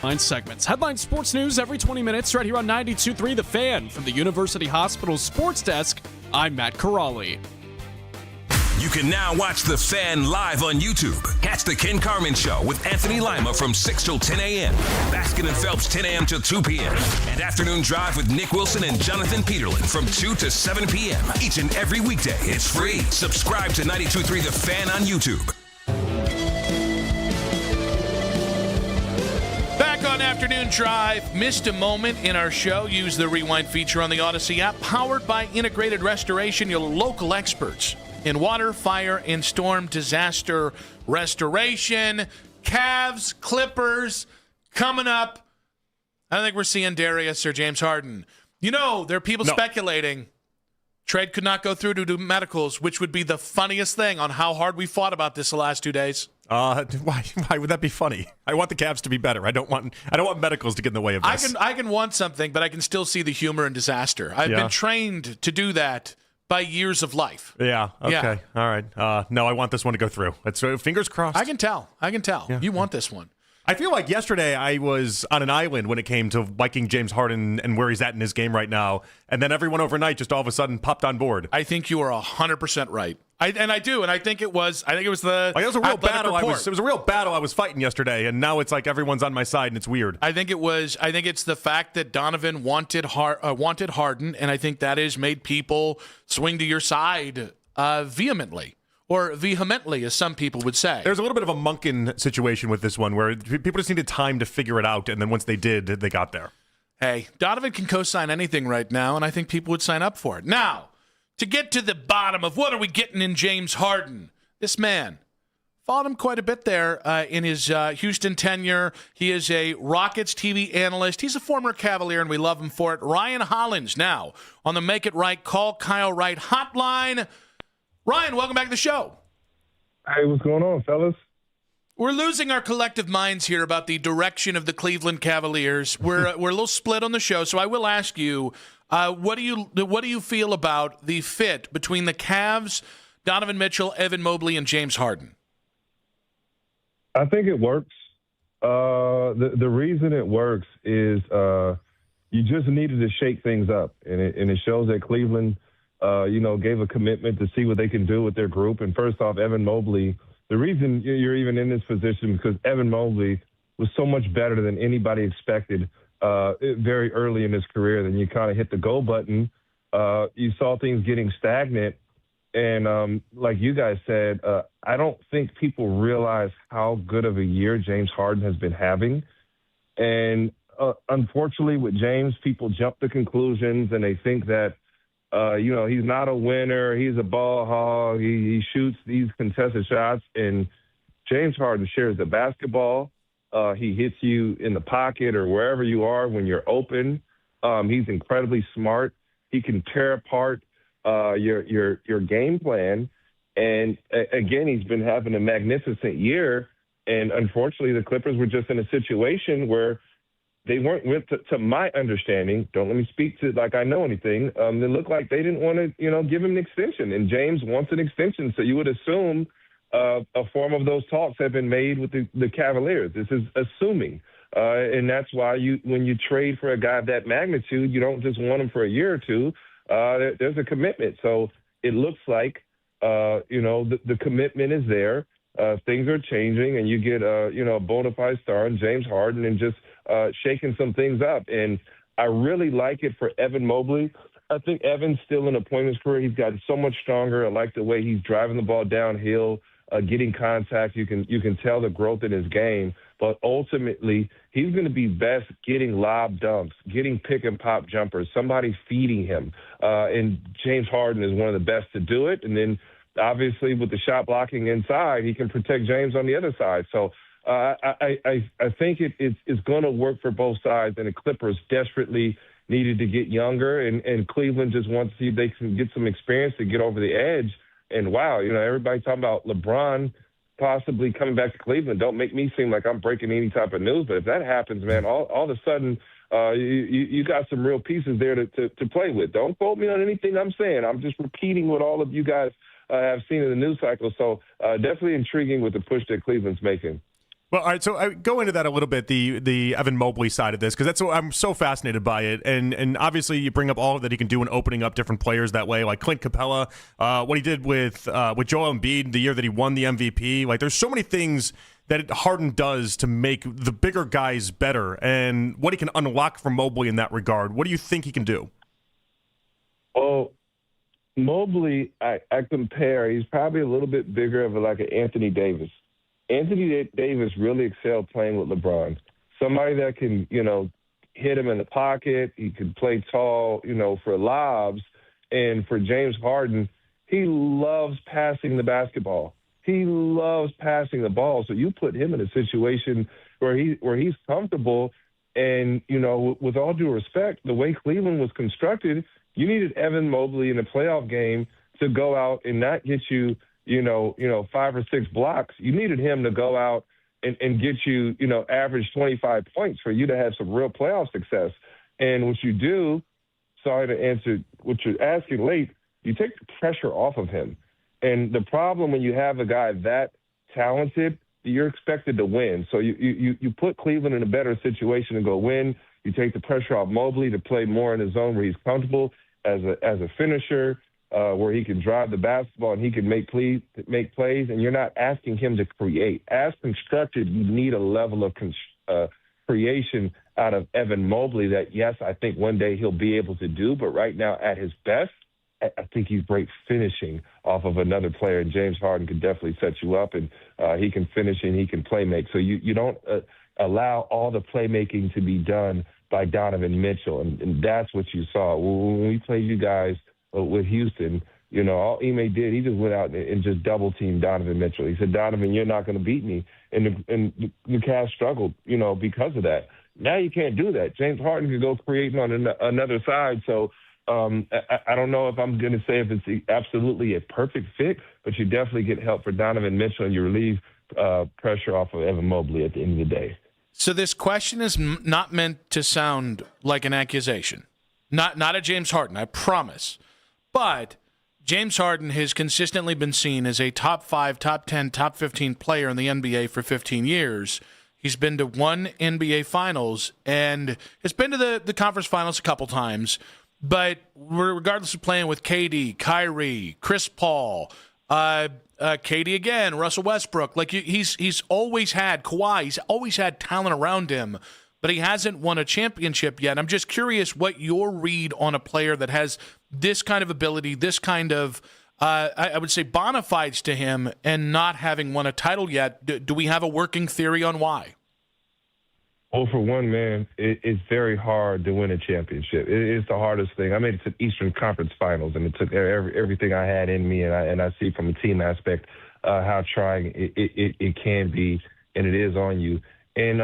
Headline segments. Headline sports news every 20 minutes right here on 92.3 The Fan. From the University Hospital Sports Desk, I'm Matt Corrali. You can now watch The Fan live on YouTube. Catch The Ken Carman Show with Anthony Lima from 6 till 10 a.m. Baskin and Phelps 10 a.m. till 2 p.m. And Afternoon Drive with Nick Wilson and Jonathan Peterlin from 2 to 7 p.m. Each and every weekday. It's free. Subscribe to 92.3 The Fan on YouTube. Back on Afternoon Drive. Missed a moment in our show? Use the Rewind feature on the Odyssey app. Powered by Integrated Restoration, your local experts in water, fire, and storm disaster restoration. Cavs, Clippers, coming up. I don't think we're seeing Darius or James Harden. You know, there are people speculating trade could not go through to do medicals, which would be the funniest thing on how hard we fought about this the last 2 days. Why would that be funny? I want the Cavs to be better. I don't want medicals to get in the way of this. I can want something, but I can still see the humor and disaster. I've been trained to do that by years of life. Yeah. Okay. Yeah. All right. No, I want this one to go through. Let's fingers crossed. I can tell. Yeah. You want this one. I feel like yesterday I was on an island when it came to liking James Harden and where he's at in his game right now, and then everyone overnight just all of a sudden popped on board. I think you are 100% right. I think it was the. It was a real battle. It was a real battle I was fighting yesterday, and now it's like everyone's on my side, and it's weird. I think it's the fact that Donovan wanted Harden, and I think that has made people swing to your side vehemently. Or vehemently, as some people would say. There's a little bit of a Monkin situation with this one where people just needed time to figure it out, and then once they did, they got there. Hey, Donovan can co-sign anything right now, and I think people would sign up for it. Now, to get to the bottom of what are we getting in James Harden, this man, followed him quite a bit there in his Houston tenure. He is a Rockets TV analyst. He's a former Cavalier, and we love him for it. Ryan Hollins now on the Make It Right, Call Kyle Wright hotline. Ryan, welcome back to the show. Hey, what's going on, fellas? We're losing our collective minds here about the direction of the Cleveland Cavaliers. We're a little split on the show, so I will ask you, what do you feel about the fit between the Cavs, Donovan Mitchell, Evan Mobley, and James Harden? I think it works. The reason it works is you just needed to shake things up, and it shows that Cleveland gave a commitment to see what they can do with their group. And first off, Evan Mobley, the reason you're even in this position because Evan Mobley was so much better than anybody expected very early in his career. Then you kind of hit the go button. You saw things getting stagnant. And like you guys said, I don't think people realize how good of a year James Harden has been having. And unfortunately with James, people jump to conclusions and they think that, he's not a winner. He's a ball hog. He shoots these contested shots. And James Harden shares the basketball. He hits you in the pocket or wherever you are when you're open. He's incredibly smart. He can tear apart your game plan. And again, he's been having a magnificent year. And unfortunately, the Clippers were just in a situation where they weren't, to my understanding, don't let me speak to like I know anything, it looked like they didn't want to, give him an extension. And James wants an extension. So you would assume a form of those talks have been made with the Cavaliers. This is assuming. And that's why when you trade for a guy of that magnitude, you don't just want him for a year or two. There's a commitment. So it looks like, the commitment is there. Things are changing, and you get a bona fide star in James Harden and just shaking some things up. And I really like it for Evan Mobley. I think Evan's still in a point in his career. He's gotten so much stronger. I like the way he's driving the ball downhill, getting contact. You can tell the growth in his game. But ultimately, he's going to be best getting lob dunks, getting pick and pop jumpers, somebody feeding him. And James Harden is one of the best to do it. And then obviously with the shot blocking inside, he can protect James on the other side. So I think it's going to work for both sides. And the Clippers desperately needed to get younger, and Cleveland just wants to see if they can get some experience to get over the edge. And wow, everybody talking about LeBron possibly coming back to Cleveland. Don't make me seem like I'm breaking any type of news, but if that happens, man, all of a sudden you got some real pieces there to play with. Don't quote me on anything I'm saying. I'm just repeating what all of you guys have seen in the news cycle. So definitely intriguing with the push that Cleveland's making. Well, all right. So I go into that a little bit, the Evan Mobley side of this, because that's what I'm so fascinated by it. And obviously you bring up all that he can do in opening up different players that way, like Clint Capella, what he did with Joel Embiid the year that he won the MVP. Like, there's so many things that Harden does to make the bigger guys better, and what he can unlock from Mobley in that regard. What do you think he can do? Well, Mobley, I compare. He's probably a little bit bigger of like an Anthony Davis. Anthony Davis really excelled playing with LeBron. Somebody that can, hit him in the pocket. He can play tall, for lobs. And for James Harden, he loves passing the basketball. He loves passing the ball. So you put him in a situation where he's comfortable. And, with all due respect, the way Cleveland was constructed, you needed Evan Mobley in a playoff game to go out and not get you, 5 or 6 blocks. You needed him to go out and get you, average 25 points for you to have some real playoff success. And what you do, sorry to answer what you're asking late, you take the pressure off of him. And the problem when you have a guy that talented, you're expected to win. So you put Cleveland in a better situation to go win. You take the pressure off Mobley to play more in his zone where he's comfortable as a finisher, where he can drive the basketball and he can make plays, and you're not asking him to create. As constructed, you need a level of creation out of Evan Mobley that, yes, I think one day he'll be able to do, but right now at his best, I think he's great finishing off of another player, and James Harden could definitely set you up, and he can finish and he can play make. So you don't allow all the playmaking to be done by Donovan Mitchell, and that's what you saw. When we played you guys with Houston, all Ime did, he just went out and just double-teamed Donovan Mitchell. He said, Donovan, you're not going to beat me. And the Cavs struggled, because of that. Now you can't do that. James Harden could go creating on another side, so I don't know if I'm going to say if it's absolutely a perfect fit, but you definitely get help for Donovan Mitchell, and you relieve pressure off of Evan Mobley at the end of the day. So this question is not meant to sound like an accusation. Not at James Harden, I promise. But James Harden has consistently been seen as a top 5, top 10, top 15 player in the NBA for 15 years. He's been to one NBA Finals and has been to the conference finals a couple times. But regardless of playing with KD, Kyrie, Chris Paul, KD again, Russell Westbrook, like he's always had Kawhi. He's always had talent around him, but he hasn't won a championship yet. I'm just curious what your read on a player that has this kind of ability, this kind of, I would say, bona fides to him, and not having won a title yet. Do we have a working theory on why? Well, for one, man, it's very hard to win a championship. It's the hardest thing. I made it to the Eastern Conference Finals, and it took everything I had in me, and I see from a team aspect how trying it can be, and it is on you. And,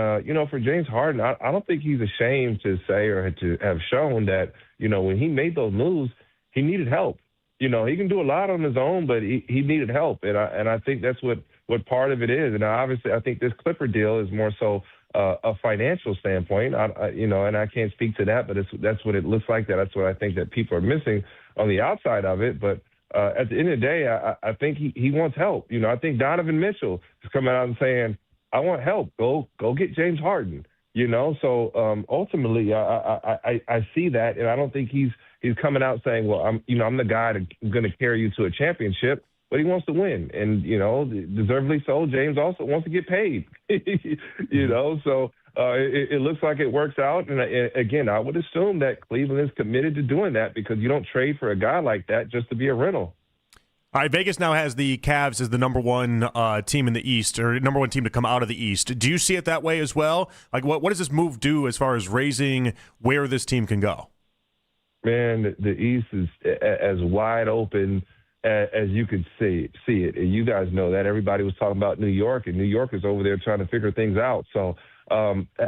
for James Harden, I don't think he's ashamed to say or to have shown that, when he made those moves, he needed help. He can do a lot on his own, but he needed help, and I think that's what part of it is. And obviously, I think this Clipper deal is more so a financial standpoint, and I can't speak to that, but that's what it looks like. That's what I think that people are missing on the outside of it. But at the end of the day, I think he wants help. I think Donovan Mitchell is coming out and saying, I want help. Go get James Harden. So ultimately, I see that, and I don't think he's coming out saying, well, I'm the guy going to carry you to a championship. But he wants to win, and deservedly so. James also wants to get paid, So it looks like it works out. And again, I would assume that Cleveland is committed to doing that, because you don't trade for a guy like that just to be a rental. All right, Vegas now has the Cavs as the number one team in the East, or number one team to come out of the East. Do you see it that way as well? Like, what does this move do as far as raising where this team can go? Man, the East is as wide open as you could see it. And you guys know that. Everybody was talking about New York, and New York is over there trying to figure things out. So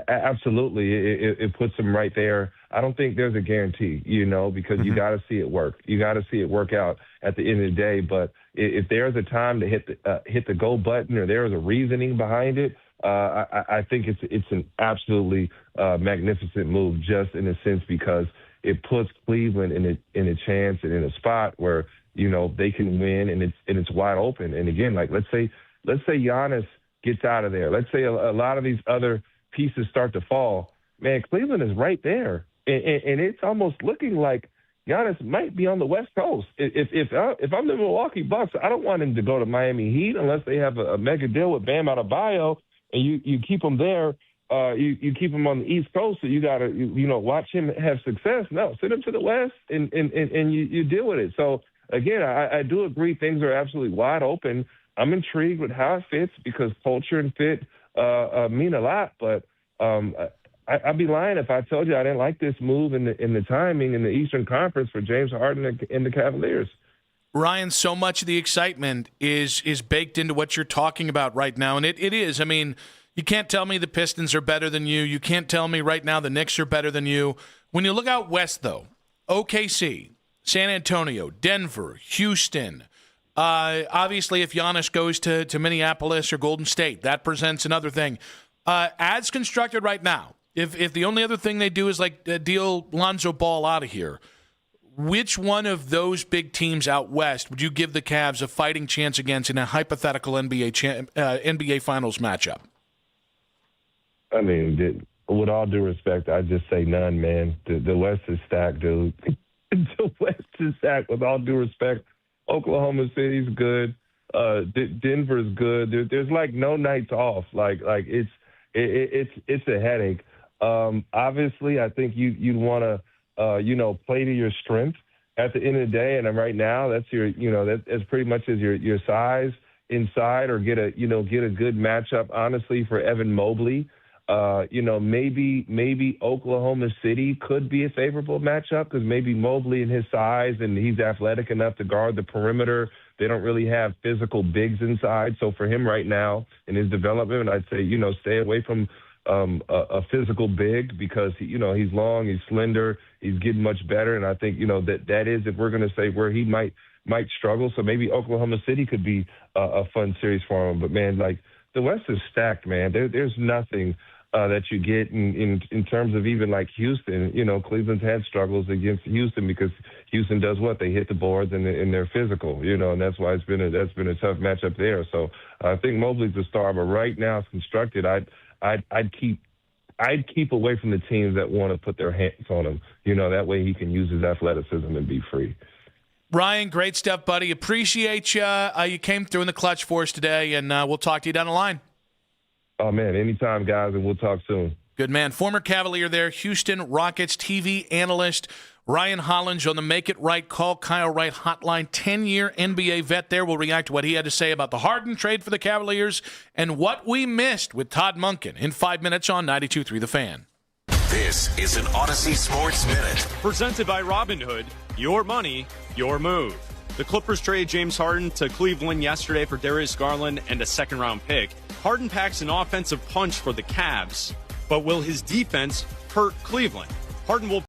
absolutely, it puts them right there. I don't think there's a guarantee, because you got to see it work. You got to see it work out at the end of the day. But if there's a time to hit the go button, or there is a reasoning behind it, I think it's an absolutely magnificent move, just in a sense, because it puts Cleveland in a chance and in a spot where they can win, and it's wide open. And again, like let's say Giannis gets out of there. Let's say a lot of these other pieces start to fall. Man, Cleveland is right there. And it's almost looking like Giannis might be on the West Coast. If I'm the Milwaukee Bucks, I don't want him to go to Miami Heat unless they have a mega deal with Bam Adebayo, and you keep him there. You keep him on the East Coast, so you got to watch him have success. No, send him to the West and you deal with it. So again, I do agree things are absolutely wide open. I'm intrigued with how it fits because culture and fit mean a lot. But I'd be lying if I told you I didn't like this move in the timing in the Eastern Conference for James Harden and the Cavaliers. Ryan, so much of the excitement is baked into what you're talking about right now, and it is. I mean, you can't tell me the Pistons are better than you. You can't tell me right now the Knicks are better than you. When you look out west, though, OKC, San Antonio, Denver, Houston. Obviously, if Giannis goes to Minneapolis or Golden State, that presents another thing. As constructed right now, if the only other thing they do is deal Lonzo Ball out of here, which one of those big teams out west would you give the Cavs a fighting chance against in a hypothetical NBA Finals matchup? I mean, with all due respect, I just say none, man. The West is stacked, dude. The West is stacked. With all due respect, Oklahoma City's good. Denver's good. There's no nights off. It's a headache. Obviously, I think you'd want to play to your strength at the end of the day. And right now, that's that's pretty much as your size inside, or get a good matchup. Honestly, for Evan Mobley. Maybe Oklahoma City could be a favorable matchup because maybe Mobley and his size, and he's athletic enough to guard the perimeter. They don't really have physical bigs inside. So for him right now in his development, I'd say, stay away from a physical big because, he's long, he's slender, he's getting much better. And I think, that is, if we're going to say where he might struggle. So maybe Oklahoma City could be a fun series for him. But, man, the West is stacked, man. There's nothing that you get in terms of even Houston. Cleveland's had struggles against Houston because Houston does what? They hit the boards and they're physical, and that's why that's been a tough matchup there. So I think Mobley's the star, but right now it's constructed. I'd keep away from the teams that want to put their hands on him. That way he can use his athleticism and be free. Ryan, great stuff, buddy. Appreciate you. You came through in the clutch for us today, and we'll talk to you down the line. Oh, man, anytime, guys, and we'll talk soon. Good man. Former Cavalier there, Houston Rockets TV analyst Ryan Hollins on the Make It Right, Call Kyle Wright hotline. 10-year NBA vet there. We'll react to what he had to say about the Harden trade for the Cavaliers and what we missed with Todd Monkin in 5 minutes on 92.3 The Fan. This is an Odyssey Sports Minute. Presented by Robinhood. Your money, your move. The Clippers traded James Harden to Cleveland yesterday for Darius Garland and a second-round pick. Harden packs an offensive punch for the Cavs, but will his defense hurt Cleveland? Harden will...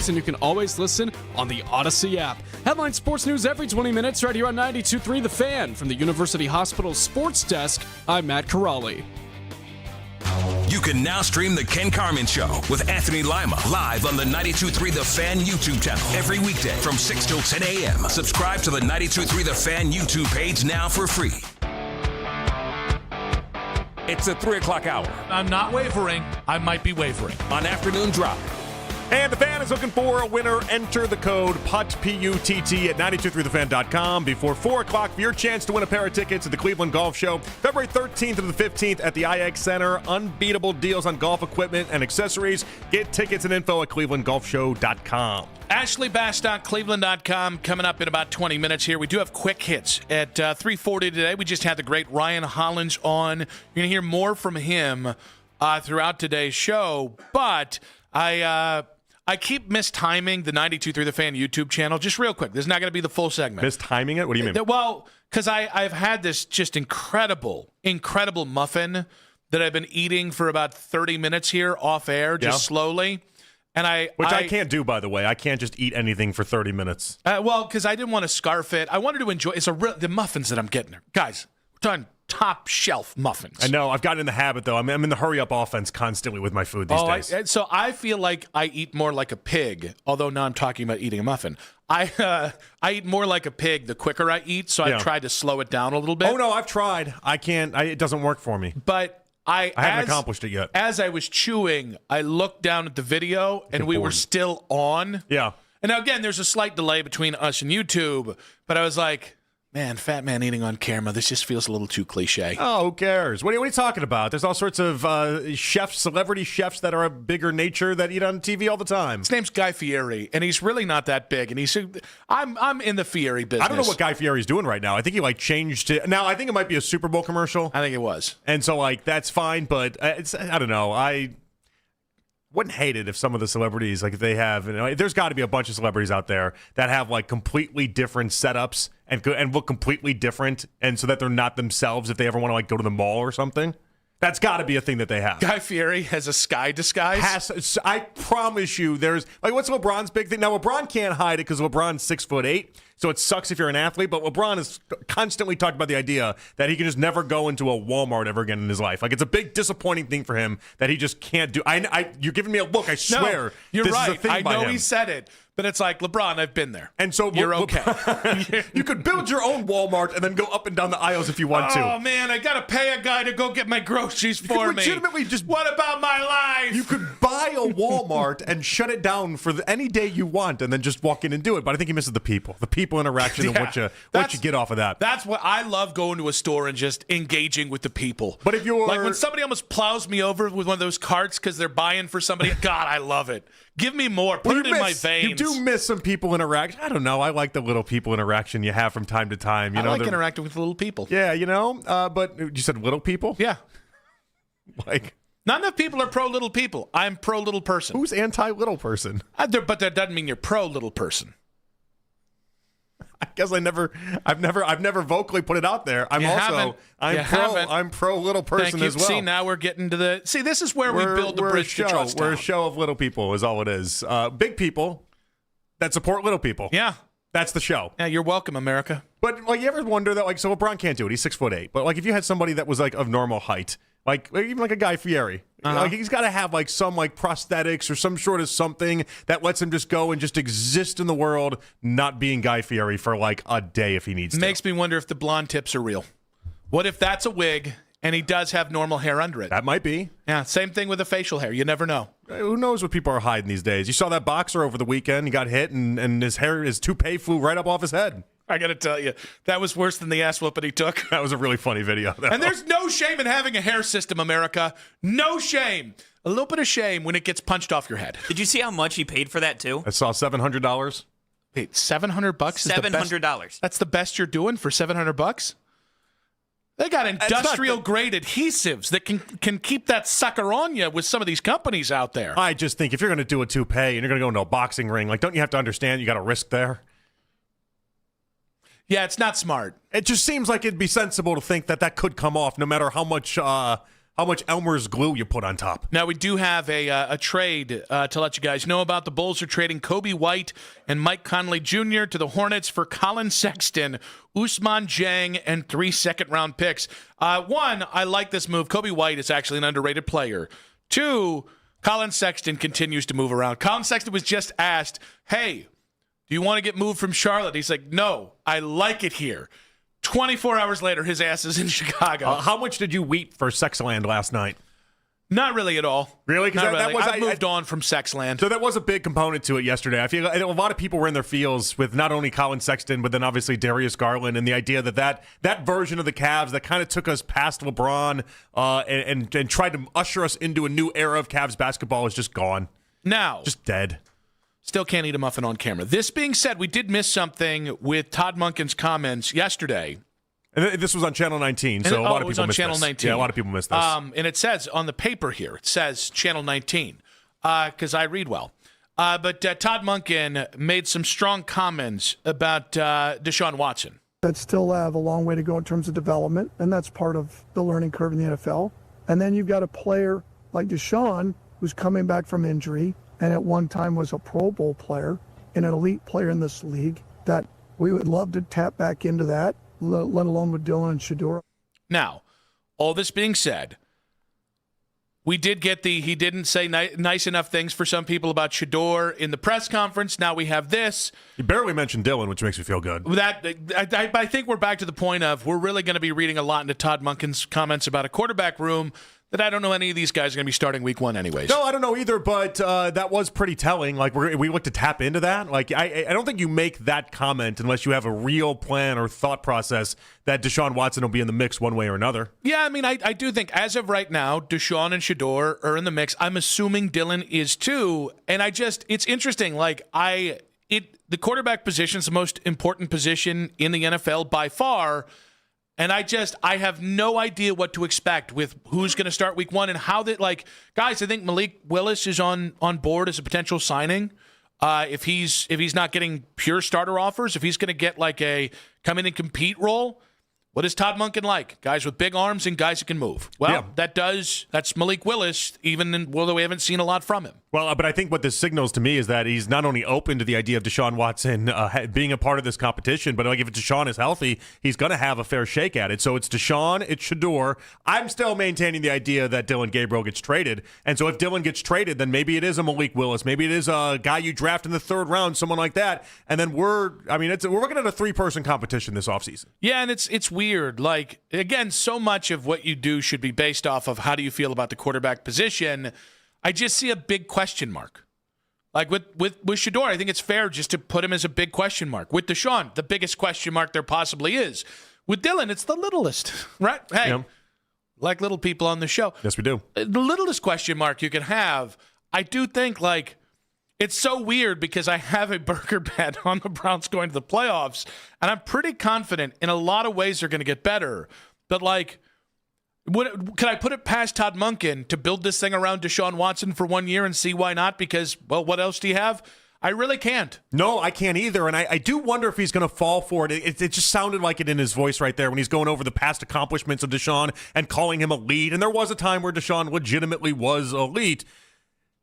shows, and you can always listen on the Odyssey app. Headline sports news every 20 minutes right here on 92.3 The Fan. From the University Hospital Sports Desk, I'm Matt Corrali. You can now stream The Ken Carman Show with Anthony Lima live on the 92.3 The Fan YouTube channel every weekday from 6 till 10 a.m. Subscribe to the 92.3 The Fan YouTube page now for free. It's the 3 o'clock hour. I'm not wavering. I might be wavering. On Afternoon Drive. And The Fan is looking for a winner. Enter the code PUTT, P-U-T-T, at 923thefan.com before 4 o'clock for your chance to win a pair of tickets to the Cleveland Golf Show, February 13th to the 15th at the IX Center. Unbeatable deals on golf equipment and accessories. Get tickets and info at clevelandgolfshow.com. AshleyBass.cleveland.com coming up in about 20 minutes here. We do have quick hits at 3:40 today. We just had the great Ryan Hollins on. You're going to hear more from him throughout today's show, but I keep mistiming the 92.3 The Fan YouTube channel. Just real quick, this is not going to be the full segment. Mistiming it? What do you mean? Well, because I've had this just incredible muffin that I've been eating for about 30 minutes here off air, just slowly. And I can't do, by the way. I can't just eat anything for 30 minutes. Well, because I didn't want to scarf it. I wanted to enjoy. The muffins that I'm getting there, guys. We're talking top shelf muffins. I know. I've gotten in the habit, though. I'm in the hurry up offense constantly with my food these days. So I feel like I eat more like a pig. Although now I'm talking about eating a muffin. I eat more like a pig the quicker I eat. So I've tried to slow it down a little bit. Oh no, I've tried. I can't. It doesn't work for me. But I haven't accomplished it yet. As I was chewing, I looked down at the video, and we were still on. Yeah. And now, again, there's a slight delay between us and YouTube, but I was like, man, fat man eating on camera, this just feels a little too cliche. Oh, who cares? What are you talking about? There's all sorts of celebrity chefs that are of bigger nature that eat on TV all the time. His name's Guy Fieri, and he's really not that big. And I'm in the Fieri business. I don't know what Guy Fieri's doing right now. I think he changed it. Now, I think it might be a Super Bowl commercial. I think it was. And so that's fine, but I don't know. I wouldn't hate it if some of the celebrities, if they have, there's got to be a bunch of celebrities out there that have completely different setups and look completely different, and so that they're not themselves if they ever want to go to the mall or something. That's got to be a thing that they have. Guy Fieri has a sky disguise. I promise you, there's what's LeBron's big thing? Now LeBron can't hide it because LeBron's 6'8", so it sucks if you're an athlete. But LeBron has constantly talked about the idea that he can just never go into a Walmart ever again in his life. It's a big disappointing thing for him that he just can't do. You're giving me a look. I swear, no, you're this right. is a thing I by know him. he said it. But it's like, LeBron, I've been there. And so you're okay. You could build your own Walmart and then go up and down the aisles if you want to. Oh, man, I got to pay a guy to go get my groceries for me. Legitimately just... What about my life? You could buy a Walmart and shut it down for any day you want and then just walk in and do it. But I think he misses the people interaction and what you get off of that. That's what I love, going to a store and just engaging with the people. But if you're... when somebody almost plows me over with one of those carts because they're buying for somebody, God, I love it. Give me more. Put it in my veins. You do miss some people interaction. I don't know. I like the little people interaction you have from time to time. I like interacting with little people. Yeah, but you said little people? Yeah. Not enough people are pro little people. I'm pro little person. Who's anti little person? But that doesn't mean you're pro little person. I guess I've never vocally put it out there. I'm pro little person as well. See, now we're getting to this is where we build the bridge to trust. We're a show of little people is all it is. Big people that support little people. Yeah. That's the show. Yeah, you're welcome, America. But you ever wonder that so LeBron can't do it. He's 6'8". But if you had somebody that was of normal height, even a Guy Fieri, he's got to have some prosthetics or some sort of something that lets him just go and just exist in the world, not being Guy Fieri for a day if he needs to. Makes me wonder if the blonde tips are real. What if that's a wig and he does have normal hair under it? That might be. Yeah, same thing with the facial hair. You never know. Who knows what people are hiding these days? You saw that boxer over the weekend. He got hit and his toupee flew right up off his head. I got to tell you, that was worse than the ass whooping he took. That was a really funny video, though. And there's no shame in having a hair system, America. No shame. A little bit of shame when it gets punched off your head. Did you see how much he paid for that, too? I saw $700. Wait, $700? $700. That's the best you're doing for $700? They got industrial-grade adhesives that can keep that sucker on you with some of these companies out there. I just think if you're going to do a toupee and you're going to go into a boxing ring, don't you have to understand you got a risk there? Yeah, it's not smart. It just seems like it'd be sensible to think that could come off no matter how much how much Elmer's glue you put on top. Now, we do have a trade to let you guys know about. The Bulls are trading Kobe White and Mike Conley Jr. to the Hornets for Colin Sexton, Ousmane Dieng, and 3 second-round picks. One, I like this move. Kobe White is actually an underrated player. 2, Colin Sexton continues to move around. Colin Sexton was just asked, hey, do you want to get moved from Charlotte? He's like, no, I like it here. 24 hours later, his ass is in Chicago. How much did you weep for Sexland last night? Not really at all. Really? Because that was I moved on from Sexland. So that was a big component to it yesterday. I feel like a lot of people were in their feels with not only Colin Sexton, but then obviously Darius Garland, and the idea that version of the Cavs that kind of took us past LeBron and tried to usher us into a new era of Cavs basketball is just gone. Now, just dead. Still can't eat a muffin on camera. This being said, we did miss something with Todd Monkin's comments yesterday. And this was on Channel 19, so a lot of people missed Channel this. 19. Yeah, a lot of people missed this. And it says on the paper here, it says Channel 19, because I read well. But Todd Monkin made some strong comments about Deshaun Watson. That still have a long way to go in terms of development, and that's part of the learning curve in the NFL. And then you've got a player like Deshaun who's coming back from injury and at one time was a Pro Bowl player and an elite player in this league that we would love to tap back into that, let alone with Dylan and Shador. Now, all this being said, we did get he didn't say nice enough things for some people about Shador in the press conference. Now we have this. You barely mentioned Dylan, which makes me feel good. I think we're back to the point of we're really going to be reading a lot into Todd Monkin's comments about a quarterback room that I don't know any of these guys are going to be starting week 1 anyways. No, I don't know either, but that was pretty telling. Like, we look to tap into that. Like, I don't think you make that comment unless you have a real plan or thought process that Deshaun Watson will be in the mix one way or another. Yeah, I mean, I do think as of right now, Deshaun and Shador are in the mix. I'm assuming Dylan is too. And it's interesting. Like, the quarterback position is the most important position in the NFL by far. And I have no idea what to expect with who's going to start week 1 and how guys, I think Malik Willis is on board as a potential signing. If he's not getting pure starter offers, if he's going to get like a come in and compete role. What is Todd Monkin like? Guys with big arms and guys who can move. Well, yeah. That's Malik Willis, although we haven't seen a lot from him. Well, but I think what this signals to me is that he's not only open to the idea of Deshaun Watson being a part of this competition, but like if Deshaun is healthy, he's going to have a fair shake at it. So it's Deshaun, it's Shador. I'm still maintaining the idea that Dylan Gabriel gets traded. And so if Dylan gets traded, then maybe it is a Malik Willis. Maybe it is a guy you draft in the 3rd round, someone like that. And then we're looking at a 3-person competition this offseason. Yeah, and it's weird. Like, again, so much of what you do should be based off of how do you feel about the quarterback position. I just see a big question mark. Like with Shador, I think it's fair just to put him as a big question mark. With Deshaun, the biggest question mark there possibly is. With Dylan, it's the littlest, right? Hey, like little people on the show. Yes, we do. The littlest question mark you can have. I do think, like, it's so weird because I have a burger bet on the Browns going to the playoffs, and I'm pretty confident in a lot of ways they're going to get better. But, like, could I put it past Todd Monkin to build this thing around Deshaun Watson for 1 year and see why not? Because, well, what else do you have? I really can't. No, I can't either. And I do wonder if he's going to fall for it. It just sounded like it in his voice right there when he's going over the past accomplishments of Deshaun and calling him elite. And there was a time where Deshaun legitimately was elite.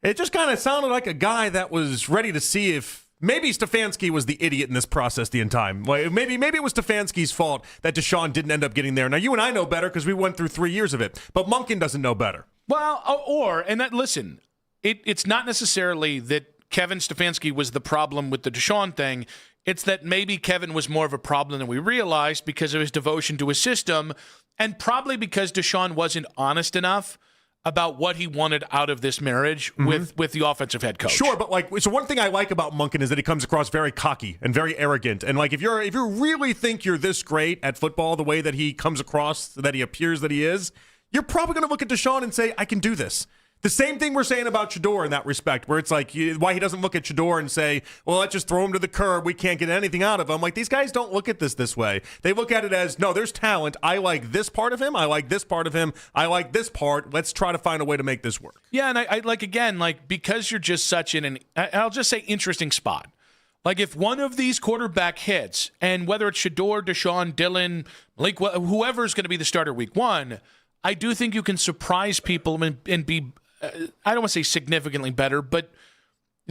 It just kind of sounded like a guy that was ready to see if maybe Stefanski was the idiot in this process the entire time. Like maybe it was Stefanski's fault that Deshaun didn't end up getting there. Now, you and I know better because we went through 3 years of it. But Monkin doesn't know better. Well, listen, it's not necessarily that Kevin Stefanski was the problem with the Deshaun thing. It's that maybe Kevin was more of a problem than we realized because of his devotion to his system and probably because Deshaun wasn't honest enough about what he wanted out of this marriage with the offensive head coach. Sure, but so one thing I like about Monkin is that he comes across very cocky and very arrogant. And like if you really think you're this great at football the way that he comes across, that he appears that he is, you're probably going to look at Deshaun and say, I can do this. The same thing we're saying about Shador in that respect, where it's like why he doesn't look at Shador and say, well, let's just throw him to the curb. We can't get anything out of him. Like, these guys don't look at this way. They look at it as, no, there's talent. I like this part of him. I like this part of him. I like this part. Let's try to find a way to make this work. Yeah, and I like, again, like, because you're just such in an, I'll just say interesting spot. Like, if one of these quarterback hits, and whether it's Shador, Deshaun, Dylan, Malik, whoever's going to be the starter week 1, I do think you can surprise people and be, I don't want to say significantly better, but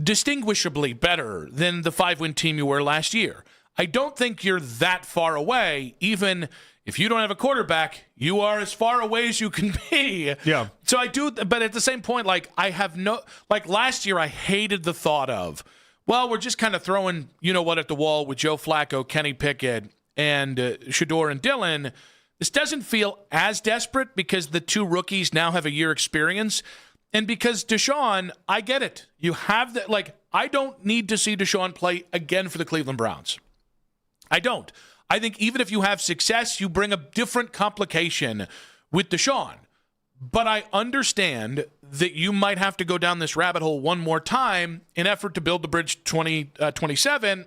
distinguishably better than the 5-win team you were last year. I don't think you're that far away. Even if you don't have a quarterback, you are as far away as you can be. Yeah. So I do, but at the same point, like I have no, like last year I hated the thought of, well, we're just kind of throwing, you know what, at the wall with Joe Flacco, Kenny Pickett, and Shador and Dillon. This doesn't feel as desperate because the two rookies now have a year experience. And because Deshaun, I get it. You have that, like, I don't need to see Deshaun play again for the Cleveland Browns. I don't. I think even if you have success, you bring a different complication with Deshaun. But I understand that you might have to go down this rabbit hole one more time in effort to build the bridge 2027,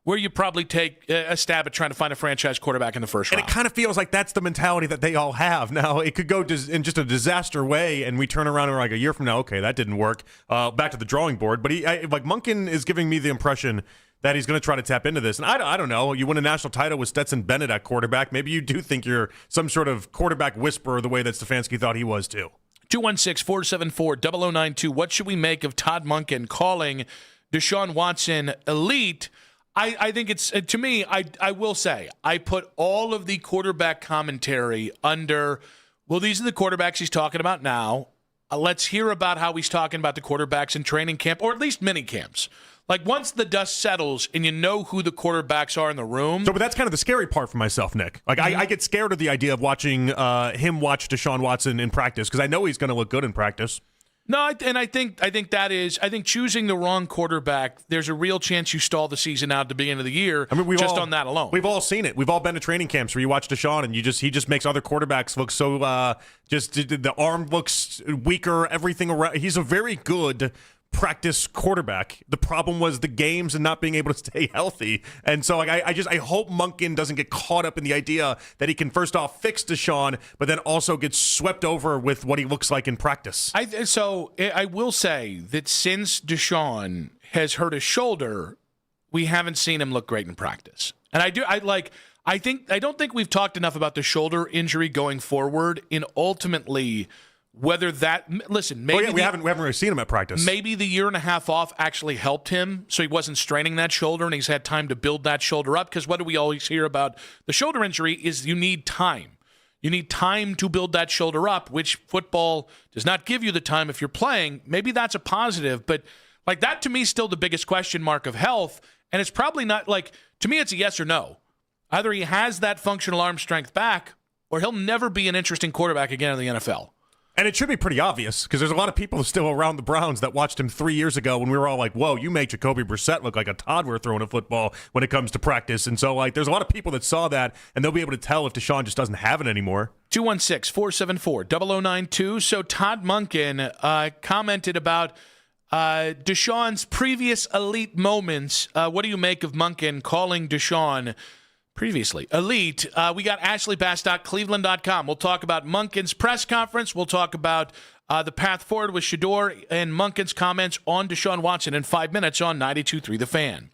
where you probably take a stab at trying to find a franchise quarterback in the first round. And it kind of feels like that's the mentality that they all have. Now, it could go in just a disaster way, and we turn around and we're like, a year from now, okay, that didn't work. Back to the drawing board. But like Monkin is giving me the impression that he's going to try to tap into this. And I don't know. You win a national title with Stetson Bennett at quarterback. Maybe you do think you're some sort of quarterback whisperer the way that Stefanski thought he was too. 216-474-0092. What should we make of Todd Monkin calling Deshaun Watson elite? I think it's, to me, I will say, I put all of the quarterback commentary under, well, these are the quarterbacks he's talking about now. Let's hear about how he's talking about the quarterbacks in training camp, or at least mini camps. Like, once the dust settles and you know who the quarterbacks are in the room. So, but that's kind of the scary part for myself, Nick. Like, I get scared of the idea of watching him watch Deshaun Watson in practice because I know he's going to look good in practice. No, and I think choosing the wrong quarterback, there's a real chance you stall the season out at the beginning of the year. I mean, on that alone. We've all seen it. We've all been to training camps where you watch Deshaun and he just makes other quarterbacks look so the arm looks weaker, everything around. He's a very good practice quarterback. The problem was the games and not being able to stay healthy. And so like I hope Monkin doesn't get caught up in the idea that he can first off fix Deshaun, but then also get swept over with what he looks like in practice. I will say that since Deshaun has hurt his shoulder, we haven't seen him look great in practice. And I don't think we've talked enough about the shoulder injury going forward in ultimately whether that, listen, maybe we haven't really seen him at practice. Maybe the year and a half off actually helped him, so he wasn't straining that shoulder, and he's had time to build that shoulder up. Because what do we always hear about the shoulder injury is you need time. You need time to build that shoulder up, which football does not give you the time if you're playing. Maybe that's a positive, but like that to me is still the biggest question mark of health, and it's probably not like, to me it's a yes or no. Either he has that functional arm strength back, or he'll never be an interesting quarterback again in the NFL. And it should be pretty obvious because there's a lot of people still around the Browns that watched him 3 years ago when we were all like, whoa, you make Jacoby Brissett look like a toddler throwing a football when it comes to practice. And so, like, there's a lot of people that saw that, and they'll be able to tell if Deshaun just doesn't have it anymore. 216-474-0092. So Todd Monkin commented about Deshaun's previous elite moments. What do you make of Monkin calling Deshaun previously elite? We got ashleybass.cleveland.com. We'll talk about Monkin's press conference. We'll talk about the path forward with Shador and Monkin's comments on Deshaun Watson in 5 minutes on 92.3 The Fan.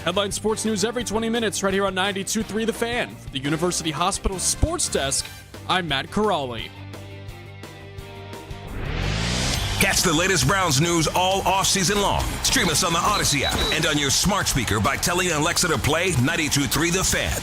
Headline sports news every 20 minutes right here on 92.3 The Fan. For the University Hospital Sports Desk, I'm Matt Corrali. Catch the latest Browns news all offseason long. Stream us on the Odyssey app and on your smart speaker by telling Alexa to play 92.3 The Fan.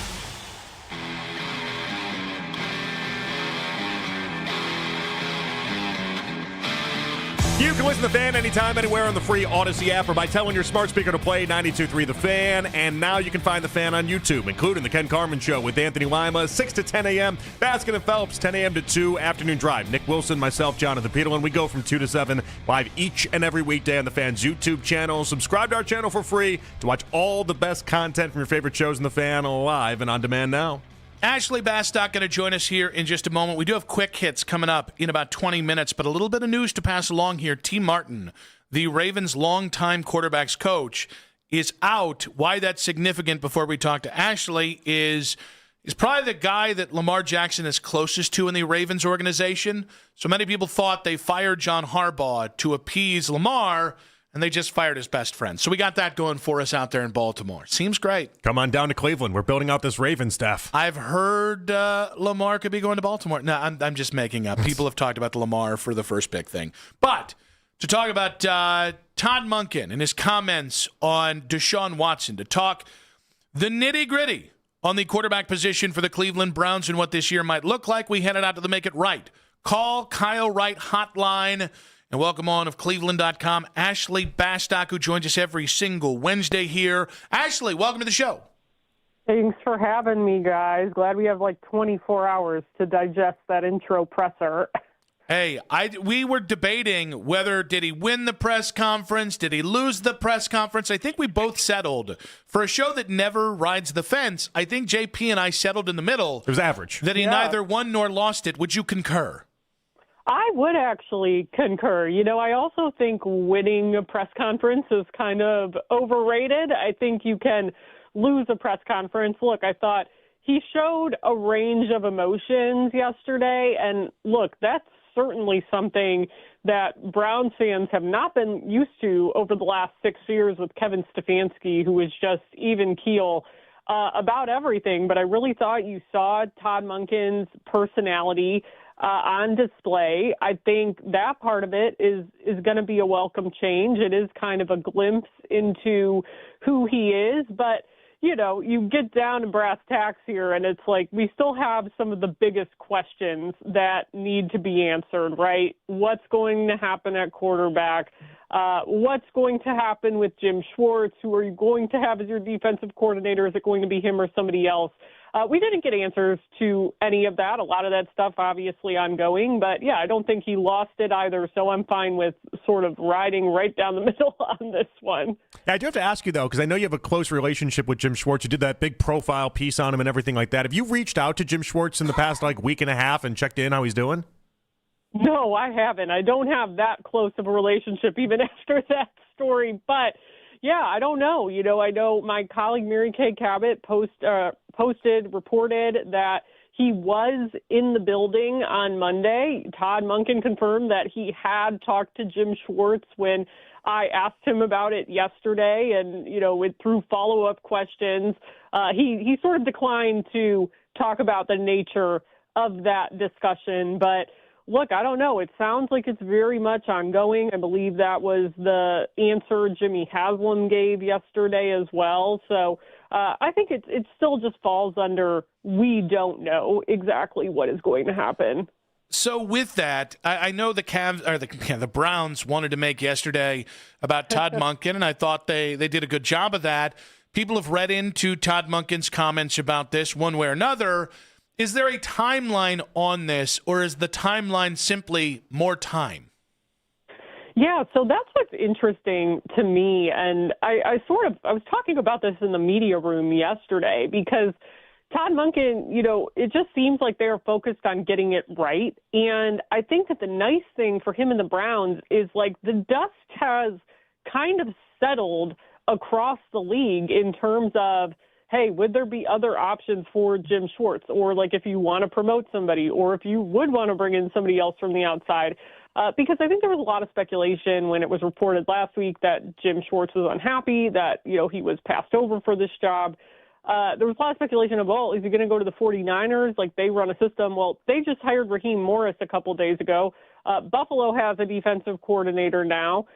You can listen to The Fan anytime, anywhere on the free Odyssey app or by telling your smart speaker to play 92.3 The Fan. And now you can find The Fan on YouTube, including The Ken Carman Show with Anthony Lima, 6 to 10 a.m., Baskin and Phelps, 10 a.m. to 2, Afternoon Drive. Nick Wilson, myself, Jonathan Peterlin. We go from 2 to 7 live each and every weekday on The Fan's YouTube channel. Subscribe to our channel for free to watch all the best content from your favorite shows in The Fan live and on demand now. Ashley Bastock going to join us here in just a moment. We do have quick hits coming up in about 20 minutes, but a little bit of news to pass along here. T. Martin, the Ravens' longtime quarterbacks coach, is out. Why that's significant before we talk to Ashley is probably the guy that Lamar Jackson is closest to in the Ravens organization. So many people thought they fired John Harbaugh to appease Lamar, and they just fired his best friend. So we got that going for us out there in Baltimore. Seems great. Come on down to Cleveland. We're building out this Ravens staff. I've heard Lamar could be going to Baltimore. No, I'm just making up. People have talked about Lamar for the first big thing. But to talk about Todd Monkin and his comments on Deshaun Watson, to talk the nitty-gritty on the quarterback position for the Cleveland Browns and what this year might look like, we headed out to the Make It Right. Call Kyle Wright hotline. And welcome on of Cleveland.com, Ashley Bastock, who joins us every single Wednesday here. Ashley, welcome to the show. Thanks for having me, guys. Glad we have like 24 hours to digest that intro presser. Hey, we were debating whether did he win the press conference, did he lose the press conference. I think we both settled. For a show that never rides the fence, I think JP and I settled in the middle. It was average. That he neither won nor lost it. Would you concur? I would actually concur. You know, I also think winning a press conference is kind of overrated. I think you can lose a press conference. Look, I thought he showed a range of emotions yesterday. And look, that's certainly something that Browns fans have not been used to over the last 6 years with Kevin Stefanski, who is just even keel about everything. But I really thought you saw Todd Monkin's personality on display. I think that part of it is going to be a welcome change. It is kind of a glimpse into who he is, but you know, you get down to brass tacks here and it's like we still have some of the biggest questions that need to be answered, right? What's going to happen at quarterback? What's going to happen with Jim Schwartz? Who are you going to have as your defensive coordinator? Is it going to be him or somebody else? We didn't get answers to any of that. A lot of that stuff obviously ongoing, but yeah, I don't think he lost it either. So I'm fine with sort of riding right down the middle on this one. Yeah, I do have to ask you though, because I know you have a close relationship with Jim Schwartz. You did that big profile piece on him and everything like that. Have you reached out to Jim Schwartz in the past like week and a half and checked in how he's doing? No, I haven't. I don't have that close of a relationship even after that story. But, yeah, I don't know. I know my colleague Mary Kay Cabot reported that he was in the building on Monday. Todd Monkin confirmed that he had talked to Jim Schwartz when I asked him about it yesterday, and, through follow-up questions, he sort of declined to talk about the nature of that discussion. But, look, I don't know. It sounds like it's very much ongoing. I believe that was the answer Jimmy Haslam gave yesterday as well. So I think it still just falls under we don't know exactly what is going to happen. So with that, I know the Cavs or the Browns wanted to make yesterday about Todd Monkin, and I thought they did a good job of that. People have read into Todd Monkin's comments about this one way or another. Is there a timeline on this, or is the timeline simply more time? Yeah, so that's what's interesting to me, and I was talking about this in the media room yesterday because Todd Monkin, it just seems like they're focused on getting it right. And I think that the nice thing for him and the Browns is the dust has kind of settled across the league in terms of, hey, would there be other options for Jim Schwartz? Or if you want to promote somebody, or if you would want to bring in somebody else from the outside. Because I think there was a lot of speculation when it was reported last week that Jim Schwartz was unhappy, that, he was passed over for this job. There was a lot of speculation of, is he going to go to the 49ers? They run a system. Well, they just hired Raheem Morris a couple days ago. Buffalo has a defensive coordinator now.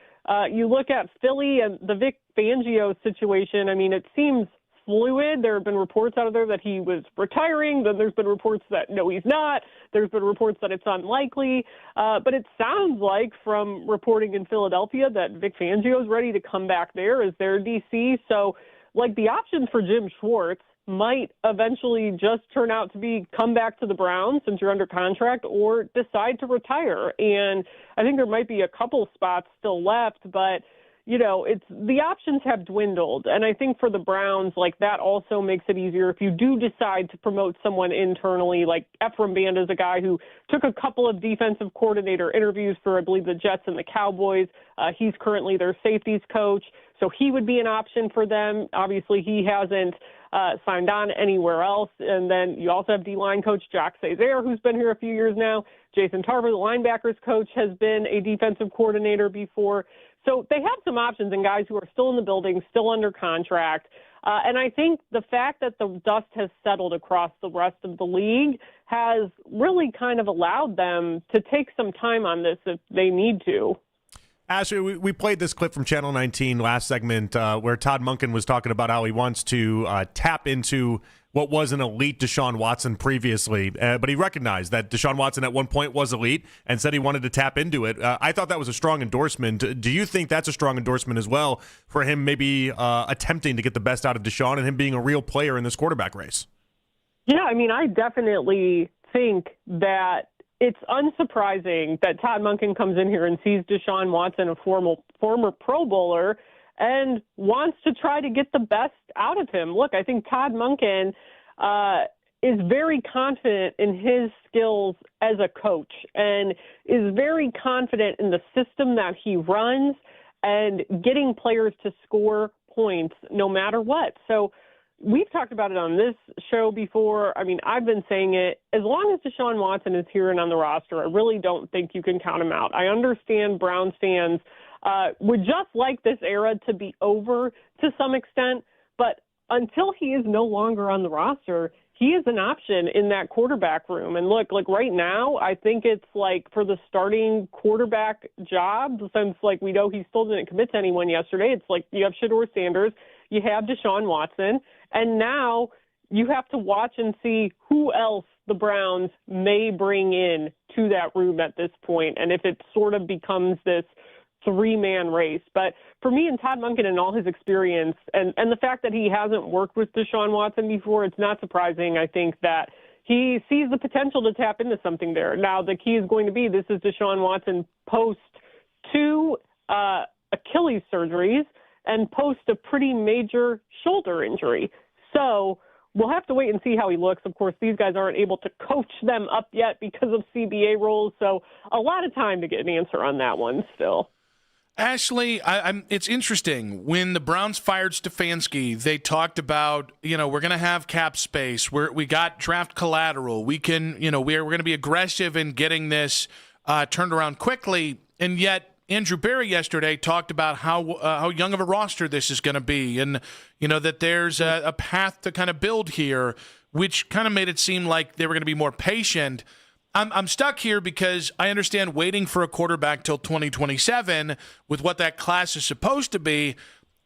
You look at Philly and the Vic Fangio situation. I mean, it seems fluid. There have been reports out of there that he was retiring. Then there's been reports that, no, he's not. There's been reports that it's unlikely. But it sounds like from reporting in Philadelphia that Vic Fangio is ready to come back there as their DC. So, the options for Jim Schwartz might eventually just turn out to be come back to the Browns since you're under contract or decide to retire. And I think there might be a couple spots still left, but it's the options have dwindled. And I think for the Browns, that also makes it easier if you do decide to promote someone internally. Ephraim Banda is a guy who took a couple of defensive coordinator interviews for, I believe, the Jets and the Cowboys. He's currently their safeties coach. So he would be an option for them. Obviously, he hasn't signed on anywhere else. And then you also have D-line coach Jack Césaire, who's been here a few years now. Jason Tarver, the linebackers coach, has been a defensive coordinator before. So they have some options and guys who are still in the building, still under contract. And I think the fact that the dust has settled across the rest of the league has really kind of allowed them to take some time on this if they need to. Ashley, we played this clip from Channel 19 last segment where Todd Monkin was talking about how he wants to tap into what was an elite Deshaun Watson previously, but he recognized that Deshaun Watson at one point was elite and said he wanted to tap into it. I thought that was a strong endorsement. Do you think that's a strong endorsement as well for him maybe attempting to get the best out of Deshaun and him being a real player in this quarterback race? Yeah, I mean, I definitely think that it's unsurprising that Todd Monkin comes in here and sees Deshaun Watson, a former Pro Bowler, and wants to try to get the best out of him. Look, I think Todd Monkin is very confident in his skills as a coach and is very confident in the system that he runs and getting players to score points no matter what. So we've talked about it on this show before. I mean, I've been saying it. As long as Deshaun Watson is here and on the roster, I really don't think you can count him out. I understand Browns fans would just like this era to be over to some extent, but until he is no longer on the roster, he is an option in that quarterback room. And look, right now, I think it's for the starting quarterback job, since we know he still didn't commit to anyone yesterday. It's you have Shador Sanders, you have Deshaun Watson, and now you have to watch and see who else the Browns may bring in to that room at this point, and if it sort of becomes this three-man race. But for me and Todd Monkin and all his experience and the fact that he hasn't worked with Deshaun Watson before, it's not surprising, I think, that he sees the potential to tap into something there. Now, the key is going to be this is Deshaun Watson post two Achilles surgeries and post a pretty major shoulder injury. So we'll have to wait and see how he looks. Of course, these guys aren't able to coach them up yet because of CBA rules, so a lot of time to get an answer on that one still. Ashley, it's interesting. When the Browns fired Stefanski, they talked about, we're going to have cap space. We got draft collateral. We can, we're going to be aggressive in getting this turned around quickly. And yet, Andrew Berry yesterday talked about how young of a roster this is going to be, and that there's a path to kind of build here, which kind of made it seem like they were going to be more patient. I'm stuck here because I understand waiting for a quarterback till 2027 with what that class is supposed to be.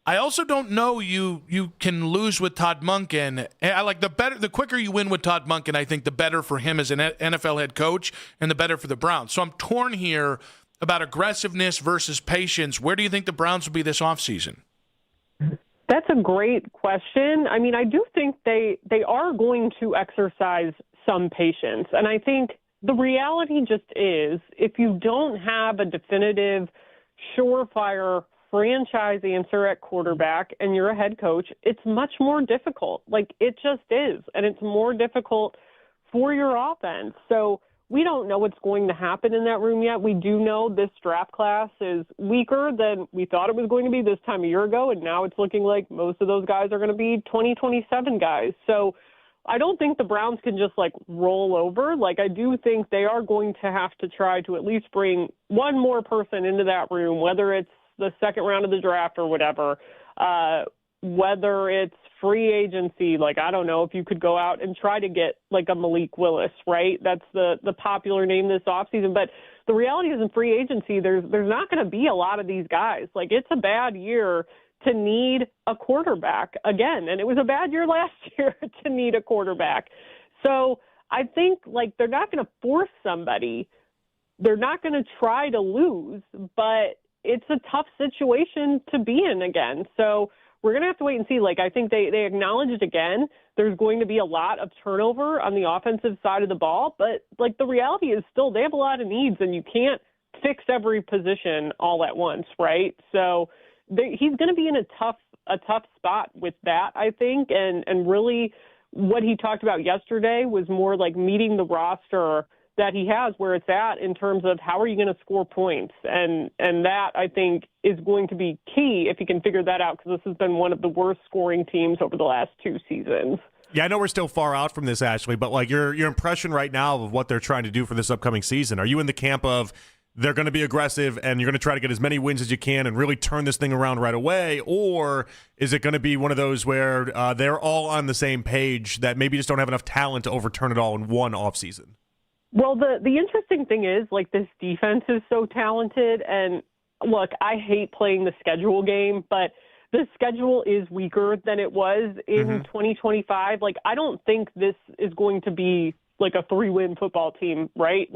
I also don't know you can lose with Todd Monkin. I like the quicker you win with Todd Monkin, I think the better for him as an NFL head coach and the better for the Browns. So I'm torn here about aggressiveness versus patience. Where do you think the Browns will be this offseason? That's a great question. I mean, I do think they are going to exercise some patience. And I think the reality just is if you don't have a definitive, surefire franchise answer at quarterback and you're a head coach, it's much more difficult. Like, it just is. And it's more difficult for your offense. So we don't know what's going to happen in that room yet. We do know this draft class is weaker than we thought it was going to be this time a year ago, and now it's looking like most of those guys are going to be 2027 guys. So I don't think the Browns can just, roll over. I do think they are going to have to try to at least bring one more person into that room, whether it's the second round of the draft or whatever, whether it's free agency. I don't know if you could go out and try to get, a Malik Willis, right? That's the popular name this offseason. But the reality is in free agency, there's not going to be a lot of these guys. It's a bad year to need a quarterback again. And it was a bad year last year to need a quarterback. So I think, they're not going to force somebody. They're not going to try to lose, but it's a tough situation to be in again. So we're going to have to wait and see. I think they acknowledged again there's going to be a lot of turnover on the offensive side of the ball. But, the reality is still they have a lot of needs, and you can't fix every position all at once, right? So he's going to be in a tough spot with that, I think. And really what he talked about yesterday was more meeting the roster that he has where it's at in terms of how are you going to score points. And that, I think, is going to be key if he can figure that out, because this has been one of the worst scoring teams over the last 2 seasons. Yeah, I know we're still far out from this, Ashley, but your impression right now of what they're trying to do for this upcoming season, are you in the camp of they're going to be aggressive and you're going to try to get as many wins as you can and really turn this thing around right away? Or is it going to be one of those where they're all on the same page that maybe just don't have enough talent to overturn it all in one offseason? Well, the interesting thing is, this defense is so talented. And, look, I hate playing the schedule game, but the schedule is weaker than it was in 2025. I don't think this is going to be a 3-win football team, right?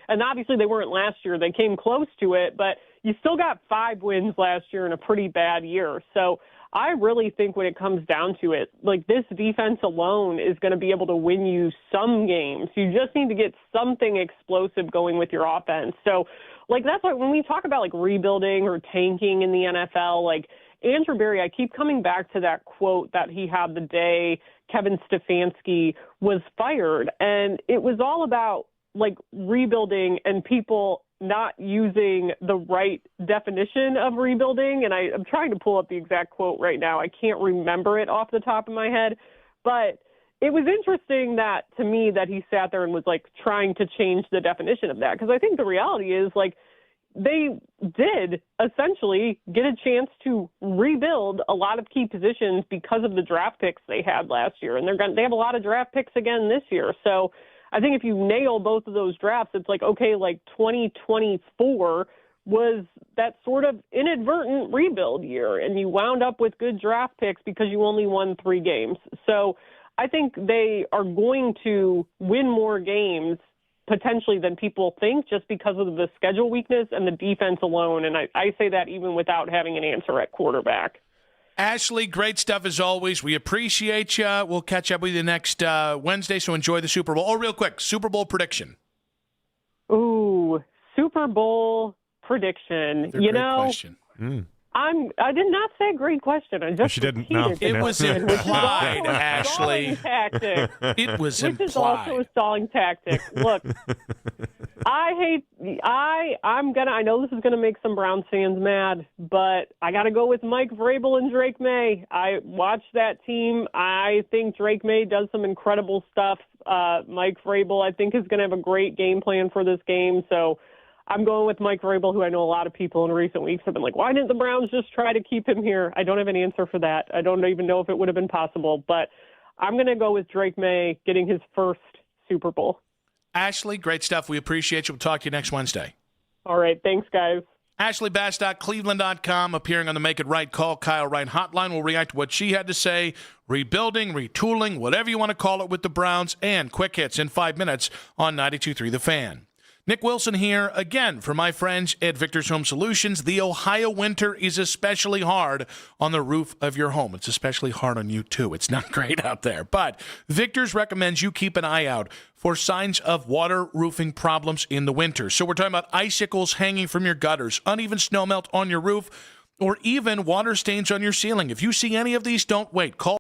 And obviously they weren't last year. They came close to it, but you still got 5 wins last year in a pretty bad year. So I really think when it comes down to it, this defense alone is going to be able to win you some games. You just need to get something explosive going with your offense. So, that's why when we talk about, rebuilding or tanking in the NFL, Andrew Berry, I keep coming back to that quote that he had the day Kevin Stefanski was fired. And it was all about, rebuilding and people not using the right definition of rebuilding. And I'm trying to pull up the exact quote right now. I can't remember it off the top of my head. But it was interesting that, to me, that he sat there and was, trying to change the definition of that. Because I think the reality is, they did essentially get a chance to rebuild a lot of key positions because of the draft picks they had last year. And they have a lot of draft picks again this year. So I think if you nail both of those drafts, it's 2024 was that sort of inadvertent rebuild year. And you wound up with good draft picks because you only won 3 games. So I think they are going to win more games potentially than people think just because of the schedule weakness and the defense alone. And I say that even without having an answer at quarterback. Ashley, great stuff as always. We appreciate you. We'll catch up with you next Wednesday, so enjoy the Super Bowl. Oh, real quick, Super Bowl prediction. Ooh, Super Bowl prediction. Great question. I did not say great question. I just she didn't. No, it was implied, Ashley. It was implied. Which is also a stalling tactic. Look, I know this is gonna make some Browns fans mad, but I gotta go with Mike Vrabel and Drake May. I watched that team. I think Drake May does some incredible stuff. Mike Vrabel, I think, is gonna have a great game plan for this game. So I'm going with Mike Vrabel, who I know a lot of people in recent weeks have been like, why didn't the Browns just try to keep him here? I don't have any answer for that. I don't even know if it would have been possible, but I'm going to go with Drake May getting his first Super Bowl. Ashley, great stuff. We appreciate you. We'll talk to you next Wednesday. All right. Thanks, guys. AshleyBass.Cleveland.com, appearing on the Make It Right Call Kyle Wright hotline. We'll react to what she had to say, rebuilding, retooling, whatever you want to call it with the Browns, and quick hits in 5 minutes on 92.3 The Fan. Nick Wilson here again for my friends at Victor's Home Solutions. The Ohio winter is especially hard on the roof of your home. It's especially hard on you, too. It's not great out there. But Victor's recommends you keep an eye out for signs of water roofing problems in the winter. So we're talking about icicles hanging from your gutters, uneven snowmelt on your roof, or even water stains on your ceiling. If you see any of these, don't wait. Call.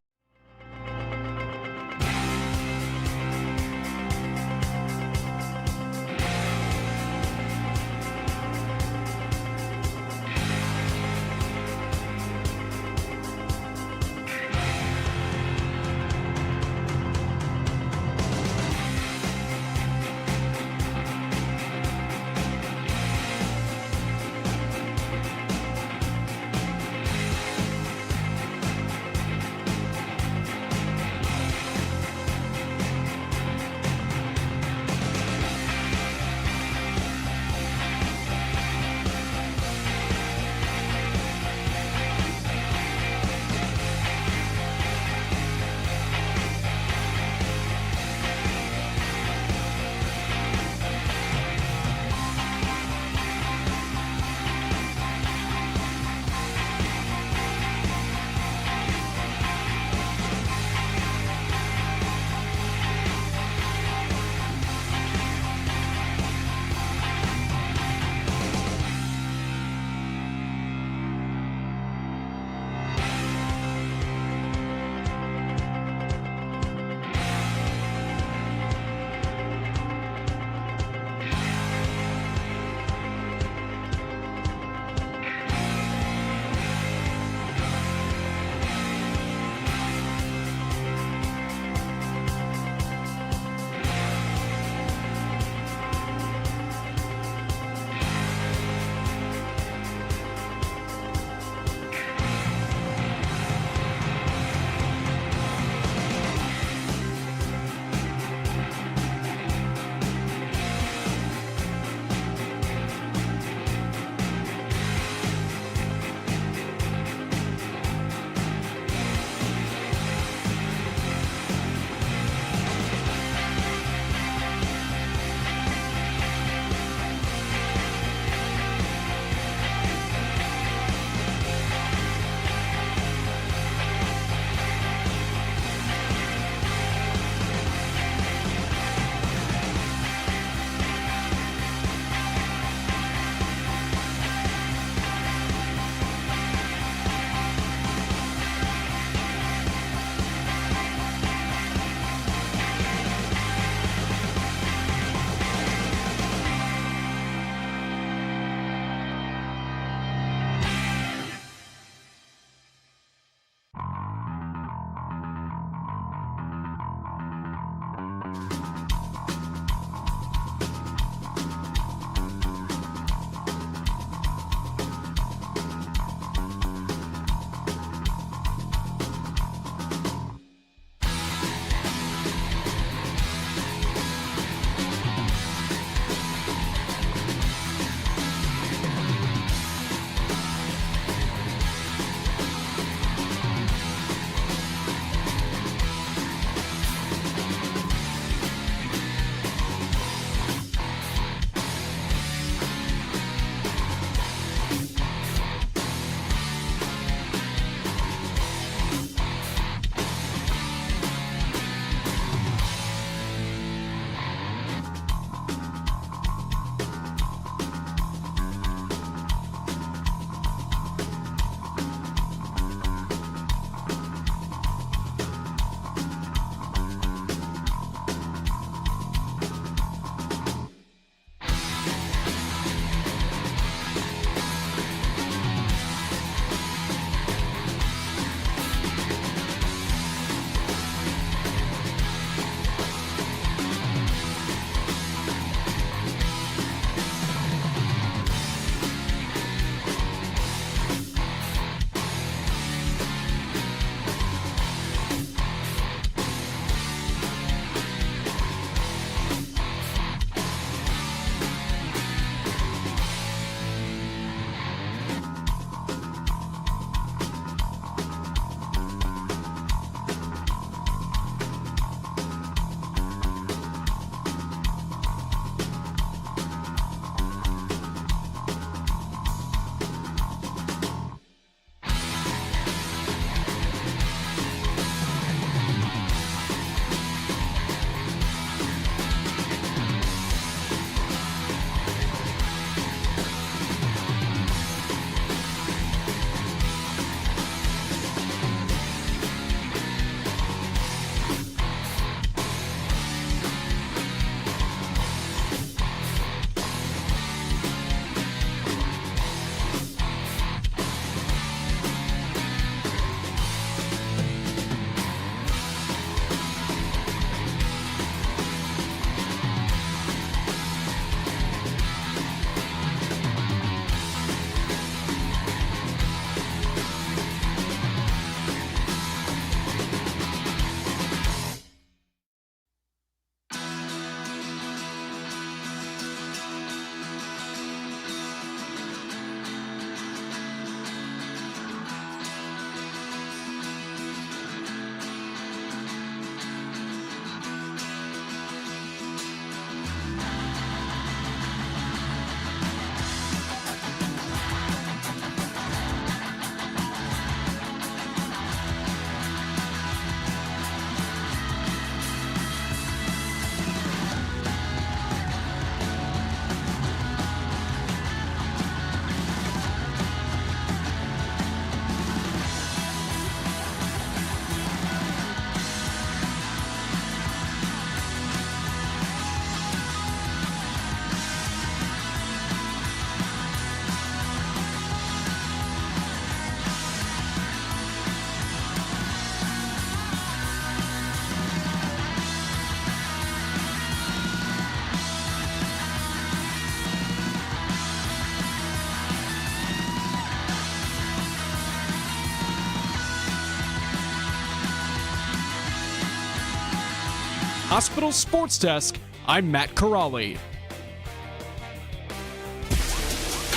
Hospital Sports Desk, I'm Matt Corrali.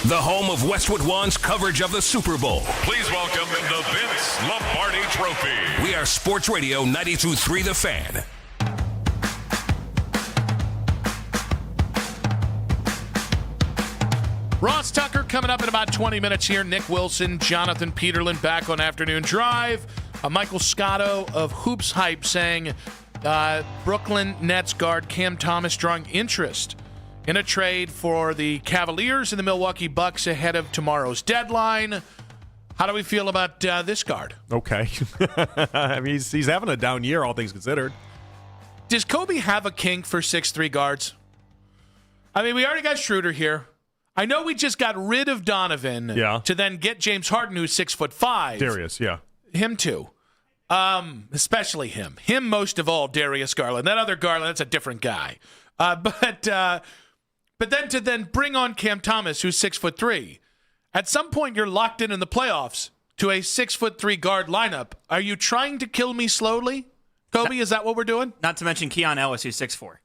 The home of Westwood One's coverage of the Super Bowl. Please welcome the Vince Lombardi Trophy. We are Sports Radio 92.3 The Fan. Ross Tucker coming up in about 20 minutes here. Nick Wilson, Jonathan Peterlin back on Afternoon Drive. Michael Scotto of Hoops Hype saying Brooklyn Nets guard Cam Thomas drawing interest in a trade for the Cavaliers and the Milwaukee Bucks ahead of tomorrow's deadline. How do we feel about this guard? Okay. I mean, he's having a down year, all things considered. Does Kobe have a kink for 6'3" guards? I mean, we already got Schroeder here. I know we just got rid of Donovan to then get James Harden, who's 6'5". Darius, yeah. Him too. Especially him. Him most of all, Darius Garland. That other Garland, that's a different guy. But then to bring on Cam Thomas, who's 6'3". At some point, you're locked in the playoffs to a 6'3" guard lineup. Are you trying to kill me slowly, Kobe? Is that what we're doing? Not to mention Keon Ellis, who's 6'4".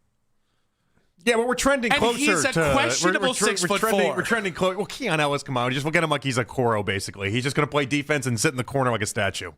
Yeah, but we're trending closer to... he's a questionable 6'4". We're trending close. Well, Keon Ellis, come on. We'll get him like he's a Koro, basically. He's just going to play defense and sit in the corner like a statue.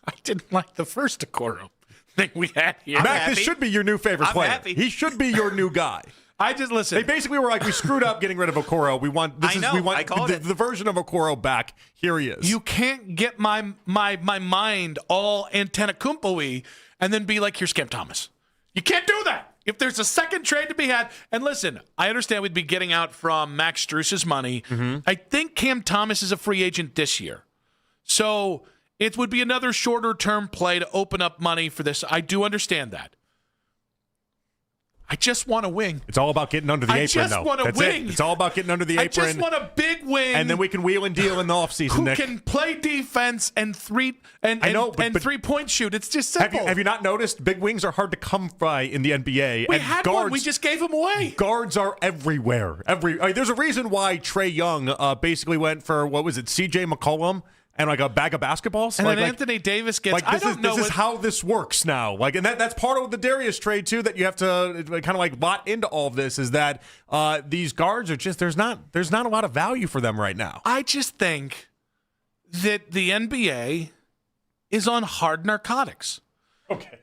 I didn't like the first Okoro thing we had here. Matt, this should be your new favorite player. Happy. He should be your new guy. I just listen. They basically were like, we screwed up getting rid of Okoro. We want the version of Okoro back. Here he is. You can't get my mind all Antetokounmpo-y and then be like, here's Cam Thomas. You can't do that. If there's a second trade to be had, and listen, I understand we'd be getting out from Max Strus's money. Mm-hmm. I think Cam Thomas is a free agent this year. So it would be another shorter-term play to open up money for this. I do understand that. I just want a wing. It's all about getting under the apron, though. I just want a wing. It's all about getting under the apron. I just want a big wing. And then we can wheel and deal in the offseason, Nick. Who can play defense and three-point shoot. It's just simple. Have you not noticed big wings are hard to come by in the NBA? We had one. We just gave them away. Guards are everywhere. There's a reason why Trae Young basically went for, what was it, C.J. McCollum? And like a bag of basketballs, and then Anthony Davis gets. This is how this works now. And that's part of the Darius trade too. That you have to kind of lot into all of this is that these guards are just there's not a lot of value for them right now. I just think that the NBA is on hard narcotics. Okay.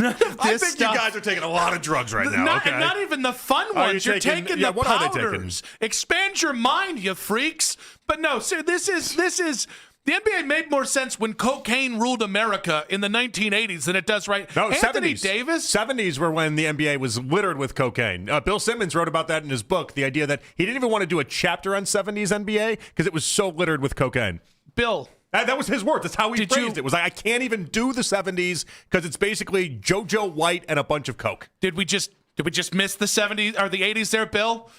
None of this I think stuff, you guys are taking a lot of drugs right now. Not even the fun ones. You're taking the powders. Expand your mind, you freaks. But no, sir, this is the NBA made more sense when cocaine ruled America in the 1980s than it does right now. No, Anthony 70s. Davis? 70s were when the NBA was littered with cocaine. Bill Simmons wrote about that in his book, the idea that he didn't even want to do a chapter on 70s NBA because it was so littered with cocaine. Bill. That was his word. That's how he phrased it. It was like, I can't even do the 70s because it's basically JoJo White and a bunch of coke. Did we just miss the 70s or the 80s there, Bill?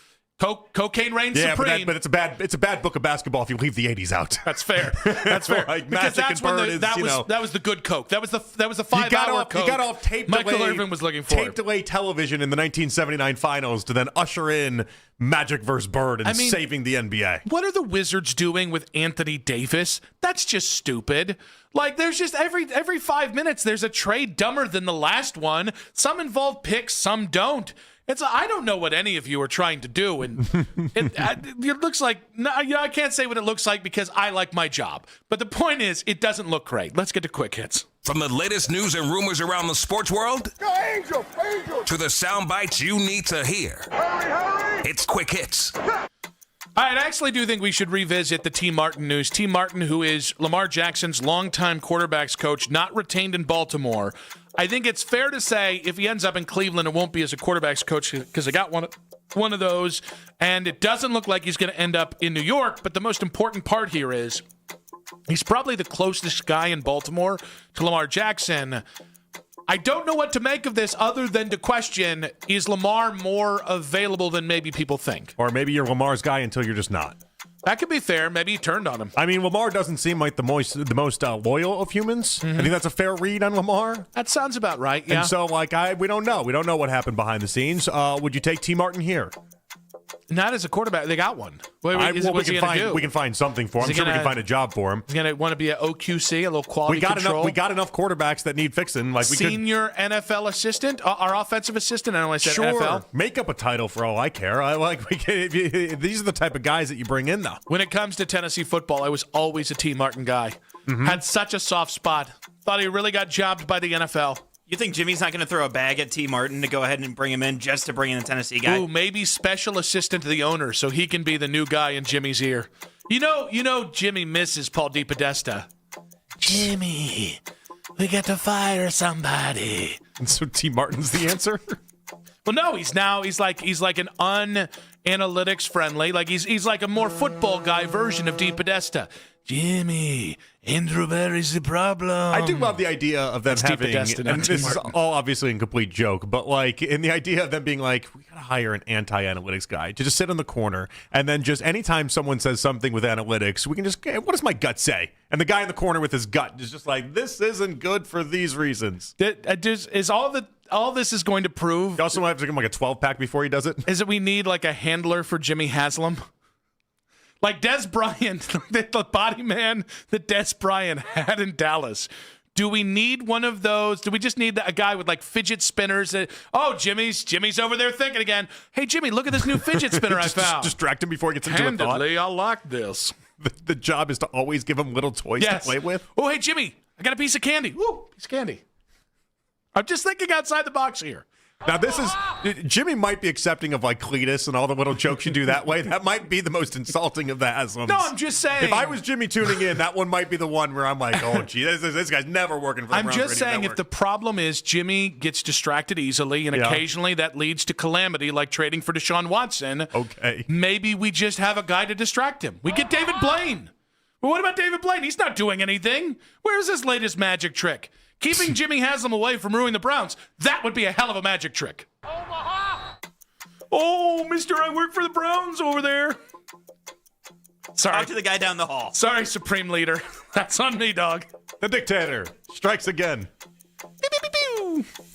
Cocaine reigns supreme. But it's a bad book of basketball if you leave the 80s out. That's fair. That's fair. Because that's when that was the good Coke. That was the 5-hour Coke. He got off tape Michael delay. Irvin was looking for tape delay television in the 1979 finals to then usher in Magic vs. Bird and saving the NBA. What are the Wizards doing with Anthony Davis? That's just stupid. There's just every 5 minutes there's a trade dumber than the last one. Some involve picks, some don't. I don't know what any of you are trying to do, and it looks like I can't say what it looks like because I like my job. But the point is, it doesn't look great. Let's get to quick hits. From the latest news and rumors around the sports world to the sound bites you need to hear. Hurry. It's Quick Hits. All right, I actually do think we should revisit the T. Martin news. T. Martin, who is Lamar Jackson's longtime quarterbacks coach, not retained in Baltimore. I think it's fair to say if he ends up in Cleveland, it won't be as a quarterbacks coach because I got one of those, and it doesn't look like he's going to end up in New York. But the most important part here is he's probably the closest guy in Baltimore to Lamar Jackson. I don't know what to make of this other than to question, is Lamar more available than maybe people think? Or maybe you're Lamar's guy until you're just not. That could be fair. Maybe he turned on him. I mean, Lamar doesn't seem like the most loyal of humans. Mm-hmm. I think that's a fair read on Lamar. That sounds about right, yeah. And so, we don't know. We don't know what happened behind the scenes. Would you take T. Martin here? Not as a quarterback. They got one. We can find something for him. I'm sure we can find a job for him. He's going to want to be an OQC, a little quality control. We got enough quarterbacks that need fixing. Like Senior NFL assistant, our offensive assistant. I know I said NFL. Make up a title for all I care. These are the type of guys that you bring in, though. When it comes to Tennessee football, I was always a T. Martin guy. Mm-hmm. Had such a soft spot. Thought he really got jobbed by the NFL. You think Jimmy's not going to throw a bag at T. Martin to go ahead and bring him in just to bring in a Tennessee guy? Ooh, maybe special assistant to the owner so he can be the new guy in Jimmy's ear. You know Jimmy misses Paul DePodesta. Jimmy, we got to fire somebody. And so T. Martin's the answer? Well, no, he's like an unanalytics friendly, like he's like a more football guy version of DePodesta. Jimmy, Andrew Berry's the problem. I do love the idea of them having, and this is all obviously a complete joke, but like in the idea of them being like, we gotta hire an anti-analytics guy to just sit in the corner, and then just anytime someone says something with analytics, we can just, hey, what does my gut say? And the guy in the corner with his gut is just like, this isn't good for these reasons. Is all this is going to prove? You also have to give him like a 12-pack before he does it. Is that we need like a handler for Jimmy Haslam? Like Des Bryant, the body man that Des Bryant had in Dallas. Do we need one of those? Do we just need a guy with like fidget spinners? Jimmy's over there thinking again. Hey, Jimmy, look at this new fidget spinner I found. Distract him before he gets into a thought. Handedly, I like this. The job is to always give him little toys to play with. Oh, hey, Jimmy, I got a piece of candy. Ooh, piece of candy. I'm just thinking outside the box here. Now, Jimmy might be accepting of like Cletus and all the little jokes you do that way. That might be the most insulting of the Haslams. No, I'm just saying. If I was Jimmy tuning in, that one might be the one where I'm like, oh, gee, this guy's never working for the Browns. I'm just saying if the problem is Jimmy gets distracted easily and occasionally that leads to calamity like trading for Deshaun Watson, okay, maybe we just have a guy to distract him. We get David Blaine. Well, what about David Blaine? He's not doing anything. Where's his latest magic trick? Keeping Jimmy Haslam away from ruining the Browns, that would be a hell of a magic trick. Oh, mister, I work for the Browns over there. Sorry. Talk to the guy down the hall. Sorry, Supreme Leader. That's on me, dog. The dictator strikes again. Pew, pew, pew, pew.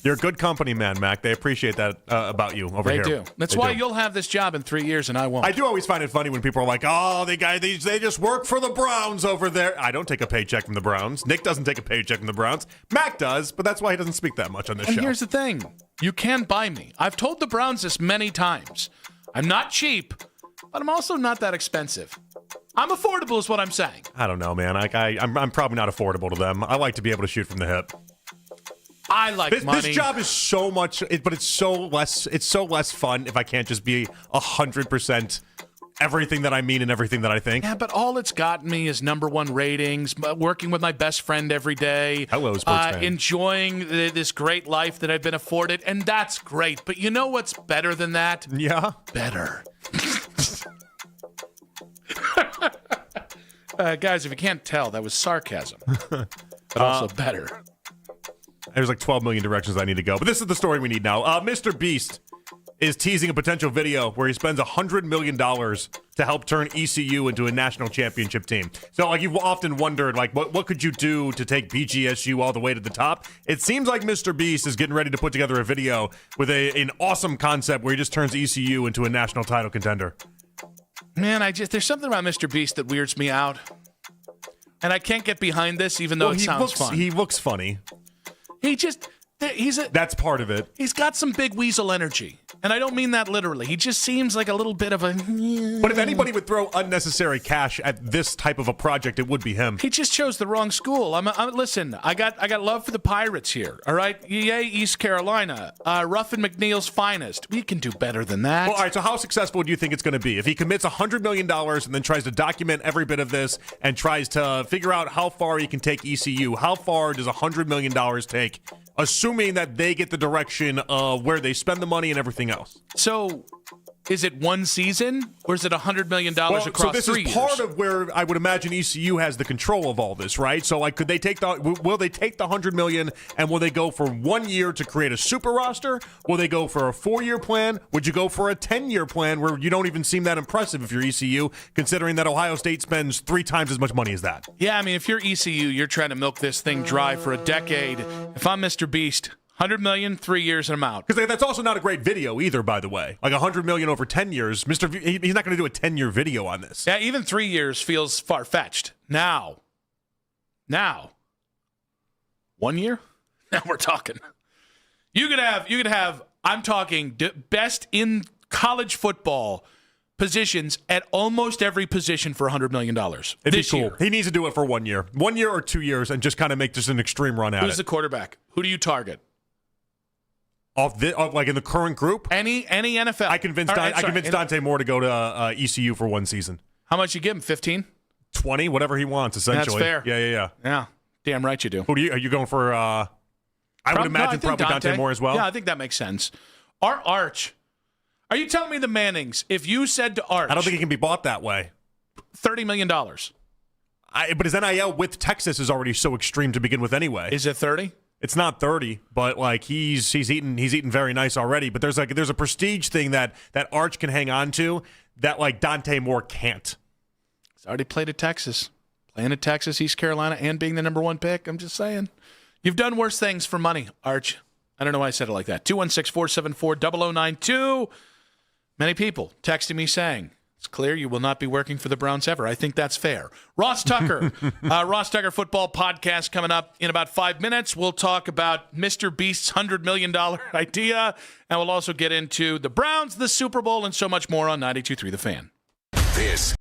You're a good company man, Mac. They appreciate that about you over here. They do. That's why you'll have this job in 3 years and I won't. I do always find it funny when people are like, oh, they just work for the Browns over there. I don't take a paycheck from the Browns. Nick doesn't take a paycheck from the Browns. Mac does, but that's why he doesn't speak that much on this show. And here's the thing. You can buy me. I've told the Browns this many times. I'm not cheap, but I'm also not that expensive. I'm affordable is what I'm saying. I don't know, man. I'm probably not affordable to them. I like to be able to shoot from the hip. I like money. This job is so much, but it's so less fun if I can't just be 100% everything that I mean and everything that I think. Yeah, but all it's gotten me is #1 ratings, working with my best friend every day. Hello, sports fan. Enjoying this great life that I've been afforded, and that's great. But you know what's better than that? Yeah? Better. Guys, if you can't tell, that was sarcasm. But also better. There's like 12 million directions I need to go. But this is the story we need now. Mr. Beast is teasing a potential video where he spends $100 million to help turn ECU into a national championship team. So, like, you've often wondered, like, what could you do to take BGSU all the way to the top? It seems like Mr. Beast is getting ready to put together a video with an awesome concept where he just turns ECU into a national title contender. Man, there's something about Mr. Beast that weirds me out. And I can't get behind this, even though it sounds fun. He looks funny. That's part of it. He's got some big weasel energy. And I don't mean that literally. He just seems like a little bit of a... But if anybody would throw unnecessary cash at this type of a project, it would be him. He just chose the wrong school. Listen, I got love for the Pirates here. All right? Yay, East Carolina. Ruffin McNeil's finest. We can do better than that. Well, all right, so how successful do you think it's going to be? If he commits $100 million and then tries to document every bit of this and tries to figure out how far he can take ECU, how far does $100 million take, assuming that they get the direction of where they spend the money and everything else? So, is it one season or is it $100 million across 3 years? So this is part of where I would imagine ECU has the control of all this, right? So, like, will they take the $100 million and will they go for 1 year to create a super roster? Will they go for a 4-year plan? Would you go for a 10-year plan where you don't even seem that impressive if you're ECU, considering that Ohio State spends 3 times as much money as that? Yeah, I mean, if you're ECU, you're trying to milk this thing dry for a decade. If I'm Mr. Beast, $100 million, 3 years, and I'm out. Because that's also not a great video either, by the way. Like $100 million over 10 years. He's not going to do a 10-year video on this. Yeah, even 3 years feels far-fetched. Now, 1 year? Now we're talking. You could have. I'm talking best in college football positions at almost every position for $100 million. It'd be cool. Year. He needs to do it for 1 year. 1 year or 2 years and just kind of make just an extreme run at it. Who's the quarterback? Who do you target? Like in the current group? Any NFL. I convinced Dante Moore to go to ECU for 1 season. How much you give him? 15? 20, whatever he wants, essentially. That's fair. Yeah. Yeah. Damn right you do. Are you going for I would imagine probably Dante Moore as well? Yeah, I think that makes sense. Arch. Are you telling me the Mannings, if you said to Arch... I don't think he can be bought that way. $30 million. But his NIL with Texas is already so extreme to begin with anyway. Is it 30? It's not 30, but like he's eaten very nice already. But there's a prestige thing that Arch can hang on to that like Dante Moore can't. He's already played at Texas. Playing at Texas, East Carolina, and being the number 1 pick. I'm just saying. You've done worse things for money, Arch. I don't know why I said it like that. 216-474-0092. Many people texting me saying, it's clear you will not be working for the Browns ever. I think that's fair. Ross Tucker, Ross Tucker Football Podcast coming up in about 5 minutes. We'll talk about Mr. Beast's $100 million idea, and we'll also get into the Browns, the Super Bowl, and so much more on 92.3 The Fan. This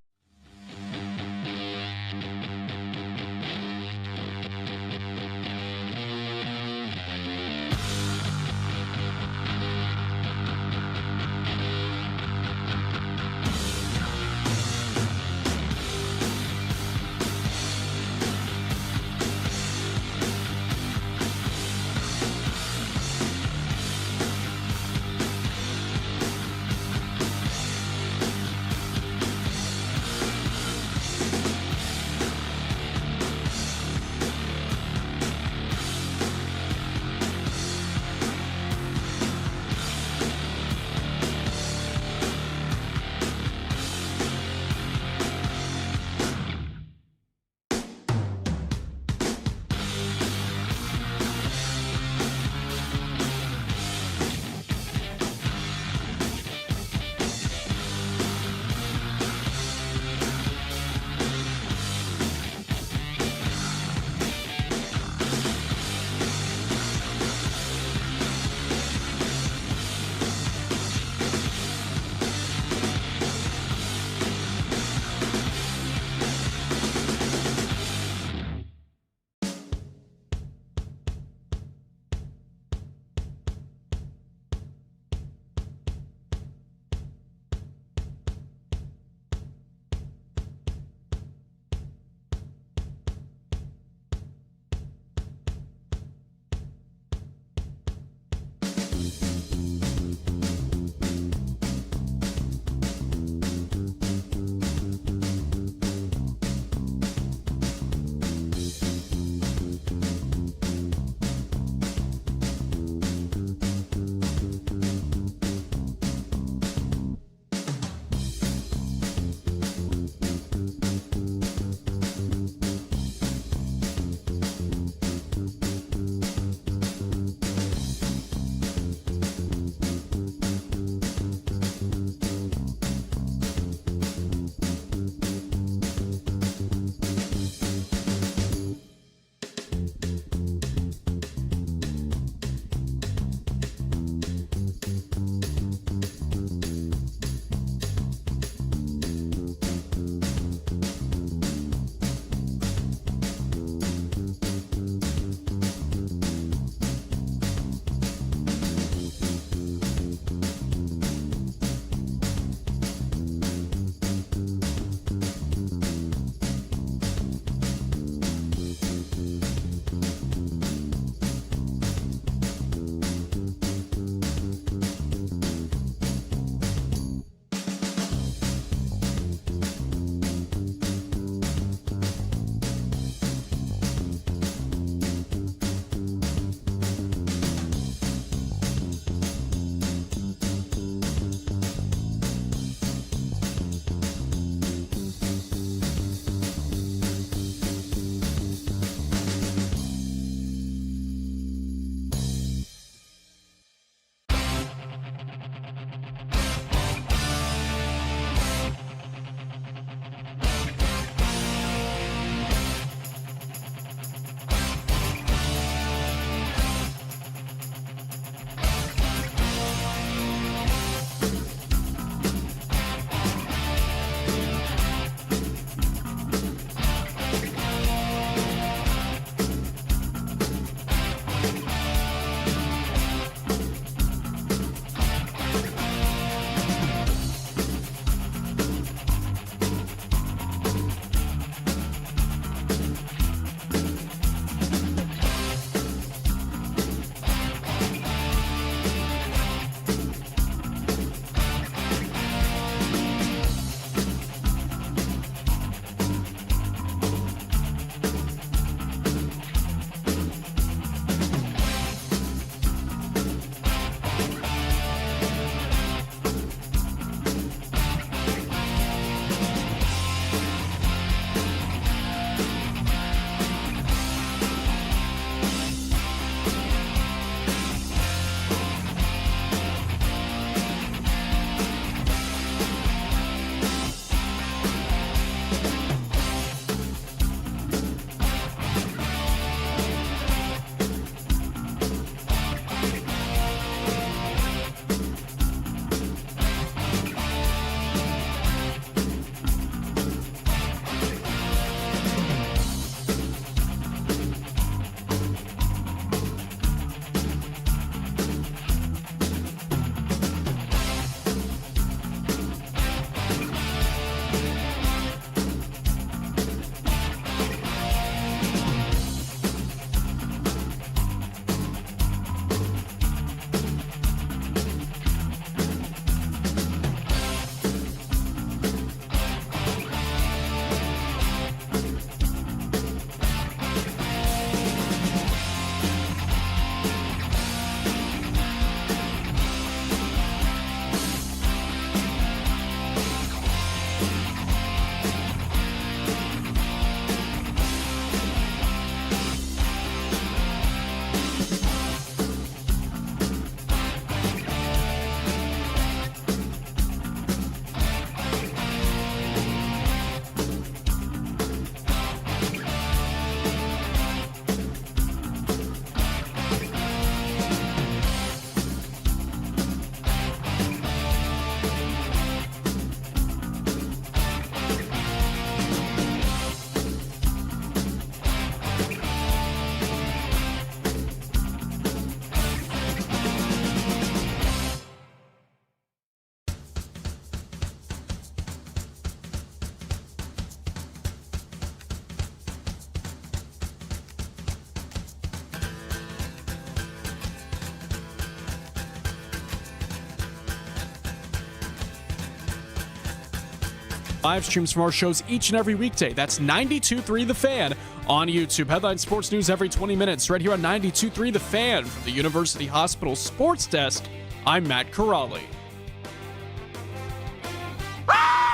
Live streams from our shows each and every weekday. That's 92.3 The Fan on YouTube. Headline sports news every 20 minutes right here on 92.3 The Fan from the University Hospital Sports Desk. I'm Matt Corrali.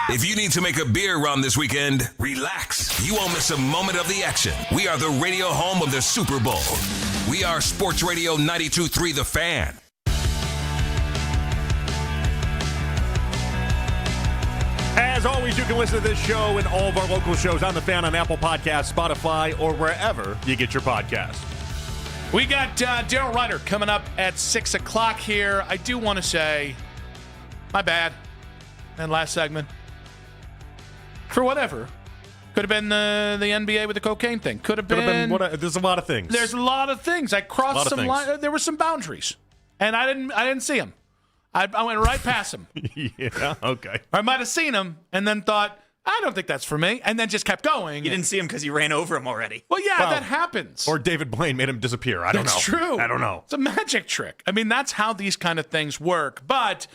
If you need to make a beer run this weekend, relax. You won't miss a moment of the action. We are the radio home of the Super Bowl. We are Sports Radio 92.3 The Fan. As always, you can listen to this show and all of our local shows on The Fan on Apple Podcasts, Spotify, or wherever you get your podcasts. We got Daryl Ryder coming up at 6 o'clock here. I do want to say, my bad, that last segment. For whatever. Could have been the NBA with the cocaine thing. Could have been there's a lot of things. There's a lot of things. I crossed some lines. There were some boundaries, and I didn't see them. I went right past them. Yeah, okay. I might have seen them and then thought, I don't think that's for me, and then just kept going. You didn't see him because you ran over him already. Well, yeah, that happens. Or David Blaine made him disappear. I don't know. That's true. I don't know. It's a magic trick. I mean, that's how these kind of things work. But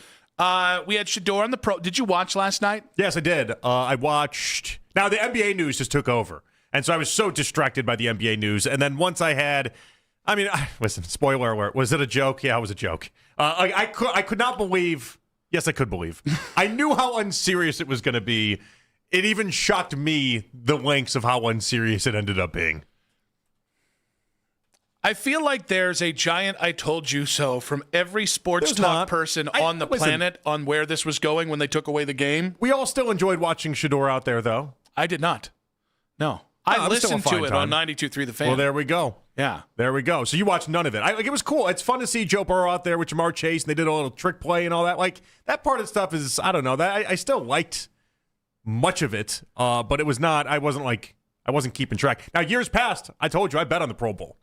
we had Shador on the pro. Did you watch last night? Yes, I did. I watched. Now, the NBA news just took over. And so I was so distracted by the NBA news. And then once I had, listen, spoiler alert. Was it a joke? Yeah, it was a joke. I could not believe. Yes, I could believe. I knew how unserious it was going to be. It even shocked me the lengths of how unserious it ended up being. I feel like there's a giant I told you so from every sports talk person on the planet on where this was going when they took away the game. We all still enjoyed watching Shador out there, though. I did not. No. I listened to it on 92.3 The Fan. Well, there we go. Yeah. There we go. So you watched none of it. It was cool. It's fun to see Joe Burrow out there with Jamar Chase, and they did a little trick play and all that. Like, that part of stuff is, I don't know. I still liked much of it, but it was not, I wasn't keeping track. Now, years past, I told you, I bet on the Pro Bowl.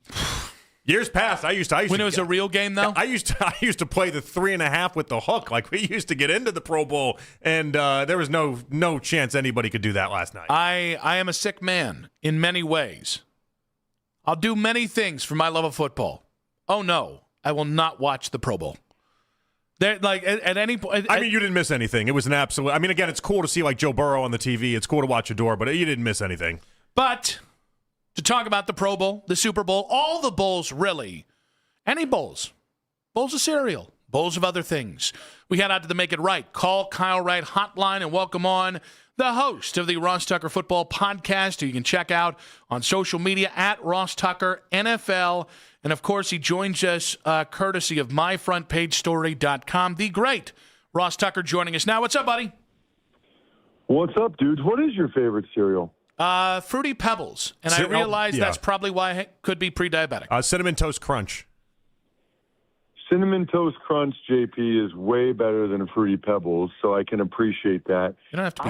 Years past, I used to. When it was a real game, though? I used to play the 3.5 with the hook. Like, we used to get into the Pro Bowl, and there was no chance anybody could do that last night. I am a sick man in many ways. I'll do many things for my love of football. Oh, no, I will not watch the Pro Bowl. Like, at any point. I mean, you didn't miss anything. It was an absolute. I mean, again, it's cool to see, like, Joe Burrow on the TV. It's cool to watch Shador, but you didn't miss anything. But to talk about the Pro Bowl, the Super Bowl, all the bowls, really. Any bowls. Bowls of cereal. Bowls of other things. We head out to the Make It Right. Call Kyle Wright hotline and welcome on the host of the Ross Tucker Football Podcast, who you can check out on social media at Ross Tucker NFL. And, of course, he joins us courtesy of myfrontpagestory.com. The great Ross Tucker joining us now. What's up, buddy? What's up, dudes? What is your favorite cereal? Fruity Pebbles. And I realize that's probably why I could be pre-diabetic. Cinnamon Toast Crunch. Cinnamon Toast Crunch, JP, is way better than Fruity Pebbles, so I can appreciate that. You don't have to be I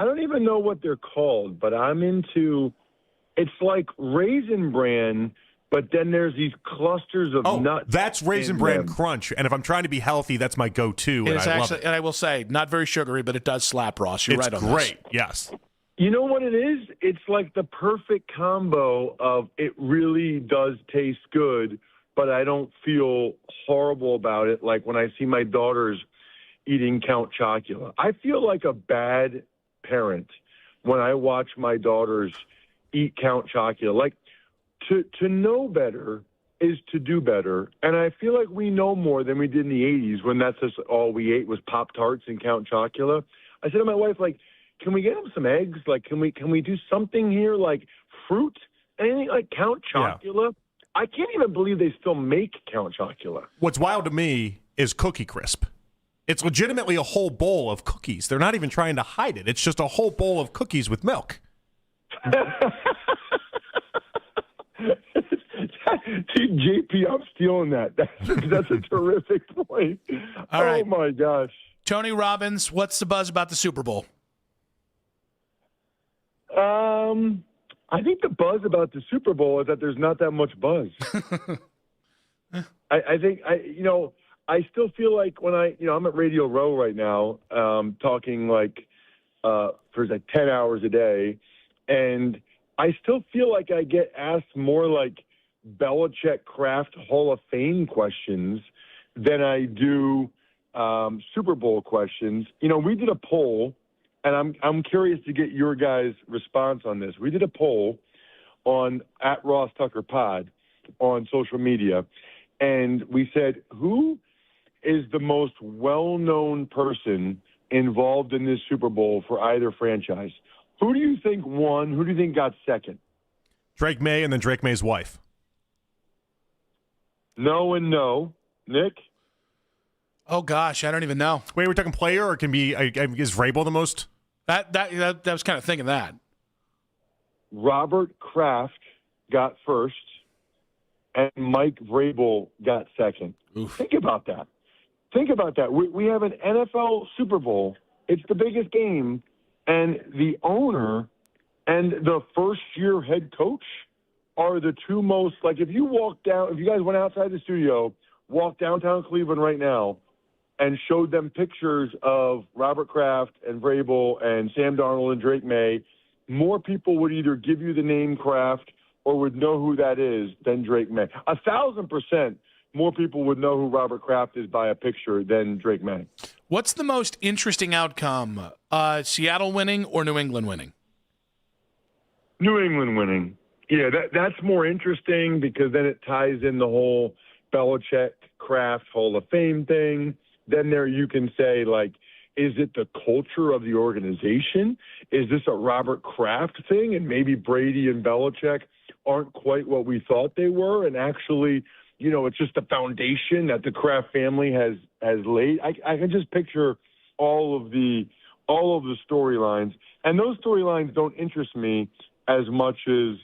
don't even know what they're called, but I'm into. It's like Raisin Bran, but then there's these clusters of nuts. That's Raisin Bran Crunch, and if I'm trying to be healthy, that's my go-to, and I love it. And I will say, not very sugary, but it does slap, Ross. You're right on this. It's great, yes. You know what it is? It's like the perfect combo of it really does taste good, but I don't feel horrible about it. Like when I see my daughters eating Count Chocula. I feel like a bad parent when I watch my daughters eat Count Chocula. Like to know better is to do better. And I feel like we know more than we did in the 80s when that's just all we ate was Pop-Tarts and Count Chocula. I said to my wife, like, can we get them some eggs? Like, can we do something here, like fruit? Anything like Count Chocula? Yeah. I can't even believe they still make Count Chocula. What's wild to me is Cookie Crisp. It's legitimately a whole bowl of cookies. They're not even trying to hide it. It's just a whole bowl of cookies with milk. Dude, JP, I'm stealing that. That's a terrific point. All right. Oh, my gosh. Tony Robbins, what's the buzz about the Super Bowl? I think the buzz about the Super Bowl is that there's not that much buzz. I think I still feel like when I'm at Radio Row right now, talking for 10 hours a day, and I still feel like I get asked more like Belichick Kraft Hall of Fame questions than I do Super Bowl questions. We did a poll and I'm curious to get your guys' response on this. We did a poll on @RossTuckerPod on social media, and we said, who is the most well-known person involved in this Super Bowl for either franchise? Who do you think won? Who do you think got second? Drake May and then Drake May's wife. No and no. Nick? Oh, gosh, I don't even know. Wait, we're talking player, or can be is Vrabel the most? That was kind of thinking that. Robert Kraft got first, and Mike Vrabel got second. Oof. Think about that. We have an NFL Super Bowl. It's the biggest game, and the owner and the first-year head coach are the two most, like, if you guys went outside the studio, walk downtown Cleveland right now, and showed them pictures of Robert Kraft and Vrabel and Sam Darnold and Drake May, more people would either give you the name Kraft or would know who that is than Drake May. 1,000% more people would know who Robert Kraft is by a picture than Drake May. What's the most interesting outcome? Seattle winning or New England winning? New England winning. Yeah, that's more interesting because then it ties in the whole Belichick-Kraft Hall of Fame thing. Then there you can say, like, is it the culture of the organization? Is this a Robert Kraft thing? And maybe Brady and Belichick aren't quite what we thought they were. And actually, it's just the foundation that the Kraft family has laid. I can just picture all of the storylines. And those storylines don't interest me as much as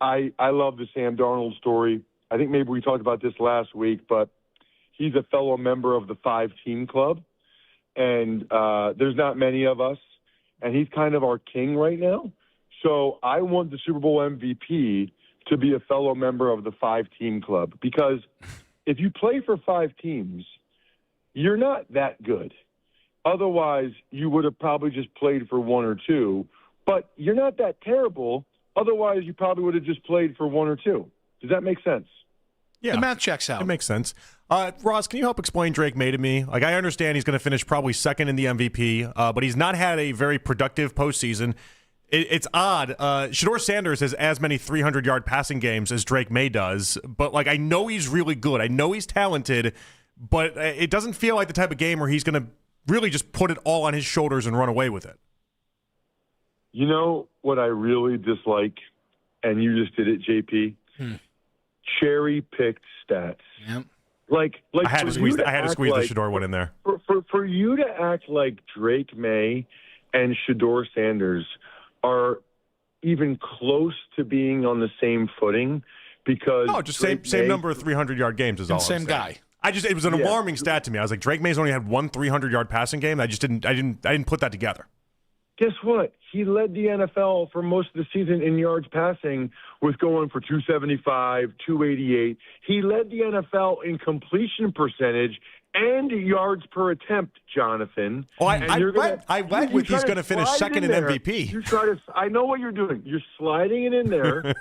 I love the Sam Darnold story. I think maybe we talked about this last week, but he's a fellow member of the 5-team club, and there's not many of us, and he's kind of our king right now. So I want the Super Bowl MVP to be a fellow member of the 5-team club, because if you play for 5 teams, you're not that good. Otherwise, you would have probably just played for 1 or 2, but you're not that terrible. Otherwise, you probably would have just played for 1 or 2. Does that make sense? Yeah, the math checks out. It makes sense. Ross, can you help explain Drake May to me? Like, I understand he's going to finish probably second in the MVP, but he's not had a very productive postseason. It's odd. Shador Sanders has as many 300-yard passing games as Drake May does, but, like, I know he's really good. I know he's talented, but it doesn't feel like the type of game where he's going to really just put it all on his shoulders and run away with it. You know what I really dislike, and you just did it, JP? Cherry-picked stats. Yep. Like I had to squeeze the Shador one in there. For you to act like Drake May and Shador Sanders are even close to being on the same footing, because just same number of 300-yard games is all. Same guy. It was an alarming stat to me. I was like, Drake May's only had one 300-yard passing game. I didn't put that together. Guess what? He led the NFL for most of the season in yards passing with going for 275, 288. He led the NFL in completion percentage and yards per attempt, Jonathan. Oh, I led with he's going to finish second in MVP. I know what you're doing. You're sliding it in there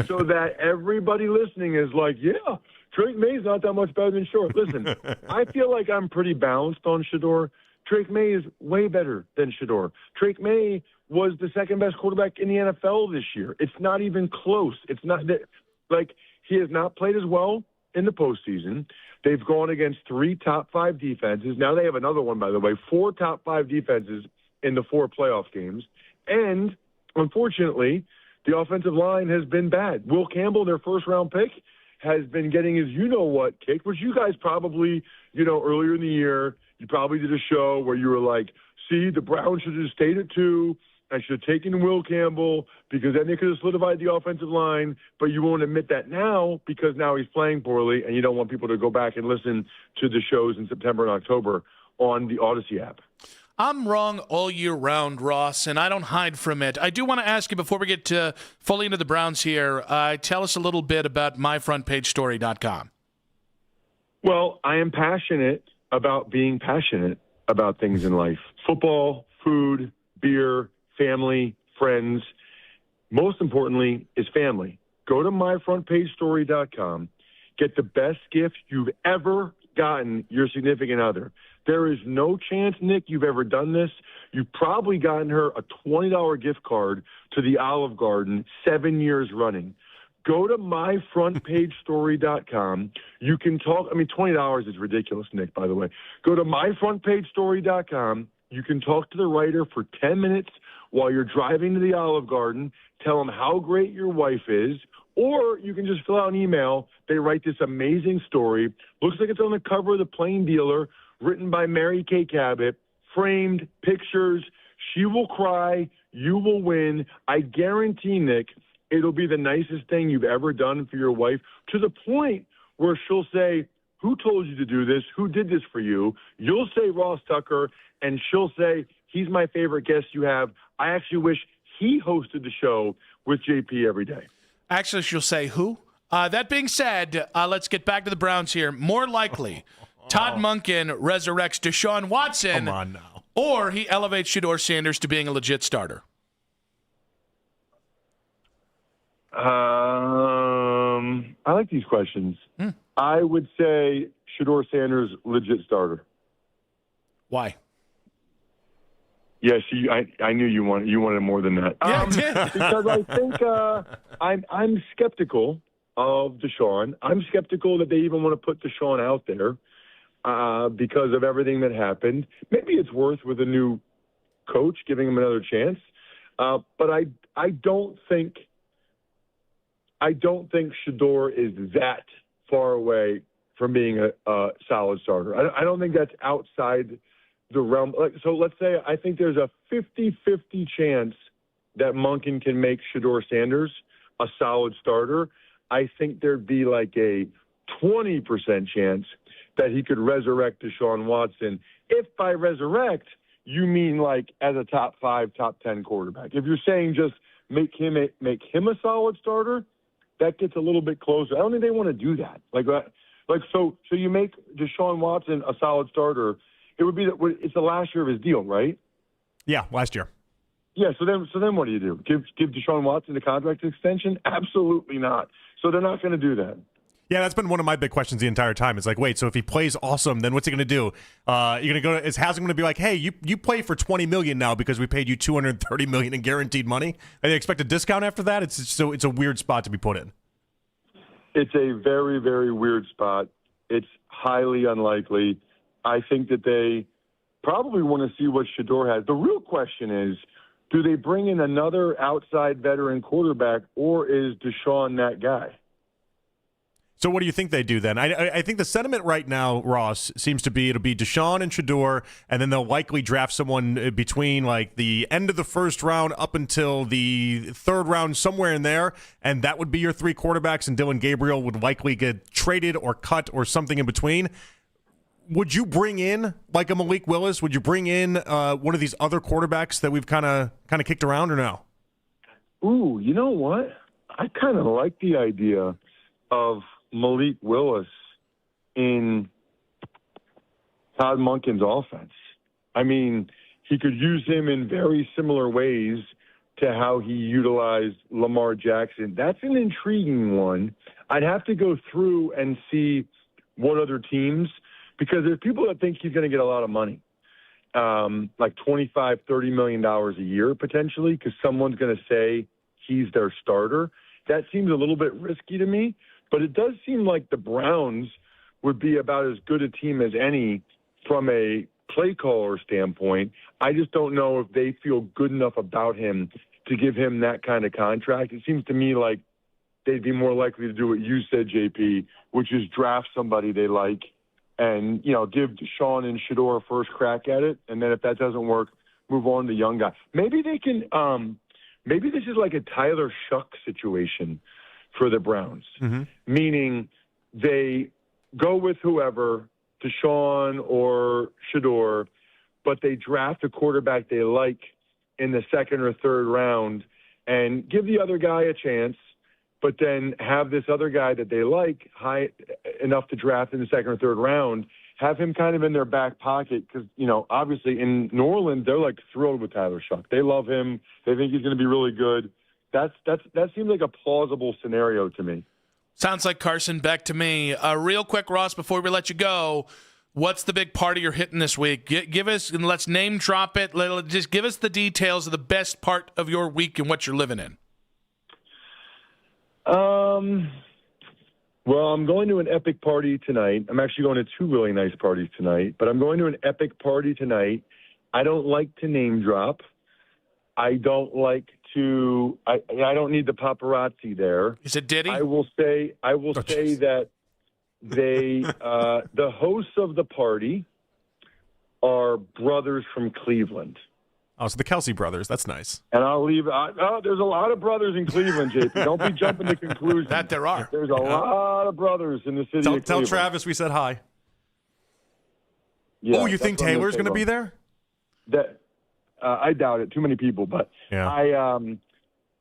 so that everybody listening is like, yeah, Drake May's not that much better than Shador. Listen, I feel like I'm pretty balanced on Shador. Drake May is way better than Shador. Drake May was the second best quarterback in the NFL this year. It's not even close. It's not that, like, he has not played as well in the postseason. They've gone against 3 top 5 defenses. Now they have another one, by the way, 4 top 5 defenses in the 4 playoff games. And unfortunately, the offensive line has been bad. Will Campbell, their first-round pick, has been getting his you-know-what kicked, which you guys probably, earlier in the year, you probably did a show where you were like, see, the Browns should have just stayed at 2. I should have taken Will Campbell because then they could have solidified the offensive line, but you won't admit that now because now he's playing poorly, and you don't want people to go back and listen to the shows in September and October on the Odyssey app. I'm wrong all year round, Ross, and I don't hide from it. I do want to ask you, before we get fully into the Browns here, tell us a little bit about myfrontpagestory.com. Well, I am passionate about being passionate about things in life. Football, food, beer, family, friends. Most importantly is family. Go to myfrontpagestory.com. Get the best gift you've ever gotten your significant other. There is no chance, Nick, you've ever done this. You've probably gotten her a $20 gift card to the Olive Garden 7 years running. Go to myfrontpagestory.com. You can talk. I mean, $20 is ridiculous, Nick, by the way. Go to myfrontpagestory.com. You can talk to the writer for 10 minutes while you're driving to the Olive Garden. Tell them how great your wife is. Or you can just fill out an email. They write this amazing story. Looks like it's on the cover of the Plain Dealer, written by Mary Kay Cabot, framed, pictures. She will cry. You will win. I guarantee, Nick, it'll be the nicest thing you've ever done for your wife, to the point where she'll say, who told you to do this? Who did this for you? You'll say Ross Tucker, and she'll say, he's my favorite guest you have. I actually wish he hosted the show with JP every day. Actually, she'll say who? That being said, let's get back to the Browns here. More likely, Todd Monkin resurrects Deshaun Watson. Come on now. Or he elevates Shador Sanders to being a legit starter. I like these questions. I would say Shador Sanders, legit starter. Why? Yes, I knew you wanted more than that. Yeah, I did. Because I think I'm skeptical of Deshaun. I'm skeptical that they even want to put Deshaun out there because of everything that happened. Maybe it's worth with a new coach giving him another chance. But I don't think Shador is that far away from being a solid starter. I don't think that's outside the realm. So let's say I think there's a 50-50 chance that Monkin can make Shador Sanders a solid starter. I think there'd be like a 20% chance that he could resurrect Deshaun Watson. If by resurrect, you mean like as a top 5, top 10 quarterback. If you're saying just make him a solid starter, that gets a little bit closer. I don't think they want to do that. So you make Deshaun Watson a solid starter. It would be that it's the last year of his deal, right? Yeah, last year. Yeah. So then what do you do? Give Deshaun Watson a contract extension? Absolutely not. So they're not going to do that. Yeah, that's been one of my big questions the entire time. It's like, wait, so if he plays awesome, then what's he going to do? You're going to go? Is Haslam going to be like, hey, you play for $20 million now because we paid you $230 million in guaranteed money? And they expect a discount after that? It's a weird spot to be put in. It's a very, very weird spot. It's highly unlikely. I think that they probably want to see what Shador has. The real question is, do they bring in another outside veteran quarterback, or is Deshaun that guy? So what do you think they do then? I think the sentiment right now, Ross, seems to be it'll be Deshaun and Shador, and then they'll likely draft someone between like the end of the first round up until the third round, somewhere in there, and that would be your 3 quarterbacks, and Dylan Gabriel would likely get traded or cut or something in between. Would you bring in like a Malik Willis? Would you bring in one of these other quarterbacks that we've kind of kicked around, or no? Ooh, you know what? I kind of like the idea of Malik Willis in Todd Monkin's offense. I mean, he could use him in very similar ways to how he utilized Lamar Jackson. That's an intriguing one. I'd have to go through and see what other teams, because there's people that think he's going to get a lot of money, like $25, $30 million a year potentially, because someone's going to say he's their starter. That seems a little bit risky to me. But it does seem like the Browns would be about as good a team as any from a play caller standpoint. I just don't know if they feel good enough about him to give him that kind of contract. It seems to me like they'd be more likely to do what you said, JP, which is draft somebody they like and, give Deshaun and Shador a first crack at it. And then if that doesn't work, move on to the young guy. Maybe they can maybe this is like a Tyler Shuck situation for the Browns, meaning they go with whoever, Deshaun or Shador, but they draft a quarterback they like in the second or third round and give the other guy a chance, but then have this other guy that they like high enough to draft in the second or third round, have him kind of in their back pocket because, obviously in New Orleans, they're like thrilled with Tyler Shuck. They love him. They think he's going to be really good. That seems like a plausible scenario to me. Sounds like Carson Beck to me. Real quick, Ross, before we let you go, what's the big party you're hitting this week? Give us, and let's name drop it. Just give us the details of the best part of your week and what you're living in. Well, I'm going to an epic party tonight. I'm actually going to 2 really nice parties tonight, but I'm going to an epic party tonight. I don't like to name drop. I don't like to. I don't need the paparazzi there. Is it Diddy? I will say that they, the hosts of the party, are brothers from Cleveland. Oh, so the Kelsey brothers. That's nice. And I'll leave. There's a lot of brothers in Cleveland, JP. Don't be jumping to conclusions. That there are. There's a lot of brothers in the city of Cleveland. Tell Travis we said hi. Yeah, you think Taylor's going to be there? That I doubt it. Too many people. But yeah.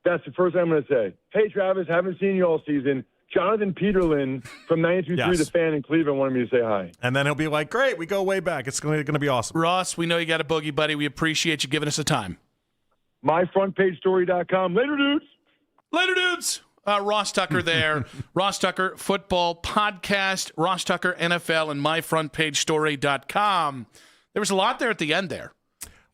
That's the first thing I'm going to say. Hey, Travis, haven't seen you all season. Jonathan Peterlin from 92.3 The Fan in Cleveland wanted me to say hi. And then he'll be like, great, we go way back. It's going to be awesome. Ross, we know you got a boogie, buddy. We appreciate you giving us the time. MyFrontPageStory.com. Later, dudes. Later, dudes. Ross Tucker there. Ross Tucker Football Podcast. Ross Tucker NFL and MyFrontPageStory.com. There was a lot there at the end there.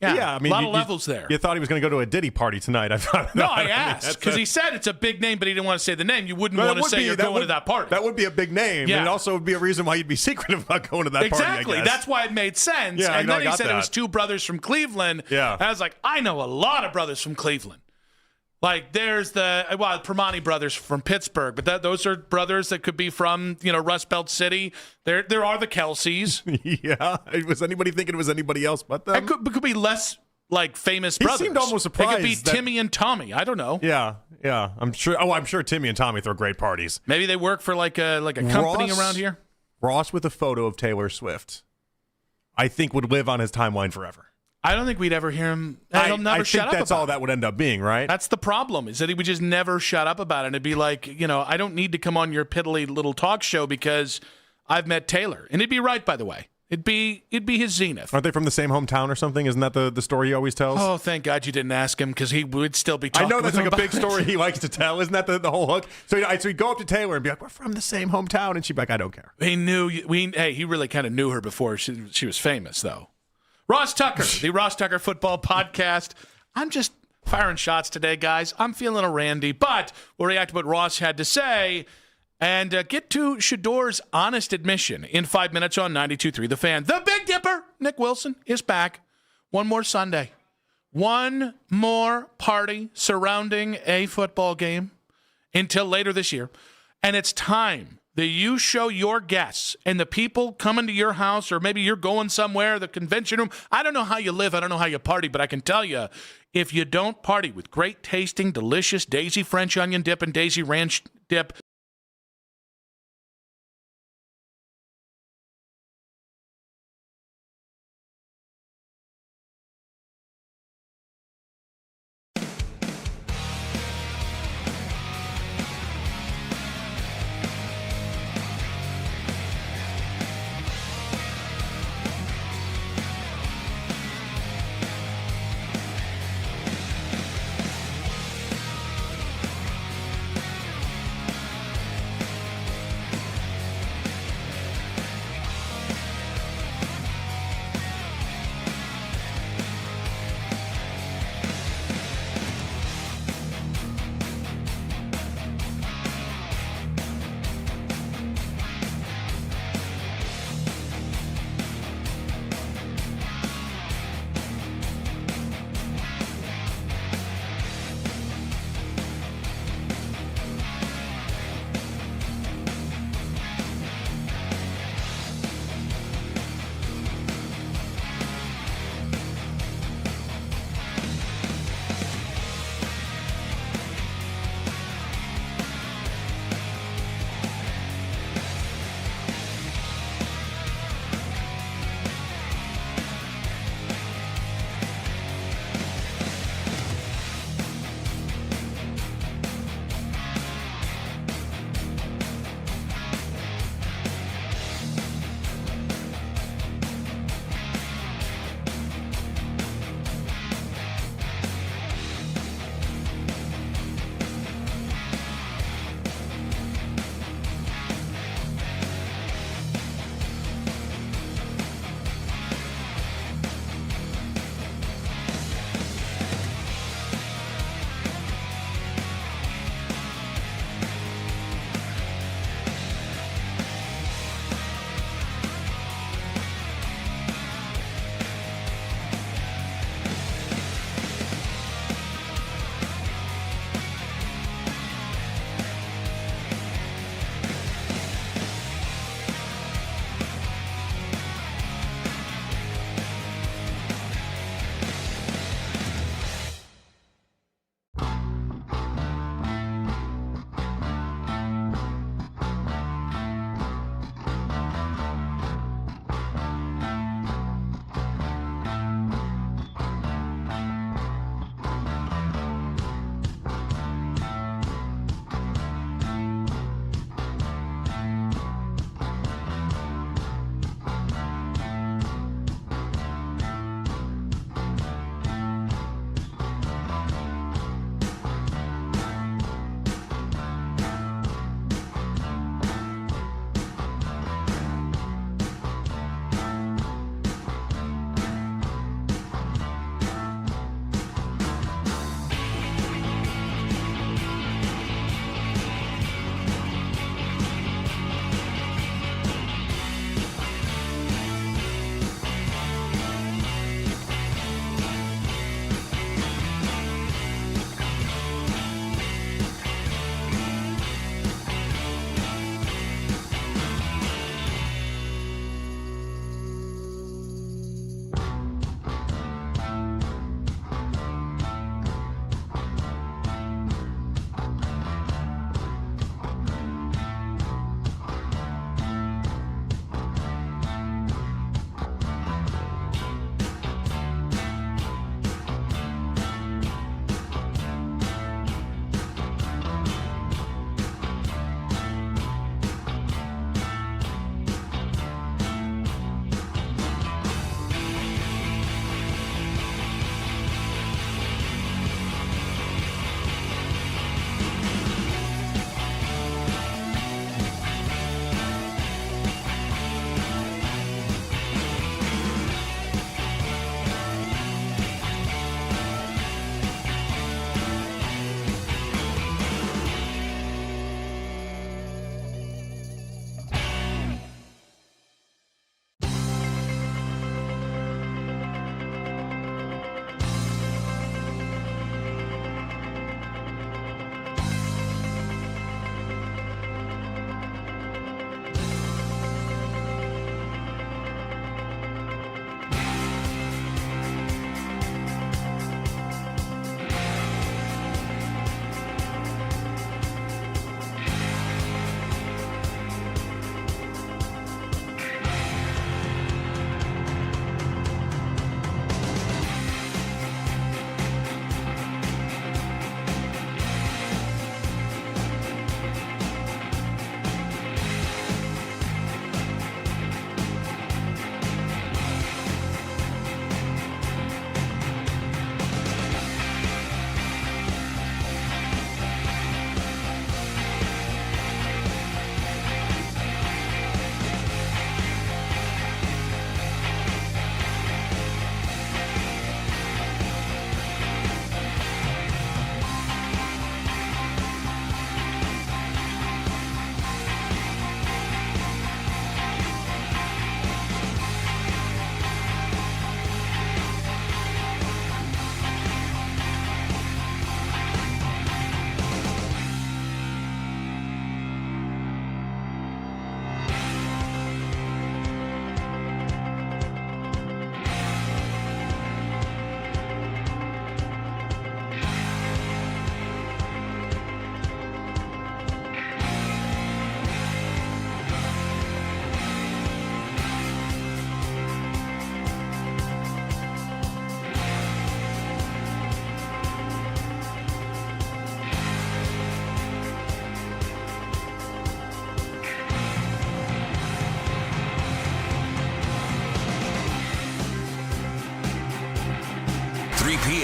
Yeah, I mean, a lot of levels there. You thought he was going to go to a Diddy party tonight. I thought. No, I asked because he said it's a big name, but he didn't want to say the name. You wouldn't want to say you're going to that party. That would be a big name. Yeah. And it also would be a reason why you'd be secretive about going to that party. Exactly. That's why it made sense. Yeah, and then he said that. it was 2 brothers from Cleveland. Yeah. And I was like, I know a lot of brothers from Cleveland. Like there's the Permani brothers from Pittsburgh, but those are brothers that could be from Rust Belt City. There are the Kelseys. Yeah. Was anybody thinking it was anybody else but them? It could be less like famous brothers. He seemed almost surprised. It could be Timmy and Tommy. I don't know. Yeah. I'm sure Timmy and Tommy throw great parties. Maybe they work for like a company around here. Ross with a photo of Taylor Swift, I think would live on his timeline forever. I don't think we'd ever hear him. He'll never shut up. I think that's all that would end up being, right? That's the problem, is that he would just never shut up about it. And it'd be like, I don't need to come on your piddly little talk show because I've met Taylor. And he'd be right, by the way. It'd be his zenith. Aren't they from the same hometown or something? Isn't that the story he always tells? Oh, thank God you didn't ask him because he would still be talking. I know that's like a big it. story he likes to tell. Isn't that the whole hook? So he'd go up to Taylor and be like, we're from the same hometown. And she'd be like, I don't care. He knew. He really kind of knew her before she was famous, though. Ross Tucker, the Ross Tucker Football Podcast. I'm just firing shots today, guys. I'm feeling a Randy, but we'll react to what Ross had to say and get to Shador's honest admission in 5 minutes on 92.3 The Fan. The Big Dipper, Nick Wilson, is back. One more Sunday. One more party surrounding a football game until later this year. And it's time that you show your guests and the people coming to your house, or maybe you're going somewhere, the convention room. I don't know how you live. I don't know how you party, but I can tell you, if you don't party with great tasting, delicious Daisy French onion dip and Daisy ranch dip,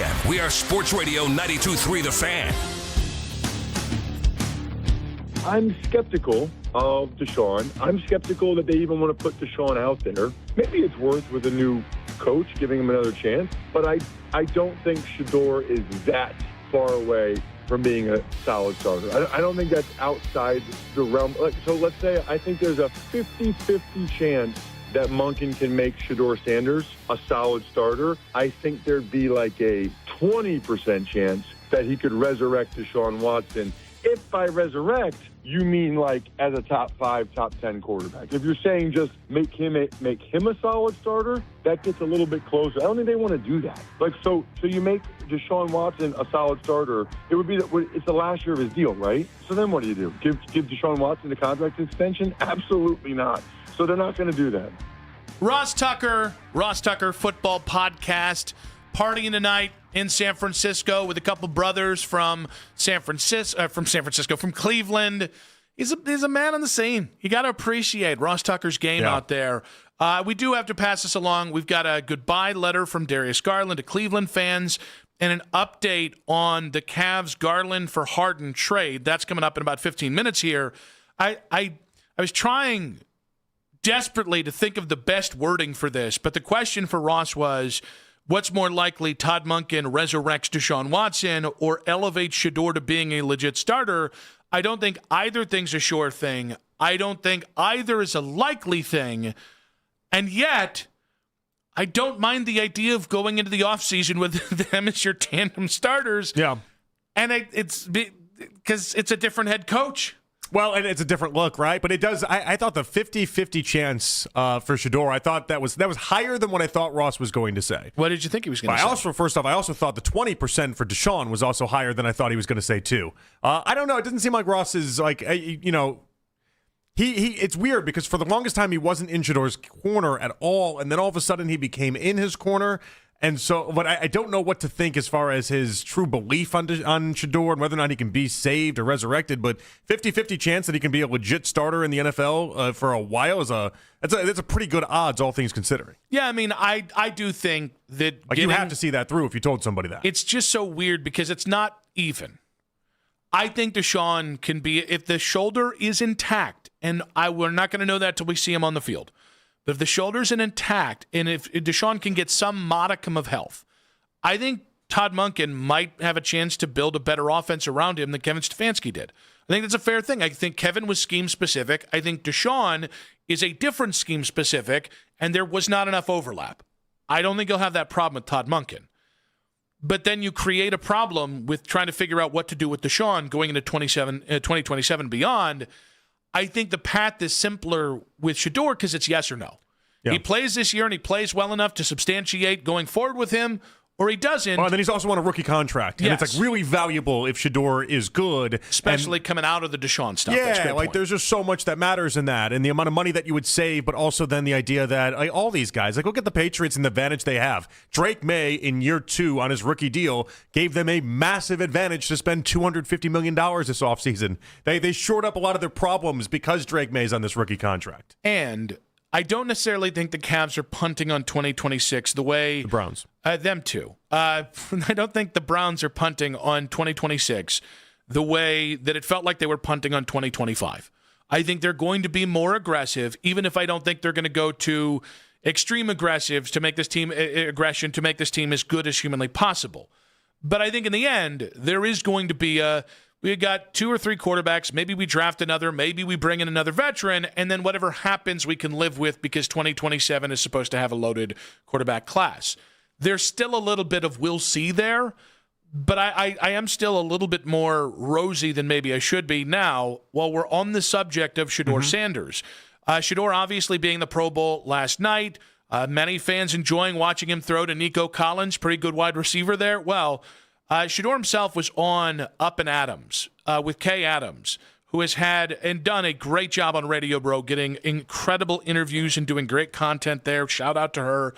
FM. We are Sports Radio 92.3 The Fan. I'm skeptical of Deshaun. I'm skeptical that they even want to put Deshaun out there. Maybe it's worth with a new coach giving him another chance, but I don't think Shador is that far away from being a solid starter. I don't think that's outside the realm. So let's say I think there's a 50-50 chance that Monkin can make Shador Sanders a solid starter. I think there'd be like a 20% chance that he could resurrect Deshaun Watson. If by resurrect, you mean like as a top 5, top 10 quarterback. If you're saying just make him a solid starter, that gets a little bit closer. I don't think they want to do that. So you make Deshaun Watson a solid starter. It would be it's the last year of his deal, right? So then what do you do? Give Deshaun Watson the contract extension? Absolutely not. So they're not going to do that. Ross Tucker Football Podcast, partying tonight in San Francisco with a couple brothers from Cleveland. He's a man on the scene. You got to appreciate Ross Tucker's game out there. We do have to pass this along. We've got a goodbye letter from Darius Garland to Cleveland fans and an update on the Cavs Garland for Harden trade. That's coming up in about 15 minutes here. I was trying desperately to think of the best wording for this, but the question for Ross was, what's more likely, Todd Monkin resurrects Deshaun Watson or elevates Shador to being a legit starter? I don't think either thing's a sure thing. I don't think either is a likely thing. And yet, I don't mind the idea of going into the offseason with them as your tandem starters. Yeah. And it's because it's a different head coach. Well, and it's a different look, right? But it does. I thought the 50-50 chance for Shador, I thought that was higher than what I thought Ross was going to say. What did you think he was going to say? First off, I also thought the 20% for Deshaun was also higher than I thought he was going to say too. I don't know. It doesn't seem like Ross is like, It's weird because for the longest time he wasn't in Shador's corner at all, and then all of a sudden he became in his corner. And so, but I don't know what to think as far as his true belief on Shador and whether or not he can be saved or resurrected. But 50-50 chance that he can be a legit starter in the NFL for a while that's a pretty good odds, all things considering. Yeah, I mean, I do think that you have to see that through if you told somebody that. It's just so weird because it's not even. I think Deshaun can be, if the shoulder is intact, and we're not going to know that till we see him on the field. But if the shoulder's intact, and if Deshaun can get some modicum of health, I think Todd Monkin might have a chance to build a better offense around him than Kevin Stefanski did. I think that's a fair thing. I think Kevin was scheme-specific. I think Deshaun is a different scheme-specific, and there was not enough overlap. I don't think he'll have that problem with Todd Monkin. But then you create a problem with trying to figure out what to do with Deshaun going into 2027 beyond. I think the path is simpler with Shador because it's yes or no. Yeah. He plays this year and he plays well enough to substantiate going forward with him, or he doesn't. Oh, and then he's also on a rookie contract. And it's like really valuable if Shador is good. Especially coming out of the Deshaun stuff. Yeah, That's a great like point. There's just so much that matters in that. And the amount of money that you would save, but also then the idea that all these guys, look at the Patriots and the advantage they have. Drake May in year 2 on his rookie deal gave them a massive advantage to spend $250 million this offseason. They shored up a lot of their problems because Drake May's on this rookie contract. And I don't necessarily think the Cavs are punting on 2026 the way... The Browns. Them too. I don't think the Browns are punting on 2026 the way that it felt like they were punting on 2025. I think they're going to be more aggressive, even if I don't think they're going to go to extreme aggressives to make this team aggression to make this team as good as humanly possible. But I think in the end, there is going to be we got 2 or 3 quarterbacks. Maybe we draft another. Maybe we bring in another veteran. And then whatever happens, we can live with because 2027 is supposed to have a loaded quarterback class. There's still a little bit of we'll see there. But I am still a little bit more rosy than maybe I should be now while we're on the subject of Shador Sanders. Shador obviously being the Pro Bowl last night. Many fans enjoying watching him throw to Nico Collins. Pretty good wide receiver there. Well, Shador himself was on Up and Adams with Kay Adams, who has had and done a great job on Radio Bro, getting incredible interviews and doing great content there. Shout out to her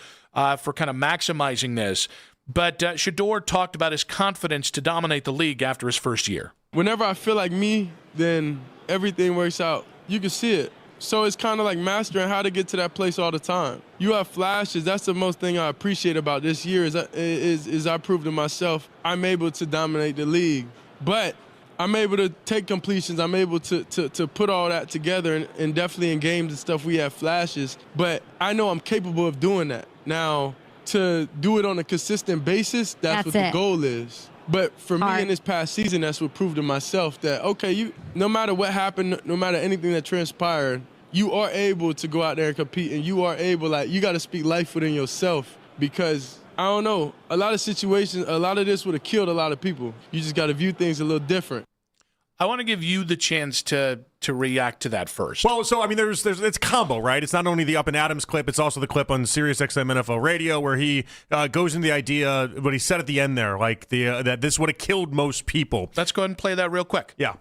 for kind of maximizing this. But Shador talked about his confidence to dominate the league after his first year. Whenever I feel like me, then everything works out. You can see it. So it's kind of like mastering how to get to that place all the time. You have flashes. That's the most thing I appreciate about this year is I proved to myself I'm able to dominate the league. But I'm able to take completions. I'm able to put all that together, and definitely in games and stuff we have flashes. But I know I'm capable of doing that. Now, to do it on a consistent basis, that's what the goal is. But for me in this past season, that's what proved to myself that, okay, no matter what happened, no matter anything that transpired, you are able to go out there and compete, and you are able, you got to speak life within yourself because, I don't know, a lot of situations, a lot of this would have killed a lot of people. You just got to view things a little different. I want to give you the chance to react to that first. Well, so I mean, there's it's combo, right? It's not only the Up and Adams clip; it's also the clip on SiriusXM NFL Radio where he goes into the idea what he said at the end there, like that this would have killed most people. Let's go ahead and play that real quick. Yeah.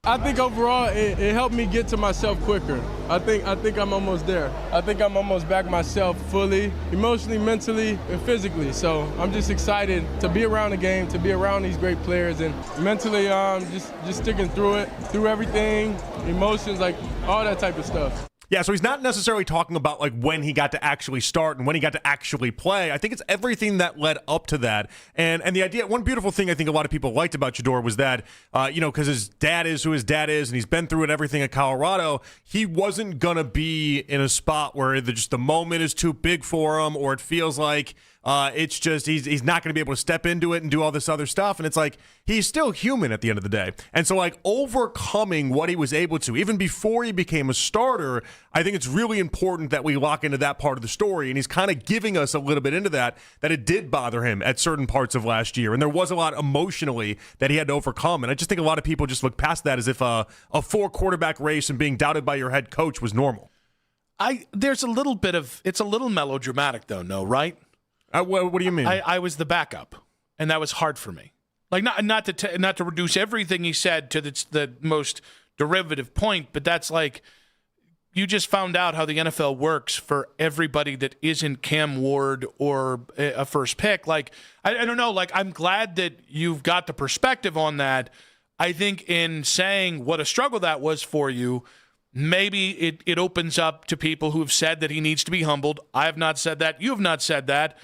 I think overall it helped me get to myself quicker. I think I'm almost there. I think I'm almost back myself fully, emotionally, mentally, and physically. So I'm just excited to be around the game, to be around these great players, and mentally just sticking through it, through everything, emotions, like all that type of stuff. Yeah, so he's not necessarily talking about like when he got to actually start and when he got to actually play. I think it's everything that led up to that. And the idea, one beautiful thing I think a lot of people liked about Shador was that, because his dad is who his dad is and he's been through it everything at Colorado, he wasn't going to be in a spot where the moment is too big for him or it feels like it's just he's not going to be able to step into it and do all this other stuff. And it's like he's still human at the end of the day. And so like overcoming what he was able to, even before he became a starter, I think it's really important that we lock into that part of the story. And he's kind of giving us a little bit into that it did bother him at certain parts of last year. And there was a lot emotionally that he had to overcome. And I just think a lot of people just look past that as if a 4-quarterback race and being doubted by your head coach was normal. There's a little bit of, it's a little melodramatic though, no, right? What do you mean? I was the backup, and that was hard for me. Like not to reduce everything he said to the most derivative point, but that's like you just found out how the NFL works for everybody that isn't Cam Ward or a first pick. Like I don't know. Like I'm glad that you've got the perspective on that. I think in saying what a struggle that was for you, maybe it opens up to people who have said that he needs to be humbled. I have not said that. You have not said that.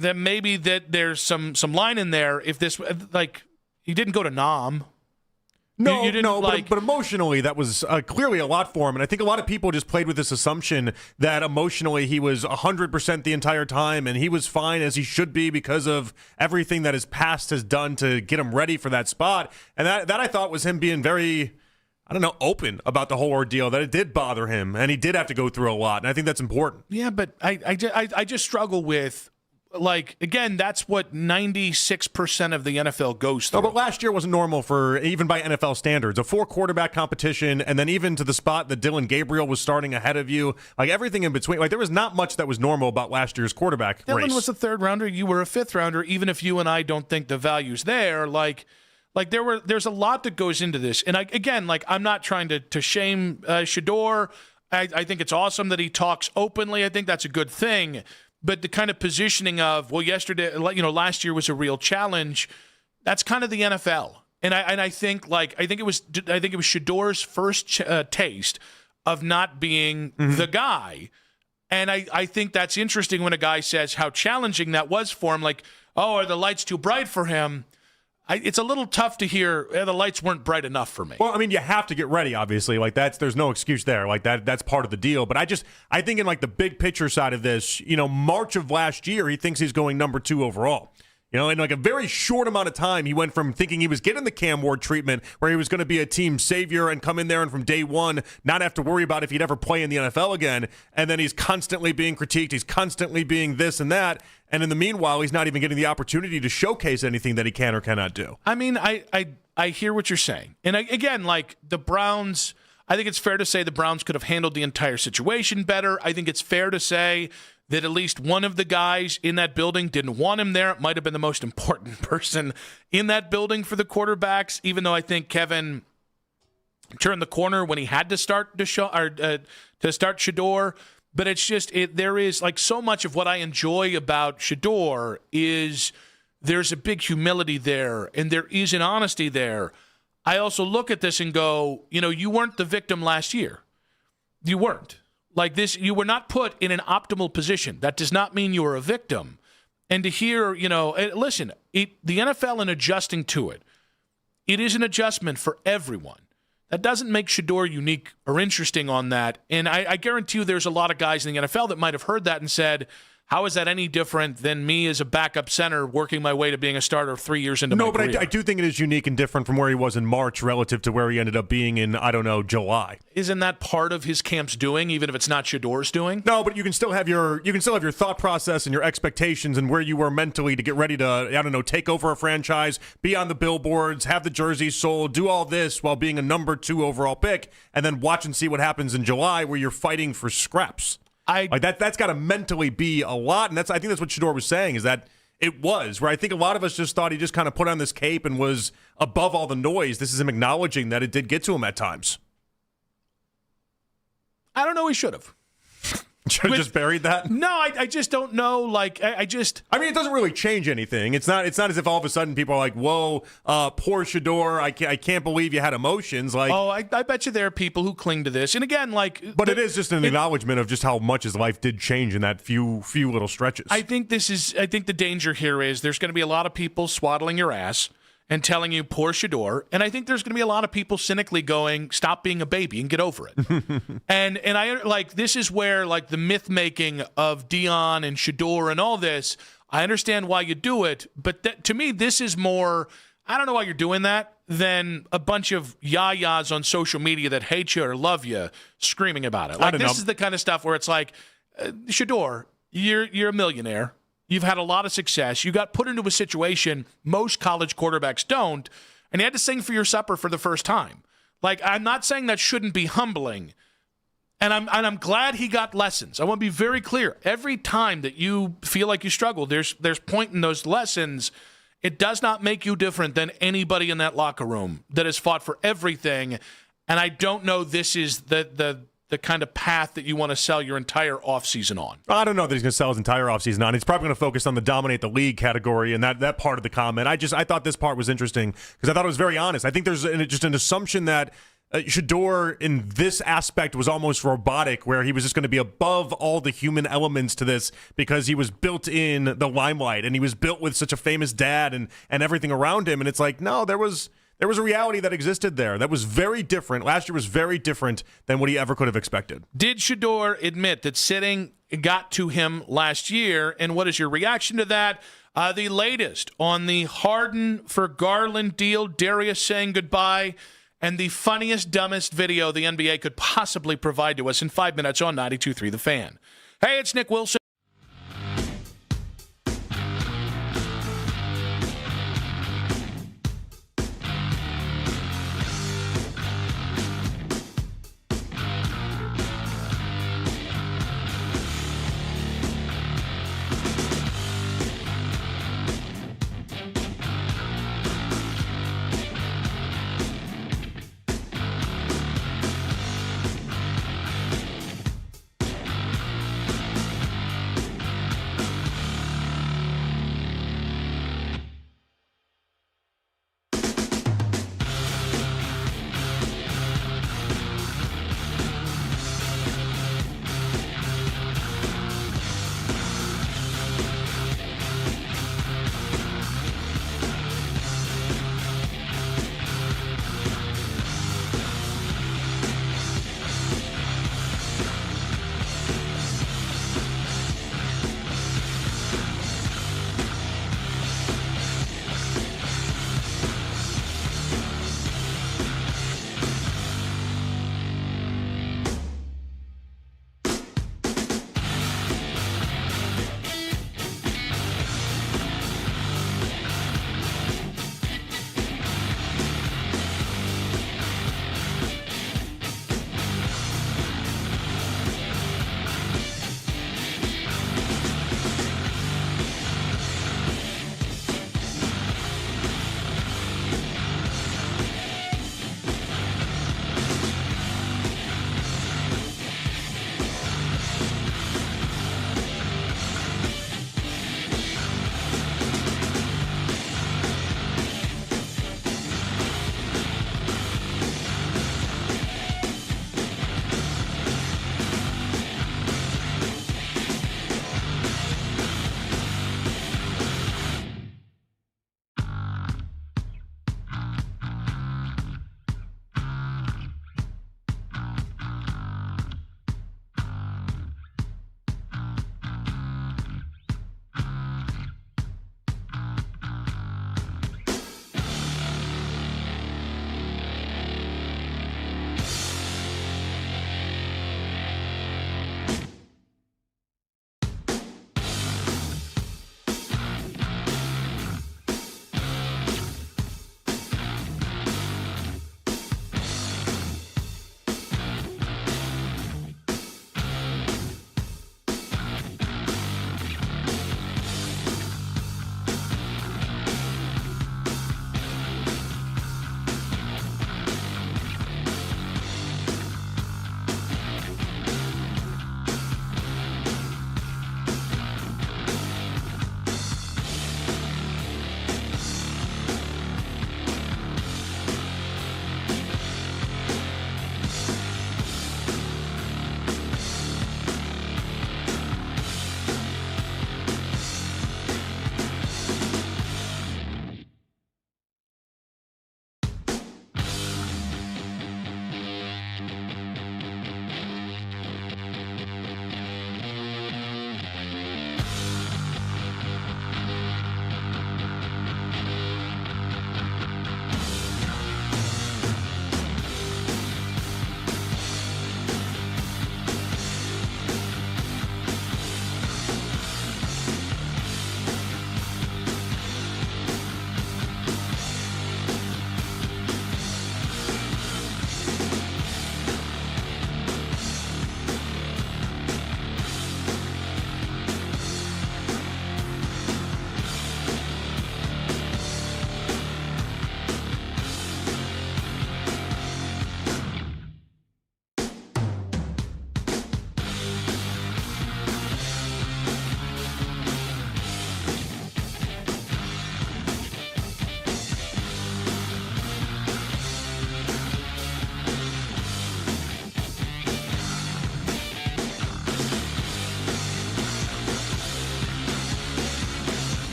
That maybe that there's some line in there. If this, like, he didn't go to Nam. No, you didn't, but emotionally, that was clearly a lot for him. And I think a lot of people just played with this assumption that emotionally he was 100% the entire time and he was fine as he should be because of everything that his past has done to get him ready for that spot. And that I thought was him being very, open about the whole ordeal, that it did bother him and he did have to go through a lot. And I think that's important. Yeah, but I just struggle with, like, again, that's what 96% of the NFL goes through. No, but last year wasn't normal for, even by NFL standards, a 4-quarterback competition, and then even to the spot that Dillon Gabriel was starting ahead of you, like everything in between. Like there was not much that was normal about last year's quarterback race. Dillon was a 3rd rounder. You were a 5th rounder. Even if you and I don't think the value's there, like there's a lot that goes into this. And I'm not trying to shame Shador. I think it's awesome that he talks openly. I think that's a good thing. But the kind of positioning of, well, last year was a real challenge. That's kind of the NFL, and I think it was Shador's first taste of not being the guy, and I think that's interesting when a guy says how challenging that was for him. Like, oh, are the lights too bright for him? It's a little tough to hear. The lights weren't bright enough for me. Well, I mean, you have to get ready, obviously. Like there's no excuse there. Like that's part of the deal. But I think in like the big picture side of this, March of last year, he thinks he's going number 2 overall. In like a very short amount of time, he went from thinking he was getting the Cam Ward treatment where he was going to be a team savior and come in there and from day one not have to worry about if he'd ever play in the NFL again. And then he's constantly being critiqued. He's constantly being this and that. And in the meanwhile, he's not even getting the opportunity to showcase anything that he can or cannot do. I mean, I hear what you're saying. And again, like the Browns, I think it's fair to say the Browns could have handled the entire situation better. I think it's fair to say that at least one of the guys in that building didn't want him there. It might have been the most important person in that building for the quarterbacks, even though I think Kevin turned the corner when he had to start start Shador. But it's just there is like so much of what I enjoy about Shador is there's a big humility there and there is an honesty there. I also look at this and go, you weren't the victim last year. You weren't. Like this, you were not put in an optimal position. That does not mean you were a victim. And to hear, listen, the NFL in adjusting to it, it is an adjustment for everyone. That doesn't make Shador unique or interesting on that. And I guarantee you there's a lot of guys in the NFL that might have heard that and said, how is that any different than me as a backup center working my way to being a starter 3 years into my career? No, but I do think it is unique and different from where he was in March relative to where he ended up being in, July. Isn't that part of his camp's doing, even if it's not Shador's doing? No, but you can still have your thought process and your expectations and where you were mentally to get ready to, take over a franchise, be on the billboards, have the jerseys sold, do all this while being a number 2 overall pick, and then watch and see what happens in July where you're fighting for scraps. That's got to mentally be a lot, and I think that's what Shador was saying, is that it was, where I think a lot of us just thought he just kind of put on this cape and was above all the noise. This is him acknowledging that it did get to him at times. I don't know, he should have. Should have just buried that? No, I just don't know. Like, I mean, it doesn't really change anything. It's not as if all of a sudden people are like, whoa, poor Shador, I can't believe you had emotions. Like, I bet you there are people who cling to this. And again, but it is just an acknowledgement of just how much his life did change in that few little stretches. I think the danger here is there's going to be a lot of people swaddling your ass and telling you, poor Shador. And I think there's going to be a lot of people cynically going, stop being a baby and get over it. and I this is where the myth making of Dion and Shador and all this, I understand why you do it. But to me, this is more, I don't know why you're doing that, than a bunch of yayas on social media that hate you or love you screaming about it. This is the kind of stuff where it's like, Shador, you're a millionaire. You've had a lot of success. You got put into a situation most college quarterbacks don't, and you had to sing for your supper for the first time. I'm not saying that shouldn't be humbling, and I'm glad he got lessons. I want to be very clear. Every time that you feel like you struggle, there's point in those lessons. It does not make you different than anybody in that locker room that has fought for everything, and I don't know this is the kind of path that you want to sell your entire offseason on. I don't know that he's going to sell his entire offseason on. He's probably going to focus on the dominate the league category and that part of the comment. I thought this part was interesting because I thought it was very honest. I think there's just an assumption that Shador in this aspect was almost robotic, where he was just going to be above all the human elements to this because he was built in the limelight and he was built with such a famous dad and everything around him. And it's like, no, there was a reality that existed there that was very different. Last year was very different than what he ever could have expected. Did Shador admit that sitting got to him last year? And what is your reaction to that? The latest on the Harden for Garland deal, Darius saying goodbye, and the funniest, dumbest video the NBA could possibly provide to us in 5 minutes on 92.3 The Fan. Hey, it's Nick Wilson.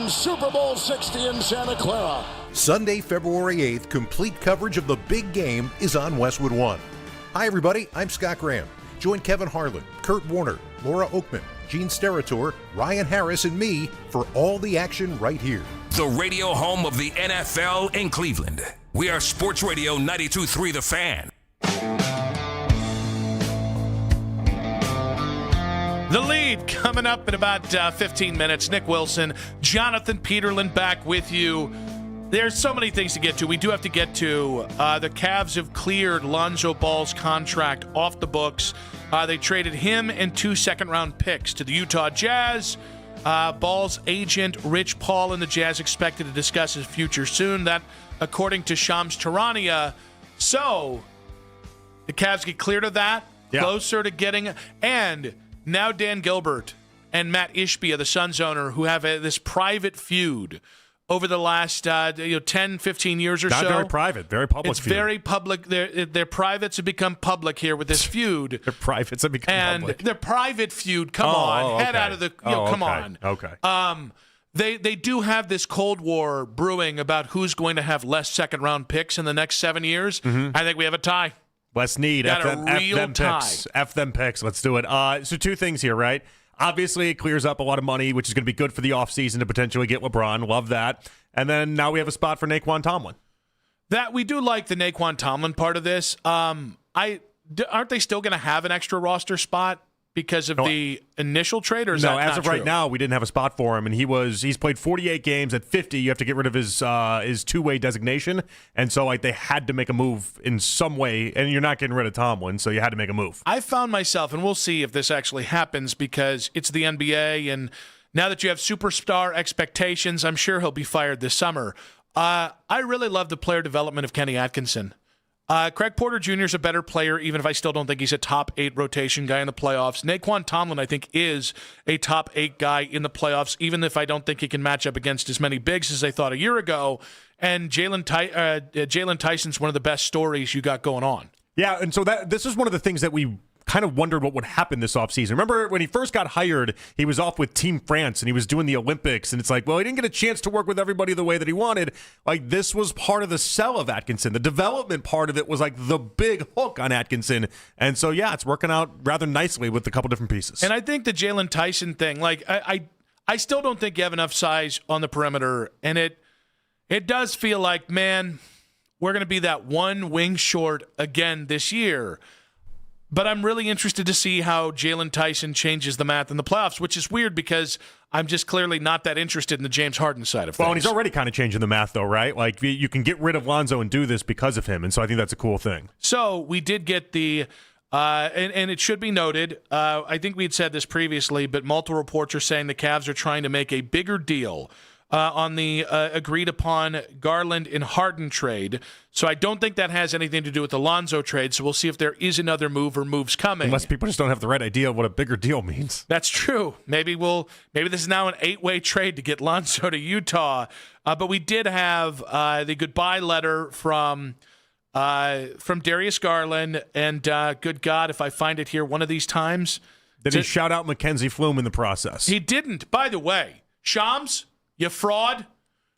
from Super Bowl 60 in Santa Clara. Sunday, February 8th, complete coverage of the big game is on Westwood One. Hi, everybody. I'm Scott Graham. Join Kevin Harlan, Kurt Warner, Laura Oakman, Gene Steratore, Ryan Harris, and me for all the action right here. The radio home of the NFL in Cleveland. We are Sports Radio 92.3 The Fan. The lead coming up in about 15 minutes. Nick Wilson, Jonathan Peterlin back with you. There's so many things to get to. We do have to get to the Cavs have cleared Lonzo Ball's contract off the books. They traded him and 2 second-round picks to the Utah Jazz. Ball's agent, Rich Paul, and the Jazz expected to discuss his future soon. That, according to Shams Charania. So, the Cavs get cleared of that, closer to getting... And now Dan Gilbert and Matt Ishbia, the Suns owner, who have this private feud over the last 10, 15 years or so. Not very private, very public. It's very public. Their privates have become public here with this feud. Their privates have become public. And their private feud, come on, head out of the, come on. Okay. They do have this Cold War brewing about who's going to have less second-round picks in the next 7 years. I think we have a tie. Less need. Got a real tie. Picks. F them picks. Let's do it. So 2 things here, right? Obviously, it clears up a lot of money, which is going to be good for the offseason to potentially get LeBron. Love that. And then now we have a spot for Naquan Tomlin. That we do like the Naquan Tomlin part of this. Aren't they still going to have an extra roster spot because of the initial trade? Or is that as not of right true? now, we didn't have a spot for him, and he's played 48 games. At 50, you have to get rid of his two-way designation, and so they had to make a move in some way, and you're not getting rid of Tomlin, so you had to make a move. I found myself, and we'll see if this actually happens because it's the NBA, and now that you have superstar expectations, I'm sure he'll be fired this summer. I really love the player development of Kenny Atkinson. Craig Porter Jr. is a better player, even if I still don't think he's a top 8 rotation guy in the playoffs. Naquan Tomlin, I think, is a top 8 guy in the playoffs, even if I don't think he can match up against as many bigs as I thought a year ago. And Jalen Tyson's one of the best stories you got going on. Yeah, and so this is one of the things that we kind of wondered what would happen this offseason. Remember when he first got hired, he was off with Team France and he was doing the Olympics, and it's he didn't get a chance to work with everybody the way that he wanted. This was part of the sell of Atkinson. The development part of it was the big hook on Atkinson. And so, it's working out rather nicely with a couple different pieces. And I think the Jalen Tyson thing, I still don't think you have enough size on the perimeter, and it does feel like, man, we're going to be that one wing short again this year. But I'm really interested to see how Jalen Tyson changes the math in the playoffs, which is weird because I'm just clearly not that interested in the James Harden side of things. Well, and he's already kind of changing the math, though, right? You can get rid of Lonzo and do this because of him, and so I think that's a cool thing. So we did get the and it should be noted, I think we had said this previously, but multiple reports are saying the Cavs are trying to make a bigger deal on the agreed-upon Garland and Harden trade. So I don't think that has anything to do with the Lonzo trade, so we'll see if there is another move or moves coming. Unless people just don't have the right idea of what a bigger deal means. That's true. Maybe this is now an 8-way trade to get Lonzo to Utah. But we did have the goodbye letter from Darius Garland, and good God, if I find it here one of these times. Did he shout out Mackenzie Flume in the process? He didn't. By the way, Shams, you fraud.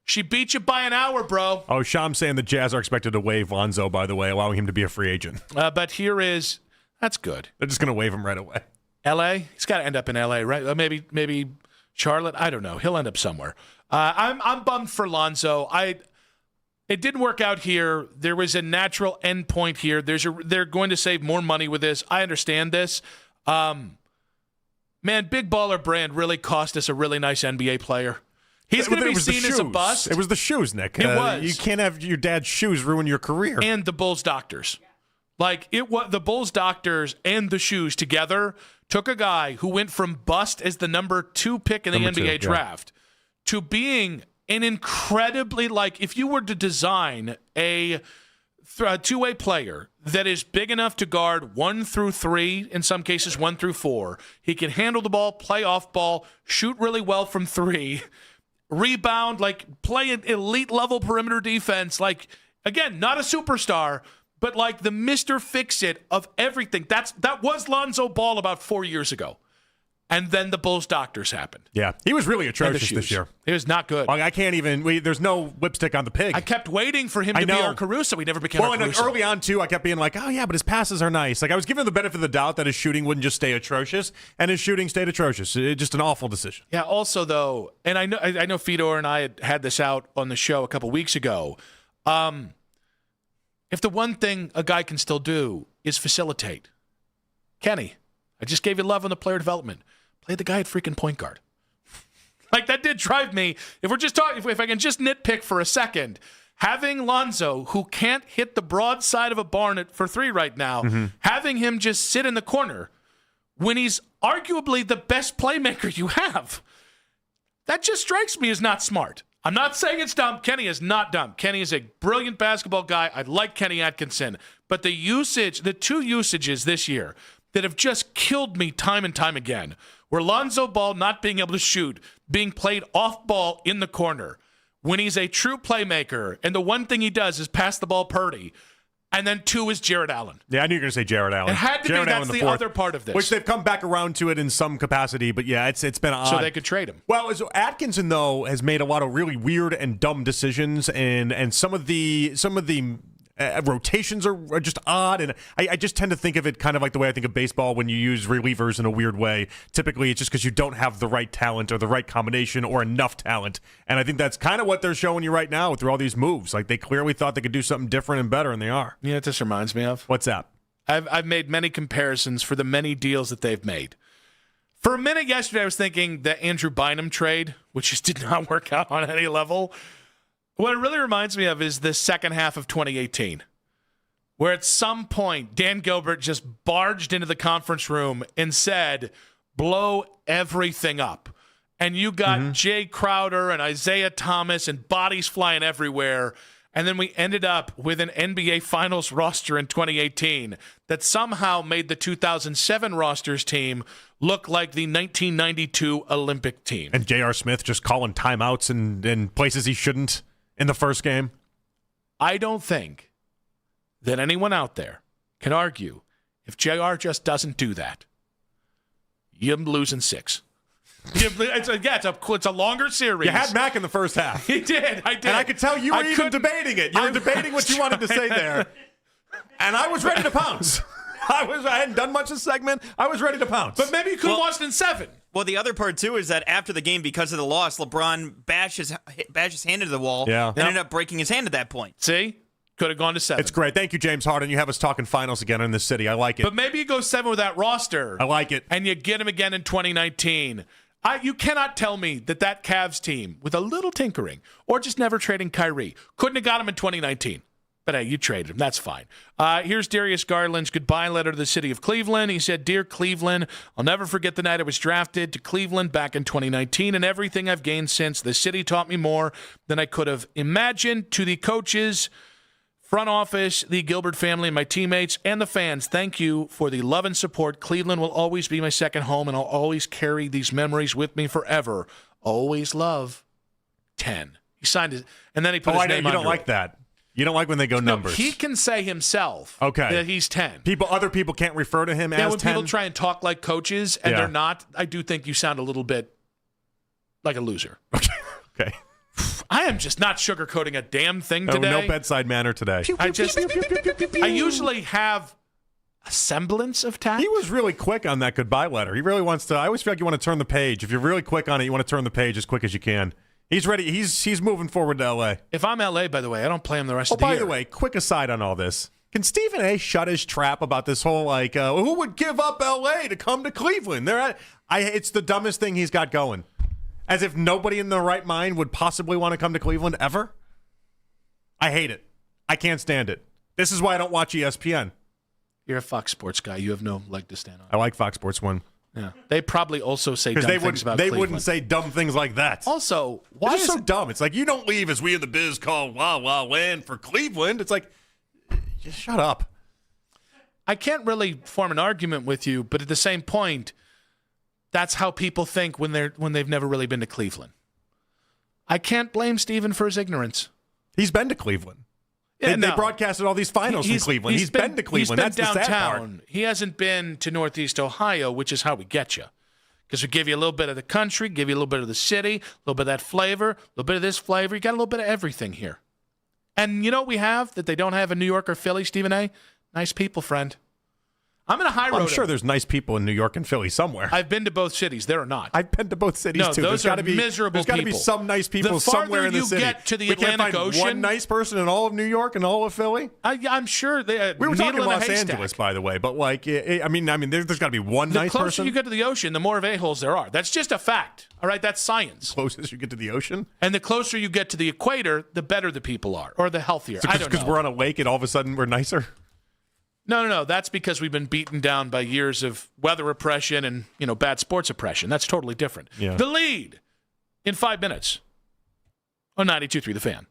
She beat you by an hour, bro. Oh, Shams saying the Jazz are expected to waive Lonzo, by the way, allowing him to be a free agent. But that's good. They're just going to waive him right away. L.A.? He's got to end up in L.A., right? Maybe Charlotte? I don't know. He'll end up somewhere. I'm bummed for Lonzo. It didn't work out here. There was a natural end point here. They're going to save more money with this. I understand this. Man, Big Baller Brand really cost us a really nice NBA player. He's going to be seen as a bust. It was the shoes, Nick. It was. You can't have your dad's shoes ruin your career. And the Bulls doctors. The Bulls doctors and the shoes together took a guy who went from bust as the number 2 pick in the NBA draft to being an incredibly, if you were to design a two-way player that is big enough to guard 1 through 3, in some cases 1 through 4, he can handle the ball, play off ball, shoot really well from 3, rebound, play an elite level perimeter defense. Again, not a superstar, but the Mr. Fix-It of everything. That was Lonzo Ball about 4 years ago. And then the Bulls doctors happened. Yeah, he was really atrocious this year. It was not good. I can't even. There's no lipstick on the pig. I kept waiting for him to be our Caruso. He never became our Well, and Caruso. early on, too, I kept being like, oh, yeah, but his passes are nice. Like, I was giving him the benefit of the doubt that his shooting wouldn't just stay atrocious, and his shooting stayed atrocious. Just an awful decision. Yeah, also, though, and I know Fedor and I had this out on the show a couple weeks ago. If the one thing a guy can still do is facilitate, Kenny, I just gave you love on the player development. Play the guy at freaking point guard. Like, that did drive me. If we're just talking, if I can just nitpick for a second, having Lonzo, who can't hit the broad side of a barn for three right now, having him just sit in the corner when he's arguably the best playmaker you have, that just strikes me as not smart. I'm not saying it's dumb. Kenny is not dumb. Kenny is a brilliant basketball guy. I like Kenny Atkinson. But the two usages this year that have just killed me time and time again were Lonzo Ball not being able to shoot, being played off ball in the corner when he's a true playmaker, and the one thing he does is pass the ball Purdy. And then 2 is Jared Allen. Yeah, I knew you were going to say Jared Allen. It had to Jared be. Allen That's the fourth, other part of this. Which they've come back around to it in some capacity, but yeah, it's been odd. So they could trade him. Well, so Atkinson, though, has made a lot of really weird and dumb decisions, and some of the rotations are just odd, and I just tend to think of it kind of like the way I think of baseball when you use relievers in a weird way. Typically, it's just because you don't have the right talent or the right combination or enough talent, and I think that's kind of what they're showing you right now through all these moves. Like, they clearly thought they could do something different and better, and they are. You know what this reminds me of? What's that? I've made many comparisons for the many deals that they've made. For a minute yesterday, I was thinking the Andrew Bynum trade, which just did not work out on any level. What it really reminds me of is the second half of 2018, where at some point Dan Gilbert just barged into the conference room and said, blow everything up. And you got Jay Crowder and Isaiah Thomas and bodies flying everywhere. And then we ended up with an NBA Finals roster in 2018 that somehow made the 2007 rosters team look like the 1992 Olympic team. And J.R. Smith just calling timeouts in places he shouldn't in the first game. I don't think that anyone out there can argue if JR just doesn't do that, you're losing 6. It's a longer series. You had Mac in the first half. He did. I did. And I could tell you were even debating it. You were debating what you wanted to say there. And I was ready to pounce. I hadn't done much this segment. I was ready to pounce. But maybe you could have lost in 7. Well, the other part, too, is that after the game, because of the loss, LeBron bashed his hand into the wall and ended up breaking his hand at that point. See? Could have gone to 7. It's great. Thank you, James Harden. You have us talking finals again in this city. I like it. But maybe you go 7 with that roster. I like it. And you get him again in 2019. You cannot tell me that Cavs team, with a little tinkering, or just never trading Kyrie, couldn't have got him in 2019. But hey, you traded him. That's fine. Here's Darius Garland's goodbye letter to the city of Cleveland. He said, "Dear Cleveland, I'll never forget the night I was drafted to Cleveland back in 2019 and everything I've gained since. The city taught me more than I could have imagined. To the coaches, front office, the Gilbert family, and my teammates, and the fans, thank you for the love and support. Cleveland will always be my second home, and I'll always carry these memories with me forever. Always love, 10." He signed it, and then he put his name under it. You don't like that. You don't like when they go numbers. He can say himself that he's 10. Other people can't refer to him as 10. When people try and talk like coaches, and they're not, I do think you sound a little bit like a loser. Okay. I am just not sugarcoating a damn thing today. No bedside manner today. I usually have a semblance of tact. He was really quick on that goodbye letter. He really wants to. I always feel like you want to turn the page. If you're really quick on it, you want to turn the page as quick as you can. He's ready. He's moving forward to L.A. If I'm L.A., by the way, I don't play him the rest of the year. By the way, quick aside on all this. Can Stephen A. shut his trap about this whole, who would give up L.A. to come to Cleveland? It's the dumbest thing he's got going. As if nobody in their right mind would possibly want to come to Cleveland ever. I hate it. I can't stand it. This is why I don't watch ESPN. You're a Fox Sports guy. You have no leg to stand on. I like Fox Sports 1. Yeah. They probably also say dumb things about Cleveland. They wouldn't say dumb things like that. Also, why is it so dumb? It's like, you don't leave as we in the biz call Wow Wow Land for Cleveland. It's like, just shut up. I can't really form an argument with you, but at the same point, that's how people think when they've never really been to Cleveland. I can't blame Steven for his ignorance. He's been to Cleveland. Yeah, they broadcasted all these finals from Cleveland. He's been to Cleveland. He's been That's downtown. the sad part. He hasn't been to Northeast Ohio, which is how we get you. Because we give you a little bit of the country, give you a little bit of the city, a little bit of that flavor, a little bit of this flavor. You got a little bit of everything here. And you know what we have that they don't have in New York or Philly, Stephen A? Nice people, friend. I'm in a high road. I'm sure there's nice people in New York and Philly somewhere. I've been to both cities. There are not. I've been to both cities, no, too. Those are miserable There's got to be people. some nice people somewhere in the city. The farther you get to the we Atlantic can't find Ocean. one nice person in all of New York and all of Philly? I'm sure. We were talking Los Angeles, by the way. But, like, I mean, there's got to be one nice person. The closer you get to the ocean, the more of a-holes there are. That's just a fact. All right? That's science. The closest you get to the ocean? And the closer you get to the equator, the better the people are, or the healthier. I don't know. Because we're on a lake and all of a sudden we're nicer? No. That's because we've been beaten down by years of weather oppression and, bad sports oppression. That's totally different. Yeah. The lead in 5 minutes on 92.3 The Fan.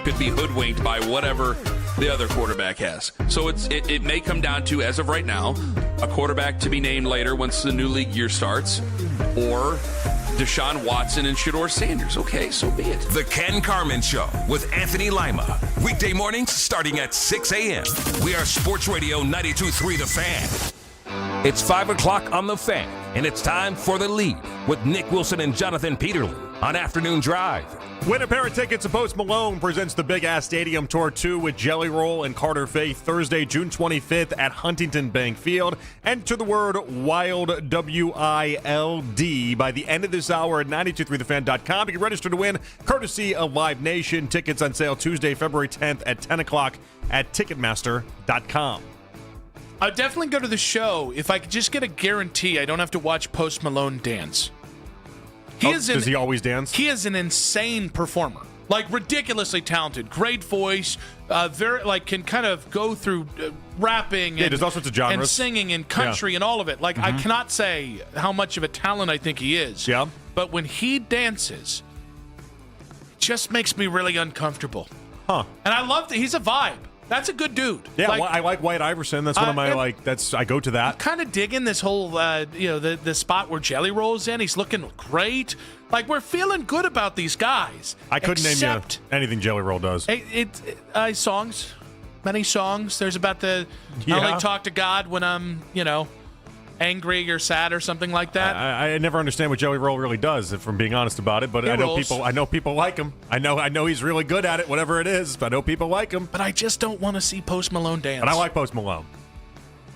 could be hoodwinked by whatever the other quarterback has. So it may come down to, as of right now, a quarterback to be named later once the new league year starts, or Deshaun Watson and Shador Sanders. Okay, so be it. The Ken Carman Show with Anthony Lima. Weekday mornings starting at 6 a.m. We are Sports Radio 92.3 The Fan. It's 5 o'clock on The Fan, and it's time for The Lead with Nick Wilson and Jonathan Peterlin on Afternoon Drive. Win a pair of tickets to Post Malone presents the Big Ass Stadium Tour 2 with Jelly Roll and Carter Faith Thursday, June 25th at Huntington Bank Field. Enter the word WILD, W-I-L-D, by the end of this hour at 923thefan.com. You can register to win courtesy of Live Nation. Tickets on sale Tuesday, February 10th at 10 o'clock at Ticketmaster.com. I'd definitely go to the show if I could just get a guarantee I don't have to watch Post Malone dance. Does he always dance? He is an insane performer, like ridiculously talented, great voice, very can kind of go through rapping and, there's all sorts of genres. And singing and country and all of it. Like I cannot say how much of a talent I think he is. Yeah. But when he dances, it just makes me really uncomfortable. Huh. And I love that he's a vibe. That's a good dude. Yeah, I like White Iverson. That's one of my I go to that. I'm kind of digging this whole the spot where Jelly Roll's in. He's looking great. Like, we're feeling good about these guys. I couldn't name you anything Jelly Roll does. Songs, many songs. There's about I only talk to God when I'm angry or sad or something like that. I never understand what Jelly Roll really does, if I'm being honest about it. But I know people like him. I know he's really good at it, whatever it is. But I know people like him. But I just don't want to see Post Malone dance. And I like Post Malone.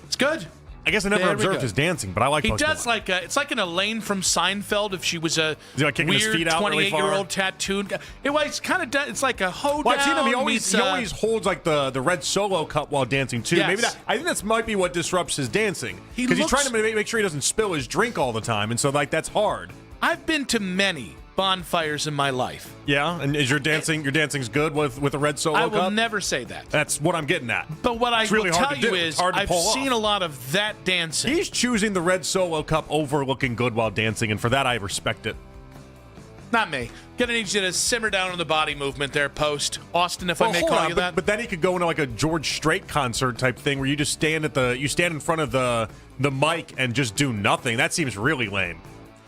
It's good. I guess I never observed his dancing, but I like Post Malone. He does it's like an Elaine from Seinfeld if she was a weird 28-year-old tattooed guy. It's kind of it's like a hoedown. Well, I've seen him. He always holds like the red Solo cup while dancing too. Yes. Maybe I think that might be what disrupts his dancing because he's trying to make sure he doesn't spill his drink all the time, and so that's hard. I've been to many bonfires in my life. Yeah, and is your dancing's good with a red Solo cup? I will never say that. That's what I'm getting at. But what I will tell you is I've seen a lot of that dancing. He's choosing the red Solo cup over looking good while dancing, and for that I respect it. Not me. Gonna need you to simmer down on the body movement there, Post. Austin, if I may call you that. But then he could go into like a George Strait concert type thing where you just stand in front of the mic and just do nothing. That seems really lame.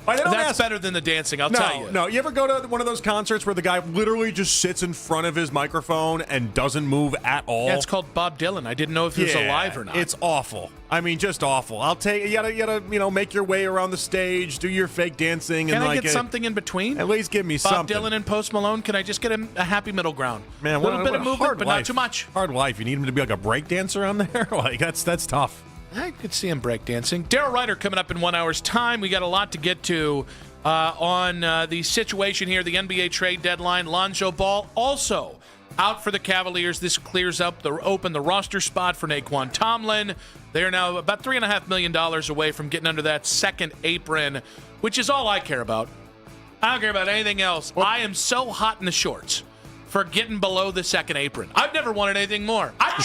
That's better than the dancing, I'll tell you. No, you ever go to one of those concerts where the guy literally just sits in front of his microphone and doesn't move at all? Yeah, it's called Bob Dylan. I didn't know if he was alive or not. It's awful. I mean, just awful. You gotta make your way around the stage, do your fake dancing. Can I get something in between? At least give me something. Bob Dylan and Post Malone, can I just get a happy middle ground? Man, a little bit of movement, but not too much. Hard life. You need him to be like a break dancer on there? Like, that's tough. I could see him breakdancing. Daryl Ryder coming up in 1 hour's time. We got a lot to get to on the situation here, the NBA trade deadline. Lonzo Ball also out for the Cavaliers. This clears up the roster spot for Naquan Tomlin. They are now about $3.5 million away from getting under that second apron, which is all I care about. I don't care about anything else. I am so hot in the shorts for getting below the second apron. I've never wanted anything more. I'd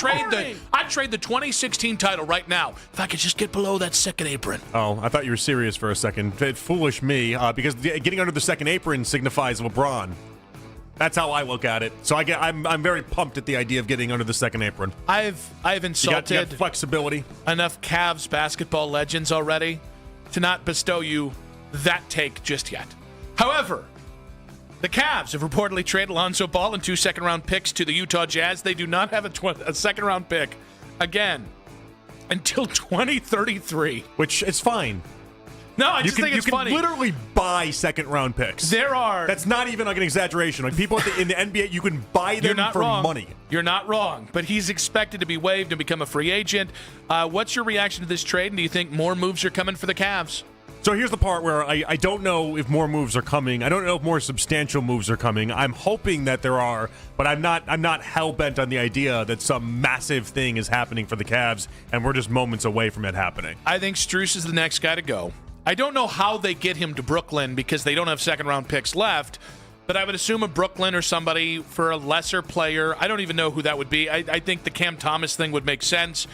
trade the 2016 title right now if I could just get below that second apron. Oh, I thought you were serious for a second. Foolish me, because getting under the second apron signifies LeBron. That's how I look at it. So I'm very pumped at the idea of getting under the second apron. I've insulted you got flexibility. Enough Cavs basketball legends already to not bestow you that take just yet. However, the Cavs have reportedly traded Lonzo Ball and 2 second-round picks to the Utah Jazz. They do not have a second-round pick, again, until 2033. Which is fine. No, I just think it's funny. You can literally buy second-round picks. That's not even like an exaggeration. Like people in the NBA, you can buy them for money. You're not wrong, but he's expected to be waived and become a free agent. What's your reaction to this trade, and do you think more moves are coming for the Cavs? So here's the part where I don't know if more moves are coming. I don't know if more substantial moves are coming. I'm hoping that there are, but I'm not hell-bent on the idea that some massive thing is happening for the Cavs, and we're just moments away from it happening. I think Strus is the next guy to go. I don't know how they get him to Brooklyn because they don't have second-round picks left, but I would assume a Brooklyn or somebody for a lesser player. I don't even know who that would be. I think the Cam Thomas thing would make sense.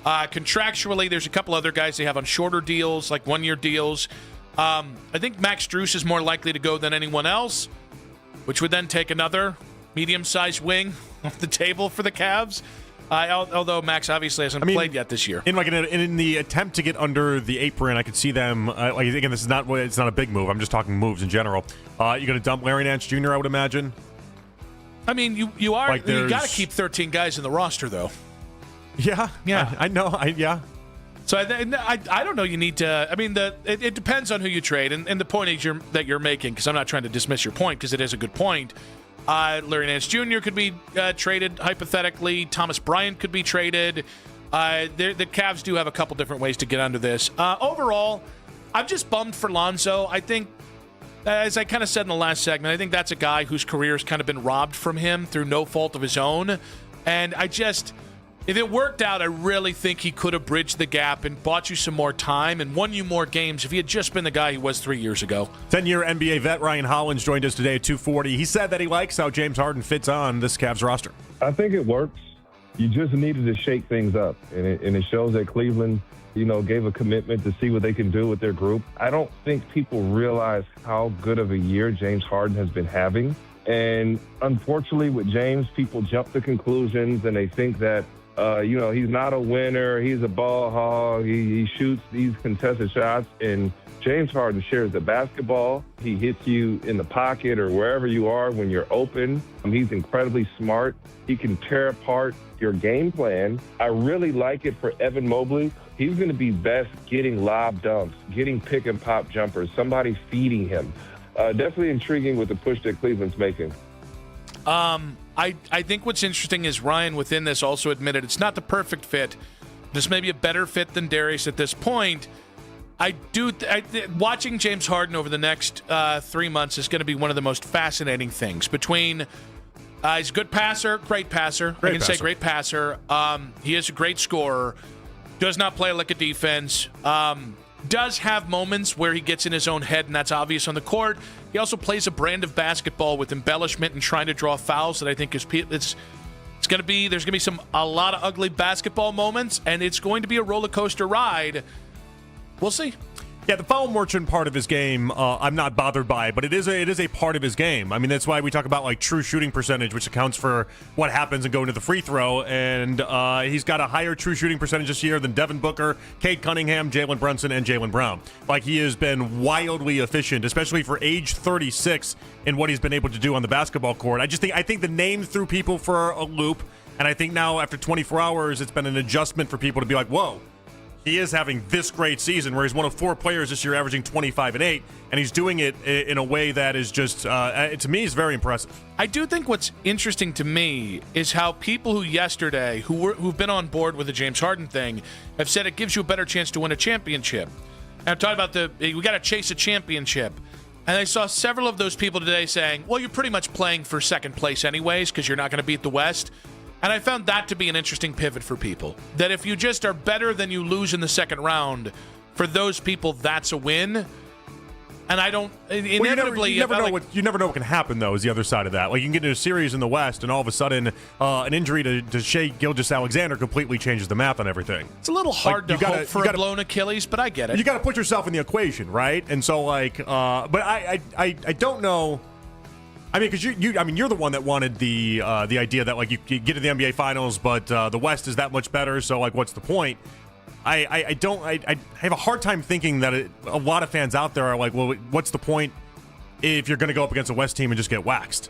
Contractually, there's a couple other guys they have on shorter deals, like one-year deals. I think Max Strus is more likely to go than anyone else, which would then take another medium-sized wing off the table for the Cavs. Although Max obviously hasn't played yet this year. In the attempt to get under the apron, I could see them. Again, it's not a big move. I'm just talking moves in general. You're going to dump Larry Nance Jr., I would imagine. I mean, you got to keep 13 guys in the roster, though. Yeah. I know. So I don't know. You need to. I mean, it depends on who you trade, and the point that you're making, because I'm not trying to dismiss your point, because it is a good point. Larry Nance Jr. could be traded hypothetically. Thomas Bryant could be traded. The Cavs do have a couple different ways to get under this. Overall, I'm just bummed for Lonzo. I think, as I kind of said in the last segment, I think that's a guy whose career has kind of been robbed from him through no fault of his own. And if it worked out, I really think he could have bridged the gap and bought you some more time and won you more games if he had just been the guy he was 3 years ago. 10-year NBA vet Ryan Hollins joined us today at 2:40. He said that he likes how James Harden fits on this Cavs roster. I think it works. You just needed to shake things up, and it shows that Cleveland, gave a commitment to see what they can do with their group. I don't think people realize how good of a year James Harden has been having. And unfortunately with James, people jump to conclusions and they think that he's not a winner. He's a ball hog. He shoots these contested shots. And James Harden shares the basketball. He hits you in the pocket or wherever you are when you're open. He's incredibly smart. He can tear apart your game plan. I really like it for Evan Mobley. He's going to be best getting lob dunks, getting pick and pop jumpers, somebody feeding him. Definitely intriguing with the push that Cleveland's making. I think what's interesting is Ryan within this also admitted it's not the perfect fit. This may be a better fit than Darius at this point. Watching James Harden over the next 3 months is going to be one of the most fascinating things. Between he's a good passer, great passer. I can say great passer. He is a great scorer. Does not play like a defense. Does have moments where he gets in his own head, and that's obvious on the court. He also plays a brand of basketball with embellishment and trying to draw fouls that I think there's going to be a lot of ugly basketball moments, and it's going to be a roller coaster ride. We'll see. Yeah, the foul merchant part of his game, I'm not bothered by, but it is a part of his game. I mean, that's why we talk about like true shooting percentage, which accounts for what happens and going to the free throw. And he's got a higher true shooting percentage this year than Devin Booker, Cade Cunningham, Jalen Brunson, and Jaylen Brown. Like, he has been wildly efficient, especially for age 36, in what he's been able to do on the basketball court. I think the name threw people for a loop, and I think now after 24 hours, it's been an adjustment for people to be like, whoa. He is having this great season where he's one of 4 players this year averaging 25 and 8, and he's doing it in a way that is just, to me, is very impressive. I do think what's interesting to me is how people who've been on board with the James Harden thing have said it gives you a better chance to win a championship. And I'm talking about we got to chase a championship. And I saw several of those people today saying, well, you're pretty much playing for second place anyways because you're not going to beat the West. And I found that to be an interesting pivot for people. That if you just are better than you lose in the second round, for those people, that's a win. And I don't inevitably. You never know what can happen, though. Is the other side of that? Like, you can get into a series in the West, and all of a sudden, an injury to Shai Gilgeous-Alexander completely changes the math on everything. It's a little hard to hope for a blown Achilles, but I get it. You got to put yourself in the equation, right? And so, but I don't know. I mean, because you're the one that wanted the idea that like you get to the NBA Finals, but the West is that much better. So like, what's the point? I have a hard time thinking that a lot of fans out there are like, well, what's the point if you're going to go up against a West team and just get waxed?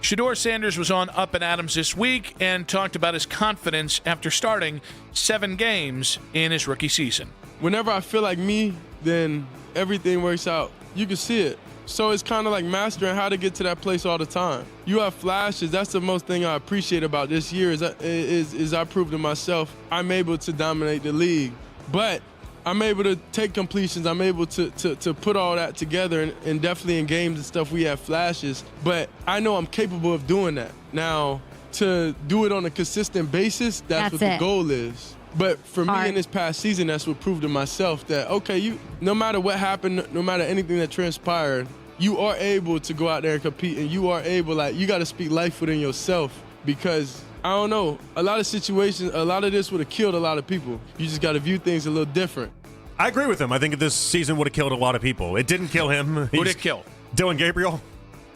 Shador Sanders was on Up and Adams this week and talked about his confidence after starting 7 games in his rookie season. Whenever I feel like me, then everything works out. You can see it. So it's kind of like mastering how to get to that place all the time. You have flashes. That's the most thing I appreciate about this year is I proved to myself I'm able to dominate the league. But I'm able to take completions. I'm able to put all that together. And definitely in games and stuff, we have flashes. But I know I'm capable of doing that. Now, to do it on a consistent basis, that's what the goal is. But for me in this past season, that's what proved to myself that, okay, no matter what happened, no matter anything that transpired, you are able to go out there and compete, and you are able, you got to speak life within yourself because, I don't know, a lot of situations, a lot of this would have killed a lot of people. You just got to view things a little different. I agree with him. I think this season would have killed a lot of people. It didn't kill him. Who did it kill? Dylan Gabriel.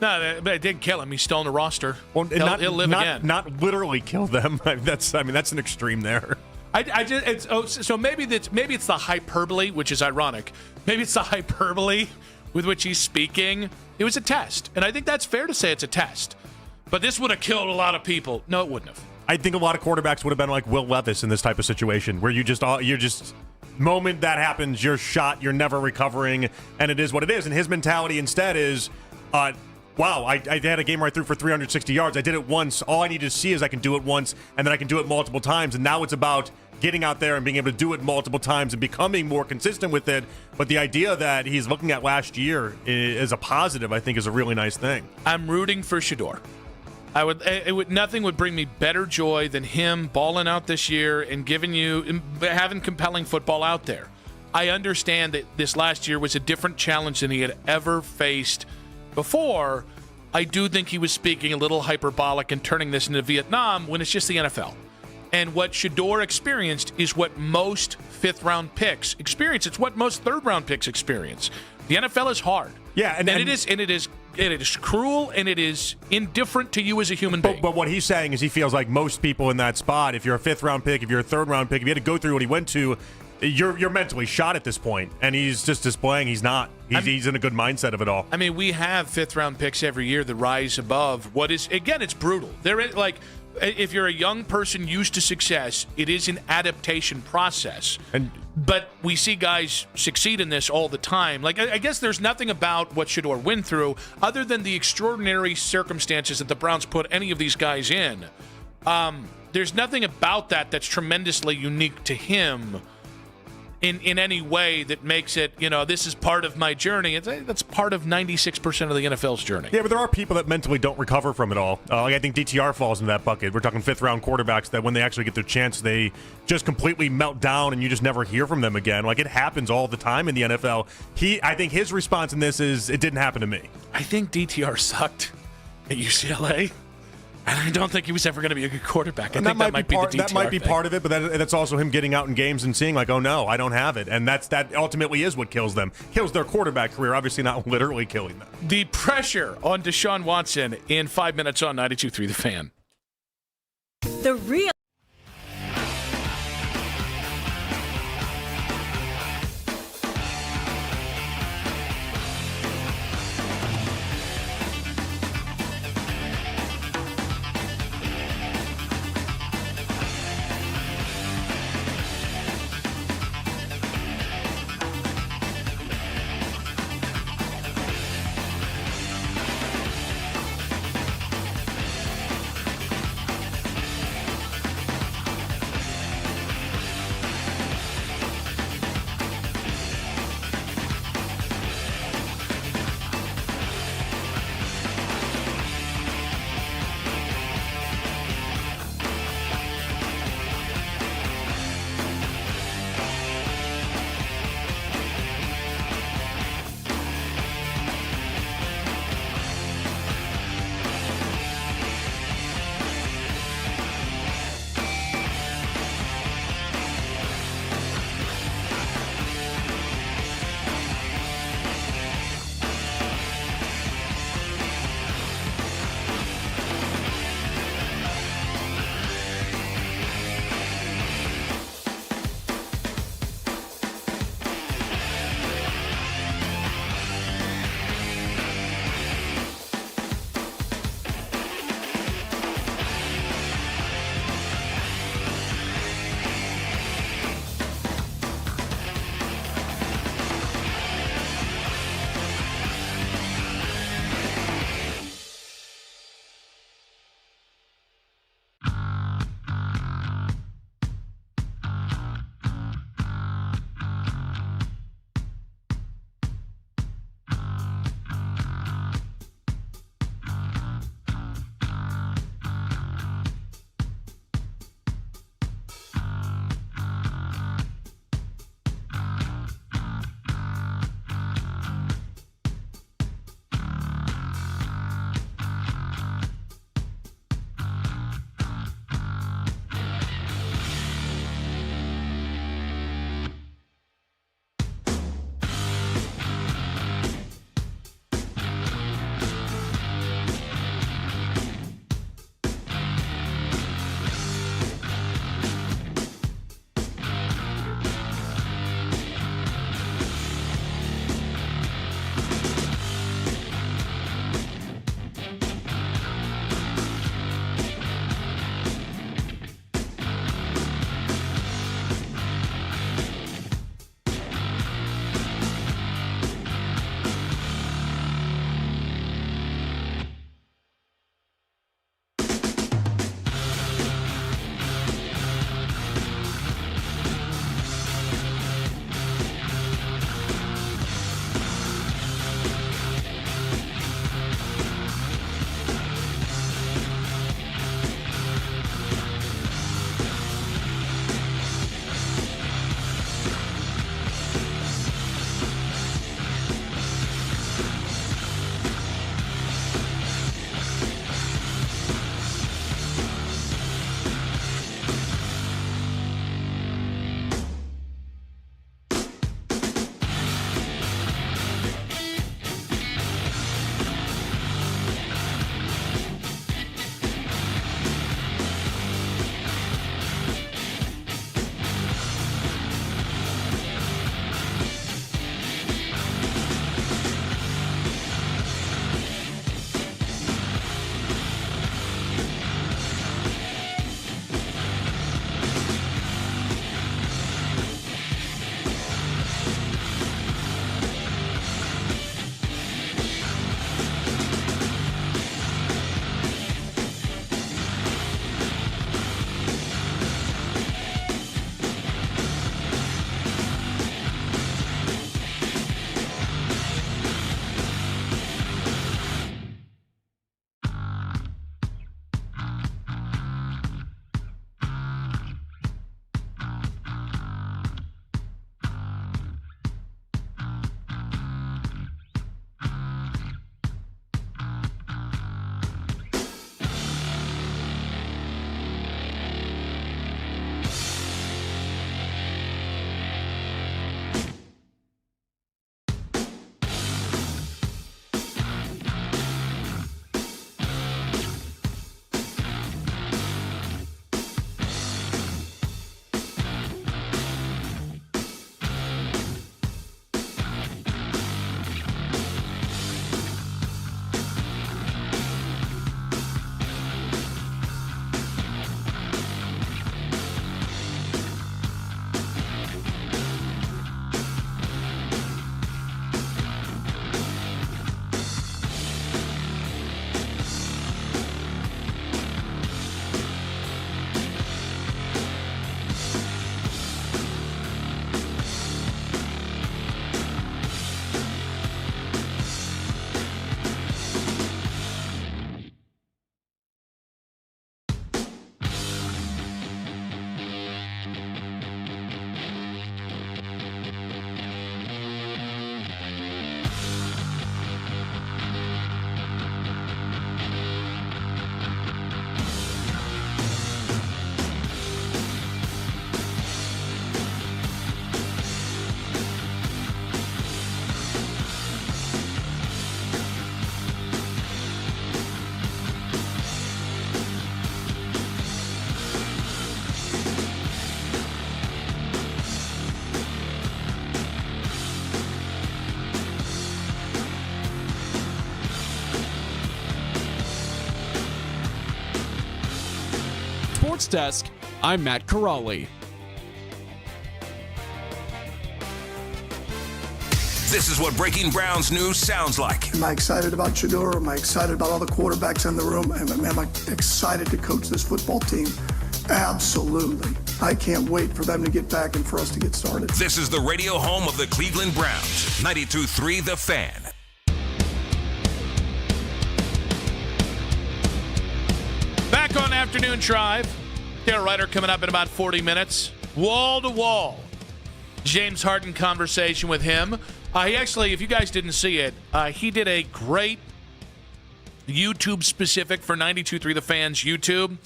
No, it didn't kill him. He's still on the roster. Well, he'll live again. Not literally kill them. That's an extreme there. So maybe it's the hyperbole, which is ironic. Maybe it's the hyperbole with which he's speaking. It was a test, and I think that's fair to say it's a test. But this would have killed a lot of people. No, it wouldn't have. I think a lot of quarterbacks would have been like Will Levis in this type of situation, where you're just moment that happens, you're shot, you're never recovering, and it is what it is. And his mentality instead is, wow, I had a game where I threw for 360 yards. I did it once. All I need to see is I can do it once, and then I can do it multiple times. And now it's about getting out there and being able to do it multiple times and becoming more consistent with it. But the idea that he's looking at last year as a positive, I think, is a really nice thing. I'm rooting for Shador. Nothing would bring me better joy than him balling out this year and having compelling football out there. I understand that this last year was a different challenge than he had ever faced before. I do think he was speaking a little hyperbolic and turning this into Vietnam when it's just the NFL. And what Shador experienced is what most fifth-round picks experience. It's what most third-round picks experience. The NFL is hard. Yeah, and it is cruel, and it is indifferent to you as a human being. But what he's saying is he feels like most people in that spot, if you're a fifth-round pick, if you're a third-round pick, if you had to go through what he went to, you're mentally shot at this point. And he's just displaying he's not. He's in a good mindset of it all. I mean, we have fifth-round picks every year that rise above what is, again, it's brutal. If you're a young person used to success, it is an adaptation process. But we see guys succeed in this all the time. I guess there's nothing about what Shador went through other than the extraordinary circumstances that the Browns put any of these guys in. There's nothing about that that's tremendously unique to him in any way that makes it, this is part of my journey. That's part of 96% of the NFL's journey. Yeah, but there are people that mentally don't recover from it all. I think DTR falls into that bucket. We're talking fifth-round quarterbacks that when they actually get their chance, they just completely melt down and you just never hear from them again. It happens all the time in the NFL. I think his response in this is, it didn't happen to me. I think DTR sucked at UCLA. And I don't think he was ever going to be a good quarterback. I think that might be the DTR That might be thing. part of it, but that's also him getting out in games and seeing oh no, I don't have it. And that ultimately is what kills them. Kills their quarterback career, obviously not literally killing them. The pressure on Deshaun Watson in 5 minutes on 92.3 The Fan. The real Sports Desk, I'm Matt Corrali. This is what Breaking Browns news sounds like. Am I excited about Shador? Am I excited about all the quarterbacks in the room? Am I excited to coach this football team? Absolutely. I can't wait for them to get back and for us to get started. This is the radio home of the Cleveland Browns. 92.3 The Fan. Back on Afternoon Drive. Dale Ryder coming up in about 40 minutes. Wall to wall. James Harden conversation with him. He actually, if you guys didn't see it, he did a great YouTube specific for 92.3 The Fans YouTube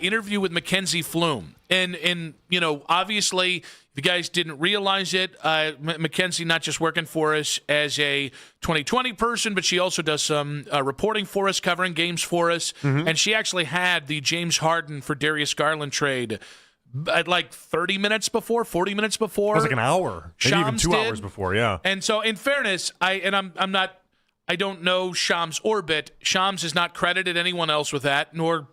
interview with Mackenzie Flume. And you know, obviously, if you guys didn't realize it, Mackenzie not just working for us as a 2020 person, but she also does some reporting for us, covering games for us. Mm-hmm. And she actually had the James Harden for Darius Garland trade at like 30 minutes before, 40 minutes before. It was like an hour, maybe even 2 hours before, yeah. And so, in fairness, I don't know Sham's orbit. Shams has not credited anyone else with that, nor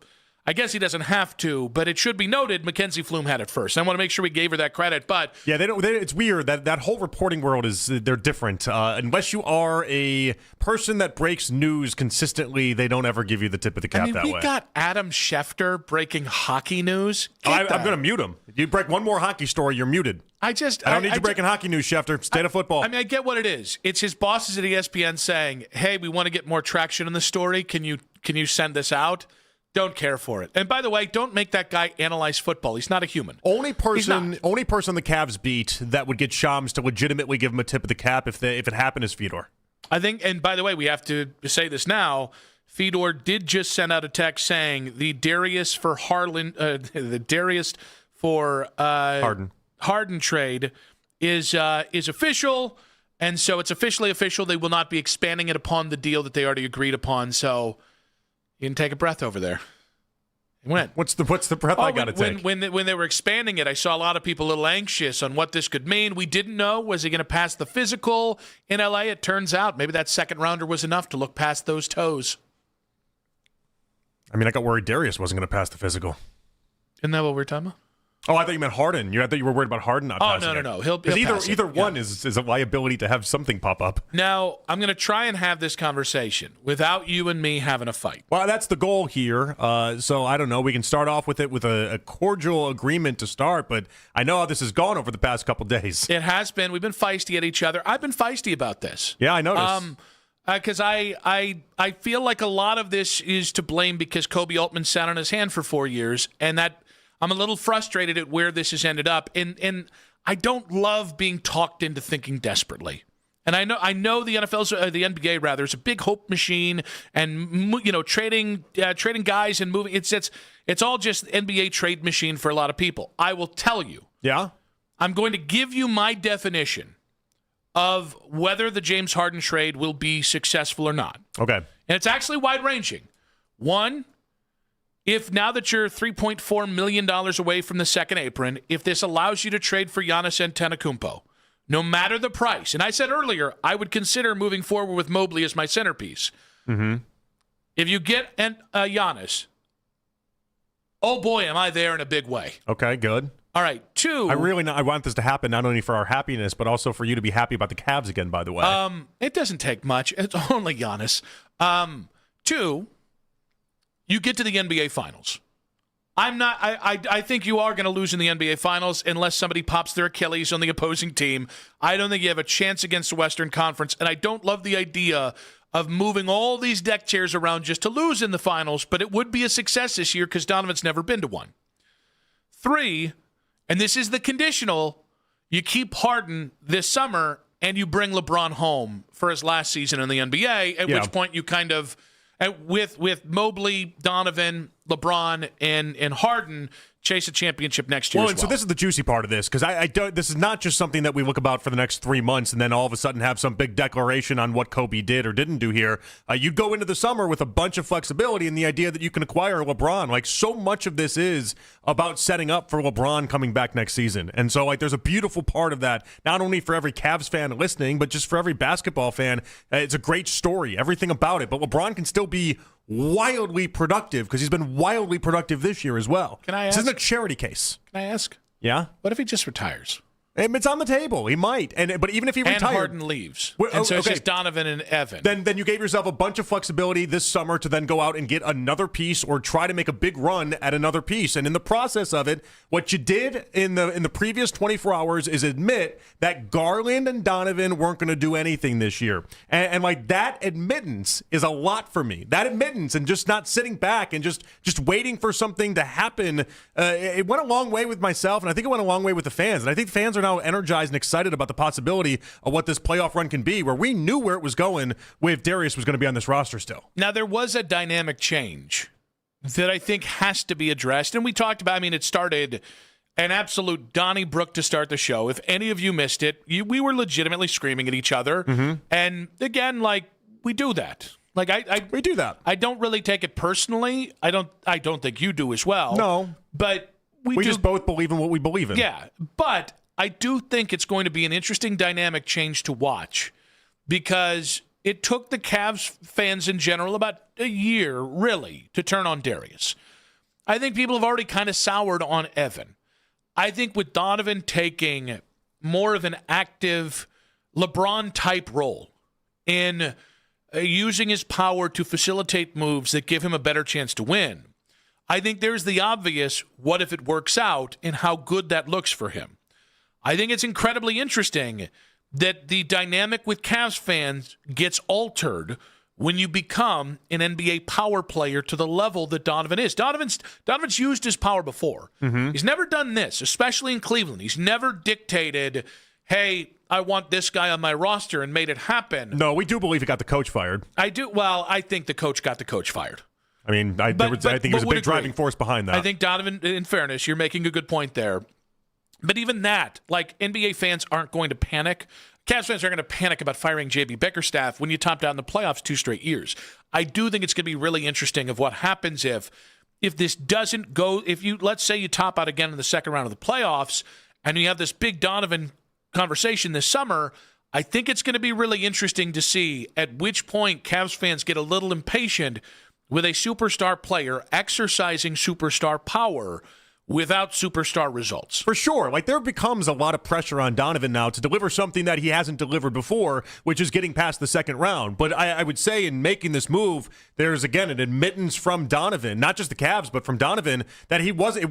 I guess he doesn't have to, but it should be noted Mackenzie Flume had it first. I want to make sure we gave her that credit, but yeah, it's weird that whole reporting world they're different. Unless you are a person that breaks news consistently, they don't ever give you the tip of the cap that way. We got Adam Schefter breaking hockey news. I'm going to mute him. You break one more hockey story, you're muted. I don't need you breaking hockey news, Schefter. State of football. I mean, I get what it is. It's his bosses at ESPN saying, "Hey, we want to get more traction in the story. Can you send this out?" Don't care for it. And by the way, don't make that guy analyze football. He's not a human. Only person on the Cavs beat that would get Shams to legitimately give him a tip of the cap if it happened is Fedor. I think, and by the way, we have to say this now. Fedor did just send out a text saying the Darius for Harden trade is official, and so it's officially official. They will not be expanding it upon the deal that they already agreed upon. So you can take a breath over there. It went. What's the breath I got to take? When they were expanding it, I saw a lot of people a little anxious on what this could mean. We didn't know. Was he going to pass the physical in LA? It turns out maybe that second rounder was enough to look past those toes. I mean, I got worried Darius wasn't going to pass the physical. Isn't that what we're talking about? Oh, I thought you meant Harden. I thought you were worried about Harden not passing it. No. He'll pass either one is a liability to have something pop up. Now, I'm going to try and have this conversation without you and me having a fight. Well, that's the goal here. So I don't know. We can start off with it with a cordial agreement to start, but I know how this has gone over the past couple days. It has been. We've been feisty at each other. I've been feisty about this. Yeah, I noticed. Because I feel like a lot of this is to blame because Kobe Altman sat on his hand for 4 years, and that I'm a little frustrated at where this has ended up. And I don't love being talked into thinking desperately. And I know the the NBA rather is a big hope machine, and trading guys and moving. It's all just NBA trade machine for a lot of people. I will tell you. Yeah. I'm going to give you my definition of whether the James Harden trade will be successful or not. Okay. And it's actually wide-ranging. One, if now that you're $3.4 million away from the second apron, if this allows you to trade for Giannis Antetokounmpo, no matter the price, and I said earlier, I would consider moving forward with Mobley as my centerpiece. Mm-hmm. If you get Giannis, oh boy, am I there in a big way. Okay, good. All right, two. I want this to happen not only for our happiness, but also for you to be happy about the Cavs again, by the way. It doesn't take much. It's only Giannis. Two, you get to the NBA Finals. I think you are going to lose in the NBA Finals unless somebody pops their Achilles on the opposing team. I don't think you have a chance against the Western Conference, and I don't love the idea of moving all these deck chairs around just to lose in the Finals, but it would be a success this year because Donovan's never been to one. Three, and this is the conditional, you keep Harden this summer and you bring LeBron home for his last season in the NBA, at which point you kind of, with Mobley, Donovan, LeBron, and Harden, chase a championship next year. So this is the juicy part of this, because I don't. This is not just something that we look about for the next 3 months and then all of a sudden have some big declaration on what Kobe did or didn't do here. You go into the summer with a bunch of flexibility and the idea that you can acquire LeBron. Like, so much of this is about setting up for LeBron coming back next season. And so, there's a beautiful part of that, not only for every Cavs fan listening, but just for every basketball fan. It's a great story, everything about it. But LeBron can still be wildly productive, because he's been wildly productive this year as well. Can I ask? This isn't a charity case. Can I ask? Yeah? What if he just retires? It's on the table. He might. But even if he retired. And Harden leaves. And so it's just Donovan and Evan. Then you gave yourself a bunch of flexibility this summer to then go out and get another piece or try to make a big run at another piece. And in the process of it, what you did in the previous 24 hours is admit that Garland and Donovan weren't going to do anything this year. And like that admittance is a lot for me. That admittance and just not sitting back and just waiting for something to happen. It went a long way with myself, and I think it went a long way with the fans. And I think fans are now energized and excited about the possibility of what this playoff run can be, where we knew where it was going with Darius was going to be on this roster still. Now, there was a dynamic change that I think has to be addressed, and we talked about, it started an absolute Donnybrook to start the show. If any of you missed it, we were legitimately screaming at each other, and again, we do that. We do that. I don't really take it personally. I don't think you do as well. No. But we just both believe in what we believe in. Yeah, but I do think it's going to be an interesting dynamic change to watch, because it took the Cavs fans in general about a year, really, to turn on Darius. I think people have already kind of soured on Evan. I think with Donovan taking more of an active LeBron-type role in using his power to facilitate moves that give him a better chance to win, I think there's the obvious what if it works out and how good that looks for him. I think it's incredibly interesting that the dynamic with Cavs fans gets altered when you become an NBA power player to the level that Donovan is. Donovan's used his power before. He's never done this, especially in Cleveland. He's never dictated, hey, I want this guy on my roster, and made it happen. No, we do believe he got the coach fired. I do. Well, I think the coach got the coach fired. I think he was a big driving force behind that. I think Donovan, in fairness, you're making a good point there. But even that, NBA fans aren't going to panic. Cavs fans aren't going to panic about firing J.B. Bickerstaff when you top down the playoffs 2 straight years. I do think it's going to be really interesting of what happens if this doesn't go, let's say you top out again in the second round of the playoffs and you have this big Donovan conversation this summer. I think it's going to be really interesting to see at which point Cavs fans get a little impatient with a superstar player exercising superstar power without superstar results. For sure. There becomes a lot of pressure on Donovan now to deliver something that he hasn't delivered before, which is getting past the second round. But I would say in making this move, there's, again, an admittance from Donovan, not just the Cavs, but from Donovan, that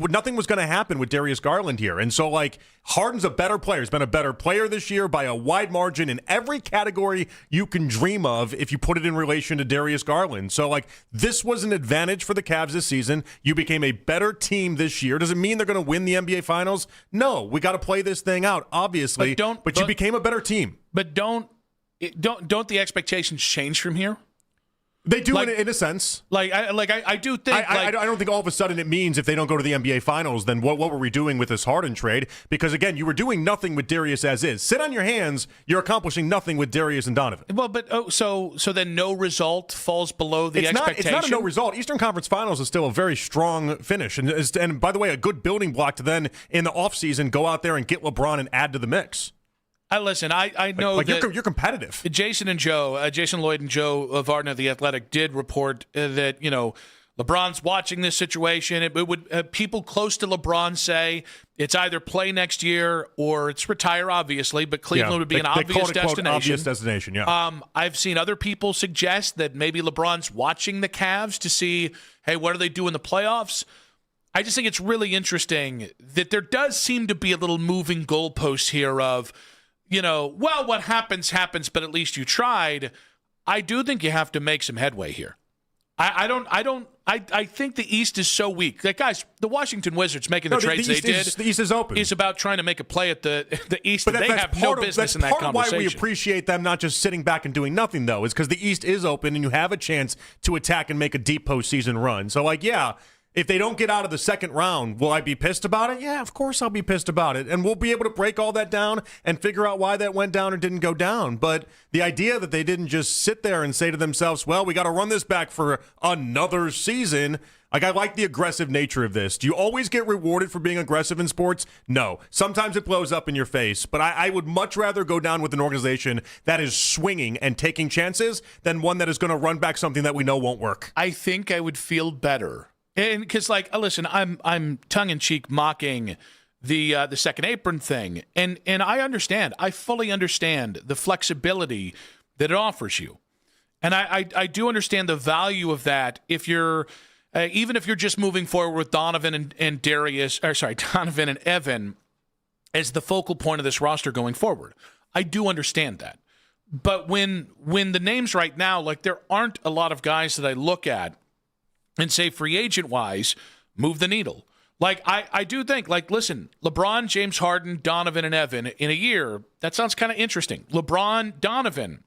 nothing was going to happen with Darius Garland here. And so, Harden's a better player. He's been a better player this year by a wide margin in every category you can dream of if you put it in relation to Darius Garland. So, this was an advantage for the Cavs this season. You became a better team this year. Does it mean they're going to win the NBA Finals? No. We got to play this thing out, obviously. But you became a better team. But don't the expectations change from here? They do in a sense. I do think. I don't think all of a sudden it means if they don't go to the NBA Finals, then what were we doing with this Harden trade? Because again, you were doing nothing with Darius as is. Sit on your hands. You're accomplishing nothing with Darius and Donovan. Well, but so then no result falls below the expectation. It's not a no result. Eastern Conference Finals is still a very strong finish, and by the way, a good building block to then in the offseason go out there and get LeBron and add to the mix. Listen, I know that you're competitive. Jason Lloyd and Joe Varden of The Athletic did report that, LeBron's watching this situation. It would people close to LeBron say it's either play next year or it's retire, obviously, but Cleveland would be an obvious destination. Obvious destination, yeah. I've seen other people suggest that maybe LeBron's watching the Cavs to see, hey, what do they do in the playoffs? I just think it's really interesting that there does seem to be a little moving goalpost here of, what happens, but at least you tried. I do think you have to make some headway here. I think the East is so weak. Guys, the Washington Wizards making the trades they did. The East is open. Is about trying to make a play at the East. But they have no business in that conversation. That's part of why we appreciate them not just sitting back and doing nothing, though, is because the East is open and you have a chance to attack and make a deep postseason run. So, if they don't get out of the second round, will I be pissed about it? Yeah, of course I'll be pissed about it. And we'll be able to break all that down and figure out why that went down or didn't go down. But the idea that they didn't just sit there and say to themselves, well, we got to run this back for another season, Like, I like the aggressive nature of this. Do you always get rewarded for being aggressive in sports? No. Sometimes it blows up in your face. But I would much rather go down with an organization that is swinging and taking chances than one that is going to run back something that we know won't work. I think I would feel better. And because, listen, I'm tongue-in-cheek mocking the second apron thing. And I understand. I fully understand the flexibility that it offers you. And I do understand the value of that if you're even if you're just moving forward with Donovan and Donovan and Evan as the focal point of this roster going forward. I do understand that. But when the names right now, like, there aren't a lot of guys that I look at and say free agent-wise, move the needle. Like, I do think, like, listen, LeBron, James Harden, Donovan, and Evan in a year, that sounds kind of interesting. LeBron, Donovan,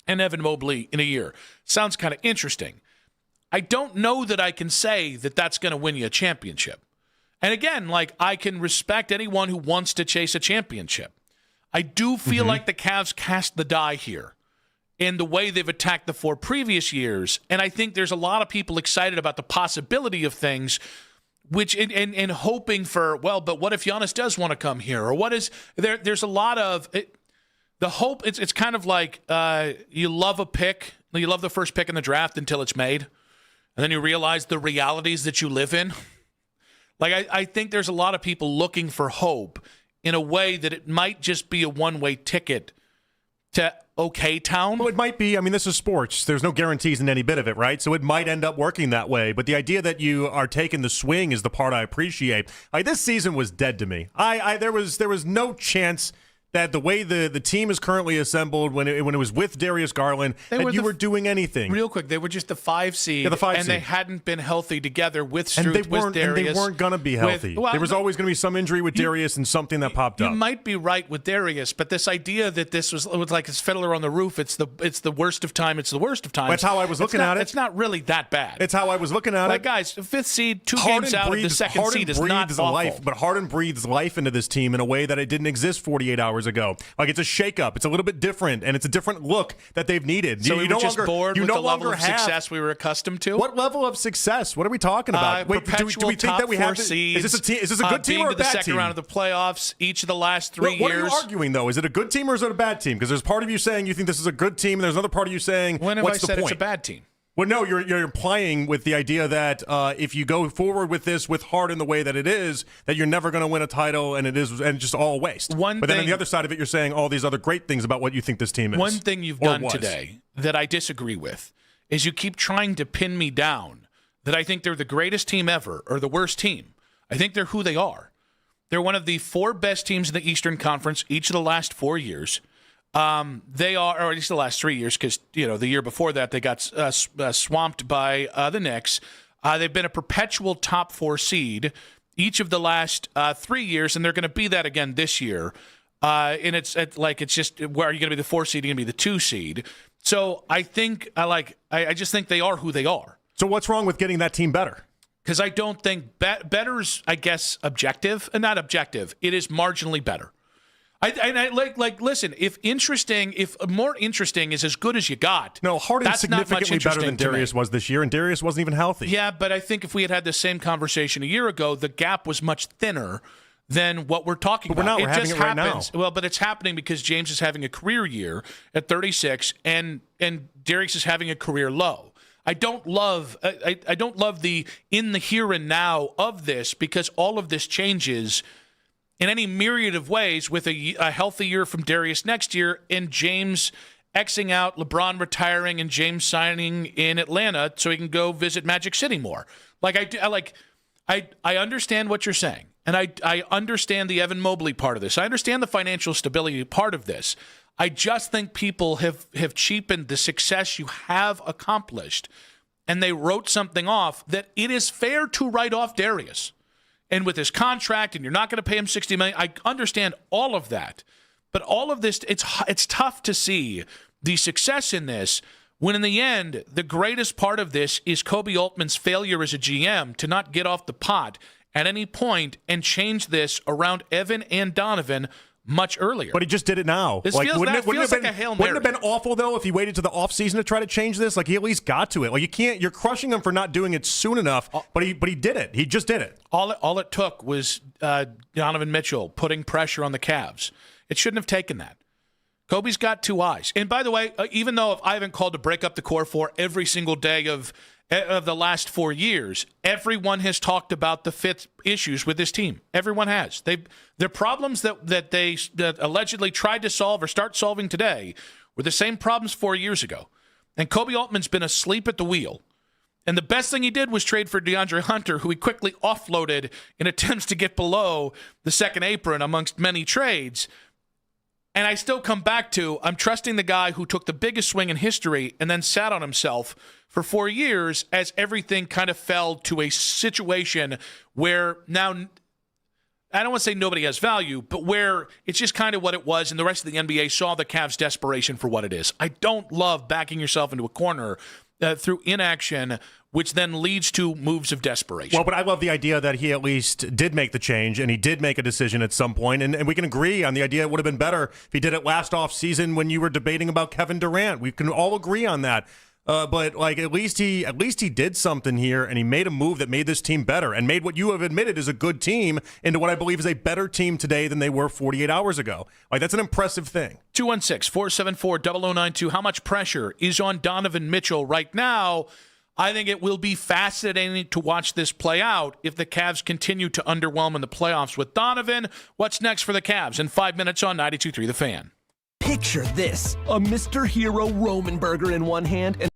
and Evan Mobley in a year. Sounds kind of interesting. I don't know that I can say that that's going to win you a championship. And again, like, I can respect anyone who wants to chase a championship. I do feel like the Cavs cast the die here in the way they've attacked the 4 previous years. And I think there's a lot of people excited about the possibility of things, which and hoping for, well, but what if Giannis does want to come here? Or what is there's a lot of the hope. It's kind of like you love a pick, you love the first pick in the draft until it's made. And then you realize the realities that you live in. Like, I think there's a lot of people looking for hope in a way that it might just be a one-way ticket to okay town. Well, it might be. I mean, this is sports. There's no guarantees in any bit of it, right? So it might end up working that way. But the idea that you are taking the swing is the part I appreciate. Like, this season was dead to me. There was no chance that the way the team is currently assembled, when it was with Darius Garland, that you were doing anything. Real quick, they were just the 5 seed, and they hadn't been healthy together with Struth, with Darius. And they weren't going to be healthy. There was always going to be some injury with Darius and something that popped up. You might be right with Darius, but this idea that this was like his Fiddler on the Roof, it's the worst of time, it's the worst of times. That's how I was looking at it. It's not really that bad. It's how I was looking at it. Like, guys, 5th seed, 2 games out of the 2nd seed is not awful. Life, but Harden breathes life into this team in a way that it didn't exist 48 hours ago. Like, it's a shakeup. It's a little bit different, and it's a different look that they've needed. So we were just bored with the level of success we were accustomed to? What level of success? What are we talking about? Wait, do we think that we have seeds? Is this a good team or a bad team? Being to the second round of the playoffs each of the last 3 years. What are you arguing, though? Is it a good team or is it a bad team? Because there's part of you saying you think this is a good team, and there's another part of you saying, when have what's I said the point? It's a bad team? Well, no, you're implying with the idea that if you go forward with this with Harden the way that it is, that you're never going to win a title, and it's just all waste. But then on the other side of it, you're saying all these other great things about what you think this team is. One thing you've done today that I disagree with is you keep trying to pin me down that I think they're the greatest team ever or the worst team. I think they're who they are. They're one of the 4 best teams in the Eastern Conference each of the last 4 years. They are, or at least the last 3 years, because the year before that they got swamped by the Knicks. They've been a perpetual top 4 seed each of the last 3 years, and they're going to be that again this year. And it's just, where are you going to be the 4 seed? Are you going to be the 2 seed? So I think I just think they are who they are. So what's wrong with getting that team better? Because I don't think better's, I guess, objective, and not objective. It is marginally better. Listen, if more interesting is as good as you got. No, Harden's significantly better than Darius was this year, and Darius wasn't even healthy. Yeah, but I think if we had the same conversation a year ago, the gap was much thinner than what we're talking about. We're having it right now. Well, but it's happening because James is having a career year at 36, and Darius is having a career low. I don't love the in the here and now of this, because all of this changes in any myriad of ways with a healthy year from Darius next year, and James Xing out, LeBron retiring, and James signing in Atlanta so he can go visit Magic City more. I understand what you're saying, and I understand the Evan Mobley part of this. I understand the financial stability part of this. I just think people have cheapened the success you have accomplished, and they wrote something off that it is fair to write off Darius. And with his contract, and you're not going to pay him $60 million, I understand all of that. But all of this, it's tough to see the success in this when in the end, the greatest part of this is Kobe Altman's failure as a GM to not get off the pot at any point and change this around Evan and Donovan much earlier. But he just did it now. This feels like a Hail Mary. Wouldn't it have been awful, though, if he waited to the offseason to try to change this? Like, he at least got to it. Like, you're crushing him for not doing it soon enough, but he did it. He just did it. All it took was Donovan Mitchell putting pressure on the Cavs. It shouldn't have taken that. Kobe's got two eyes. And by the way, even though I haven't called to break up the core four every single day of the last 4 years, everyone has talked about the fit issues with this team. Everyone has. Their problems that they allegedly tried to solve or start solving today were the same problems 4 years ago. And Kobe Altman's been asleep at the wheel. And the best thing he did was trade for DeAndre Hunter, who he quickly offloaded in attempts to get below the second apron amongst many trades. And I still come back to, I'm trusting the guy who took the biggest swing in history and then sat on himself for 4 years as everything kind of fell to a situation where now, I don't want to say nobody has value, but where it's just kind of what it was, and the rest of the NBA saw the Cavs' desperation for what it is. I don't love backing yourself into a corner through inaction, which then leads to moves of desperation. Well, but I love the idea that he at least did make the change, and he did make a decision at some point, and we can agree on the idea it would have been better if he did it last offseason when you were debating about Kevin Durant. We can all agree on that. But like at least he did something here, and he made a move that made this team better and made what you have admitted is a good team into what I believe is a better team today than they were 48 hours ago. Like, that's an impressive thing. 216-474-0092. How much pressure is on Donovan Mitchell right now? I think it will be fascinating to watch this play out if the Cavs continue to underwhelm in the playoffs with Donovan. What's next for the Cavs in 5 minutes on 92.3 The Fan? Picture this, a Mr. Hero Roman burger in one hand and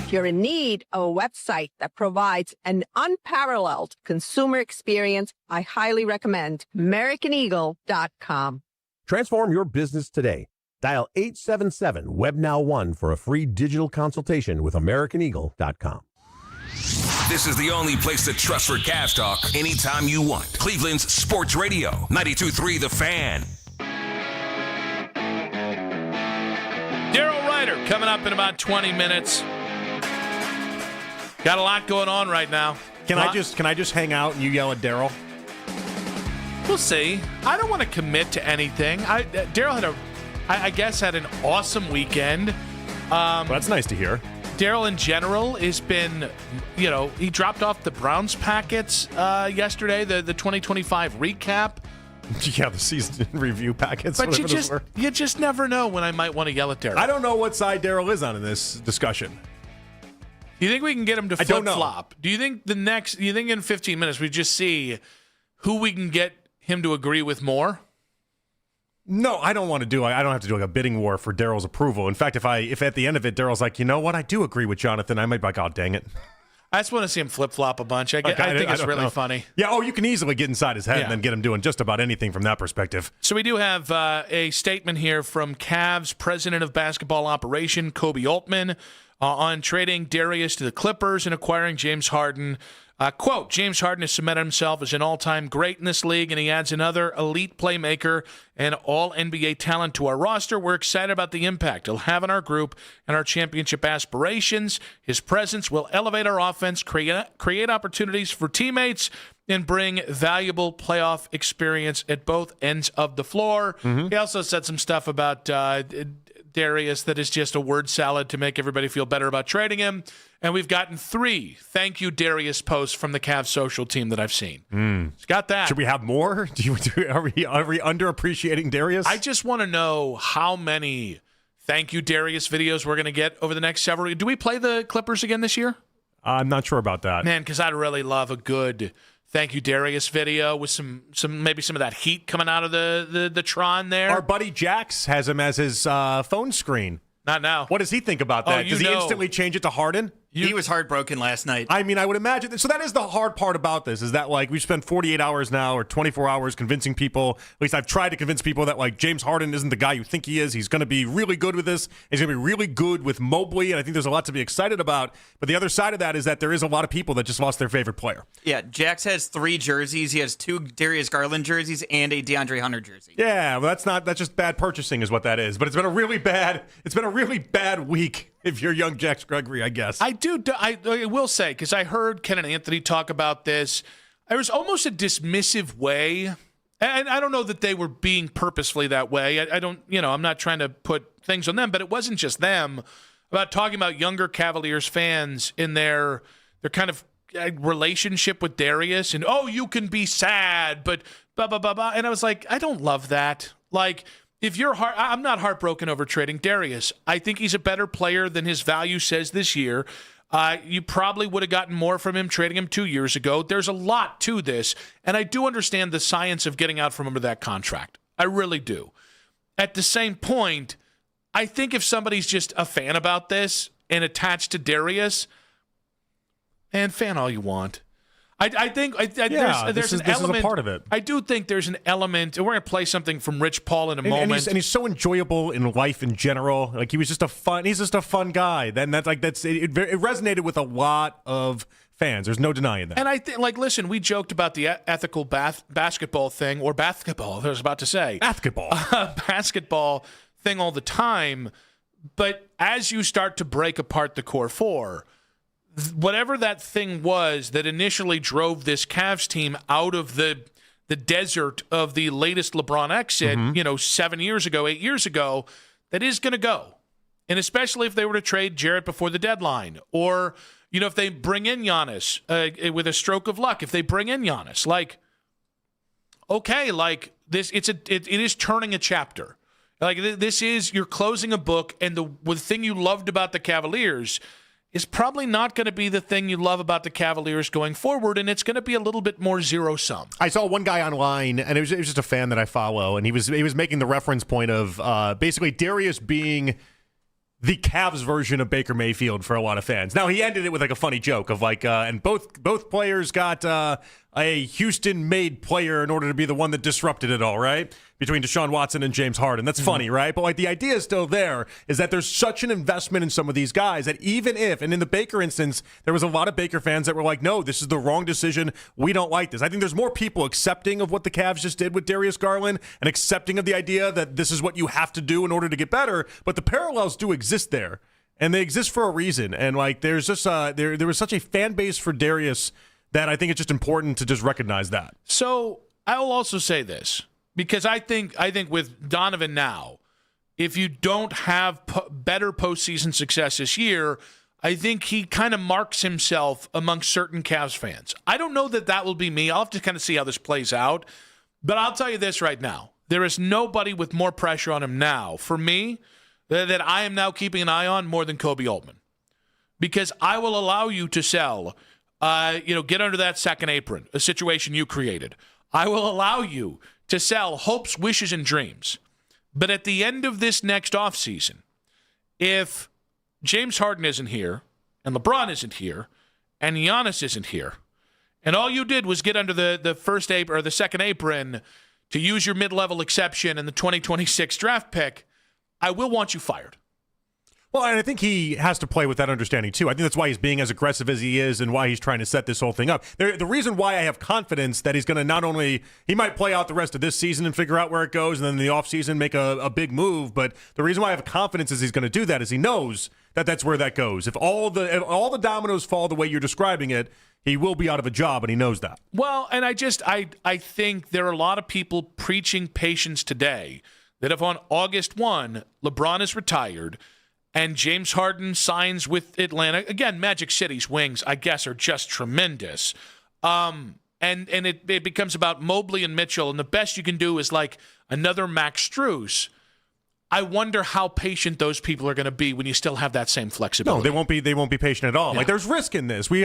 If you're in need of a website that provides an unparalleled consumer experience, I highly recommend AmericanEagle.com. Transform your business today. Dial 877-WebNow1 for a free digital consultation with AmericanEagle.com. This is the only place to trust for Cavs talk anytime you want. Cleveland's Sports Radio, 92.3 The Fan. Daryl Ryder coming up in about 20 minutes. Got a lot going on right now. Can I just hang out and you yell at Daryl? We'll see. I don't want to commit to anything. Daryl had an awesome weekend. Well, that's nice to hear. Daryl in general has been, he dropped off the Browns packets yesterday, the 2025 recap. Yeah, the season review packets. But you just never know when I might want to yell at Daryl. I don't know what side Daryl is on in this discussion. Do you think we can get him to flip-flop? Do you think in 15 minutes we just see who we can get him to agree with more? No, I don't want to I don't have to do like a bidding war for Daryl's approval. In fact, if at the end of it Daryl's like, you know what, I do agree with Jonathan, I might be like, oh, dang it. I just want to see him flip-flop a bunch. I think it's really funny. Yeah, you can easily get inside his head and then get him doing just about anything from that perspective. So we do have a statement here from Cavs President of Basketball Operation, Kobe Altman, on trading Darius to the Clippers and acquiring James Harden. Quote, James Harden has cemented himself as an all-time great in this league, and he adds another elite playmaker and all-NBA talent to our roster. We're excited about the impact he'll have on our group and our championship aspirations. His presence will elevate our offense, create opportunities for teammates, and bring valuable playoff experience at both ends of the floor. Mm-hmm. He also said some stuff about Darius that is just a word salad to make everybody feel better about trading him. And we've gotten 3 thank you, Darius posts from the Cavs social team that I've seen. It's got that. Should we have more? Are we underappreciating Darius? I just want to know how many thank you, Darius videos we're going to get over the next several. Do we play the Clippers again this year? I'm not sure about that. Man, because I'd really love a good thank you, Darius video with some maybe some of that heat coming out of the Tron there. Our buddy Jax has him as his phone screen. Not now. What does he think about that? Does he instantly change it to Harden? He was heartbroken last night. I mean, I would imagine. So that is the hard part about this, is that, like, we've spent 48 hours now or 24 hours convincing people, at least I've tried to convince people that, like, James Harden isn't the guy you think he is. He's going to be really good with this. He's going to be really good with Mobley, and I think there's a lot to be excited about. But the other side of that is that there is a lot of people that just lost their favorite player. Yeah, Jax has 3 jerseys. He has 2 Darius Garland jerseys and a DeAndre Hunter jersey. Yeah, well, that's just bad purchasing is what that is. But it's been a really bad week. If you're young Jax Gregory, I guess. I will say, because I heard Ken and Anthony talk about this, there was almost a dismissive way, and I don't know that they were being purposefully that way. I'm not trying to put things on them, but it wasn't just them, about talking about younger Cavaliers fans in their kind of relationship with Darius, and, you can be sad, but blah, blah, blah, blah. And I was like, I don't love that. Like, if you're I'm not heartbroken over trading Darius. I think he's a better player than his value says this year. You probably would have gotten more from him trading him 2 years ago. There's a lot to this, and I do understand the science of getting out from under that contract. I really do. At the same point, I think if somebody's just a fan about this and attached to Darius, and fan all you want. I think there's an element. This is a part of it. I do think there's an element, and we're going to play something from Rich Paul in a moment. And he's so enjoyable in life in general. Like, he's just a fun guy. Then it resonated with a lot of fans. There's no denying that. And I think, listen, we joked about the ethical basketball thing, or basketball. I was about to say basketball thing all the time. But as you start to break apart the core 4. Whatever that thing was that initially drove this Cavs team out of the desert of the latest LeBron exit, 7 years ago, 8 years ago, that is going to go. And especially if they were to trade Jarrett before the deadline, or, if they bring in Giannis with a stroke of luck, if they bring in Giannis, this, it is turning a chapter. You're closing a book, and the thing you loved about the Cavaliers is probably not going to be the thing you love about the Cavaliers going forward, and it's going to be a little bit more zero-sum. I saw one guy online, and it was just a fan that I follow, and he was making the reference point of basically Darius being the Cavs version of Baker Mayfield for a lot of fans. Now, he ended it with like a funny joke of like, and both players got a Houston-made player in order to be the one that disrupted it all, right? Between Deshaun Watson and James Harden. That's funny, right? But like the idea is still there, is that there's such an investment in some of these guys that even if, and in the Baker instance, there was a lot of Baker fans that were like, no, this is the wrong decision. We don't like this. I think there's more people accepting of what the Cavs just did with Darius Garland and accepting of the idea that this is what you have to do in order to get better. But the parallels do exist there, and they exist for a reason. And like there's just there was such a fan base for Darius that I think it's just important to just recognize that. So I will also say this, because I think with Donovan now, if you don't have better postseason success this year, I think he kind of marks himself among certain Cavs fans. I don't know that will be me. I'll have to kind of see how this plays out. But I'll tell you this right now. There is nobody with more pressure on him now, for me, that I am now keeping an eye on more than Kobe Altman. Because I will allow you to sell, get under that second apron, a situation you created. I will allow you to sell hopes, wishes, and dreams. But at the end of this next offseason, if James Harden isn't here, and LeBron isn't here, and Giannis isn't here, and all you did was get under the first apron or the second apron to use your mid-level exception in the 2026 draft pick, I will want you fired. Well, and I think he has to play with that understanding, too. I think that's why he's being as aggressive as he is and why he's trying to set this whole thing up. The reason why I have confidence that he's going to not only – he might play out the rest of this season and figure out where it goes and then in the offseason make a big move, but the reason why I have confidence is he's going to do that is he knows that that's where that goes. If all the dominoes fall the way you're describing it, he will be out of a job, and he knows that. Well, and I think there are a lot of people preaching patience today that if on August 1, LeBron is retired – and James Harden signs with Atlanta. Again, Magic City's wings, I guess, are just tremendous. And it becomes about Mobley and Mitchell, and the best you can do is like another Max Strus. I wonder how patient those people are going to be when you still have that same flexibility. No, they won't be patient at all. Yeah. Like there's risk in this. I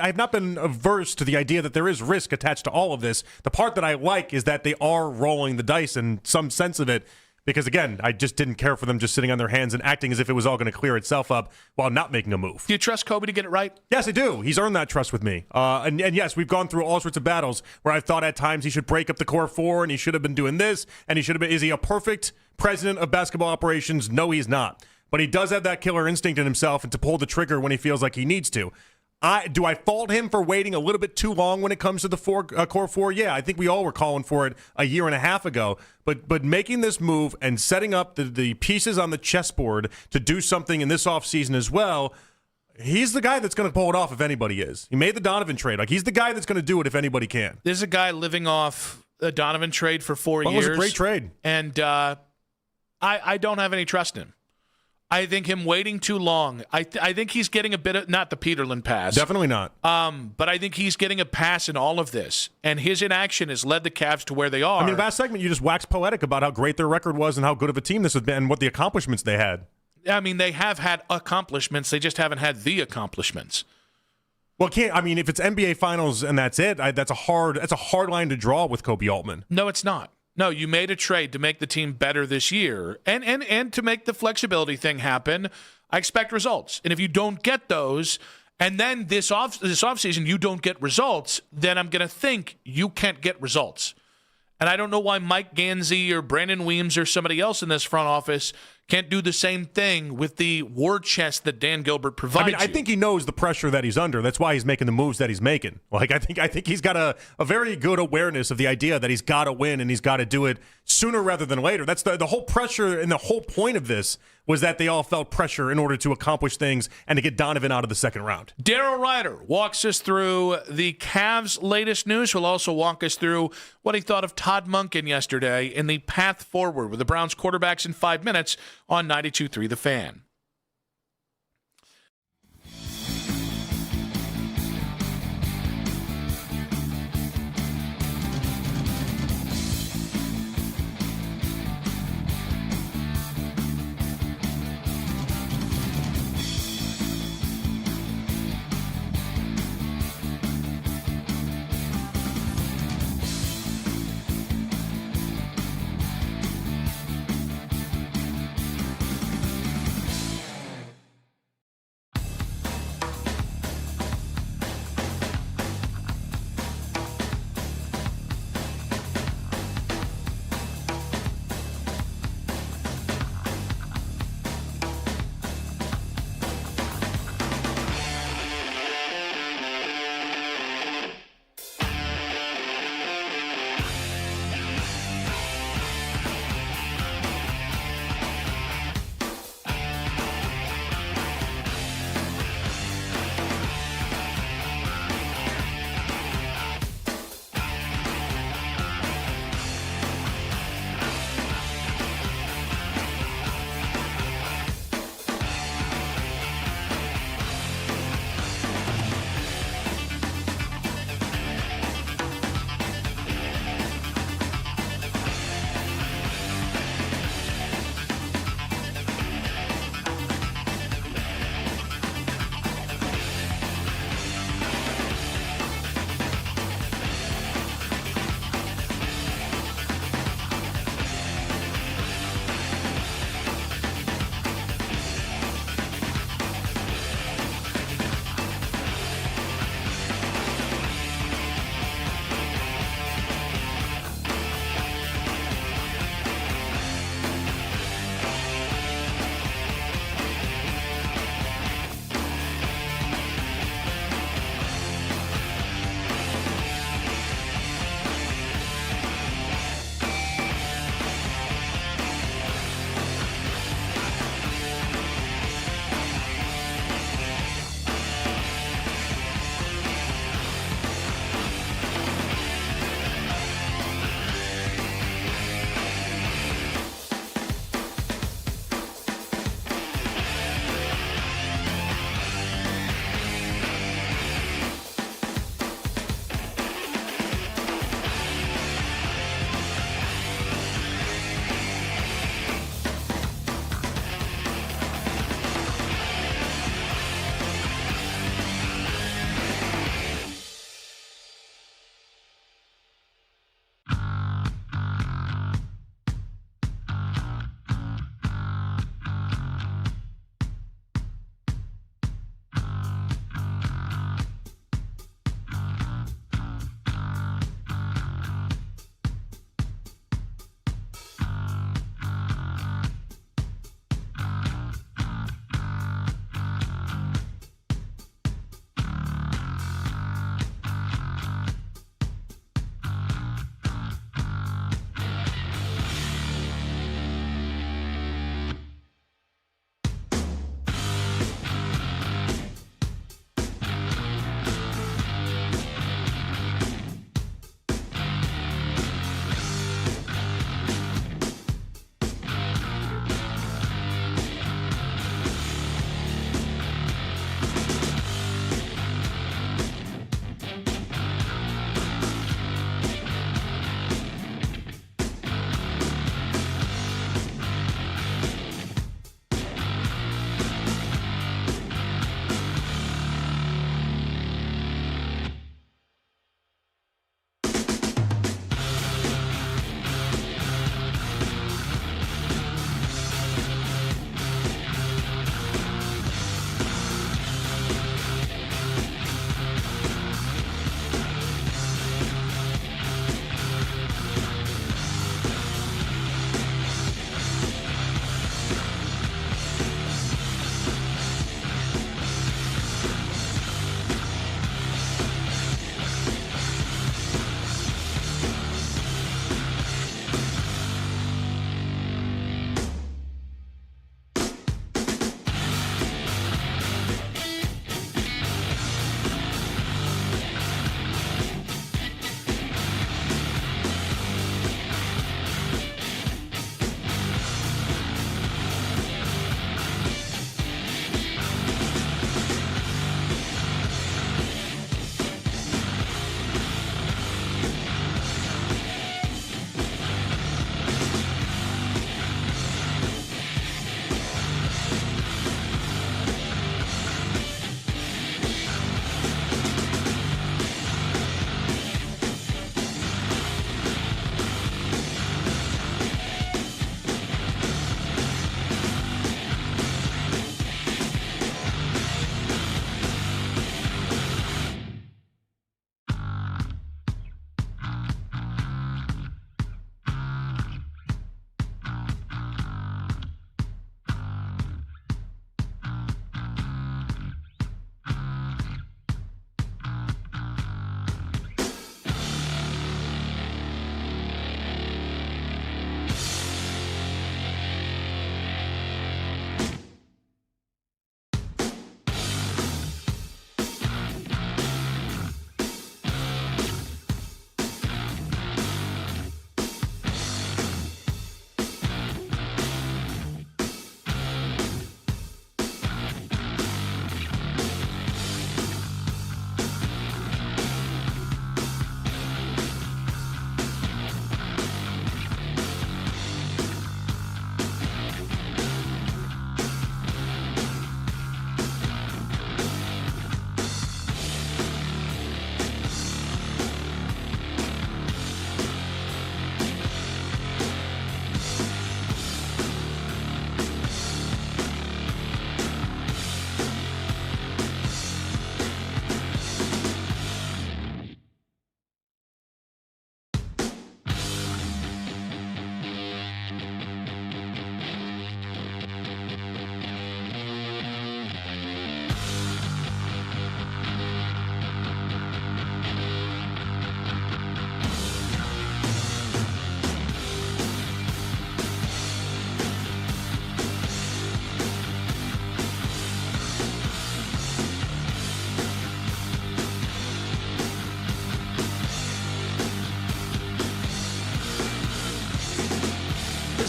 have not been averse to the idea that there is risk attached to all of this. The part that I like is that they are rolling the dice in some sense of it. Because, again, I just didn't care for them just sitting on their hands and acting as if it was all going to clear itself up while not making a move. Do you trust Kobe to get it right? Yes, I do. He's earned that trust with me. And yes, we've gone through all sorts of battles where I've thought at times he should break up the core four and he should have been doing this and he should have been. Is he a perfect president of basketball operations? No, he's not. But he does have that killer instinct in himself and to pull the trigger when he feels like he needs to. Do I fault him for waiting a little bit too long when it comes to the core four? Yeah, I think we all were calling for it a year and a half ago. But making this move and setting up the pieces on the chessboard to do something in this offseason as well, he's the guy that's going to pull it off if anybody is. He made the Donovan trade. Like he's the guy that's going to do it if anybody can. There's a guy living off a Donovan trade for 4 years. It was a great trade. And I don't have any trust in him. I think him waiting too long. I think he's getting a bit of, not the Peterlin pass. Definitely not. But I think he's getting a pass in all of this. And his inaction has led the Cavs to where they are. I mean, last segment you just waxed poetic about how great their record was and how good of a team this has been and what the accomplishments they had. I mean, they have had accomplishments. They just haven't had the accomplishments. Well, if it's NBA Finals and that's it, that's a hard line to draw with Kobe Altman. No, it's not. No, you made a trade to make the team better this year and to make the flexibility thing happen. I expect results. And if you don't get those, and then this offseason you don't get results, then I'm going to think you can't get results. And I don't know why Mike Gansey or Brandon Weems or somebody else in this front office can't do the same thing with the war chest that Dan Gilbert provides. I think he knows the pressure that he's under. That's why he's making the moves that he's making. Like I think he's got a very good awareness of the idea that he's got to win and he's got to do it sooner rather than later. That's the whole pressure and the whole point of this was that they all felt pressure in order to accomplish things and to get Donovan out of the second round. Daryl Ryder walks us through the Cavs' latest news. He'll also walk us through what he thought of Todd Monkin yesterday in the path forward with the Browns quarterbacks in 5 minutes on 92.3 The Fan.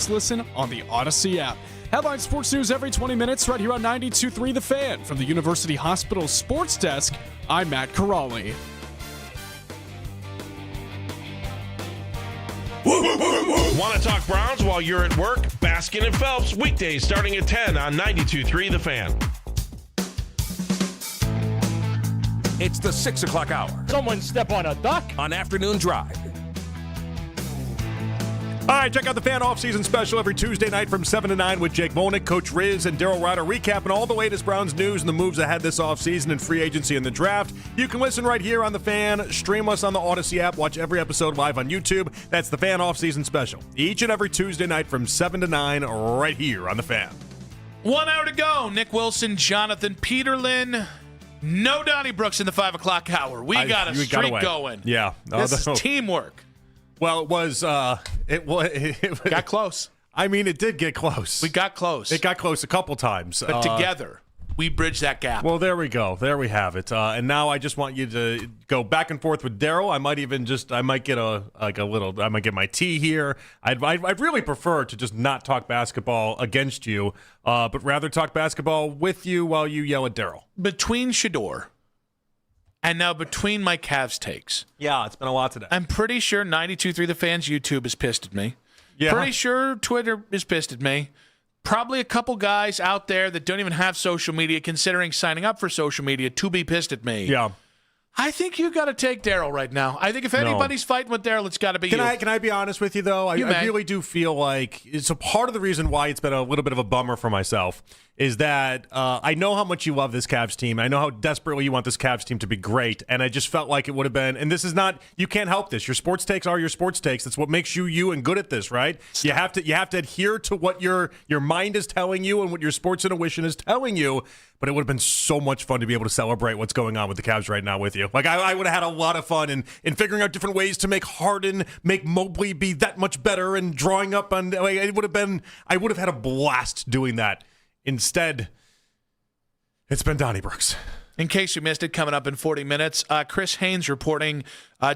always listen on the Odyssey app. Headline Sports News every 20 minutes right here on 92.3 The Fan. From the University Hospital Sports Desk, I'm Matt Corrali. Want to talk Browns while you're at work? Baskin and Phelps, weekdays starting at 10 on 92.3 The Fan. It's the 6 o'clock hour. Someone step on a duck? On Afternoon Drive. All right, check out the Fan Off-Season Special every Tuesday night from 7 to 9 with Jake Volnick, Coach Riz, and Daryl Ryder recapping all the latest Browns news and the moves ahead this offseason and free agency and the draft. You can listen right here on The Fan, stream us on the Odyssey app, watch every episode live on YouTube. That's the Fan Off-Season Special. Each and every Tuesday night from 7 to 9 right here on The Fan. 1 hour to go. Nick Wilson, Jonathan Peterlin. No Donnie Brooks in the 5 o'clock hour. We got a streak going. Yeah. This is teamwork. Well, it got close. I mean, it did get close. We got close. It got close a couple times. But together, we bridged that gap. Well, there we go. There we have it. And now I just want you to go back and forth with Daryl. I might get my tea here. I'd really prefer to just not talk basketball against you, but rather talk basketball with you while you yell at Daryl. Between Shador and now between my Cavs takes. Yeah, it's been a lot today. I'm pretty sure 92.3 The Fans YouTube is pissed at me. Yeah. Pretty sure Twitter is pissed at me. Probably a couple guys out there that don't even have social media considering signing up for social media to be pissed at me. Yeah. I think you got to take Daryl right now. I think if anybody's fighting with Daryl, it's got to be you. Can I be honest with you, though? I really do feel like it's a part of the reason why it's been a little bit of a bummer for myself is that I know how much you love this Cavs team. I know how desperately you want this Cavs team to be great, and I just felt like it would have been, and this is not, you can't help this. Your sports takes are your sports takes. That's what makes you you and good at this, right? You have to adhere to what your mind is telling you and what your sports intuition is telling you, but it would have been so much fun to be able to celebrate what's going on with the Cavs right now with you. Like, I would have had a lot of fun in figuring out different ways to make Harden, make Mobley be that much better and drawing up on, like, I would have had a blast doing that. Instead, it's been Donnie Brooks. In case you missed it, coming up in 40 minutes, Chris Haynes reporting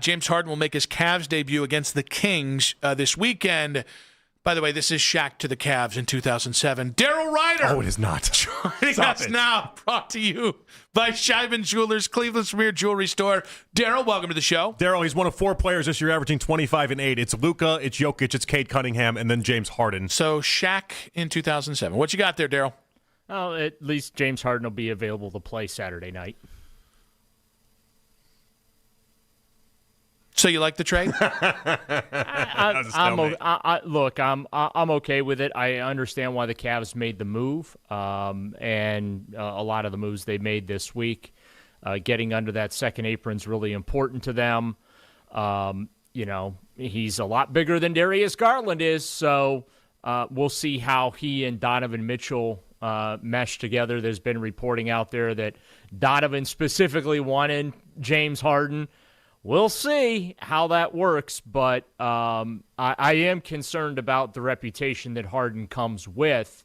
James Harden will make his Cavs debut against the Kings this weekend. By the way, this is Shaq to the Cavs in 2007. Daryl Ryder. Oh, it is not. Joining us now, brought to you by Scheiben Jewelers, Cleveland's premier jewelry store. Daryl, welcome to the show. Daryl, he's one of 4 players this year averaging 25 and 8. It's Luka, it's Jokic, it's Cade Cunningham, and then James Harden. So Shaq in 2007. What you got there, Daryl? Oh, at least James Harden will be available to play Saturday night. So you like the trade? I'm okay with it. I understand why the Cavs made the move, and a lot of the moves they made this week. Getting under that second apron is really important to them. He's a lot bigger than Darius Garland is, so we'll see how he and Donovan Mitchell mesh together. There's been reporting out there that Donovan specifically wanted James Harden. We'll see how that works, but I am concerned about the reputation that Harden comes with,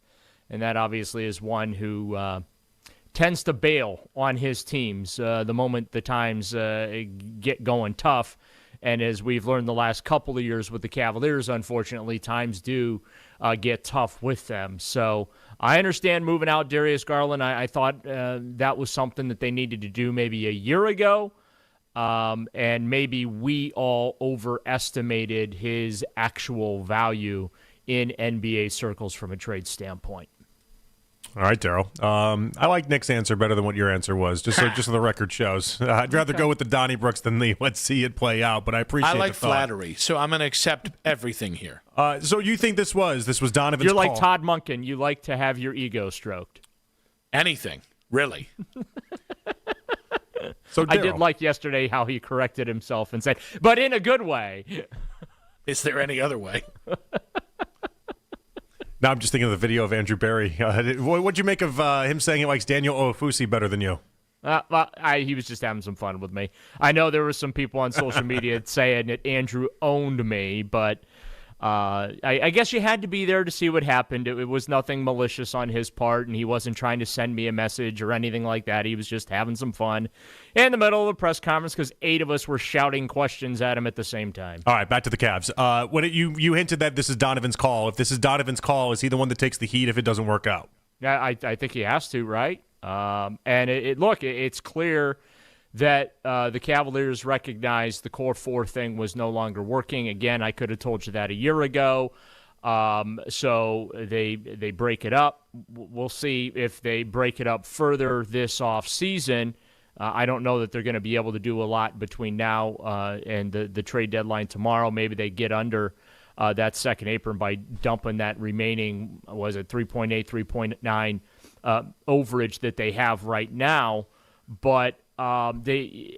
and that obviously is one who tends to bail on his teams the moment the times get going tough. And as we've learned the last couple of years with the Cavaliers, unfortunately, times do get tough with them. So I understand moving out Darius Garland. I thought that was something that they needed to do maybe a year ago. And maybe we all overestimated his actual value in NBA circles from a trade standpoint. All right, Daryl. I like Nick's answer better than what your answer was, just so the record shows. I'd rather go with the Donnie Brooks than the let's see it play out, but I appreciate I like the thought. flattery, so I'm going to accept everything here. So you think this was Donovan's You're like call. Todd Monkin. You like to have your ego stroked. Anything, really. So I did like yesterday how he corrected himself and said, but in a good way. Is there any other way? Now I'm just thinking of the video of Andrew Barry. What'd you make of him saying he likes Daniel Ofusi better than you? He was just having some fun with me. I know there were some people on social media saying that Andrew owned me, but I guess you had to be there to see what happened. It was nothing malicious on his part, and he wasn't trying to send me a message or anything like that. He was just having some fun in the middle of the press conference because 8 of us were shouting questions at him at the same time. All right, back to the Cavs. You hinted that this is Donovan's call. If this is Donovan's call, is he the one that takes the heat if it doesn't work out? Yeah, I think he has to, right? And it's clear that the Cavaliers recognized the core 4 thing was no longer working. Again, I could have told you that a year ago. So they break it up. We'll see if they break it up further this offseason. I don't know that they're going to be able to do a lot between now and the trade deadline tomorrow. Maybe they get under that second apron by dumping that remaining, 3.8, 3.9 overage that they have right now. But the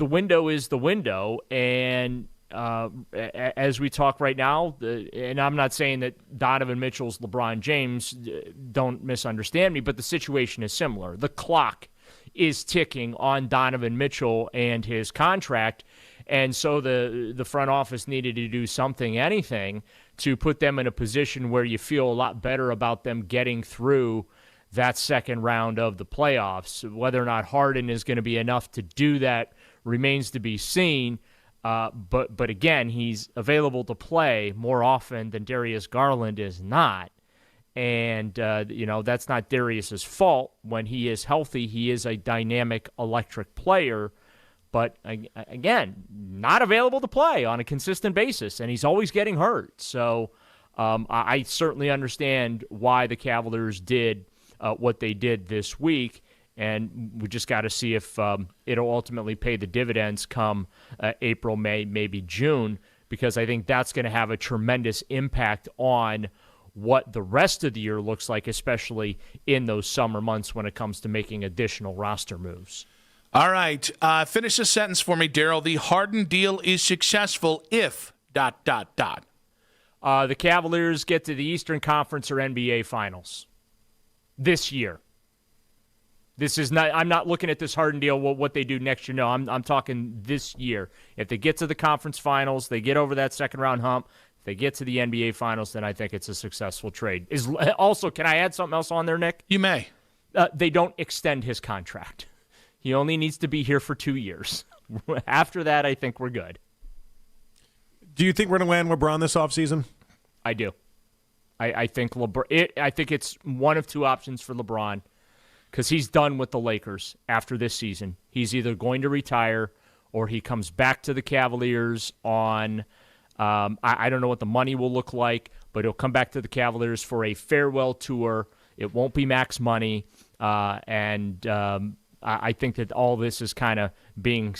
window is the window, and as we talk right now, and I'm not saying that Donovan Mitchell's LeBron James, don't misunderstand me, but the situation is similar. The clock is ticking on Donovan Mitchell and his contract, and so the front office needed to do something, anything, to put them in a position where you feel a lot better about them getting through that second round of the playoffs. Whether or not Harden is going to be enough to do that remains to be seen. But again, he's available to play more often than Darius Garland is not. And, that's not Darius's fault. When he is healthy, he is a dynamic, electric player. But, again, not available to play on a consistent basis, and he's always getting hurt. So I certainly understand why the Cavaliers did what they did this week, and we just got to see if it'll ultimately pay the dividends come April, May, maybe June, because I think that's going to have a tremendous impact on what the rest of the year looks like, especially in those summer months when it comes to making additional roster moves. All right. Finish the sentence for me, Daryl. The Harden deal is successful if ... The Cavaliers get to the Eastern Conference or NBA Finals this year. This is not. I'm not looking at this Harden deal, what they do next year. No, I'm talking this year. If they get to the conference finals, they get over that second round hump, if they get to the NBA Finals, then I think it's a successful trade. Also, can I add something else on there, Nick? You may. They don't extend his contract. He only needs to be here for 2 years. After that, I think we're good. Do you think we're going to land LeBron this offseason? I do. I think I think it's one of 2 options for LeBron, because he's done with the Lakers after this season. He's either going to retire or he comes back to the Cavaliers on I don't know what the money will look like, but he'll come back to the Cavaliers for a farewell tour. It won't be max money, and I think that all this is kind of being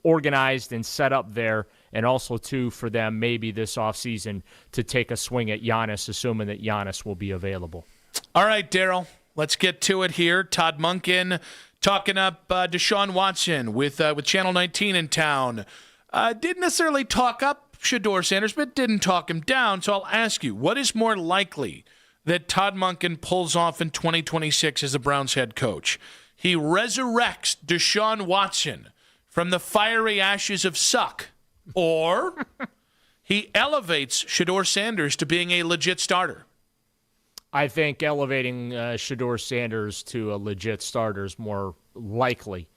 organized and set up there, and also, too, for them maybe this offseason to take a swing at Giannis, assuming that Giannis will be available. All right, Daryl, let's get to it here. Todd Monkin talking up Deshaun Watson with Channel 19 in town. Didn't necessarily talk up Shador Sanders, but didn't talk him down. So I'll ask you, what is more likely that Todd Monkin pulls off in 2026 as the Browns head coach? He resurrects Deshaun Watson from the fiery ashes of suck, or he elevates Shador Sanders to being a legit starter? I think elevating Shador Sanders to a legit starter is more likely.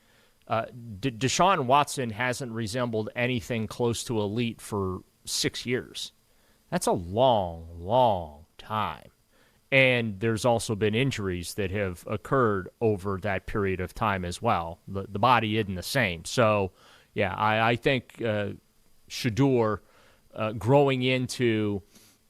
Deshaun Watson hasn't resembled anything close to elite for 6 years. That's a long, long time. And there's also been injuries that have occurred over that period of time as well. The body isn't the same. So, yeah, I think Shador growing into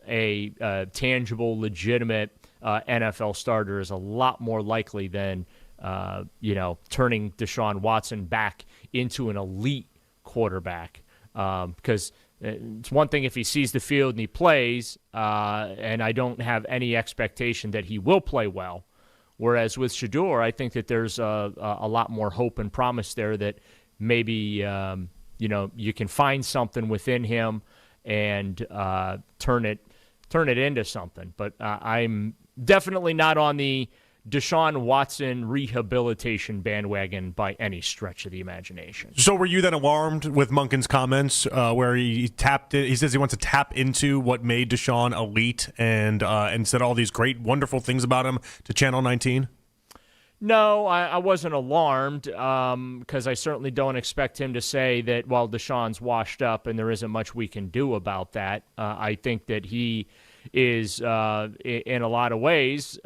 a tangible, legitimate NFL starter is a lot more likely than, turning Deshaun Watson back into an elite quarterback. Because it's one thing if he sees the field and he plays, and I don't have any expectation that he will play well. Whereas with Shador, I think that there's a lot more hope and promise there that maybe, you can find something within him and turn it into something. But I'm definitely not on the Deshaun Watson rehabilitation bandwagon by any stretch of the imagination. So were you then alarmed with Monken's comments where he says he wants to tap into what made Deshaun elite and said all these great, wonderful things about him to Channel 19? No, I wasn't alarmed because I certainly don't expect him to say that, well, Deshaun's washed up and there isn't much we can do about that. I think that he is, in a lot of ways,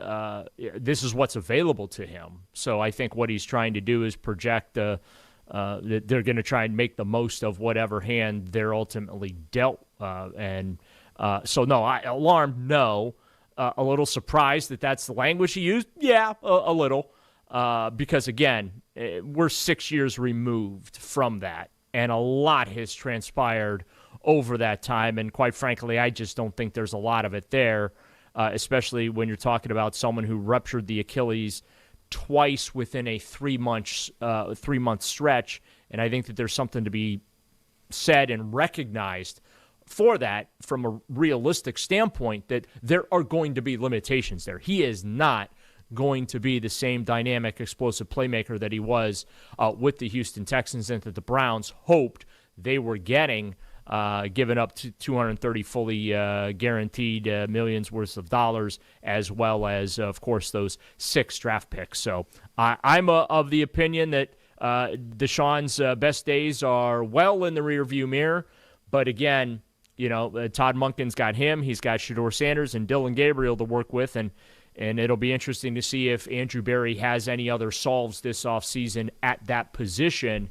this is what's available to him. So I think what he's trying to do is project that they're going to try and make the most of whatever hand they're ultimately dealt. So, no, alarmed, no. A little surprised that that's the language he used? Yeah, a little. Because, again, we're 6 years removed from that, and a lot has transpired over that time. And quite frankly, I just don't think there's a lot of it there, especially when you're talking about someone who ruptured the Achilles twice within a 3-month stretch. And I think that there's something to be said and recognized for that from a realistic standpoint, that there are going to be limitations there. He is not going to be the same dynamic, explosive playmaker that he was with the Houston Texans and that the Browns hoped they were getting, giving up to 230 fully guaranteed millions worth of dollars, as well as, of course, those 6 draft picks. So I'm of the opinion that Deshaun's best days are well in the rearview mirror. But again, Todd Monken's got him. He's got Shador Sanders and Dylan Gabriel to work with, and it'll be interesting to see if Andrew Berry has any other solves this offseason at that position.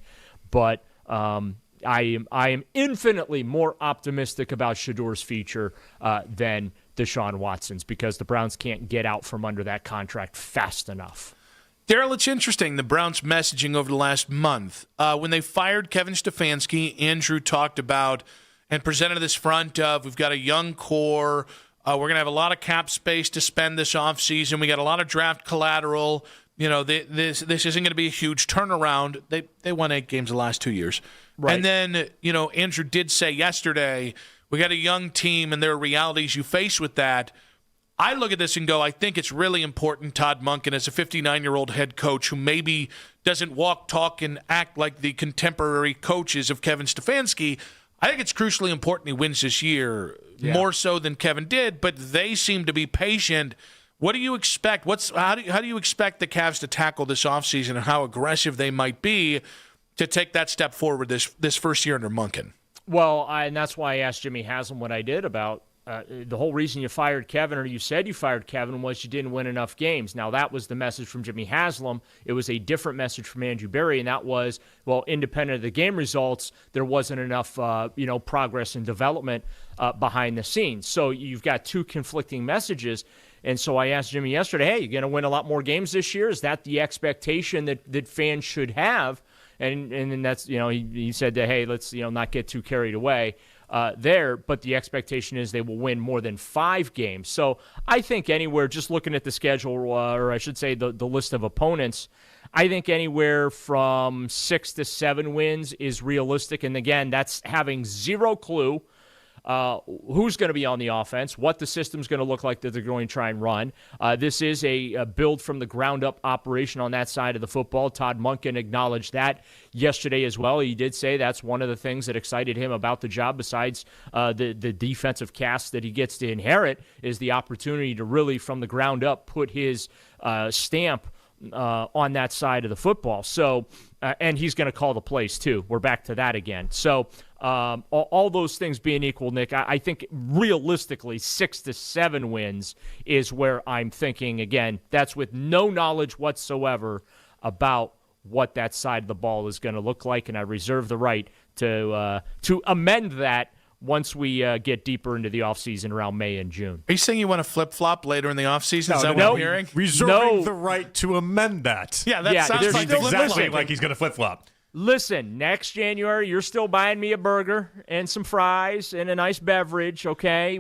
But I am infinitely more optimistic about Shador's future than Deshaun Watson's, because the Browns can't get out from under that contract fast enough. Daryl, it's interesting, the Browns' messaging over the last month. When they fired Kevin Stefanski, Andrew talked about and presented this front of, we've got a young core, we're going to have a lot of cap space to spend this offseason. We got a lot of draft collateral. This isn't going to be a huge turnaround. They won 8 games the last 2 years. Right. And then, Andrew did say yesterday, we got a young team and there are realities you face with that. I look at this and go, I think it's really important Todd Monkin, as a 59-year-old head coach who maybe doesn't walk, talk, and act like the contemporary coaches of Kevin Stefanski, I think it's crucially important he wins this year, more so than Kevin did, but they seem to be patient. What do you expect? How do you expect the Cavs to tackle this offseason, and how aggressive they might be to take that step forward this first year under Monken? Well, and that's why I asked Jimmy Haslam what I did about the whole reason you fired Kevin, or you said you fired Kevin, was you didn't win enough games. Now, that was the message from Jimmy Haslam. It was a different message from Andrew Berry, and that was, well, independent of the game results, there wasn't enough progress and development behind the scenes. So you've got two conflicting messages. And so I asked Jimmy yesterday, hey, you're going to win a lot more games this year? Is that the expectation that fans should have? And then that's, he said that, hey, let's, not get too carried away there. But the expectation is they will win more than 5 games. So I think anywhere, just looking at the schedule, or I should say the list of opponents, I think anywhere from 6 to 7 wins is realistic. And again, that's having zero clue who's going to be on the offense, what the system's going to look like that they're going to try and run. This is a build from the ground up operation on that side of the football. Todd Monkin acknowledged that yesterday as well. He did say that's one of the things that excited him about the job, besides the defensive cast that he gets to inherit, is the opportunity to really from the ground up put his stamp on that side of the football. So, and he's going to call the plays too. We're back to that again. So all those things being equal, Nick, I think realistically 6 to 7 wins is where I'm thinking. Again, that's with no knowledge whatsoever about what that side of the ball is going to look like, and I reserve the right to amend that once we get deeper into the offseason around May and June. Are you saying you want to flip-flop later in the offseason? Is that what I'm hearing? Reserving the right to amend that. Yeah, that sounds like exactly like he's going to flip-flop. Listen, next January, you're still buying me a burger and some fries and a nice beverage, okay?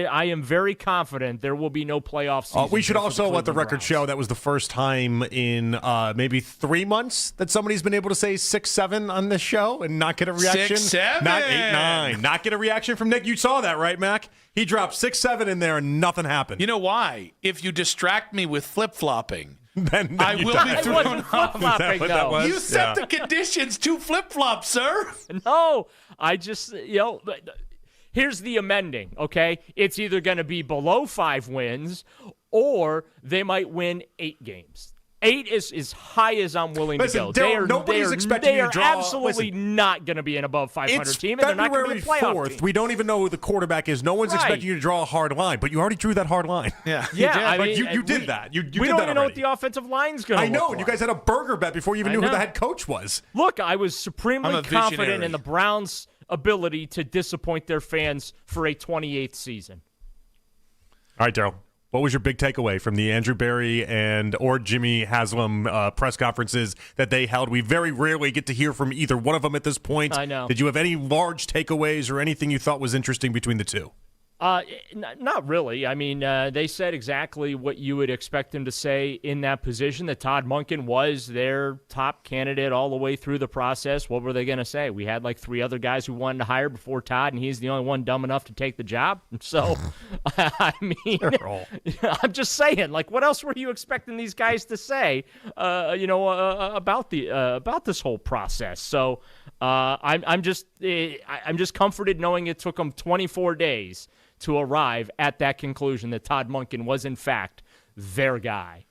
I am very confident there will be no playoff season. We should also let the record show that was the first time in maybe 3 months that somebody's been able to say 6-7 on this show and not get a reaction. 6-7. Not 8-9. Not get a reaction from Nick. You saw that, right, Mac? He dropped 6-7 in there and nothing happened. You know why? If you distract me with flip-flopping, then I will be thrown off. You set the conditions to flip-flop, sir. No, I just, here's the amending, okay? It's either going to be below 5 wins or they might win 8 games. 8 is as high as I'm willing to go. Nobody's expecting you to draw. They are absolutely not going to be an above 500 team, and they're not going to be a playoff February 4th. team. We don't even know who the quarterback is. No one's expecting you to draw a hard line, but you already drew that hard line. Yeah, you did that. You we did don't that even know what the offensive line's going to I know, look and you like. guys had a burger bet before you even knew who the head coach was. Look, I was supremely confident visionary in the Browns' ability to disappoint their fans for a 28th season. All right, Daryl. What was your big takeaway from the Andrew Berry or Jimmy Haslam press conferences that they held? We very rarely get to hear from either one of them at this point. I know. Did you have any large takeaways or anything you thought was interesting between the two? Not really. I mean, they said exactly what you would expect them to say in that position, that Todd Monkin was their top candidate all the way through the process. What were they going to say? We had like 3 other guys who wanted to hire before Todd, and he's the only one dumb enough to take the job. So, I mean, I'm just saying, like, what else were you expecting these guys to say, about this whole process? So, I'm just comforted knowing it took them 24 days to arrive at that conclusion that Todd Monkin was, in fact, their guy.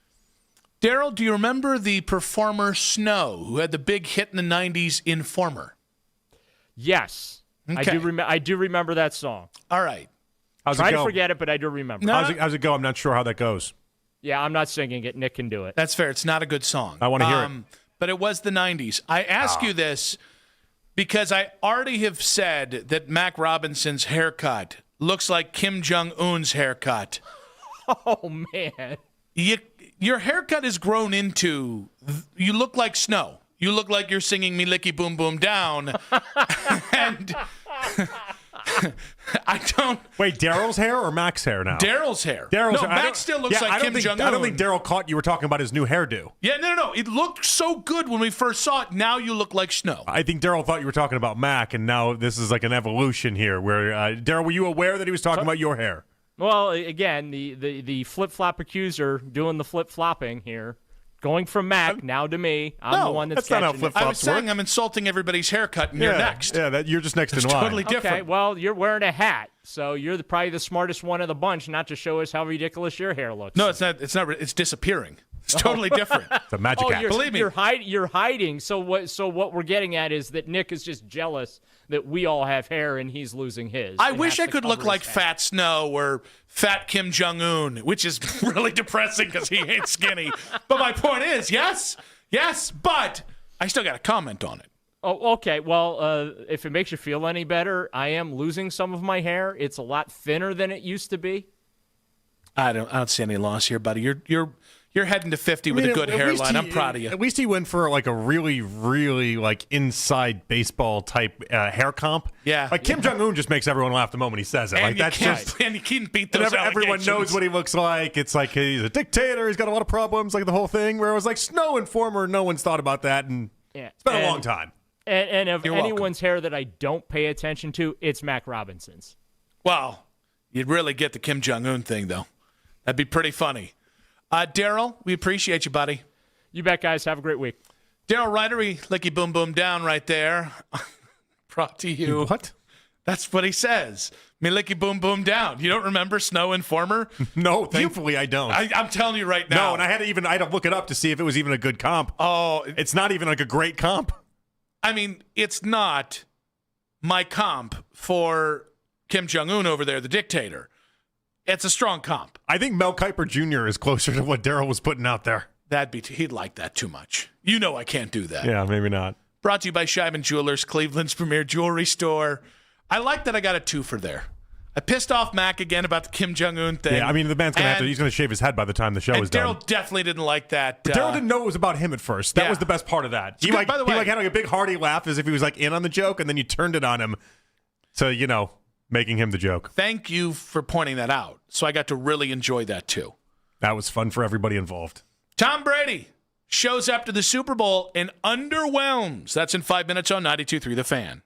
Daryl, do you remember the performer Snow, who had the big hit in the 90s, Informer? Yes. Okay. I do remember that song. All right. How's Try it go? to forget it, but I do remember. How's it go? I'm not sure how that goes. Yeah, I'm not singing it. Nick can do it. That's fair. It's not a good song. I want to hear it. But it was the 90s. I ask you this because I already have said that Mac Robinson's haircut looks like Kim Jong-un's haircut. Oh, man. Your haircut has grown into, you look like Snow. You look like you're singing Me Licky Boom Boom Down. And I don't. Wait, Daryl's hair or Mac's hair now? Daryl's hair. Daryl's no, hair. Mac still looks like Kim Jong-un. I don't think Daryl caught you were talking about his new hairdo. Yeah, no. It looked so good when we first saw it. Now you look like Snow. I think Daryl thought you were talking about Mac, and now this is like an evolution here. Where Daryl, were you aware that he was talking about your hair? Well, again, the flip-flop accuser doing the flip-flopping here. Going from Mac now to me. I'm the one that's not how catching it. flip-flops I was saying work. I'm insulting everybody's haircut, and you're next. Yeah, you're just next It's in line. totally different. Okay, well, you're wearing a hat, so you're probably the smartest one of the bunch, not to show us how ridiculous your hair looks. No, it's not. It's not. It's disappearing. It's totally different. It's a magic hat. Believe me. You're hiding. So what we're getting at is that Nick is just jealous that we all have hair and he's losing his. I wish I could look like Fat Snow or Fat Kim Jong-un, which is really depressing because he ain't skinny. But my point is, yes, but I still got a comment on it. Oh, okay. Well, if it makes you feel any better, I am losing some of my hair. It's a lot thinner than it used to be. I don't see any loss here, buddy. You're heading to 50 with a good hairline. I'm proud of you. At least he went for like a really, really like inside baseball type hair comp. Yeah. Like Kim Jong-un just makes everyone laugh the moment he says it. And Like that's just. And you can't beat those Everyone knows allegations. what he looks like. It's like he's a dictator. He's got a lot of problems, like the whole thing. Where it was like Snow Informer, no one's thought about that, and it's been a long time. And if You're anyone's hair that I don't pay attention to, it's Mac Robinson's. Well, you'd really get the Kim Jong-un thing, though. That'd be pretty funny. Daryl, we appreciate you, buddy. You bet, guys. Have a great week. Daryl Rydery, Licky Boom Boom Down right there. Brought to you. What? That's what he says. Me Licky Boom Boom Down. You don't remember Snow Informer? No, thankfully I don't. I'm telling you right now. No, and I had to look it up to see if it was even a good comp. Oh. It's not even like a great comp. I mean, it's not my comp for Kim Jong-un over there, the dictator. It's a strong comp. I think Mel Kiper Jr. is closer to what Daryl was putting out there. He'd like that too much. You know I can't do that. Yeah, maybe not. Brought to you by Scheiben Jewelers, Cleveland's premier jewelry store. I like that I got a twofer there. I pissed off Mac again about the Kim Jong-un thing. Yeah, I mean, the man's going to have to, he's going to shave his head by the time the show is done. Daryl definitely didn't like that. Daryl didn't know it was about him at first. That was the best part of that. He by the way, had like a big hearty laugh as if he was like in on the joke, and then you turned it on him. So, making him the joke. Thank you for pointing that out. So I got to really enjoy that too. That was fun for everybody involved. Tom Brady shows up to the Super Bowl and underwhelms. That's in 5 minutes on 92.3 The Fan.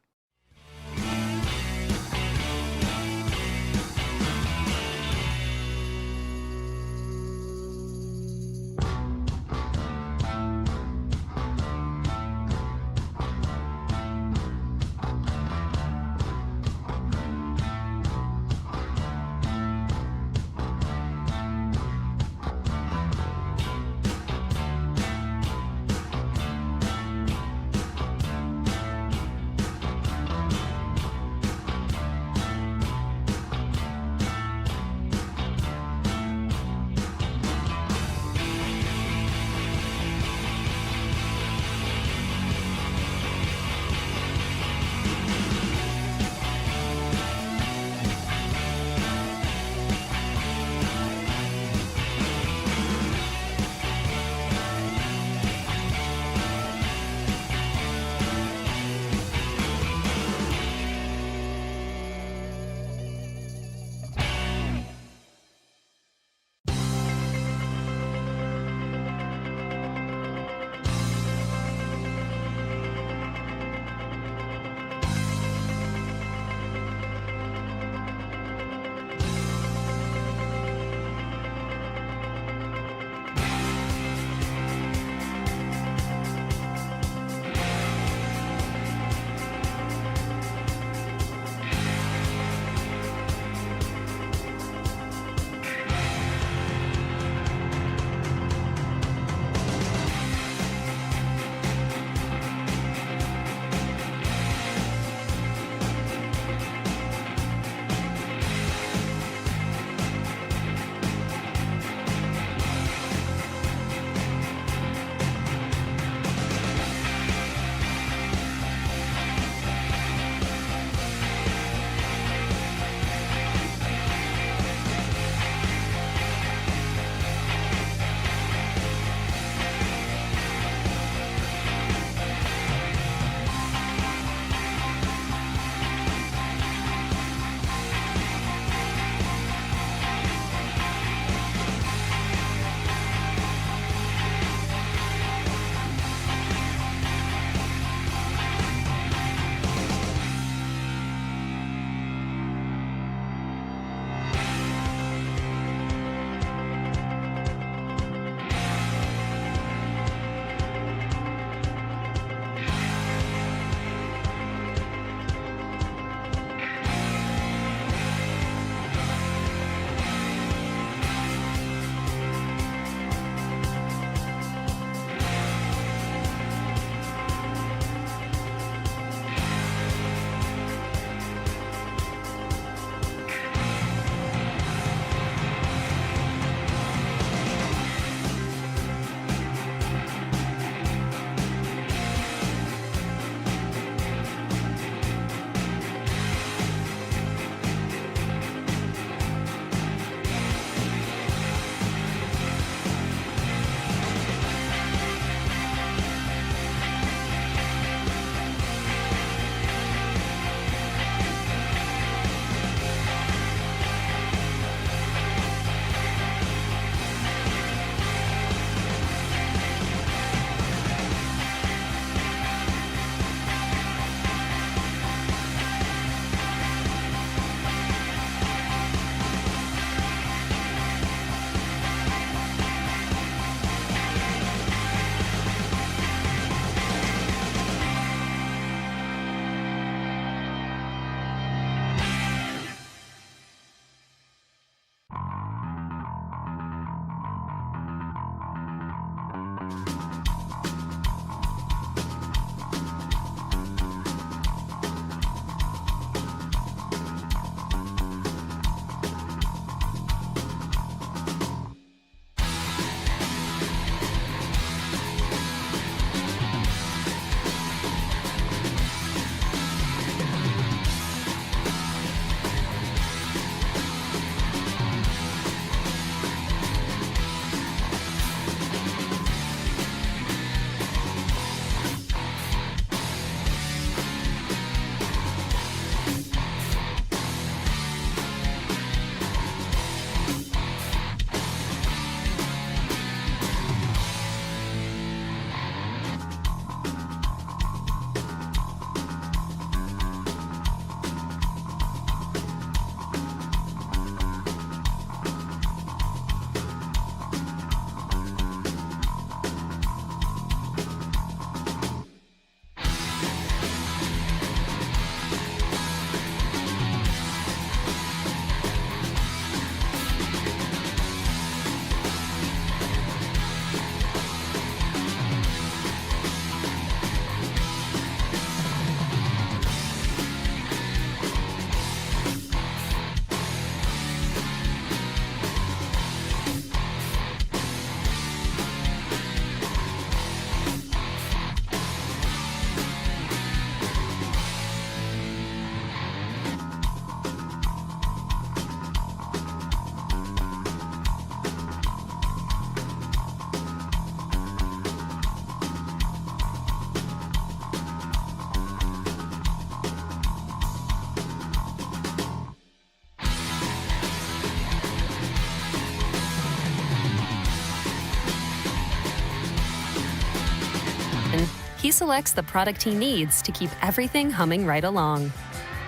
he selects the product he needs to keep everything humming right along.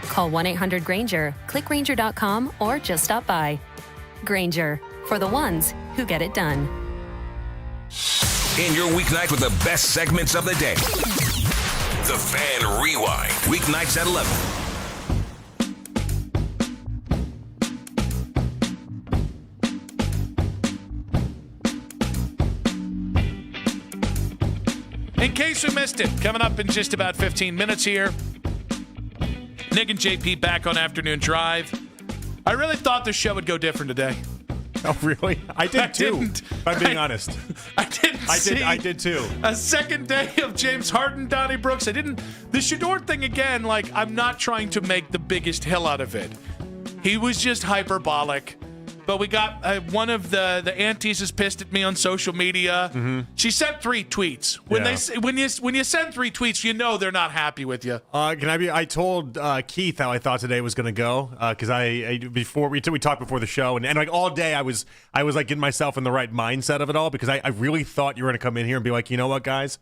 Call 1-800-GRANGER, click Grainger.com, or just stop by. Grainger, for the ones who get it done. In your weeknight with the best segments of the day. The Fan Rewind. Weeknights at 11. In case you missed it, coming up in just about 15 minutes here, Nick and JP back on Afternoon Drive. I really thought the show would go different today. Oh, really? I did too, if I'm being honest. I did too. A second day of James Harden, Donnie Brooks. The Shador thing again, like, I'm not trying to make the biggest hill out of it. He was just hyperbolic. But we got one of the aunties is pissed at me on social media. Mm-hmm. She sent 3 tweets. When you send 3 tweets, you know they're not happy with you. I told Keith how I thought today was going to go because we talked before the show and like all day I was like getting myself in the right mindset of it all because I really thought you were going to come in here and be like, you know what, guys,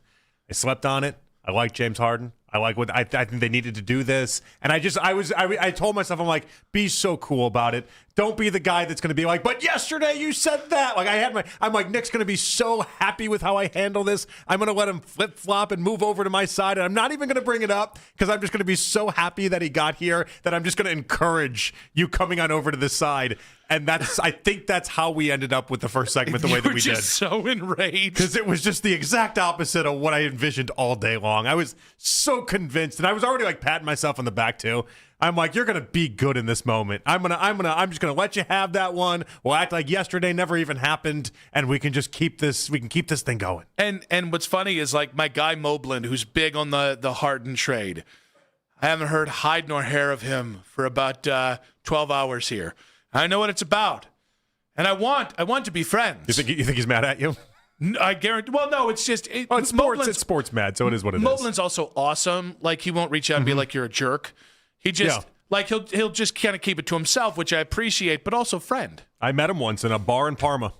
I slept on it. I like James Harden. I like what I think they needed to do this, and I told myself, I'm like, be so cool about it. Don't be the guy that's going to be like, but yesterday you said that. Like I'm like, Nick's going to be so happy with how I handle this. I'm going to let him flip flop and move over to my side, and I'm not even going to bring it up because I'm just going to be so happy that he got here that I'm just going to encourage you coming on over to this side. And I think that's how we ended up with the first segment the way that we did. You were just so enraged. Because it was just the exact opposite of what I envisioned all day long. I was so convinced, and I was already like patting myself on the back too. I'm like, you're gonna be good in this moment. I'm just gonna let you have that one. We'll act like yesterday never even happened, and we can just keep this thing going. And what's funny is like my guy Moblin, who's big on the Harden trade. I haven't heard hide nor hair of him for about 12 hours here. I know what it's about, and I want to be friends. You think he's mad at you? I guarantee. Well, no, it's just it's sports. It's sports mad, so it is what it is. Moblin's also awesome. Like he won't reach out and be like, "You're a jerk." He just like he'll just kind of keep it to himself, which I appreciate, but also friend. I met him once in a bar in Parma.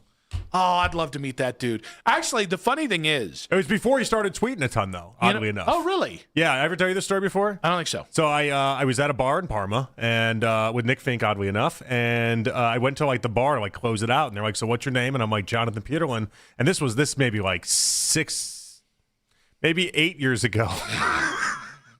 Oh, I'd love to meet that dude. Actually, the funny thing is... It was before he started tweeting a ton, though, oddly enough. Oh, really? Yeah, I ever tell you this story before? I don't think so. So I was at a bar in Parma and with Nick Fink, oddly enough, and I went to like the bar to like close it out, and they're like, so what's your name? And I'm like, Jonathan Peterlin. And this maybe like 8 years ago.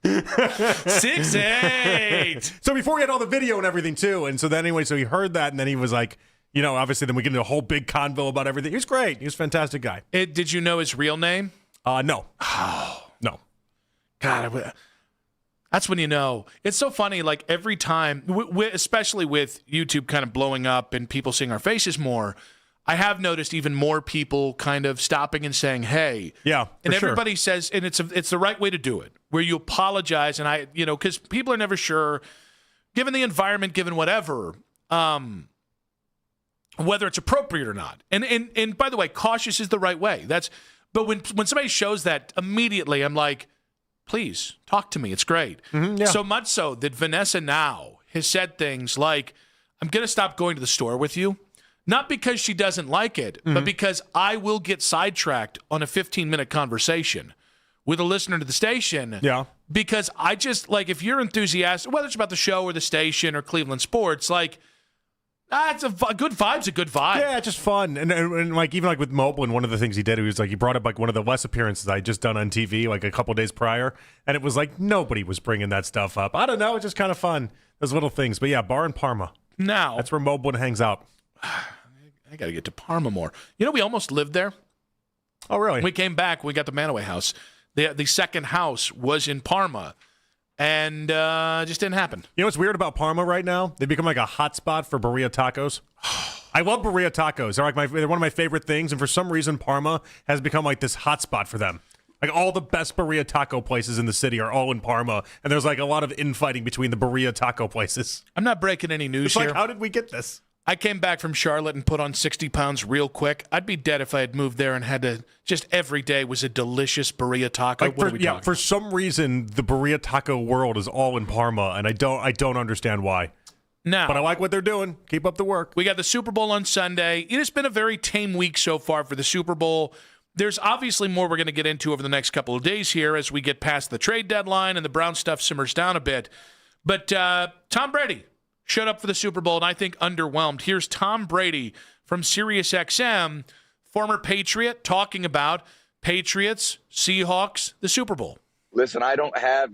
6, 8. So before he had all the video and everything, too. And so then anyway, so he heard that, and then he was like... You know, obviously, then we get into a whole big convo about everything. He was great. He was a fantastic guy. Did you know his real name? No. Oh. No. God, that's when you know. It's so funny, like, every time, especially with YouTube kind of blowing up and people seeing our faces more, I have noticed even more people kind of stopping and saying, hey. Yeah, and everybody says, and it's the right way to do it, where you apologize, and because people are never sure, given the environment, given whatever, whether it's appropriate or not. And by the way, cautious is the right way. But when somebody shows that, immediately I'm like, please, talk to me. It's great. Mm-hmm, yeah. So much so that Vanessa now has said things like, I'm going to stop going to the store with you. Not because she doesn't like it, but because I will get sidetracked on a 15-minute conversation with a listener to the station. Yeah. Because I just, like, if you're enthusiastic, whether it's about the show or the station or Cleveland sports, like, it's a good vibe's a good vibe. Yeah, it's just fun. And like even like with Moblin, one of the things he did, he was like, he brought up like one of the less appearances I had just done on TV like a couple days prior. And it was like nobody was bringing that stuff up. I don't know. It's just kind of fun. Those little things. But yeah, bar in Parma. Now. That's where Moblin hangs out. I got to get to Parma more. You know, we almost lived there. Oh, really? We came back. We got the Manaway house. The second house was in Parma. And just didn't happen. You know what's weird about Parma right now? They become like a hot spot for burrito tacos. I love burrito tacos. They're one of my favorite things. And for some reason, Parma has become like this hot spot for them. Like all the best burrito taco places in the city are all in Parma. And there's like a lot of infighting between the burrito taco places. I'm not breaking any news here. It's like, how did we get this? I came back from Charlotte and put on 60 pounds real quick. I'd be dead if I had moved there and had to just every day was a delicious burrito taco. Like for some reason, the burrito taco world is all in Parma, and I don't understand why. Now, but I like what they're doing. Keep up the work. We got the Super Bowl on Sunday. It has been a very tame week so far for the Super Bowl. there's obviously more we're going to get into over the next couple of days here as we get past the trade deadline and the Brown stuff simmers down a bit. But Tom Brady showed up for the Super Bowl and I think underwhelmed. Here's Tom Brady from SiriusXM, former Patriot, talking about Patriots, Seahawks, the Super Bowl. Listen, I don't have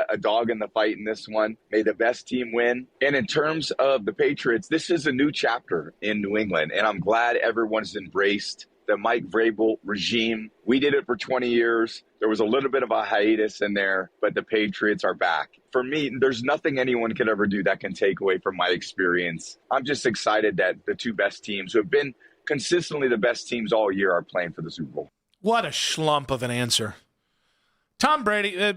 a dog in the fight in this one. May the best team win. And in terms of the Patriots, this is a new chapter in New England, and I'm glad everyone's embraced the Mike Vrabel regime. We did it for 20 years. There was a little bit of a hiatus in there, but the Patriots are back. For me, there's nothing anyone could ever do that can take away from my experience. I'm just excited that the two best teams, who have been consistently the best teams all year, are playing for the Super Bowl. What a schlump of an answer. Tom Brady,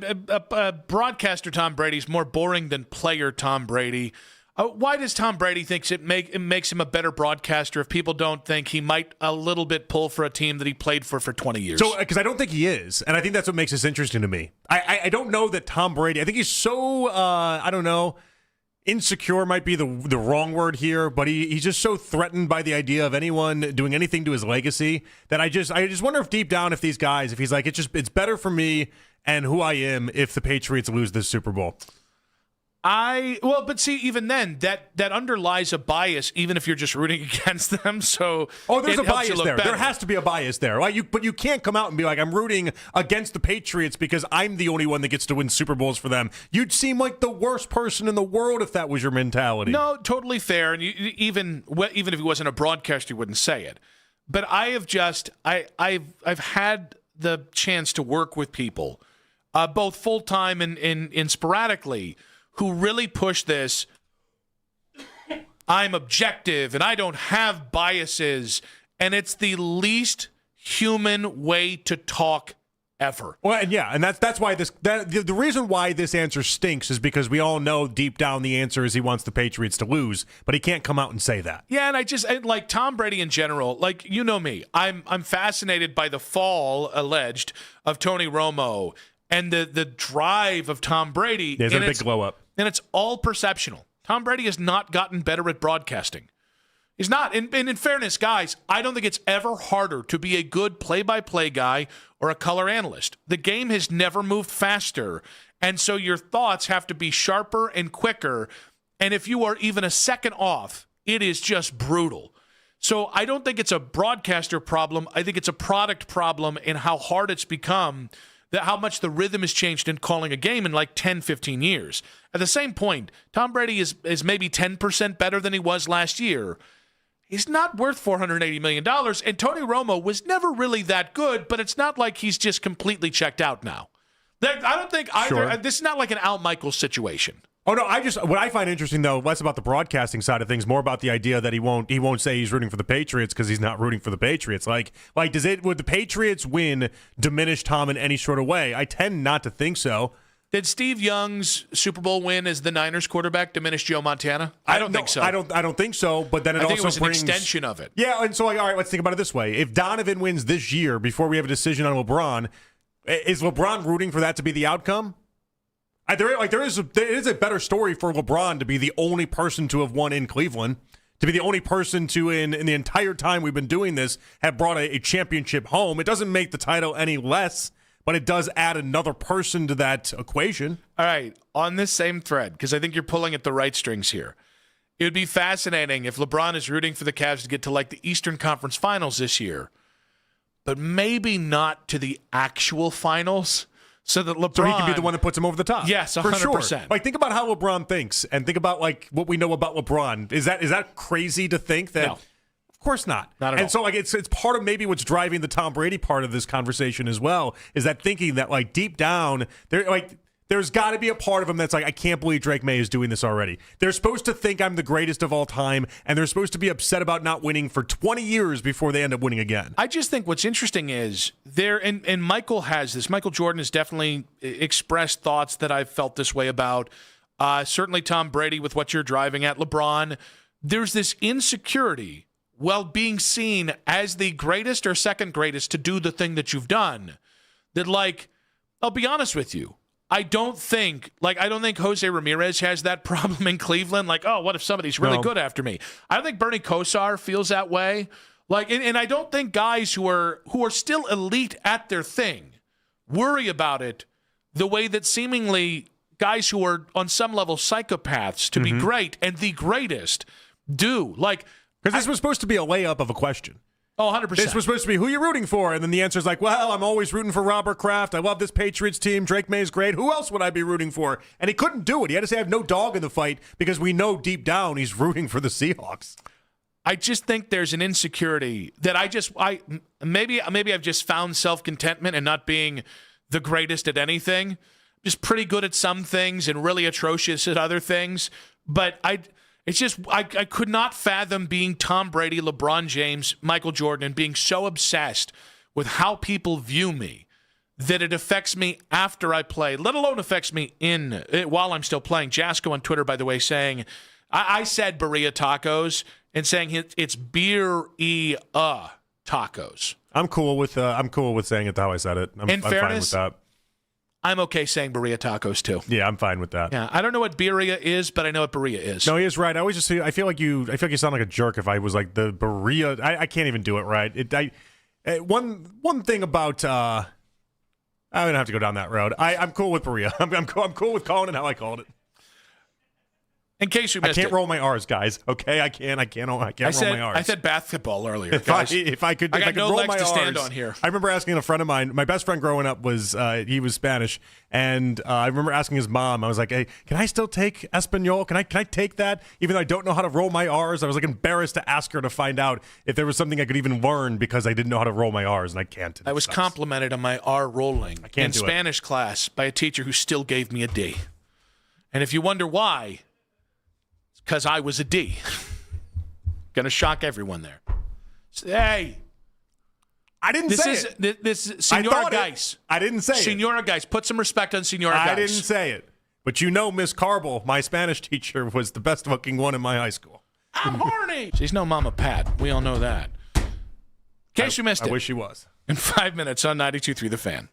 broadcaster Tom Brady is more boring than player Tom Brady. Why does Tom Brady think it makes him a better broadcaster if people don't think he might a little bit pull for a team that he played for 20 years? So, because I don't think he is, and I think that's what makes this interesting to me. I don't know that Tom Brady, I think he's so, I don't know, insecure might be the wrong word here, but he's just so threatened by the idea of anyone doing anything to his legacy that I just wonder if deep down if these guys, if he's like, it's better for me and who I am if the Patriots lose this Super Bowl. But see, even then, that underlies a bias, even if you're just rooting against them. So, there's a bias there. There has to be a bias there. But you can't come out and be like, I'm rooting against the Patriots because I'm the only one that gets to win Super Bowls for them. You'd seem like the worst person in the world if that was your mentality. No, totally fair. And even if he wasn't a broadcaster, you wouldn't say it. But I've had the chance to work with people, both full time and sporadically, who really push this, I'm objective and I don't have biases, and it's the least human way to talk ever. Well, and that's why the reason why this answer stinks is because we all know deep down the answer is he wants the Patriots to lose, but he can't come out and say that. Yeah, and like Tom Brady in general, like, you know me, I'm fascinated by the fall alleged of Tony Romo and the drive of Tom Brady. There's a big glow up. And it's all perceptional. Tom Brady has not gotten better at broadcasting. He's not. And in fairness, guys, I don't think it's ever harder to be a good play-by-play guy or a color analyst. The game has never moved faster, and so your thoughts have to be sharper and quicker. And if you are even a second off, it is just brutal. So I don't think it's a broadcaster problem. I think it's a product problem in how hard it's become, that how much the rhythm has changed in calling a game in like 10, 15 years. At the same point, Tom Brady is maybe 10% better than he was last year. He's not worth $480 million, and Tony Romo was never really that good, but it's not like he's just completely checked out now. I don't think either. Sure. This is not like an Al Michaels situation. Oh no! What I find interesting though, less about the broadcasting side of things, more about the idea that he won't say he's rooting for the Patriots because he's not rooting for the Patriots. Like would the Patriots win diminish Tom in any sort of way? I tend not to think so. Did Steve Young's Super Bowl win as the Niners quarterback diminish Joe Montana? I don't think so. I don't think so. But then it also was brings an extension of it. Yeah, and so all right, let's think about it this way: if Donovan wins this year before we have a decision on LeBron, is LeBron rooting for that to be the outcome? There is a better story for LeBron to be the only person to have won in Cleveland, to be the only person to, in the entire time we've been doing this, have brought a championship home. It doesn't make the title any less, but it does add another person to that equation. All right, on this same thread, because I think you're pulling at the right strings here, it would be fascinating if LeBron is rooting for the Cavs to get to like the Eastern Conference Finals this year, but maybe not to the actual finals. So that LeBron, so he can be the one that puts him over the top. Yes, 100%. For sure. Like, think about how LeBron thinks, and think about like what we know about LeBron. Is that crazy to think that? No. Of course not. Not at all. And so like it's part of maybe what's driving the Tom Brady part of this conversation as well, is that thinking that like deep down there's got to be a part of him that's like, I can't believe Drake May is doing this already. They're supposed to think I'm the greatest of all time, and they're supposed to be upset about not winning for 20 years before they end up winning again. I just think what's interesting is and Michael has this. Michael Jordan has definitely expressed thoughts that I've felt this way about. Certainly Tom Brady with what you're driving at. LeBron, there's this insecurity while being seen as the greatest or second greatest to do the thing that you've done. That, like, I'll be honest with you. I don't think Jose Ramirez has that problem in Cleveland. Like, oh, what if somebody's really good after me? I don't think Bernie Kosar feels that way. Like, and I don't think guys who are still elite at their thing worry about it the way that seemingly guys who are on some level psychopaths to be great and the greatest do. Like, because this was supposed to be a layup of a question. Oh, 100%. This was supposed to be, who are you rooting for? And then the answer is like, well, I'm always rooting for Robert Kraft. I love this Patriots team. Drake May's great. Who else would I be rooting for? And he couldn't do it. He had to say I have no dog in the fight because we know deep down he's rooting for the Seahawks. I just think there's an insecurity that maybe I've just found self-contentment and not being the greatest at anything. Just pretty good at some things and really atrocious at other things. But I could not fathom being Tom Brady, LeBron James, Michael Jordan, and being so obsessed with how people view me that it affects me after I play, let alone affects me while I'm still playing. Jasko on Twitter, by the way, saying, I said Berea tacos and saying it's beer-e-a tacos. I'm cool with saying it how I said it. I'm fine with that. I'm okay saying Berea tacos too. Yeah, I'm fine with that. Yeah, I don't know what Berea is, but I know what Berea is. No, he is right. I always just I feel like you sound like a jerk if I was like the Berea. I can't even do it right. One thing about I don't have to go down that road. I'm cool with Berea. I'm cool with calling it how I called it. In case you missed I can't roll my R's, guys. Okay, I can't roll my R's. I said basketball earlier. If I could no roll legs my to R's, stand on here. I remember asking a friend of mine. My best friend growing up was he was Spanish, and I remember asking his mom. I was like, "Hey, can I still take Espanol? Can I take that? Even though I don't know how to roll my R's." I was like embarrassed to ask her to find out if there was something I could even learn because I didn't know how to roll my R's, and I can't. I was complimented on my R rolling in Spanish class by a teacher who still gave me a D. And if you wonder why. Because I was a D. Gonna shock everyone there. Hey. I didn't say it. This is Senora Geis. I didn't say it. Senora Geis. Put some respect on Senora Geis. I didn't say it. But you know Miss Carble, my Spanish teacher, was the best looking one in my high school. I'm horny. She's no Mama Pat. We all know that. In case you missed it. I wish she was. In 5 minutes on 92.3 The Fan.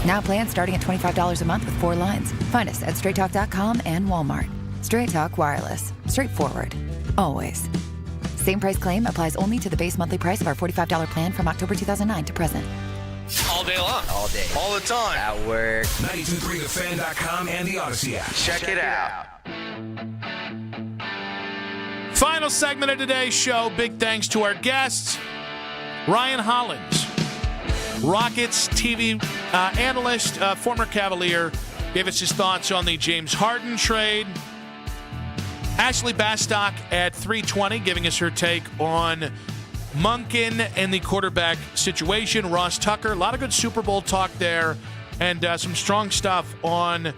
Now plans starting at $25 a month with 4 lines. Find us at straighttalk.com and Walmart. Straight Talk Wireless. Straightforward. Always. Same price claim applies only to the base monthly price of our $45 plan from October 2009 to present. All day long. All day. All the time. At work. 923thefan.com and the Odyssey app. Check it out. Final segment of today's show. Big thanks to our guests. Ryan Hollins, Rockets TV analyst, former Cavalier, gave us his thoughts on the James Harden trade. Ashley Bastock at 320, giving us her take on Monkin and the quarterback situation. Ross Tucker, a lot of good Super Bowl talk there, and some strong stuff on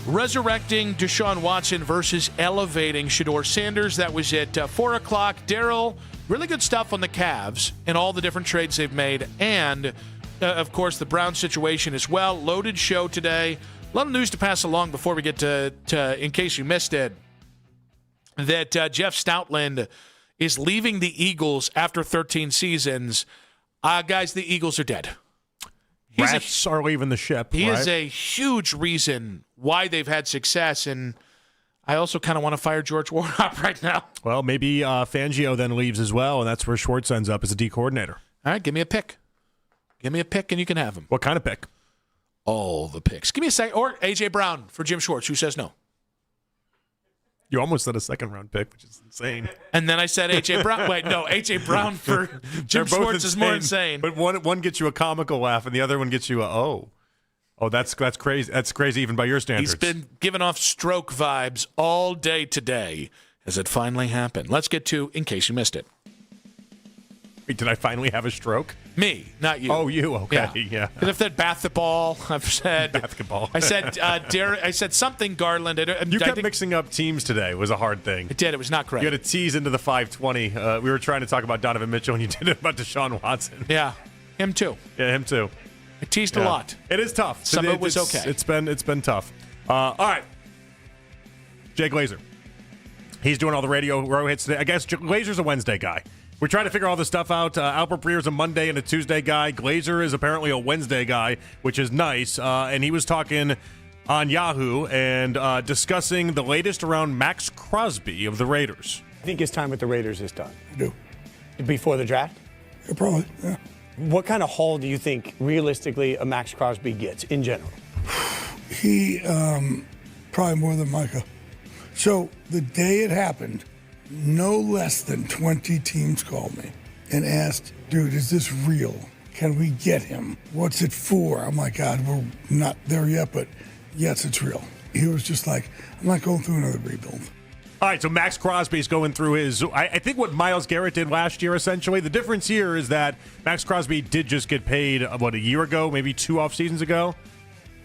resurrecting Deshaun Watson versus elevating Shador Sanders. That was at 4 o'clock. Daryl, really good stuff on the Cavs and all the different trades they've made, and of course, the Brown situation as well. Loaded show today. A lot of news to pass along before we get to in case you missed it, that Jeff Stoutland is leaving the Eagles after 13 seasons. Guys, the Eagles are dead. Rats are leaving the ship. He right? is a huge reason why they've had success, and I also kind of want to fire George Warhop right now. Well, maybe Fangio then leaves as well, and that's where Schwartz ends up as a D coordinator. All right, give me a pick. Give me a pick, and you can have him. What kind of pick? All the picks. Give me a second. Or A.J. Brown for Jim Schwartz. Who says no? You almost said a second-round pick, which is insane. And then I said A.J. Brown. Wait, no, A.J. Brown for Jim Schwartz is more insane. But one gets you a comical laugh, and the other one gets you a, oh, that's crazy. That's crazy even by your standards. He's been giving off stroke vibes all day today as it finally happened. Let's get to In Case You Missed It. Wait, did I finally have a stroke? Me, not you. Oh, you. Okay, yeah. Because I've said basketball. I've said basketball. I said Darius. I said something Garland. You kept mixing up teams today. It was a hard thing. It did. It was not correct. You had to tease into the 520. We were trying to talk about Donovan Mitchell, and you did it about Deshaun Watson. Yeah, him too. Yeah, him too. I teased a lot. It is tough. Some of it was okay. It's been tough. All right. Jay Glazer. He's doing all the radio row hits today. I guess Glazer's a Wednesday guy. We're trying to figure all this stuff out. Albert Breer's a Monday and a Tuesday guy. Glazer is apparently a Wednesday guy, which is nice. And he was talking on Yahoo and discussing the latest around Max Crosby of the Raiders. I think his time with the Raiders is done. I do. Before the draft? Yeah, probably, yeah. What kind of haul do you think, realistically, a Max Crosby gets in general? He, probably more than Micah. So the day it happened, no less than 20 teams called me and asked, dude, is this real? Can we get him? What's it for? I'm like, God, we're not there yet, but yes, it's real. He was just like, I'm not going through another rebuild. All right, so Max Crosby's going through his, I think what Myles Garrett did last year, essentially. The difference here is that Max Crosby did just get paid, a year ago, maybe 2 off seasons ago?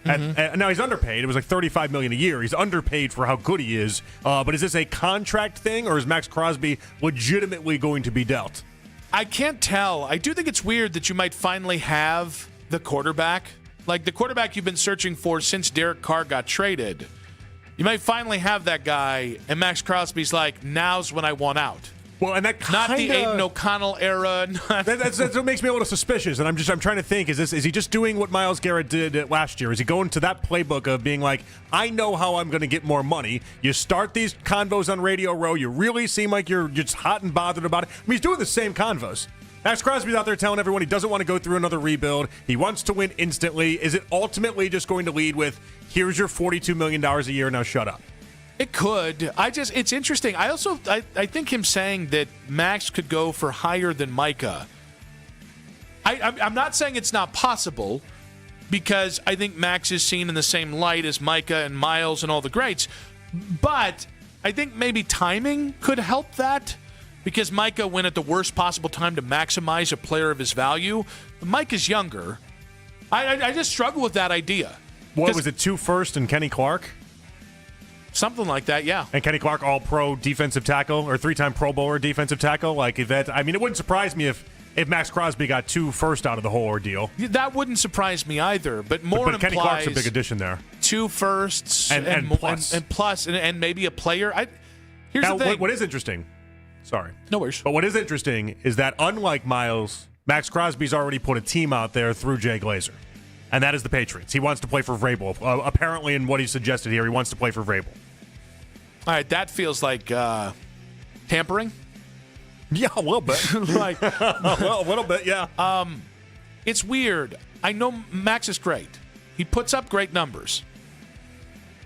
Now he's underpaid. It was like $35 million a year. He's underpaid for how good he is. But is this a contract thing, or is Max Crosby legitimately going to be dealt? I can't tell. I do think it's weird that you might finally have the quarterback. Like the quarterback you've been searching for since Derek Carr got traded. You might finally have that guy, and Max Crosby's like, now's when I want out. Well, and that not the Aiden O'Connell era. That's what makes me a little suspicious. And I'm trying to think: is he just doing what Myles Garrett did last year? Is he going to that playbook of being like, I know how I'm going to get more money? You start these convos on Radio Row. You really seem like you're just hot and bothered about it. I mean, he's doing the same convos. Max Crosby's out there telling everyone he doesn't want to go through another rebuild. He wants to win instantly. Is it ultimately just going to lead with, here's your $42 million a year, now shut up? It could. It's interesting. I think him saying that Max could go for higher than Micah. I'm not saying it's not possible, because I think Max is seen in the same light as Micah and Miles and all the greats. But I think maybe timing could help that, because Micah went at the worst possible time to maximize a player of his value. But Micah's younger. I just struggle with that idea. What was it, 2 first and Kenny Clark? Something like that, yeah. And Kenny Clark, all-pro defensive tackle, or 3-time Pro Bowler defensive tackle. Like, if that, I mean, it wouldn't surprise me if Max Crosby got 2 first out of the whole ordeal. That wouldn't surprise me either. But more but Kenny Clark's a big addition there. 2 firsts and plus, and maybe a player. Here's now, the thing. What is interesting? Sorry, no worries. But what is interesting is that, unlike Miles, Max Crosby's already put a team out there through Jay Glazer, and that is the Patriots. He wants to play for Vrabel. Apparently, in what he suggested here, he wants to play for Vrabel. All right, that feels like tampering. Yeah, a little bit. Well, a little bit, yeah. It's weird. I know Max is great. He puts up great numbers.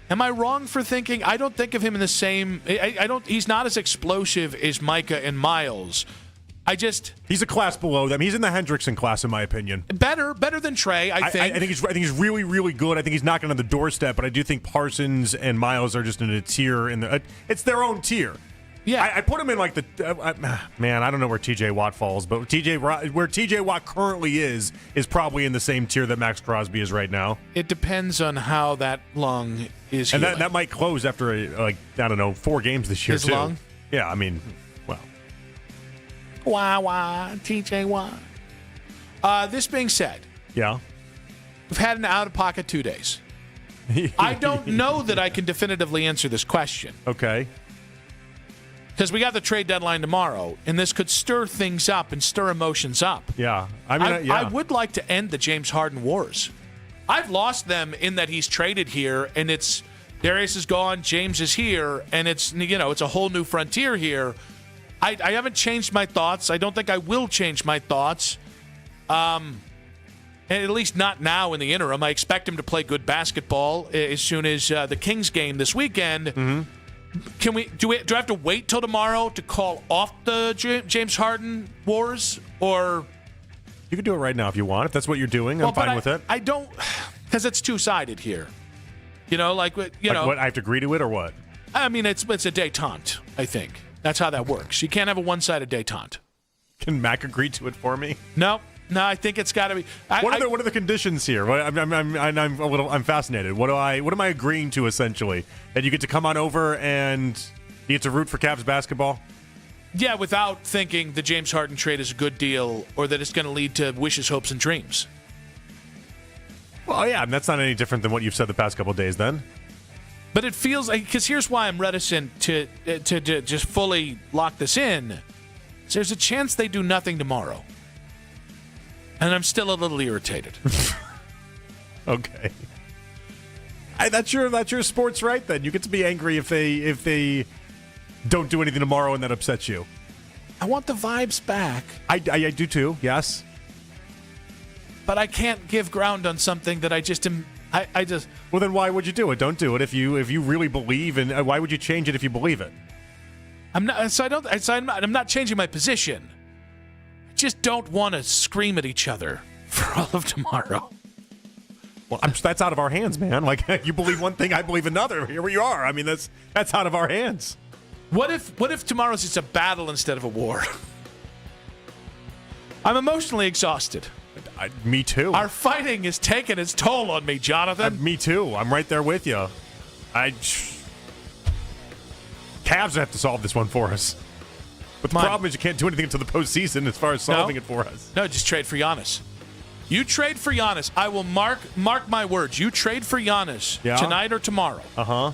Am I wrong for thinking? I don't think of him in the same. I don't. He's not as explosive as Micah and Miles. He's a class below them. He's in the Hendrickson class, in my opinion. Better than Trey. I think. I think he's really, really good. I think he's knocking on the doorstep. But I do think Parsons and Miles are just in a tier. It's their own tier. Yeah, I put him in like man. I don't know where T.J. Watt falls, but where T.J. Watt currently is probably in the same tier that Max Crosby is right now. It depends on how that lung is. And that might close after 4 games this year. His too. lung? Yeah, I mean, Wah, TJ Watt. This being said, yeah, we've had an out-of-pocket 2 days. I don't know that I can definitively answer this question. Okay. Because we got the trade deadline tomorrow, and this could stir things up and stir emotions up. Yeah. I would like to end the James Harden wars. I've lost them in that he's traded here, and it's Darius is gone, James is here, and it's a whole new frontier here. I haven't changed my thoughts. I don't think I will change my thoughts. And at least not now in the interim. I expect him to play good basketball as soon as the Kings game this weekend. Mm-hmm. Do I have to wait till tomorrow to call off the James Harden wars, or you can do it right now if you want? If that's what you're doing, I'm fine with it. I don't, because it's two-sided here. What I have to agree to it or what? I mean, it's a détente. I think that's how that works. You can't have a one-sided détente. Can Mac agree to it for me? No, I think it's got to be. What are the conditions here? I'm fascinated. What am I agreeing to essentially? That you get to come on over and you get to root for Cavs basketball? Yeah, without thinking the James Harden trade is a good deal or that it's going to lead to wishes, hopes, and dreams. Well, yeah, and that's not any different than what you've said the past couple of days. Then. But it feels like, because here's why I'm reticent to just fully lock this in. There's a chance they do nothing tomorrow. And I'm still a little irritated. Okay. That's your sports right then. You get to be angry if they don't do anything tomorrow and that upsets you. I want the vibes back. I do too, yes. But I can't give ground on something that I just am. I just. Well, then why would you do it? Don't do it if you really believe, and why would you change it if you believe it? I'm not changing my position. I just don't want to scream at each other for all of tomorrow. Well, that's out of our hands, man. Like, you believe one thing, I believe another. Here we are. I mean, that's out of our hands. What if tomorrow's just a battle instead of a war? I'm emotionally exhausted. Me too. Our fighting is taking its toll on me, Jonathan. Me too. I'm right there with you. Cavs have to solve this one for us. But the problem is you can't do anything until the postseason as far as solving it for us. No, just trade for Giannis. You trade for Giannis. I will mark my words. You trade for Giannis tonight or tomorrow. Uh-huh.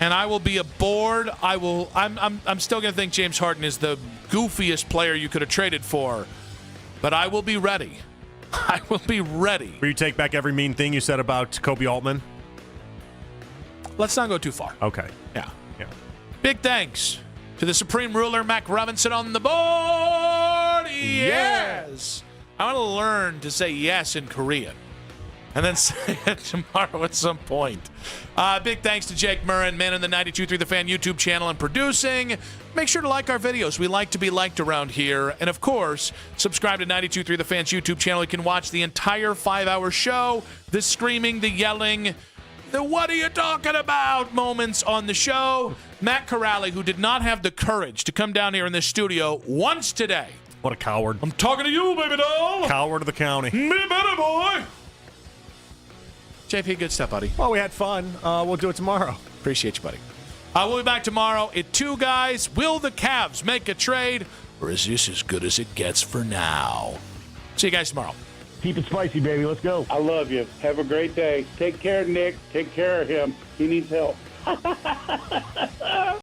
and I will be aboard. I'm still going to think James Harden is the goofiest player you could have traded for, but I will be ready. I will be ready. Will you take back every mean thing you said about Kobe Altman? Let's not go too far. Okay. Yeah. Big thanks to the Supreme Ruler, Mac Robinson, on the board. Yes. I want to learn to say yes in Korean and then say it tomorrow at some point. Big thanks to Jake Murrin, man in the 92.3 The Fan YouTube channel and producing. Make sure to like our videos. We like to be liked around here. And, of course, subscribe to 92.3 The Fan's YouTube channel. You can watch the entire 5-hour show, the screaming, the yelling, the what are you talking about moments on the show. Matt Corrali, who did not have the courage to come down here in this studio once today. What a coward. I'm talking to you, baby doll. Coward of the county. Me better, boy. JP, good stuff, buddy. Well, we had fun. We'll do it tomorrow. Appreciate you, buddy. We'll be back tomorrow at 2 guys. Will the Cavs make a trade, or is this as good as it gets for now? See you guys tomorrow. Keep it spicy, baby. Let's go. I love you. Have a great day. Take care, Nick. Take care of him. He needs help.